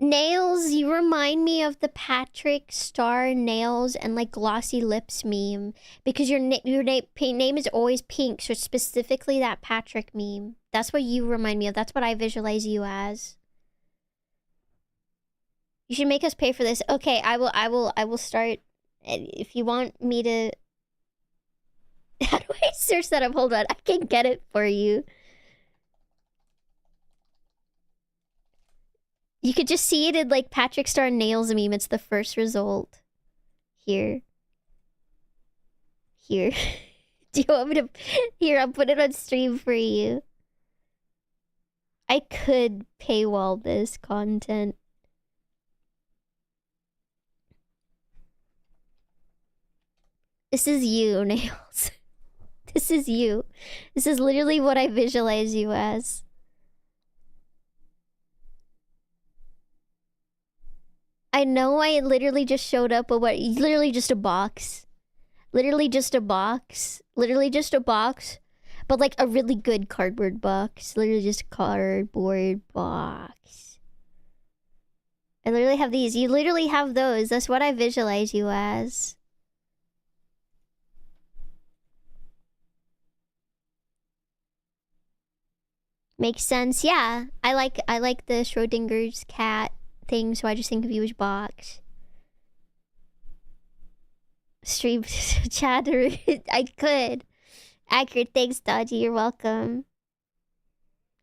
Nails, you remind me of the Patrick Star nails and like glossy lips meme. Because your name is always pink, so it's specifically that Patrick meme. That's what you remind me of. That's what I visualize you as. You should make us pay for this. Okay, I will start. If you want me to... How do I search that up? Hold on, I can get it for you. You could just see it in like Patrick Star Nails meme. It's the first result. Here. Here. Do you want me to... Here, I'll put it on stream for you. I could paywall this content. This is you, Nails. This is you. This is literally what I visualize you as. I know I literally just showed up, but what? Literally just a box. Literally just a box. Literally just a box. But like a really good cardboard box. Literally just a cardboard box. I literally have these. You literally have those. That's what I visualize you as. Makes sense. Yeah. I like the Schrodinger's cat thing, so I just think of you as box. Stream chatter. I could. Accurate. Thanks, Daji. You're welcome.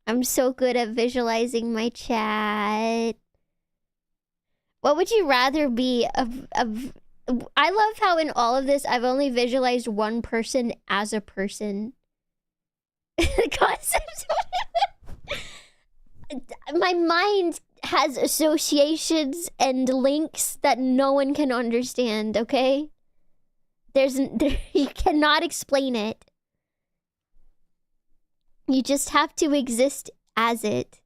I'm so good at visualizing my chat. What would you rather be? I love how in all of this, I've only visualized one person as a person. The concept. My mind has associations and links that no one can understand, okay? You cannot explain it. You just have to exist as it.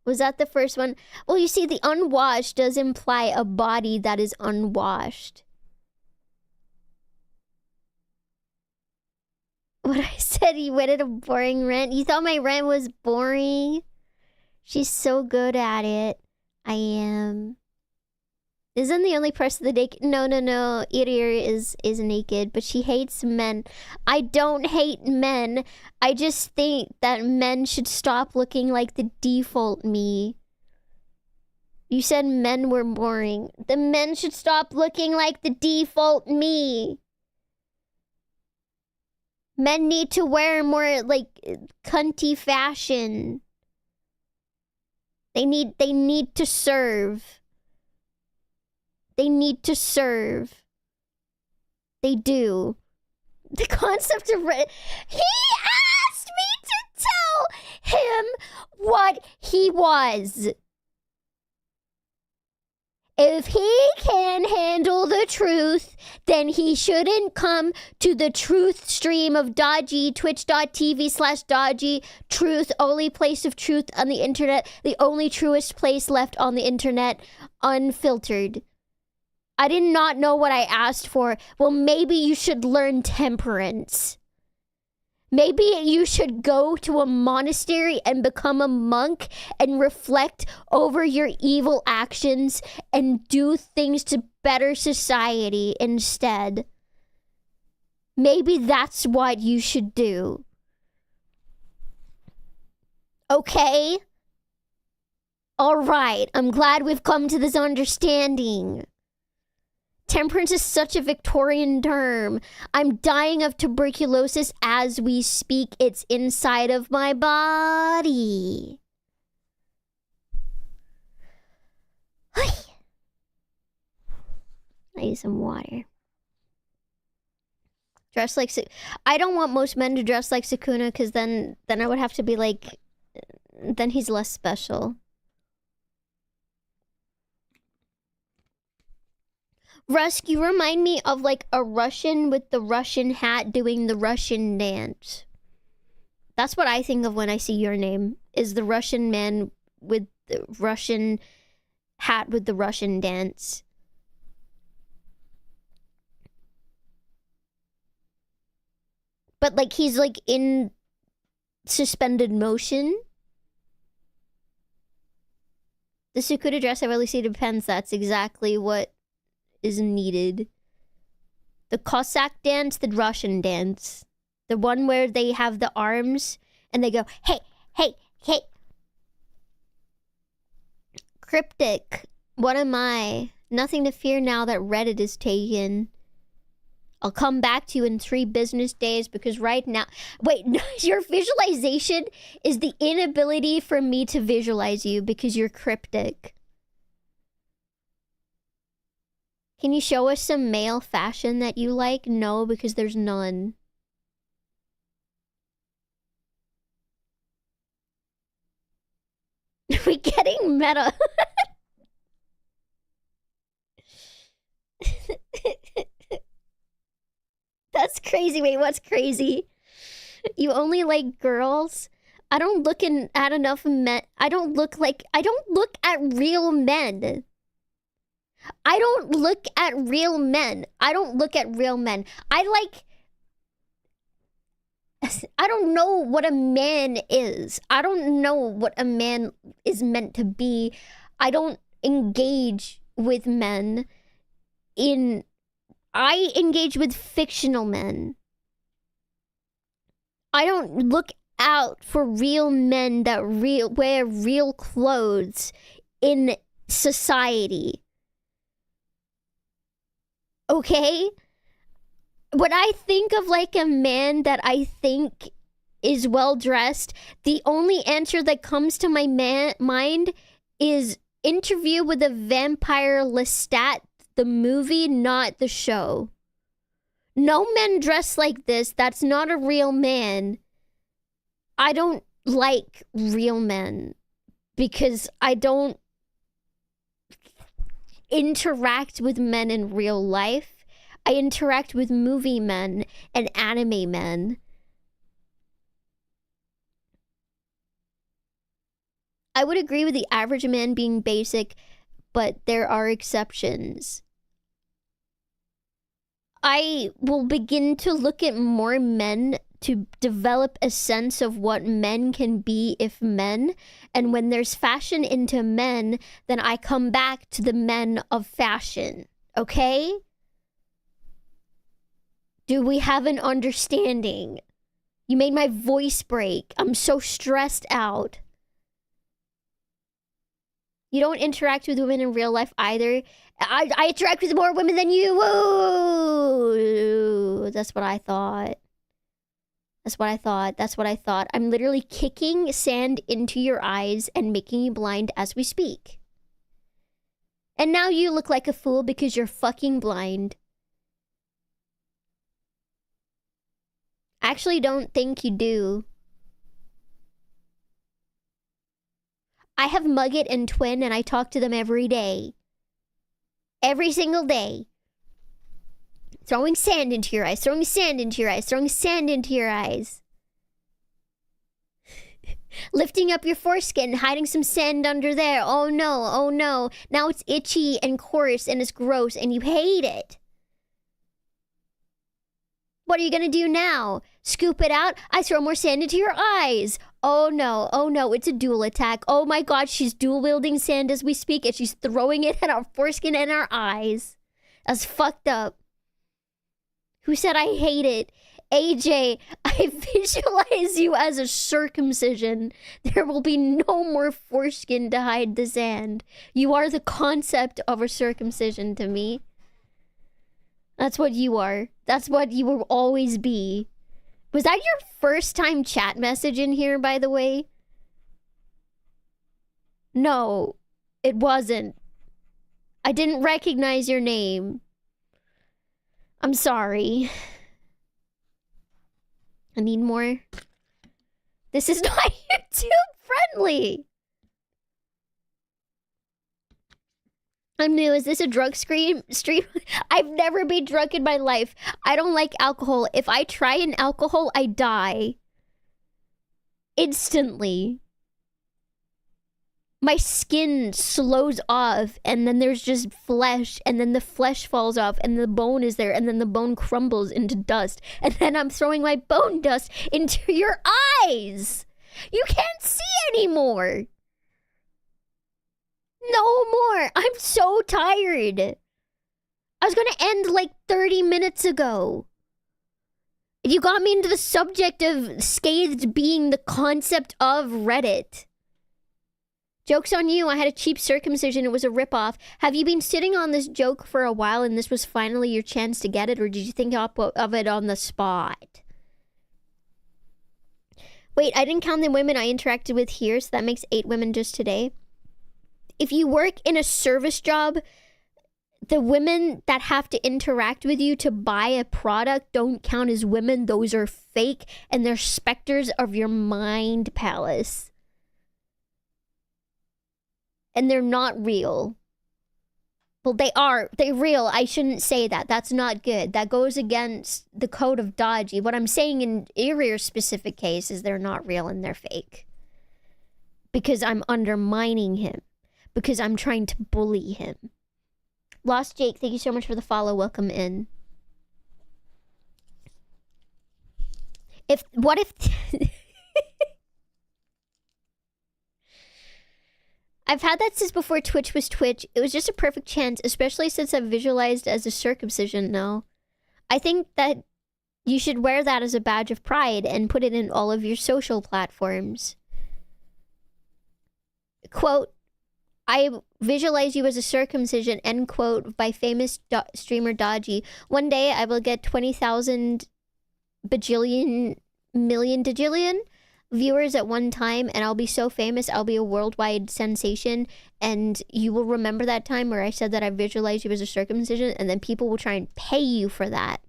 Was that the first one? Well, you see, the unwashed does imply a body that is unwashed. What I said, you went at a boring rant. You thought my rant was boring? She's so good at it. I am. Isn't the only person that naked? No. Irir is naked, but she hates men. I don't hate men. I just think that men should stop looking like the default me. You said men were boring. The men should stop looking like the default me. Men need to wear more, like, cunty fashion. They need to serve. They need to serve. They do. The concept of... He asked me to tell him what he was. If he can handle the truth, then he shouldn't come to the truth stream of Daji, twitch.tv/Daji, truth, only place of truth on the internet, the only truest place left on the internet, unfiltered. I did not know what I asked for. Well, maybe you should learn temperance. Maybe you should go to a monastery and become a monk and reflect over your evil actions and do things to better society instead. Maybe that's what you should do. Okay? All right. I'm glad we've come to this understanding. Temperance is such a Victorian term. I'm dying of tuberculosis as we speak. It's inside of my body. I need some water. Dress like... I don't want most men to dress like Sukuna, because then I would have to be like... Then he's less special. Rusk, you remind me of like a Russian with the Russian hat doing the Russian dance. That's what I think of when I see your name, is the Russian man with the Russian hat with the Russian dance. But like he's like in suspended motion. The Sukuna dress I really see depends. That's exactly what is needed. The Cossack dance, the Russian dance. The one where they have the arms and they go, hey, hey, hey. Cryptic. What am I? Nothing to fear now that Reddit is taken. I'll come back to you in 3 business days because right now... Wait, your visualization is the inability for me to visualize you because you're cryptic. Can you show us some male fashion that you like? No, because there's none. Are we getting meta? That's crazy. Wait, what's crazy? You only like girls? I don't look at enough men. I don't look at real men. I don't look at real men. I don't look at real men. I don't know what a man is. I don't know what a man is meant to be. I don't engage with men I engage with fictional men. I don't look out for real men that wear real clothes in society. Okay? When I think of like a man that I think is well dressed, the only answer that comes to my mind is Interview with a Vampire Lestat, the movie, not the show. No men dress like this. That's not a real man. I don't like real men because I don't interact with men in real life. I interact with movie men and anime men. I would agree with the average man being basic, but there are exceptions. I will begin to look at more men to develop a sense of what men can be if men. And when there's fashion into men, then I come back to the men of fashion. Okay? Do we have an understanding? You made my voice break. I'm so stressed out. You don't interact with women in real life either. I interact with more women than you. Whoa! That's what I thought. That's what I thought. That's what I thought. I'm literally kicking sand into your eyes and making you blind as we speak. And now you look like a fool because you're fucking blind. I actually don't think you do. I have Mugget and Twin and I talk to them every day. Every single day. Throwing sand into your eyes, throwing sand into your eyes, throwing sand into your eyes. Lifting up your foreskin, hiding some sand under there. Oh no, oh no. Now it's itchy and coarse and it's gross and you hate it. What are you gonna do now? Scoop it out? I throw more sand into your eyes. Oh no, it's a dual attack. Oh my god, she's dual wielding sand as we speak and she's throwing it at our foreskin and our eyes. That's fucked up. Who said I hate it? AJ, I visualize you as a circumcision. There will be no more foreskin to hide the sand. You are the concept of a circumcision to me. That's what you are. That's what you will always be. Was that your first time chat message in here, by the way? No, it wasn't. I didn't recognize your name. I'm sorry. I need more. This is not YouTube friendly. I'm new. Is this a drug stream? I've never been drunk in my life. I don't like alcohol. If I try an alcohol, I die. Instantly. My skin slows off, and then there's just flesh, and then the flesh falls off, and the bone is there, and then the bone crumbles into dust, and then I'm throwing my bone dust into your eyes! You can't see anymore! No more! I'm so tired! I was gonna end like 30 minutes ago. You got me into the subject of scathed being the concept of Reddit. Joke's on you, I had a cheap circumcision, it was a ripoff. Have you been sitting on this joke for a while and this was finally your chance to get it, or did you think of it on the spot? Wait, I didn't count the women I interacted with here, so that makes 8 women just today. If you work in a service job, the women that have to interact with you to buy a product don't count as women. Those are fake, and they're specters of your mind palace. And they're not real. Well, they are. They're real. I shouldn't say that. That's not good. That goes against the code of Daji. What I'm saying in your specific case is they're not real and they're fake. Because I'm undermining him. Because I'm trying to bully him. Lost Jake, thank you so much for the follow. Welcome in. What if... I've had that since before Twitch was Twitch. It was just a perfect chance, especially since I've visualized as a circumcision now. I think that you should wear that as a badge of pride and put it in all of your social platforms. Quote, I visualize you as a circumcision, end quote, by famous streamer Daji. One day I will get 20,000 bajillion million digillion viewers at one time, and I'll be so famous, I'll be a worldwide sensation, and you will remember that time where I said that I visualized you as a circumcision, and then people will try and pay you for that.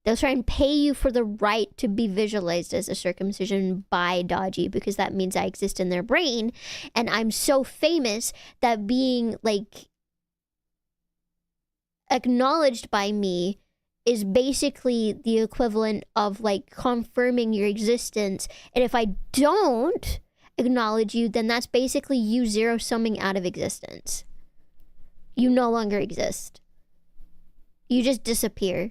They'll try and pay you for the right to be visualized as a circumcision by Daji, because that means I exist in their brain, and I'm so famous that being, like, acknowledged by me is basically the equivalent of, like, confirming your existence. And if I don't acknowledge you, then that's basically you zero-summing out of existence. You no longer exist. You just disappear.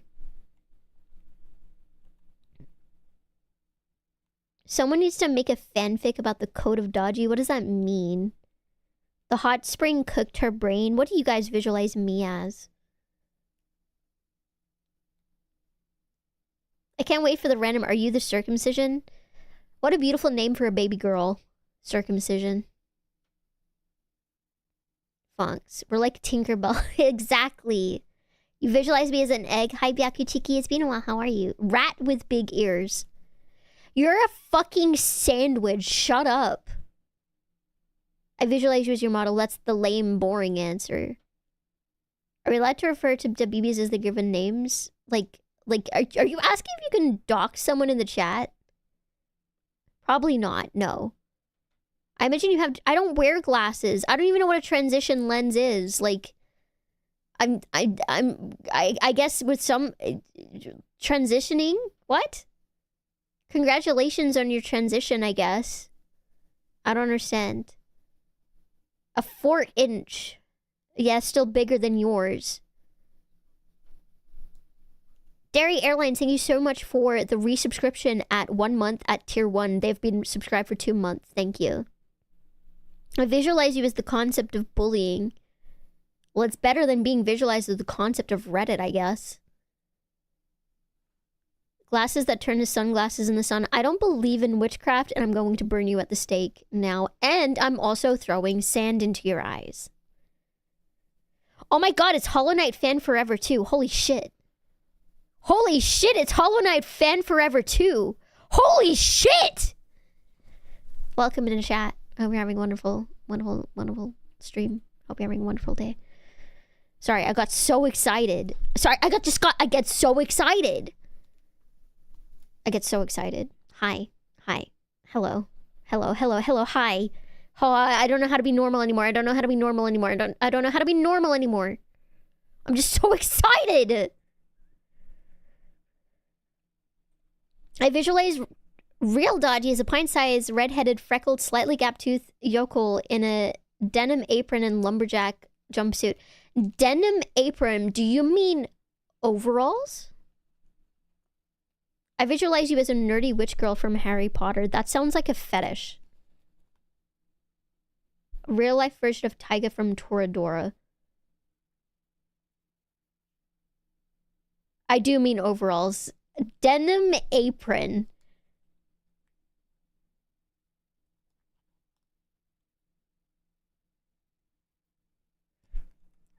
Someone needs to make a fanfic about the code of Daji. What does that mean? The hot spring cooked her brain. What do you guys visualize me as? I can't wait for the random Are You the Circumcision? What a beautiful name for a baby girl. Circumcision. Fonks. We're like Tinkerbell. Exactly. You visualize me as an egg. Hi, Byakuchiki. It's been a while. How are you? Rat with big ears. You're a fucking sandwich. Shut up. I visualize you as your model. That's the lame, boring answer. Are we allowed to refer to BBs as the given names? Like, are you asking if you can dox someone in the chat? Probably not, no. I imagine you have... I don't wear glasses. I don't even know what a transition lens is. Like, I guess with some... transitioning? What? Congratulations on your transition, I guess. I don't understand. A 4-inch. Yeah, still bigger than yours. Dairy Airlines, thank you so much for the resubscription at 1 month at tier 1. They've been subscribed for 2 months. Thank you. I visualize you as the concept of bullying. Well, it's better than being visualized as the concept of Reddit, I guess. Glasses that turn to sunglasses in the sun. I don't believe in witchcraft, and I'm going to burn you at the stake now. And I'm also throwing sand into your eyes. Oh my god, it's Hollow Knight Fan Forever too. Holy shit. Holy shit, it's Hollow Knight Fan Forever too. Holy shit! Welcome to the chat. I hope you're having a wonderful stream. Hope you're having a wonderful day. Sorry, I got so excited. Sorry, I get so excited. I get so excited. Hi. Hi. Hello. Hello. Hello. Hello. Hi. Oh, I don't know how to be normal anymore. I don't know how to be normal anymore. I don't know how to be normal anymore. I'm just so excited. I visualize real Daji as a pint-sized, red-headed, freckled, slightly gap-toothed yokel in a denim apron and lumberjack jumpsuit. Denim apron? Do you mean overalls? I visualize you as a nerdy witch girl from Harry Potter. That sounds like a fetish. Real-life version of Taiga from Toradora. I do mean overalls. Denim apron.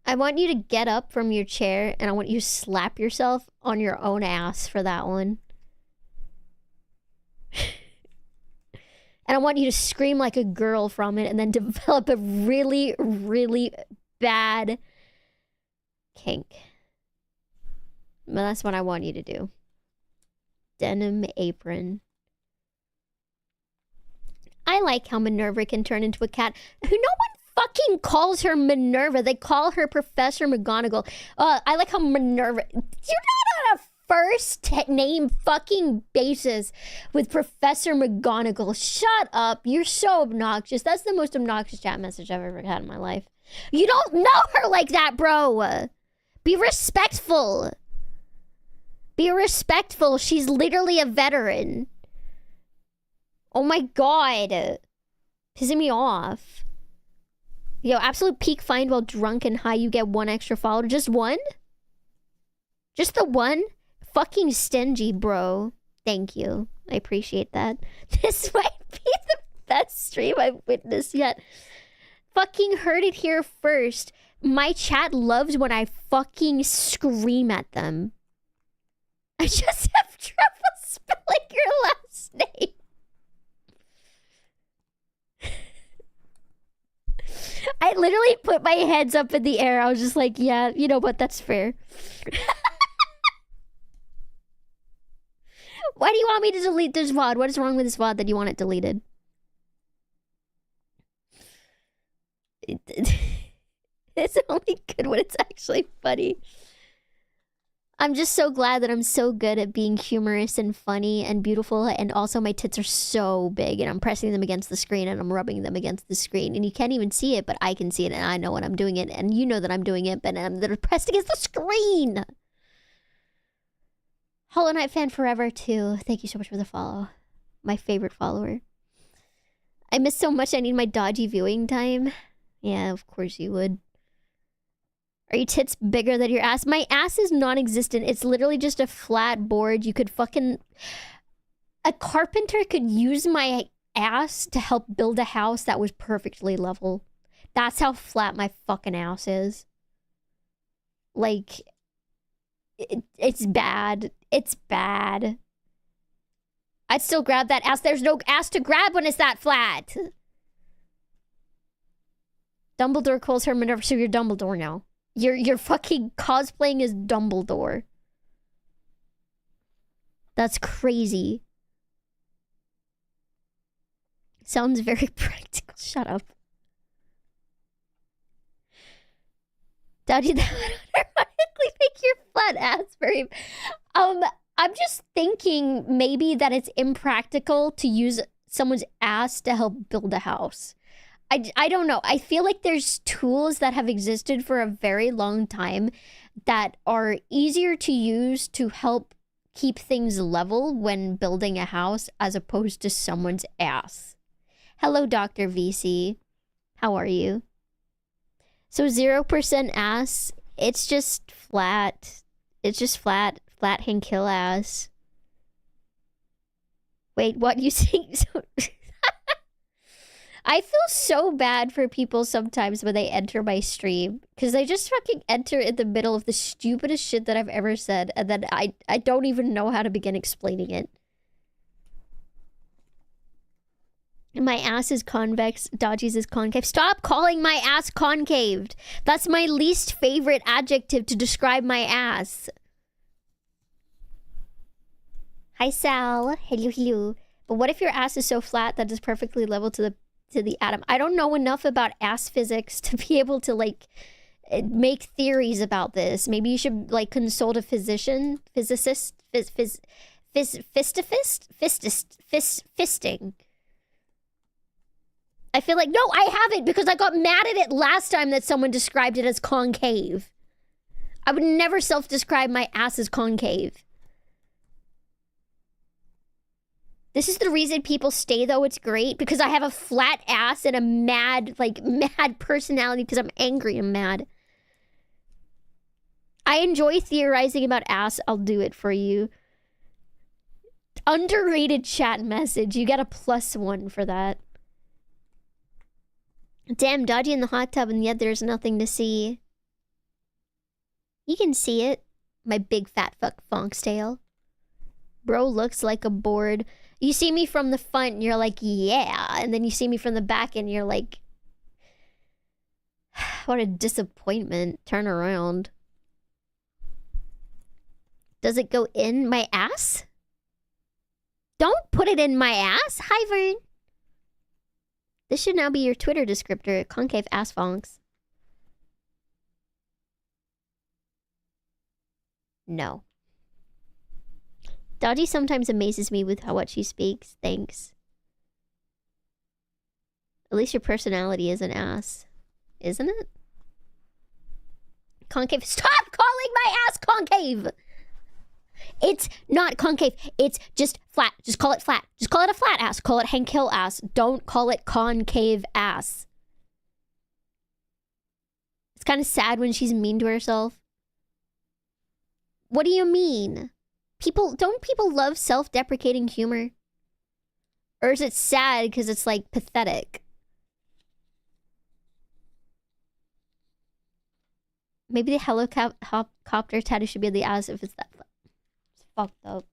I want you to get up from your chair and I want you to slap yourself on your own ass for that one. And I want you to scream like a girl from it and then develop a really, really bad kink. But that's what I want you to do. Denim apron. I like how Minerva can turn into a cat. No one fucking calls her Minerva. They call her Professor McGonagall. I like how Minerva... You're not on a first name fucking basis with Professor McGonagall. Shut up. You're so obnoxious. That's the most obnoxious chat message I've ever had in my life. You don't know her like that, bro. Be respectful. Be respectful. She's literally a veteran. Oh my god. Pissing me off. Yo, absolute peak find while drunk and high. You get 1 extra follower. Just 1? Just the 1? Fucking stingy, bro. Thank you. I appreciate that. This might be the best stream I've witnessed yet. Fucking heard it here first. My chat loves when I fucking scream at them. I just have trouble spelling your last name. I literally put my hands up in the air. I was just like, yeah, you know what? That's fair. Why do you want me to delete this VOD? What is wrong with this VOD that you want it deleted? It's only good when it's actually funny. I'm just so glad that I'm so good at being humorous and funny and beautiful, and also my tits are so big and I'm pressing them against the screen and I'm rubbing them against the screen and you can't even see it, but I can see it and I know when I'm doing it and you know that I'm doing it, but they're pressed against the screen. Hollow Knight Fan Forever too. Thank you so much for the follow. My favorite follower. I miss so much. I need my Daji viewing time. Yeah, of course you would. Are your tits bigger than your ass? My ass is non-existent. It's literally just a flat board. You could fucking... A carpenter could use my ass to help build a house that was perfectly level. That's how flat my fucking ass is. Like... It's bad. It's bad. I'd still grab that ass. There's no ass to grab when it's that flat. Dumbledore calls her Minerva, so you're Dumbledore now. You're fucking cosplaying as Dumbledore. That's crazy. Sounds very practical. Shut up. Daji, that would ironically make your flat ass very... I'm just thinking maybe that it's impractical to use someone's ass to help build a house. I don't know. I feel like there's tools that have existed for a very long time that are easier to use to help keep things level when building a house as opposed to someone's ass. Hello, Dr. VC. How are you? So 0% ass, it's just flat. It's just flat hand kill ass. Wait, what you saying? I feel so bad for people sometimes when they enter my stream because they just fucking enter in the middle of the stupidest shit that I've ever said, and then I don't even know how to begin explaining it. My ass is convex, Daji's is concave. Stop calling my ass concaved. That's my least favorite adjective to describe my ass. Hi, Sal. Hello, hello. But what if your ass is so flat that it's perfectly level to the atom? I don't know enough about ass physics to be able to, like, make theories about this. Maybe you should, like, consult a physician, fisting. I feel like, no, I haven't, because I got mad at it last time that someone described it as concave. I would never self-describe my ass as concave. This is the reason people stay, though. It's great because I have a flat ass and a mad personality because I'm angry and mad. I enjoy theorizing about ass. I'll do it for you. Underrated chat message. You get a +1 for that. Damn, Daji in the hot tub and yet there's nothing to see. You can see it. My big fat fuck fonk's tail. Bro looks like a board. You see me from the front and you're like, yeah. And then you see me from the back and you're like, what a disappointment. Turn around. Does it go in my ass? Don't put it in my ass. Hi, Vern. This should now be your Twitter descriptor. Concave ass fonks. No. Daji sometimes amazes me with what she speaks. Thanks. At least your personality is an ass. Isn't it? Concave. Stop calling my ass concave! It's not concave. It's just flat. Just call it flat. Just call it a flat ass. Call it Hank Hill ass. Don't call it concave ass. It's kind of sad when she's mean to herself. What do you mean? Don't people love self-deprecating humor? Or is it sad because it's, like, pathetic? Maybe the helicopter tattoo should be the ass if it's that flat. It's fucked up.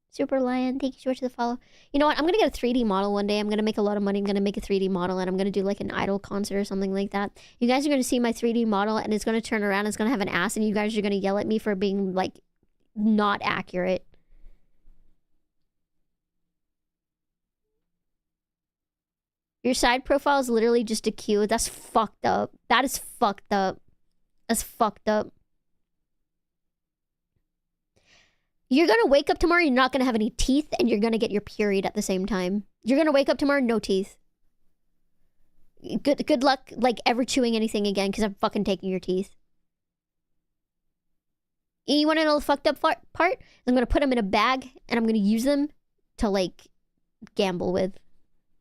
Super Lion, thank you so much for the follow. You know what? I'm gonna get a 3D model one day. I'm gonna make a lot of money. I'm gonna make a 3D model and I'm gonna do like an idol concert or something like that. You guys are gonna see my 3D model and it's gonna turn around. It's gonna have an ass and you guys are gonna yell at me for being like not accurate. Your side profile is literally just a Q. That's fucked up. That is fucked up. That's fucked up. You're gonna wake up tomorrow, you're not gonna have any teeth, and you're gonna get your period at the same time. You're gonna wake up tomorrow, no teeth. Good luck, like, ever chewing anything again, because I'm fucking taking your teeth. You wanna know the fucked up part? I'm gonna put them in a bag, and I'm gonna use them to, like, gamble with.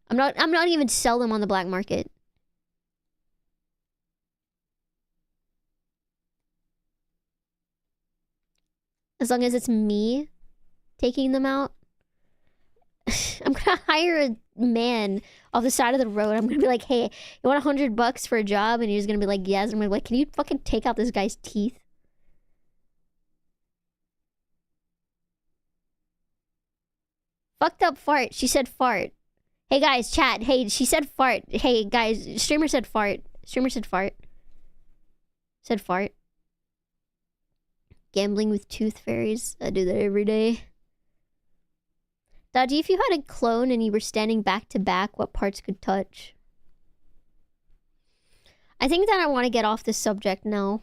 I'm not even sell them on the black market. As long as it's me taking them out. I'm gonna hire a man off the side of the road. I'm gonna be like, hey, you want $100 for a job? And he's gonna be like, yes. I'm gonna be like, can you fucking take out this guy's teeth? Fucked up fart. She said fart. Hey guys, chat. Hey, she said fart. Hey guys, streamer said fart. Streamer said fart. Said fart. Gambling with tooth fairies. I do that every day. Daji, if you had a clone and you were standing back to back, what parts could touch? I think that I want to get off this subject now.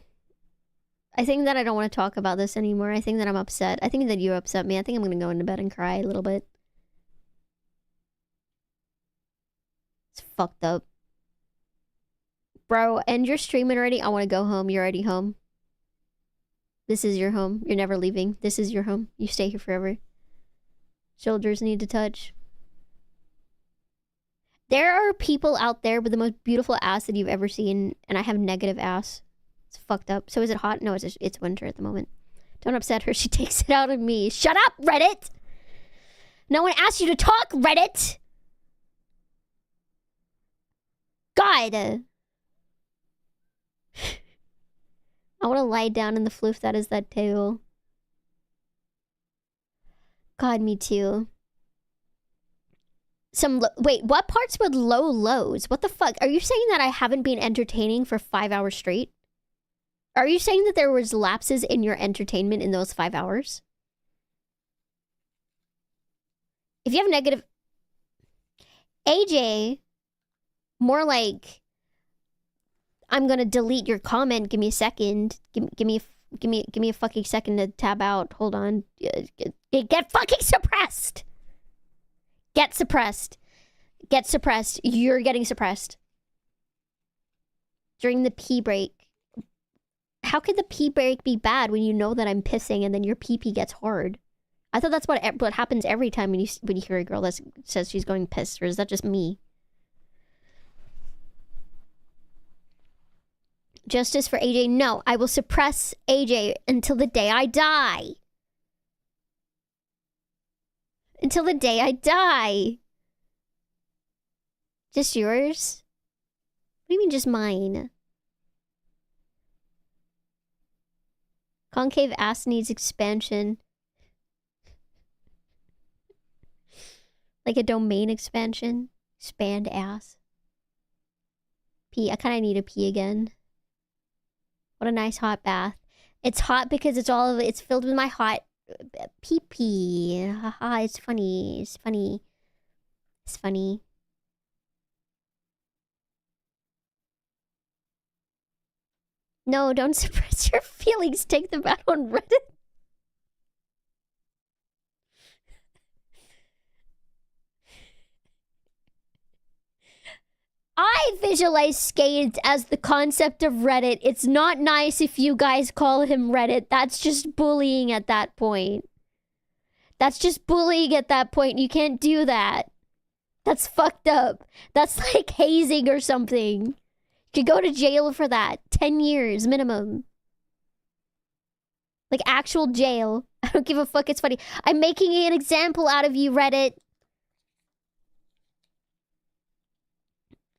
I think that I don't want to talk about this anymore. I think that I'm upset. I think that you upset me. I think I'm going to go into bed and cry a little bit. It's fucked up. Bro, end your streaming already. I want to go home. You're already home. This is your home. You're never leaving. This is your home. You stay here forever. Shoulders need to touch. There are people out there with the most beautiful ass that you've ever seen, and I have negative ass. It's fucked up. So is it hot? No, it's winter at the moment. Don't upset her. She takes it out on me. Shut up, Reddit! No one asked you to talk, Reddit! God! I want to lie down in the floof that is that table. God, me too. Wait, what parts with low lows? What the fuck? Are you saying that I haven't been entertaining for 5 hours straight? Are you saying that there was lapses in your entertainment in those 5 hours? If you have negative... AJ, more like... I'm gonna delete your comment. Give me a second. Give me a fucking second to tab out. Hold on. Get fucking suppressed! Get suppressed. Get suppressed. You're getting suppressed. During the pee break. How could the pee break be bad when you know that I'm pissing and then your pee-pee gets hard? I thought that's what happens every time when you hear a girl that says she's going pissed, or is that just me? Justice for AJ. No, I will suppress AJ until the day I die. Until the day I die. Just yours? What do you mean just mine? Concave ass needs expansion. Like a domain expansion. Expand ass. Pee. I kind of need a pee again. What a nice hot bath. It's hot because it's filled with my hot pee-pee. Haha, it's funny. It's funny. It's funny. No, don't suppress your feelings. Take them out on Reddit. I visualize Skades as the concept of Reddit. It's not nice if you guys call him Reddit. That's just bullying at that point. That's just bullying at that point. You can't do that. That's fucked up. That's like hazing or something. You could go to jail for that. 10 years minimum. Like actual jail. I don't give a fuck. It's funny. I'm making an example out of you, Reddit.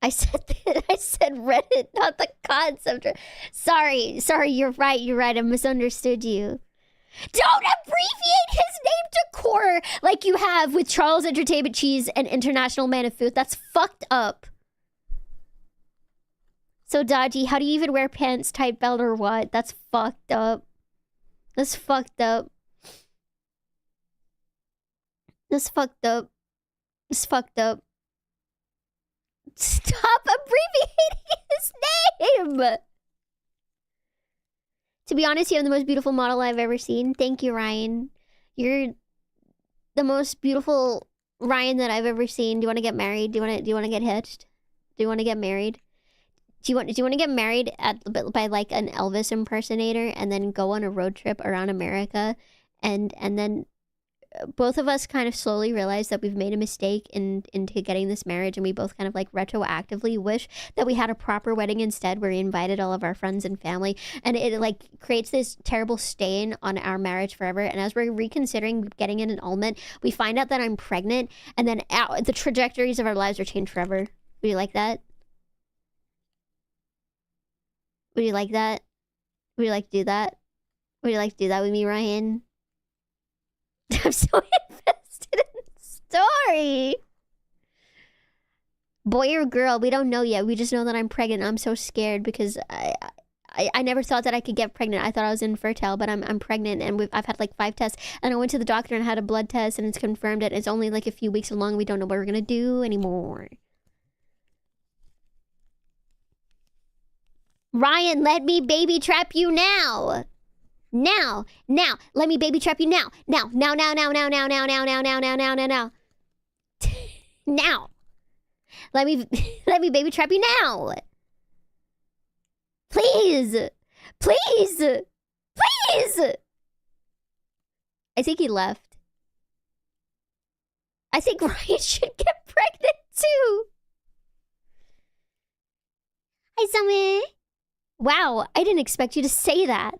I said Reddit, not the concept. Sorry, you're right, I misunderstood you. Don't abbreviate his name to core like you have with Charles Entertainment Cheese and International Man of Food. That's fucked up. So, Daji, how do you even wear pants, tight belt, or what? That's fucked up. That's fucked up. That's fucked up. It's fucked up. Stop abbreviating his name! To be honest, you have the most beautiful model I've ever seen. Thank you, Ryan. You're the most beautiful Ryan that I've ever seen. Do you want to get married? Do you want to get hitched? Do you want to get married? Do you want to get married by like an Elvis impersonator and then go on a road trip around America and then both of us kind of slowly realized that we've made a mistake into getting this marriage, and we both kind of like retroactively wish that we had a proper wedding instead, where we invited all of our friends and family, and it like creates this terrible stain on our marriage forever. And as we're reconsidering getting an annulment, we find out that I'm pregnant, and then the trajectories of our lives are changed forever. Would you like that? Would you like that? Would you like to do that? Would you like to do that with me, Ryan? I'm so invested in this story. Boy or girl, we don't know yet. We just know that I'm pregnant. I'm so scared because I never thought that I could get pregnant. I thought I was infertile, but I'm pregnant, and I've had like 5 tests. And I went to the doctor and had a blood test, and it's confirmed it. It's only like a few weeks along. We don't know what we're gonna do anymore. Ryan, let me baby trap you now. Now. Let me baby trap you now. Now. Now. Let me baby trap you now. Please. I think he left. I think Ryan should get pregnant too. Hi, Summer. Wow, I didn't expect you to say that.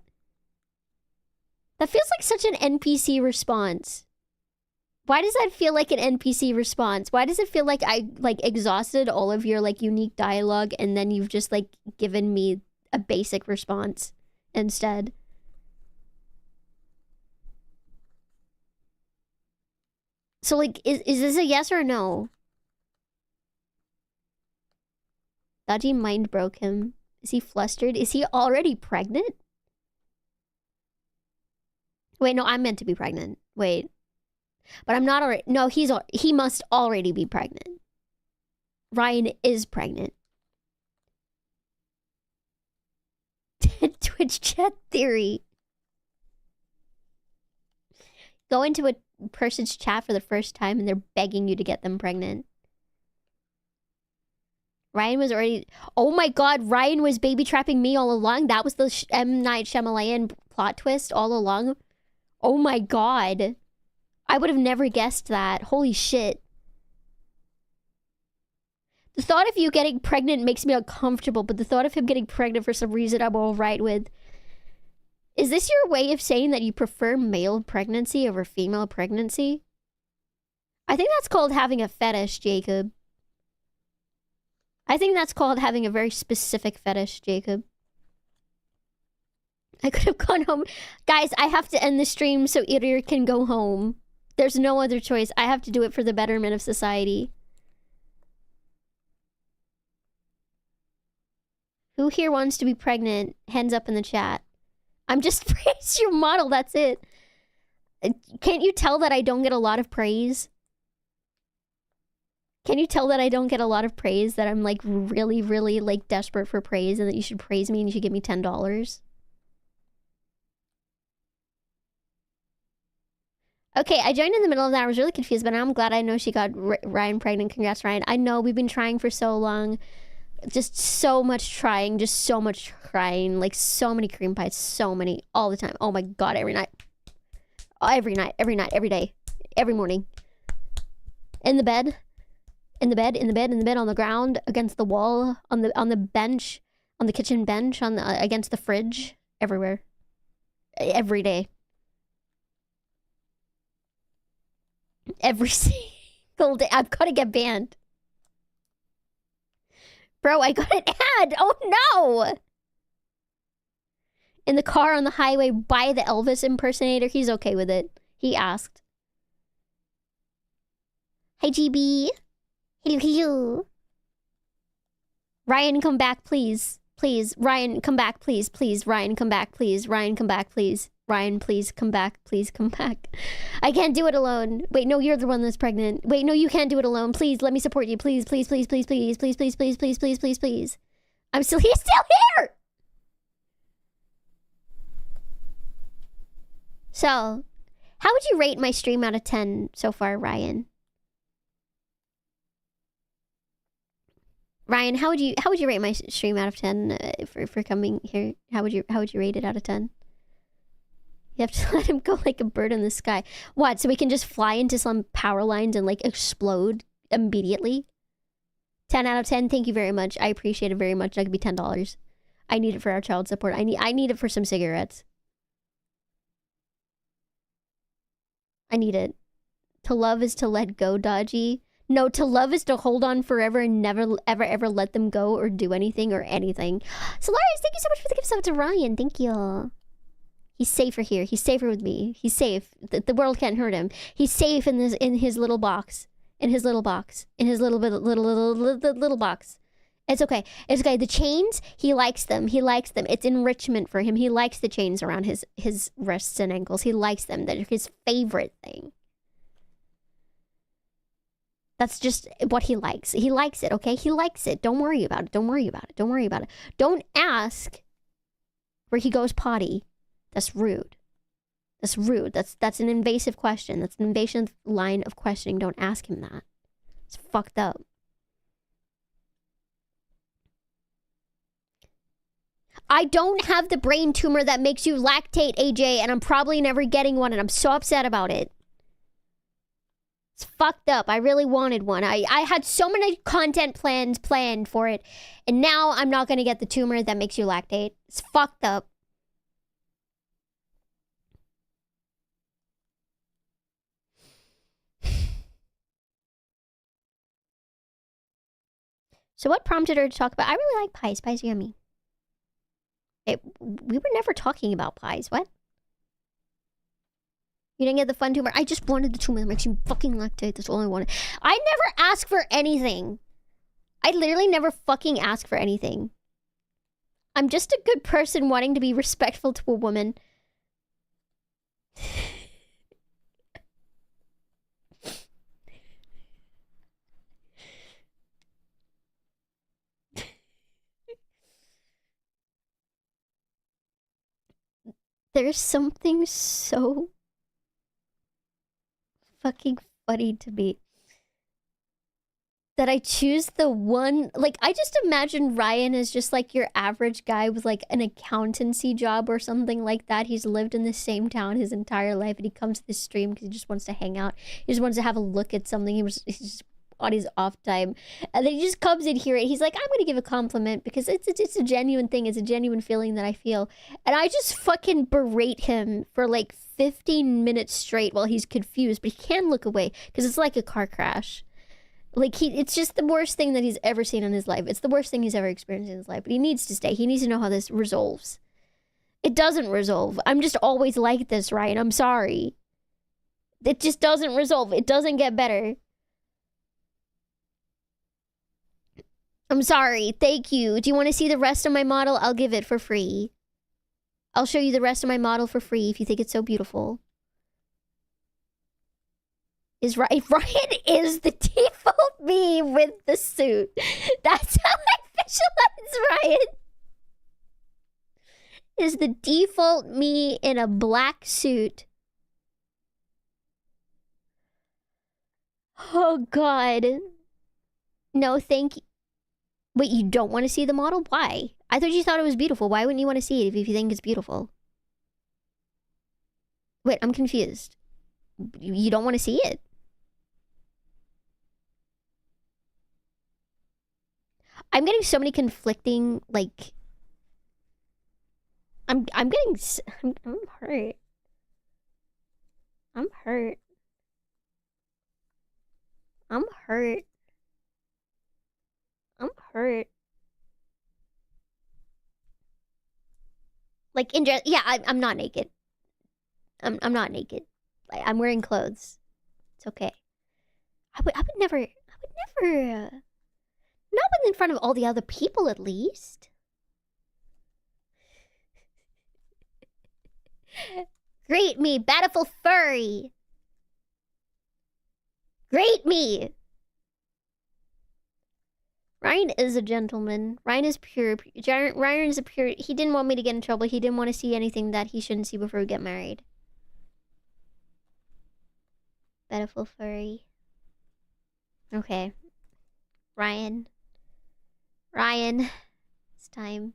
That feels like such an NPC response. Why does that feel like an NPC response? Why does it feel like I exhausted all of your unique dialogue and then you've just given me a basic response instead? So is this a yes or a no? Daji mind broke him. Is he flustered? Is he already pregnant? Wait, no, I'm meant to be pregnant. Wait. But I'm not already. No, he must already be pregnant. Ryan is pregnant. Twitch chat theory. Go into a person's chat for the first time and they're begging you to get them pregnant. Ryan was already... Oh my god, Ryan was baby trapping me all along. That was the M. Night Shyamalan plot twist all along. Oh my god. I would have never guessed that. Holy shit. The thought of you getting pregnant makes me uncomfortable, but the thought of him getting pregnant for some reason I'm alright with. Is this your way of saying that you prefer male pregnancy over female pregnancy? I think that's called having a fetish, Jacob. I think that's called having a very specific fetish, Jacob. I could have gone home. Guys, I have to end the stream so Irir can go home. There's no other choice. I have to do it for the betterment of society. Who here wants to be pregnant? Hands up in the chat. I'm just praise your model, that's it. Can't you tell that I don't get a lot of praise? Can you tell that I don't get a lot of praise? That I'm really, really desperate for praise and that you should praise me and you should give me $10? Okay, I joined in the middle of that. I was really confused, but now I'm glad I know she got Ryan pregnant. Congrats, Ryan. I know we've been trying for so long. Just so much trying. Just so much trying. So many cream pies. So many. All the time. Oh my god, every night. Every night. Every night. Every day. Every morning. In the bed. In the bed. On the ground. Against the wall. On the bench. On the kitchen bench. Against the fridge. Everywhere. Every day. Every single day. I've got to get banned. Bro, I got an ad. Oh no. In the car on the highway by the Elvis impersonator. He's okay with it. He asked. Hi, GB. Hello. Ryan, come back, please. Please. Ryan, come back, please. Please. Ryan, come back, please. Ryan, come back, please. Ryan, please come back. Please come back. I can't do it alone. Wait, no, you're the one that's pregnant. Wait, no, you can't do it alone. Please, let me support you. Please, please, please, please, please, please, please, please, please, please, please, please. He's still here! So, how would you rate my stream out of 10 so far, Ryan? Ryan, how would you rate my stream out of 10 for coming here? How would you rate it out of 10? You have to let him go like a bird in the sky. What? So we can just fly into some power lines and explode immediately? 10 out of 10. Thank you very much. I appreciate it very much. That could be $10. I need it for our child support. I need it for some cigarettes. I need it. To love is to let go, Daji. No, to love is to hold on forever and never, ever let them go or do anything or anything. Solaris, thank you so much for the gift sub to Ryan. Thank you. He's safer here. He's safer with me. He's safe. The world can't hurt him. He's safe in his little box. In his little box. In his little box. It's okay. It's okay. The chains, he likes them. He likes them. It's enrichment for him. He likes the chains around his wrists and ankles. He likes them. They're his favorite thing. That's just what he likes. He likes it, okay? He likes it. Don't worry about it. Don't worry about it. Don't worry about it. Don't ask where he goes potty. That's rude. That's rude. That's an invasive question. That's an invasive line of questioning. Don't ask him that. It's fucked up. I don't have the brain tumor that makes you lactate, AJ, and I'm probably never getting one, and I'm so upset about it. It's fucked up. I really wanted one. I had so many content planned for it, and now I'm not going to get the tumor that makes you lactate. It's fucked up. So what prompted her to talk about... I really like pies. Pies are yummy. We were never talking about pies. What? You didn't get the fun tumor. I just wanted the tumor that makes you fucking lactate. That's all I wanted. I never ask for anything. I literally never fucking ask for anything. I'm just a good person wanting to be respectful to a woman. There's something so fucking funny to me that I choose the one, like, I just imagine Ryan as just like your average guy with like an accountancy job or something like that. He's lived in the same town his entire life, and he comes to the stream because he just wants to hang out. He just wants to have a look at something. He's just on his off time, and then he just comes in here and he's like, I'm gonna give a compliment because it's a genuine thing. It's a genuine feeling that I feel, and I just fucking berate him for like 15 minutes straight while he's confused, but he can't look away because it's like a car crash. Like, it's just the worst thing that he's ever seen in his life. It's the worst thing he's ever experienced in his life, but he needs to stay. He needs to know how this resolves. It doesn't resolve. I'm just always like this, Ryan. I'm sorry. It just doesn't resolve. It doesn't get better. I'm sorry. Thank you. Do you want to see the rest of my model? I'll give it for free. I'll show you the rest of my model for free if you think it's so beautiful. Ryan is the default me with the suit. That's how I visualize Ryan. Is the default me in a black suit. Oh, God. No, thank you. Wait, you don't want to see the model? Why? I thought you thought it was beautiful. Why wouldn't you want to see it if you think it's beautiful? Wait, I'm confused. You don't want to see it? I'm getting so many conflicting, like... I'm hurt. I'm hurt. I'm hurt. I'm hurt. Like, yeah, I'm not naked. I'm not naked. I'm wearing clothes. It's okay. I would never, not in front of all the other people, at least. Greet me, bountiful furry. Greet me. Ryan is a gentleman. Ryan is pure. Ryan is a pure. He didn't want me to get in trouble. He didn't want to see anything that he shouldn't see before we get married. Bountiful furry. Okay. Ryan. It's time.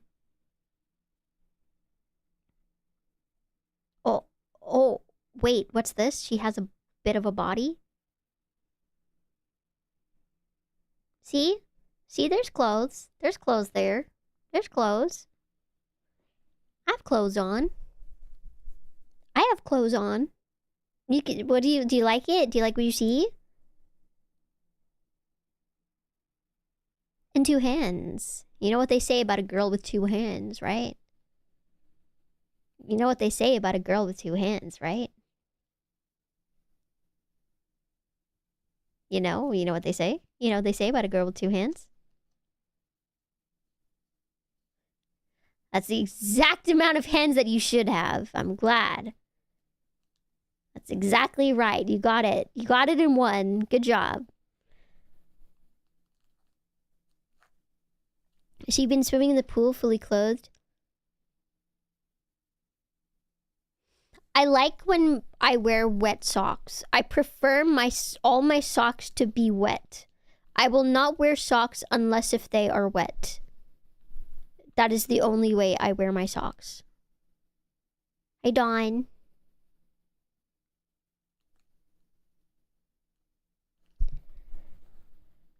Oh, wait, what's this? She has a bit of a body? See? See, there's clothes. There's clothes there. There's clothes. I have clothes on. I have clothes on. What do you like it? Do you like what you see? And 2 hands. You know what they say about a girl with 2 hands, right? You know what they say about a girl with two hands, right? You know what they say? You know what they say about a girl with two hands? That's the exact amount of hands that you should have. I'm glad. That's exactly right. You got it. You got it in one. Good job. Has she been swimming in the pool fully clothed? I like when I wear wet socks. I prefer all my socks to be wet. I will not wear socks unless if they are wet. That is the only way I wear my socks. Hey, Dawn.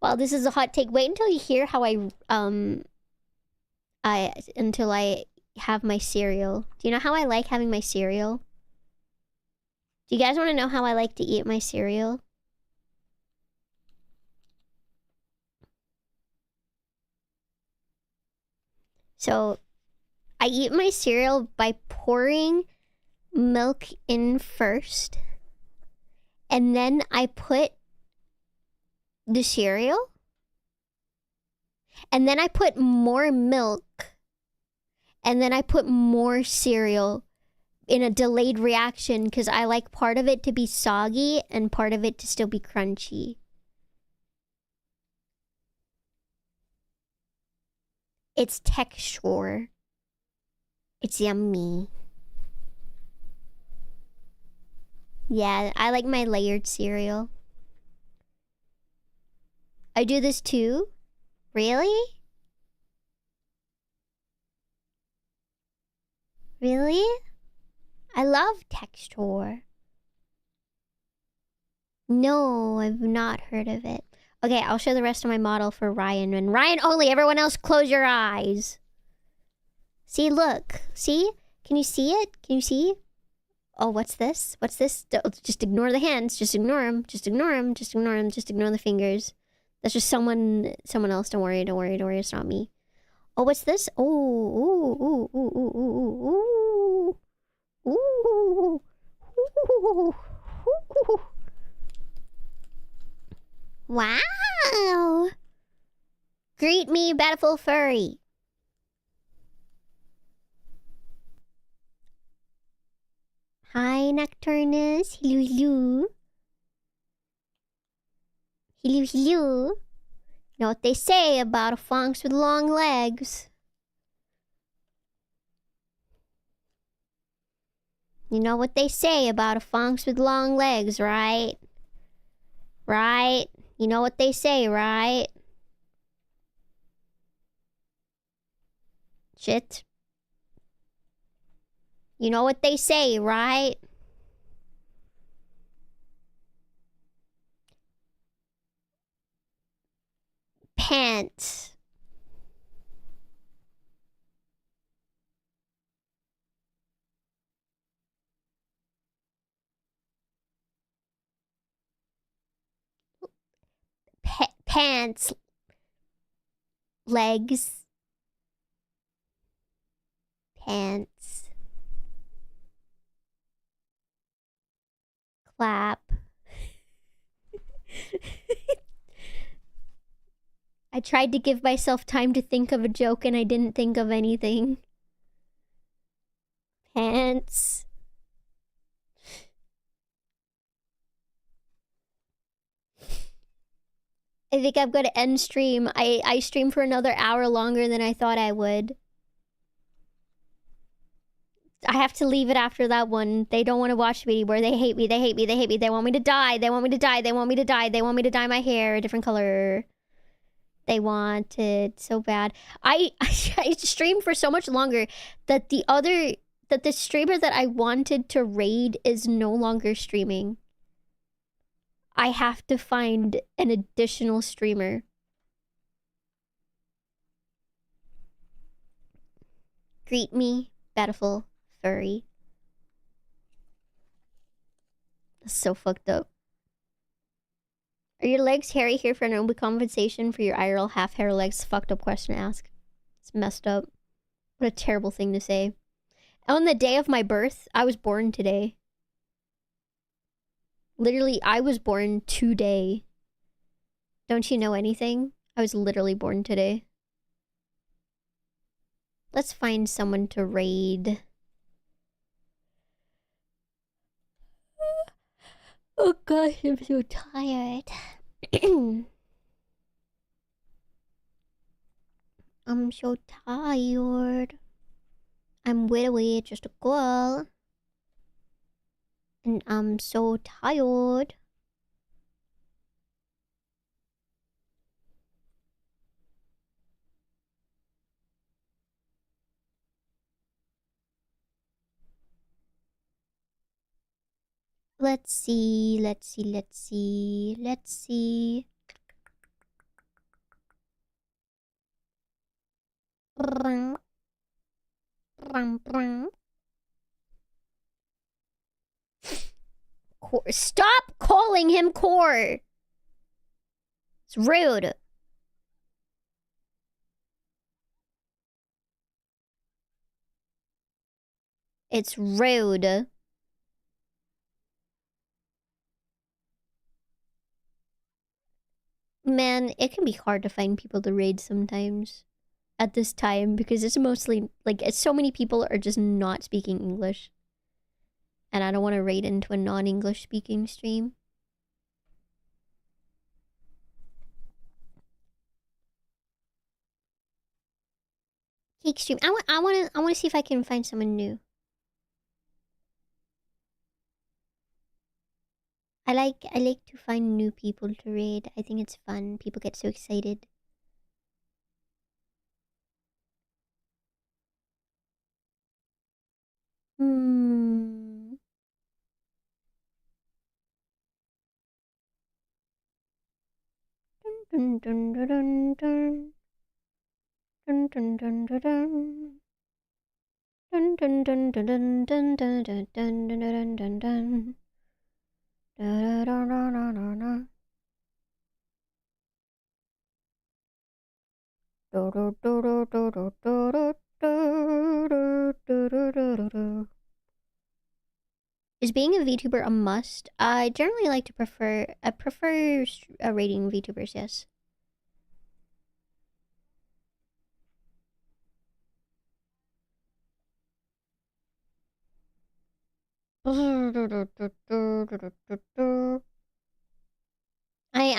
Well, this is a hot take. Wait until you hear how until I have my cereal. Do you know how I like having my cereal? Do you guys want to know how I like to eat my cereal? So, I eat my cereal by pouring milk in first. And then I put the cereal. And then I put more milk. And then I put more cereal in a delayed reaction because I like part of it to be soggy and part of it to still be crunchy. It's texture. It's yummy. Yeah, I like my layered cereal. I do this too? Really? Really? I love texture. No, I've not heard of it. Okay, I'll show the rest of my model for Ryan. And Ryan only, everyone else close your eyes. See, look. See? Can you see it? Can you see? Oh, what's this? What's this? Just ignore the hands. Just ignore them. Just ignore them. Just ignore them. Just ignore the fingers. That's just someone else. Don't worry. Don't worry. Don't worry. It's not me. Oh, what's this? Oh, ooh, ooh, ooh, ooh, ooh, ooh, ooh, ooh. Wow! Greet me, beautiful furry. Hi, Nocturnus. Hello, hello. Hello, hello. You know what they say about a fox with long legs? You know what they say about a fox with long legs, right? Right? You know what they say, right? Shit. You know what they say, right? Pants. Pants. Legs. Pants. Clap. I tried to give myself time to think of a joke and I didn't think of anything. Pants. I think I'm gonna end stream. I stream for another hour longer than I thought I would. I have to leave it after that one. They don't want to watch me anymore. They hate me. They hate me. They hate me. They want me to die. They want me to die. They want me to die. They want me to dye my hair a different color. They want it so bad. I streamed for so much longer that the streamer that I wanted to raid is no longer streaming. I have to find an additional streamer. Greet me, beautiful furry. That's so fucked up. Are your legs hairy here for no compensation for your IRL half hair legs? Fucked up question to ask. It's messed up. What a terrible thing to say. On the day of my birth, I was born today. Literally, I was born today. Don't you know anything? I was literally born today. Let's find someone to raid. Oh gosh, I'm so tired. I'm so tired. I'm literally just a girl. And I'm so tired. Let's see. Stop calling him Core. It's rude. It's rude. Man, it can be hard to find people to raid sometimes at this time because it's mostly like so many people are just not speaking English. And I don't want to raid into a non-English speaking stream. Cake stream. I want to see if I can find someone new. I like to find new people to raid. I think it's fun. People get so excited. Hmm. Dun dun dun dun dun. Dun dun dun dun dun. Dun dun dun dun dun dun dun dun dun dun dun dun. Da da da da da da. Do do do do do do do do do do do do. Is being a VTuber a must? I generally like to prefer rating VTubers, yes.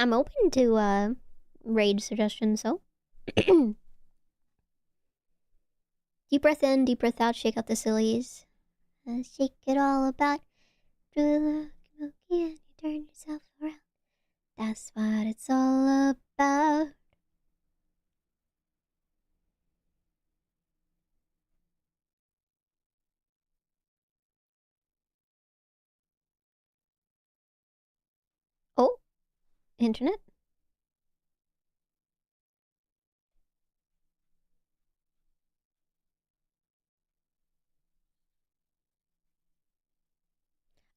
I'm open to raid suggestions though. Deep breath in, deep breath out, shake out the sillies. Shake it all about. And you turn yourself around. That's what it's all about. Oh, internet?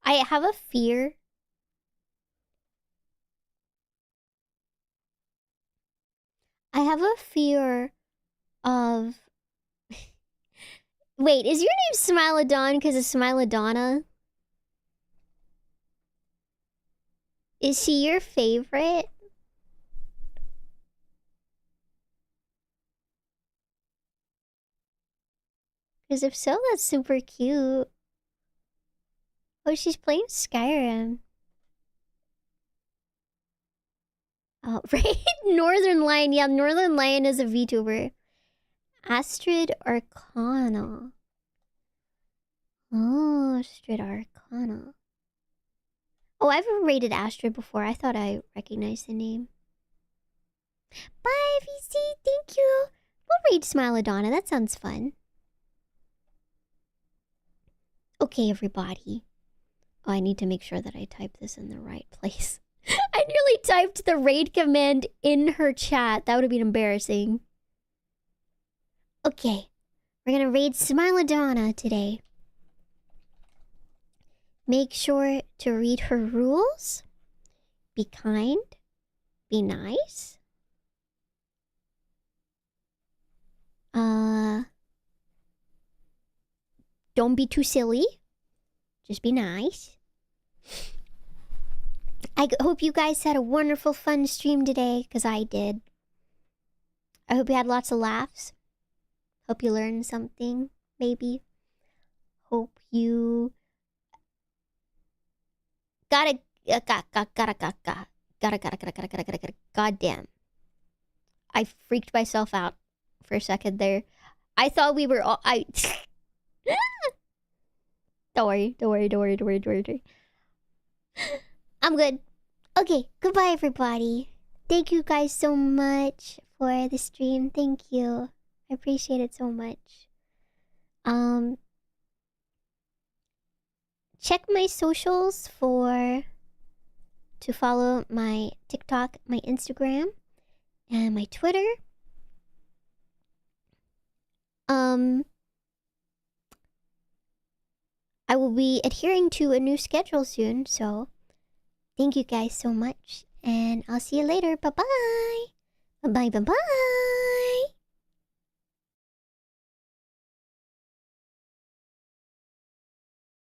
I have a fear. I have a fear of. Wait, is your name Smilodon because of Smilodonna? Is she your favorite? Because if so, that's super cute. Oh, she's playing Skyrim. Oh, right? Northern Lion. Yeah, Northern Lion is a VTuber. Astrid Arcana. Oh, Astrid Arcana. Oh, I've rated Astrid before. I thought I recognized the name. Bye, VC. Thank you. We'll raid Smilodonna. That sounds fun. Okay, everybody. Oh, I need to make sure that I type this in the right place. I nearly typed the raid command in her chat. That would have been embarrassing. Okay. We're gonna raid Smilodonna today. Make sure to read her rules. Be kind. Be nice. don't be too silly. Just be nice. I hope you guys had a wonderful, fun stream today, because I did. I hope you had lots of laughs. Hope you learned something, maybe. Hope you gotta. Goddamn. I freaked myself out for a second there. I thought we were all. Don't worry. I'm good. Okay, goodbye, everybody. Thank you guys so much for the stream. Thank you. I appreciate it so much. Check my socials to follow my TikTok, my Instagram, and my Twitter. I will be adhering to a new schedule soon, so thank you guys so much, and I'll see you later. Bye-bye. Bye-bye.